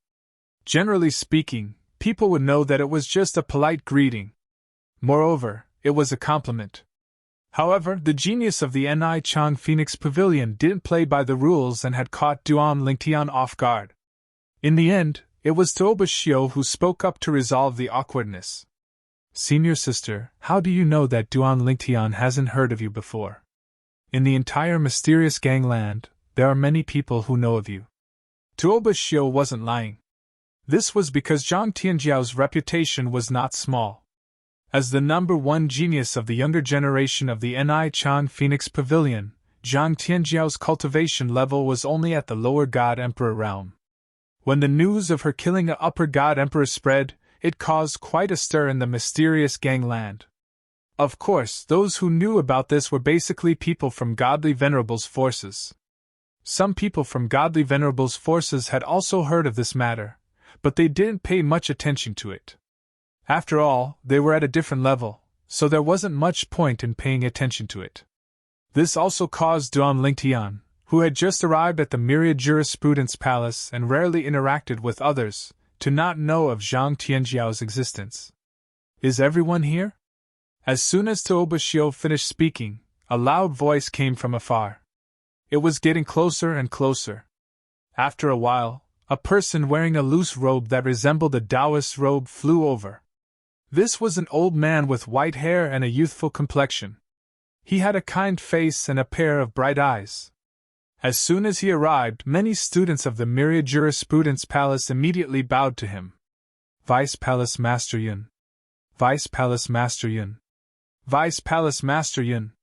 Generally speaking, people would know that it was just a polite greeting. Moreover, it was a compliment. However, the genius of the Ni Chang Phoenix Pavilion didn't play by the rules and had caught Duan Lingtian off guard. In the end, it was Toba Xiu who spoke up to resolve the awkwardness. Senior sister, how do you know that Duan Lingtian hasn't heard of you before? In the entire mysterious gangland, there are many people who know of you. Toba Xiu wasn't lying. This was because Zhang Tianjiao's reputation was not small. As the number one genius of the younger generation of the Ni Chang Phoenix Pavilion, Zhang Tianjiao's cultivation level was only at the lower God Emperor realm. When the news of her killing a upper God Emperor spread, it caused quite a stir in the mysterious gangland. Of course, those who knew about this were basically people from Godly Venerable's forces. Some people from Godly Venerable's forces had also heard of this matter, but they didn't pay much attention to it. After all, they were at a different level, so there wasn't much point in paying attention to it. This also caused Duan Lingtian, who had just arrived at the Myriad Jurisprudence Palace and rarely interacted with others, to not know of Zhang Tianjiao's existence. Is everyone here? As soon as Toba Xiu finished speaking, a loud voice came from afar. It was getting closer and closer. After a while, a person wearing a loose robe that resembled a Taoist robe flew over. This was an old man with white hair and a youthful complexion. He had a kind face and a pair of bright eyes. As soon as he arrived, many students of the Myriad Jurisprudence Palace immediately bowed to him. Vice Palace Master Yun. Vice Palace Master Yun. Vice Palace Master Yun.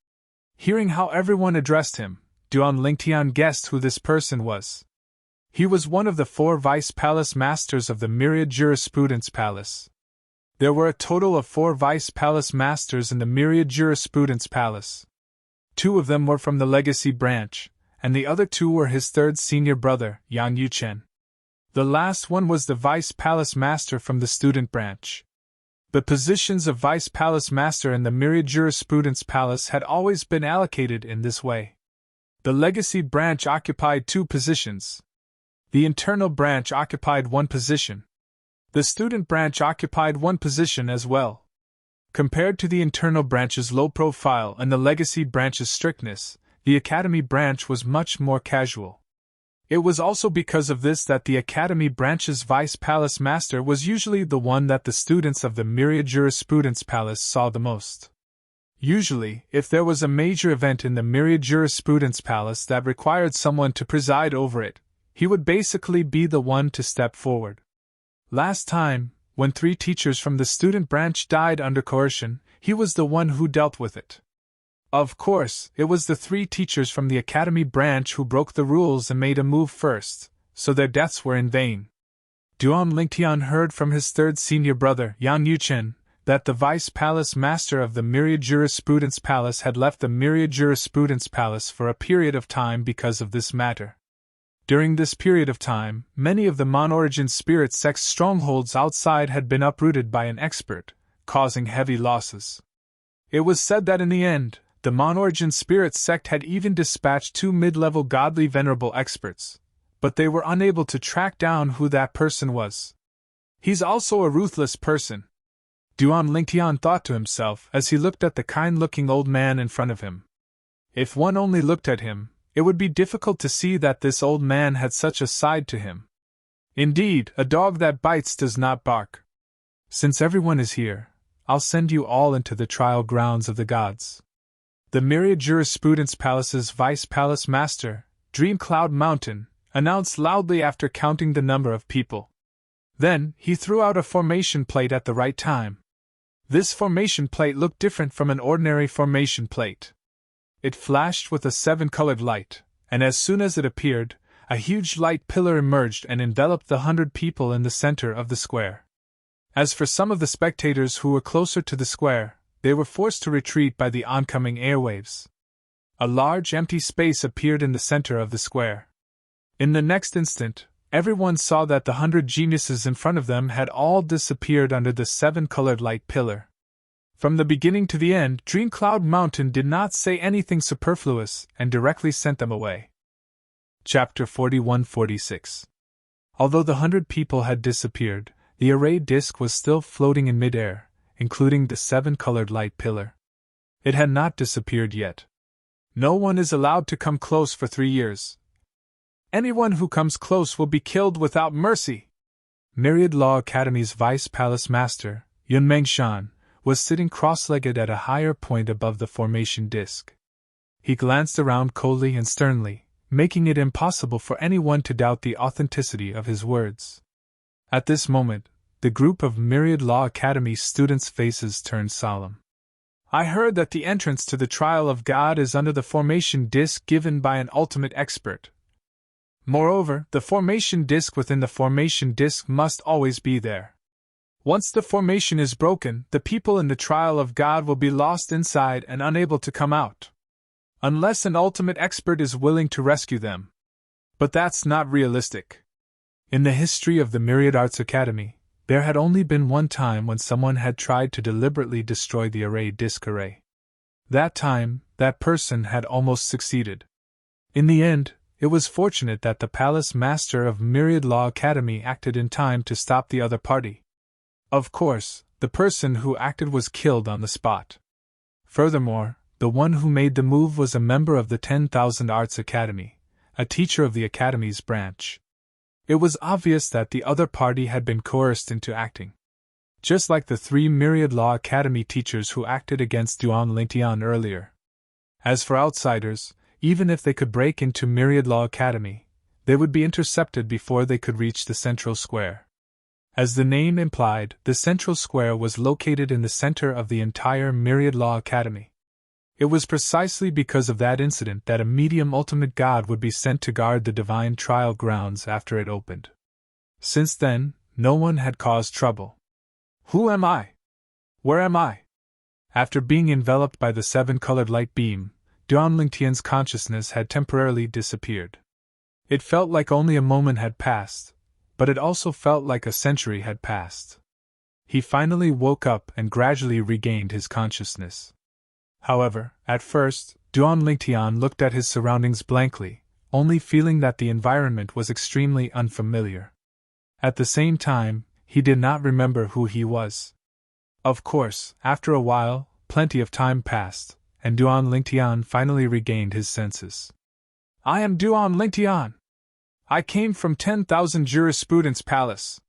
Hearing how everyone addressed him, Duan Lingtian guessed who this person was. He was one of the 4 Vice Palace Masters of the Myriad Jurisprudence Palace. There were a total of 4 Vice Palace Masters in the Myriad Jurisprudence Palace. 2 of them were from the Legacy Branch, and the other 2 were his third senior brother, Yang Yuchen. The last one was the Vice Palace Master from the Student Branch. The positions of Vice Palace Master in the Myriad Jurisprudence Palace had always been allocated in this way. The Legacy Branch occupied 2 positions. The Internal Branch occupied 1 position. The Student Branch occupied 1 position as well. Compared to the Internal Branch's low profile and the Legacy Branch's strictness, the Academy Branch was much more casual. It was also because of this that the Academy Branch's Vice Palace Master was usually the one that the students of the Myriad Jurisprudence Palace saw the most. Usually, if there was a major event in the Myriad Jurisprudence Palace that required someone to preside over it, he would basically be the one to step forward. Last time, when 3 teachers from the Student Branch died under coercion, he was the one who dealt with it. Of course, it was the 3 teachers from the Academy Branch who broke the rules and made a move first, so their deaths were in vain. Duan Lingtian heard from his third senior brother, Yang Yuchen, that the Vice Palace Master of the Myriad Jurisprudence Palace had left the Myriad Jurisprudence Palace for a period of time because of this matter. During this period of time, many of the Mon-Origin Spirit Sect's strongholds outside had been uprooted by an expert, causing heavy losses. It was said that in the end, the Mon-Origin Spirit Sect had even dispatched 2 mid-level Godly Venerable experts, but they were unable to track down who that person was. He's also a ruthless person, Duan Lingtian thought to himself as he looked at the kind-looking old man in front of him. If one only looked at him, it would be difficult to see that this old man had such a side to him. Indeed, a dog that bites does not bark. Since everyone is here, I'll send you all into the trial grounds of the gods. The Myriad Jurisprudence Palace's Vice Palace Master, Dream Cloud Mountain, announced loudly after counting the number of people. Then, he threw out a formation plate at the right time. This formation plate looked different from an ordinary formation plate. It flashed with a 7-colored light, and as soon as it appeared, a huge light pillar emerged and enveloped the 100 people in the center of the square. As for some of the spectators who were closer to the square, they were forced to retreat by the oncoming airwaves. A large empty space appeared in the center of the square. In the next instant, Everyone saw that the 100 geniuses in front of them had all disappeared under the 7-colored light pillar. From the beginning to the end, Dream Cloud Mountain did not say anything superfluous and directly sent them away. Chapter 41-46. Although the 100 people had disappeared, the array disk was still floating in midair, including the 7-colored light pillar. It had not disappeared yet. No one is allowed to come close for 3 years. Anyone who comes close will be killed without mercy. Myriad Law Academy's Vice Palace Master, Yun Mengshan, was sitting cross-legged at a higher point above the formation disk. He glanced around coldly and sternly, making it impossible for anyone to doubt the authenticity of his words. At this moment, the group of Myriad Law Academy students' faces turned solemn. I heard that the entrance to the trial of God is under the formation disk given by an ultimate expert. Moreover, the formation disk within the formation disk must always be there. Once the formation is broken, the people in the trial of God will be lost inside and unable to come out. Unless an ultimate expert is willing to rescue them. But that's not realistic. In the history of the Myriad Arts Academy, there had only been one time when someone had tried to deliberately destroy the array disk array. That time, that person had almost succeeded. In the end, it was fortunate that the Palace Master of Myriad Law Academy acted in time to stop the other party. Of course, the person who acted was killed on the spot. Furthermore, the one who made the move was a member of the 10,000 Arts Academy, a teacher of the Academy's branch. It was obvious that the other party had been coerced into acting. Just like the 3 Myriad Law Academy teachers who acted against Duan Lingtian earlier. As for outsiders, even if they could break into Myriad Law Academy, they would be intercepted before they could reach the central square. As the name implied, the central square was located in the center of the entire Myriad Law Academy. It was precisely because of that incident that a medium ultimate god would be sent to guard the divine trial grounds after it opened. Since then, no one had caused trouble. Who am I? Where am I? After being enveloped by the 7-colored light beam, Duan Lingtian's consciousness had temporarily disappeared. It felt like only a moment had passed, but it also felt like a century had passed. He finally woke up and gradually regained his consciousness. However, at first, Duan Lingtian looked at his surroundings blankly, only feeling that the environment was extremely unfamiliar. At the same time, he did not remember who he was. Of course, after a while, plenty of time passed, and Duan Lingtian finally regained his senses. I am Duan Lingtian. I came from 10,000 Jurisprudence Palace.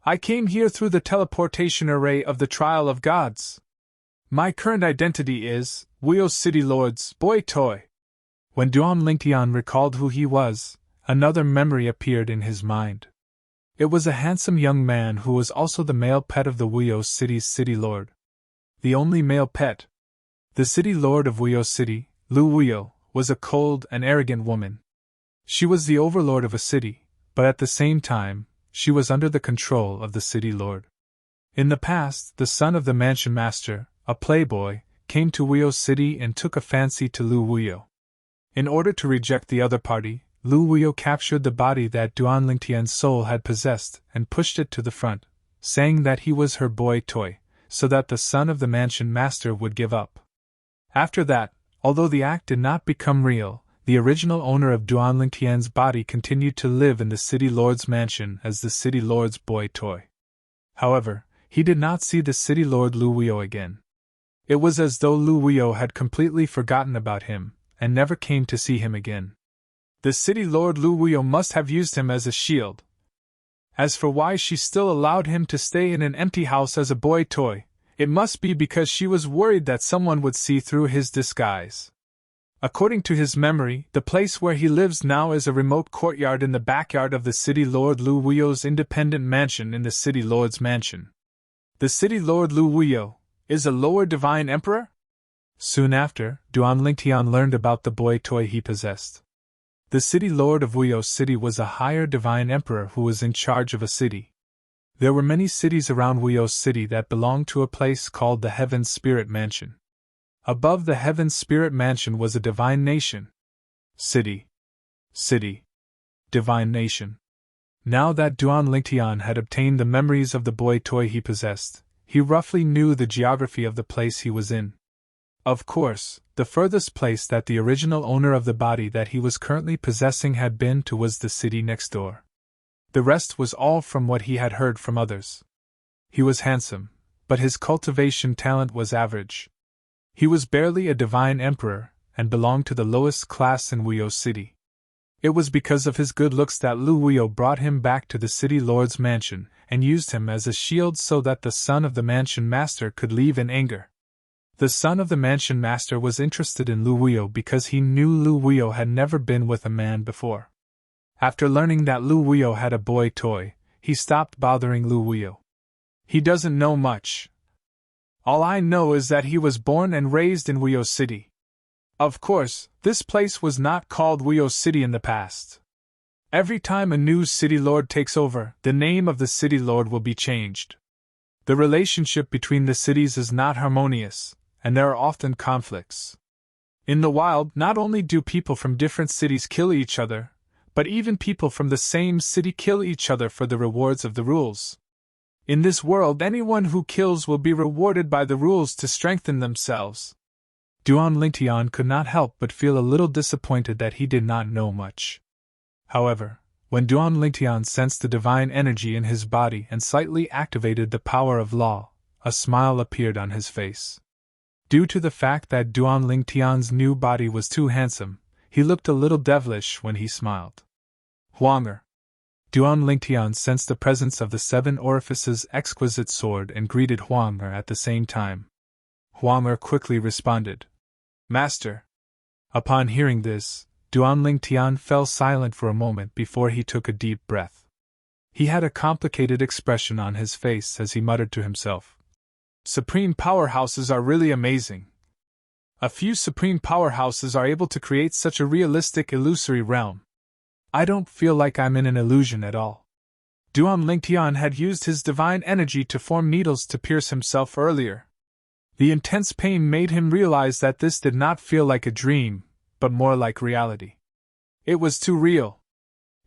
I came here through the teleportation array of the Trial of Gods. My current identity is Wuyo City Lord's boy toy. When Duan Lingtian recalled who he was, another memory appeared in his mind. It was a handsome young man who was also the male pet of the Wuyo City's city lord. The only male pet. The city lord of Wuyo City, Lu Wuyo, was a cold and arrogant woman. She was the overlord of a city, but at the same time, she was under the control of the city lord. In the past, the son of the mansion master, a playboy, came to Wuyo City and took a fancy to Lu Wuyo. In order to reject the other party, Lu Wuyo captured the body that Duan Lingtian's soul had possessed and pushed it to the front, saying that he was her boy toy, so that the son of the mansion master would give up. After that, although the act did not become real, the original owner of Duan Lingtian's body continued to live in the city lord's mansion as the city lord's boy toy. However, he did not see the city lord Lu Wuyo again. It was as though Lu Wuyo had completely forgotten about him, and never came to see him again. The city lord Lu Wuyo must have used him as a shield. As for why she still allowed him to stay in an empty house as a boy toy, it must be because she was worried that someone would see through his disguise. According to his memory, the place where he lives now is a remote courtyard in the backyard of the city lord Lu Wuyo's independent mansion in the city lord's mansion. The city lord Lu Wuyo is a lower divine emperor? Soon after, Duan Lingtian learned about the boy toy he possessed. The city lord of Wuyo City was a higher divine emperor who was in charge of a city. There were many cities around Wuyo City that belonged to a place called the Heaven Spirit Mansion. Above the Heaven Spirit Mansion was a divine nation. City. Divine nation. Now that Duan Lingtian had obtained the memories of the boy toy he possessed, he roughly knew the geography of the place he was in. Of course, the furthest place that the original owner of the body that he was currently possessing had been to was the city next door. The rest was all from what he had heard from others. He was handsome, but his cultivation talent was average. He was barely a divine emperor, and belonged to the lowest class in Wuyo City. It was because of his good looks that Lu Wuyo brought him back to the city lord's mansion, and used him as a shield so that the son of the mansion master could leave in anger. The son of the mansion master was interested in Lu Wuyo because he knew Lu Wuyo had never been with a man before. After learning that Lu Wuyo had a boy toy, he stopped bothering Lu Wuyo. He doesn't know much. All I know is that he was born and raised in Wuyo City. Of course, this place was not called Wuyo City in the past. Every time a new city lord takes over, the name of the city lord will be changed. The relationship between the cities is not harmonious, and there are often conflicts. In the wild, not only do people from different cities kill each other, but even people from the same city kill each other for the rewards of the rules. In this world, anyone who kills will be rewarded by the rules to strengthen themselves. Duan Lingtian could not help but feel a little disappointed that he did not know much. However, when Duan Lingtian sensed the divine energy in his body and slightly activated the power of law, a smile appeared on his face. Due to the fact that Duan Lingtian's new body was too handsome, he looked a little devilish when he smiled. Huanger. Duan Lingtian sensed the presence of the 7 orifices exquisite sword and greeted Huanger at the same time. Huanger quickly responded, "Master." Upon hearing this, Duan Lingtian fell silent for a moment before he took a deep breath. He had a complicated expression on his face as he muttered to himself, "Supreme powerhouses are really amazing. A few supreme powerhouses are able to create such a realistic illusory realm. I don't feel like I'm in an illusion at all." Duan Lingtian had used his divine energy to form needles to pierce himself earlier. The intense pain made him realize that this did not feel like a dream, but more like reality. It was too real.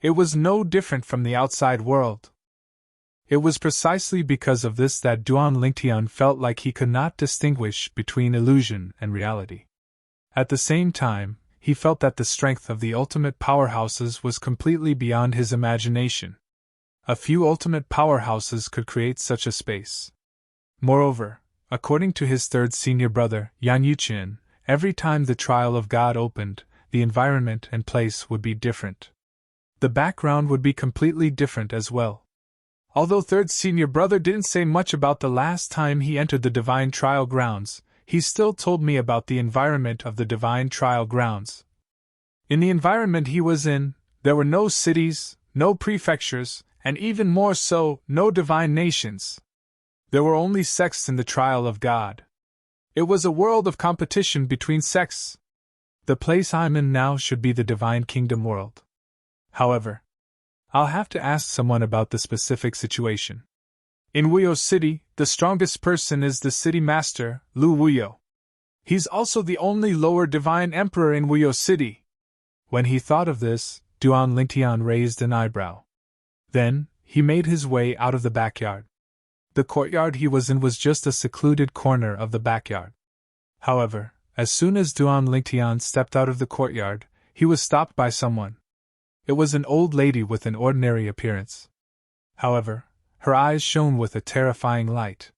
It was no different from the outside world. It was precisely because of this that Duan Lingtian felt like he could not distinguish between illusion and reality. At the same time, he felt that the strength of the ultimate powerhouses was completely beyond his imagination. A few ultimate powerhouses could create such a space. Moreover, according to his third senior brother, Yan Yuqin, every time the trial of God opened, the environment and place would be different. The background would be completely different as well. Although third senior brother didn't say much about the last time he entered the divine trial grounds, he still told me about the environment of the divine trial grounds. In the environment he was in, there were no cities, no prefectures, and even more so, no divine nations. There were only sects in the trial of God. It was a world of competition between sects. The place I'm in now should be the divine kingdom world. However, I'll have to ask someone about the specific situation. In Wuyo City, the strongest person is the city master, Lu Wuyo. He's also the only lower divine emperor in Wuyo City. When he thought of this, Duan Lingtian raised an eyebrow. Then, he made his way out of the backyard. The courtyard he was in was just a secluded corner of the backyard. However, as soon as Duan Lingtian stepped out of the courtyard, he was stopped by someone. It was an old lady with an ordinary appearance. However, her eyes shone with a terrifying light.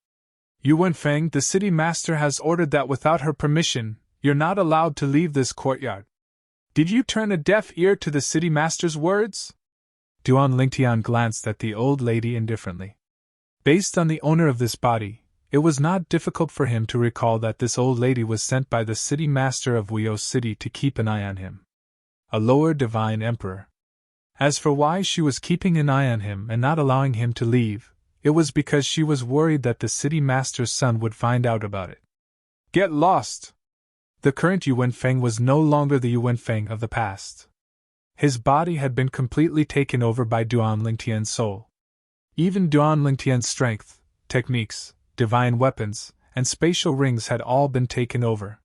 "Yu Wenfeng, the city master has ordered that without her permission, you're not allowed to leave this courtyard. Did you turn a deaf ear to the city master's words?" Duan Lingtian glanced at the old lady indifferently. Based on the owner of this body, it was not difficult for him to recall that this old lady was sent by the city master of Wuyo City to keep an eye on him. A lower divine emperor. As for why she was keeping an eye on him and not allowing him to leave, it was because she was worried that the city master's son would find out about it. Get lost! The current Yu Wenfeng was no longer the Yu Wenfeng of the past. His body had been completely taken over by Duan Lingtian's soul. Even Duan Lingtian's strength, techniques, divine weapons, and spatial rings had all been taken over.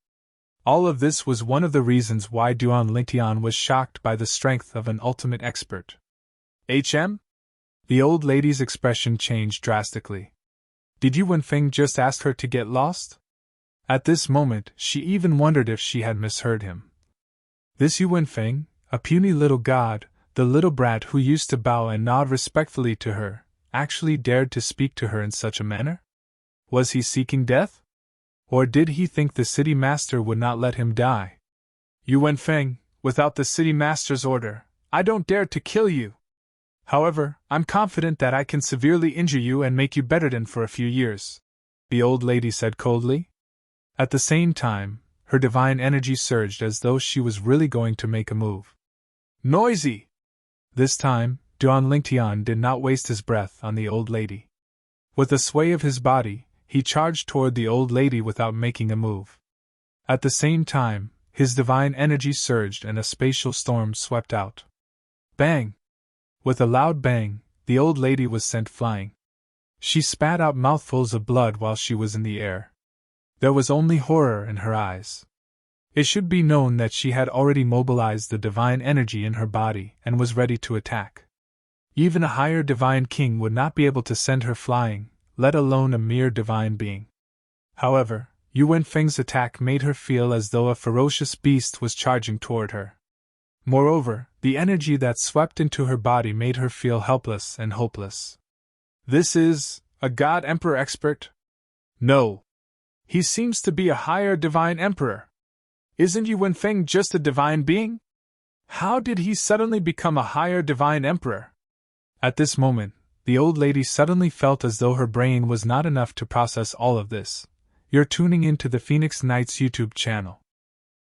All of this was one of the reasons why Duan Lingtian was shocked by the strength of an ultimate expert. The old lady's expression changed drastically. Did Yu Wenfeng just ask her to get lost? At this moment, she even wondered if she had misheard him. This Yu Wenfeng, a puny little god, the little brat who used to bow and nod respectfully to her, actually dared to speak to her in such a manner? Was he seeking death? Or did he think the city master would not let him die? Yu Wenfeng, without the city master's order, I don't dare to kill you. However, I'm confident that I can severely injure you and make you bedridden for a few years, the old lady said coldly. At the same time, her divine energy surged as though she was really going to make a move. Noisy! This time, Duan Lingtian did not waste his breath on the old lady. With a sway of his body, he charged toward the old lady without making a move. At the same time, his divine energy surged and a spatial storm swept out. Bang! With a loud bang, the old lady was sent flying. She spat out mouthfuls of blood while she was in the air. There was only horror in her eyes. It should be known that she had already mobilized the divine energy in her body and was ready to attack. Even a higher divine king would not be able to send her flying, let alone a mere divine being. However, Yu Wenfeng's attack made her feel as though a ferocious beast was charging toward her. Moreover, the energy that swept into her body made her feel helpless and hopeless. This is a god emperor expert? No. He seems to be a higher divine emperor. Isn't Yu Wenfeng just a divine being? How did he suddenly become a higher divine emperor? At this moment, the old lady suddenly felt as though her brain was not enough to process all of this. You're tuning into the Phoenix Knights YouTube channel.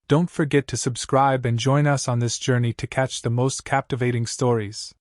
Don't forget to subscribe and join us on this journey to catch the most captivating stories.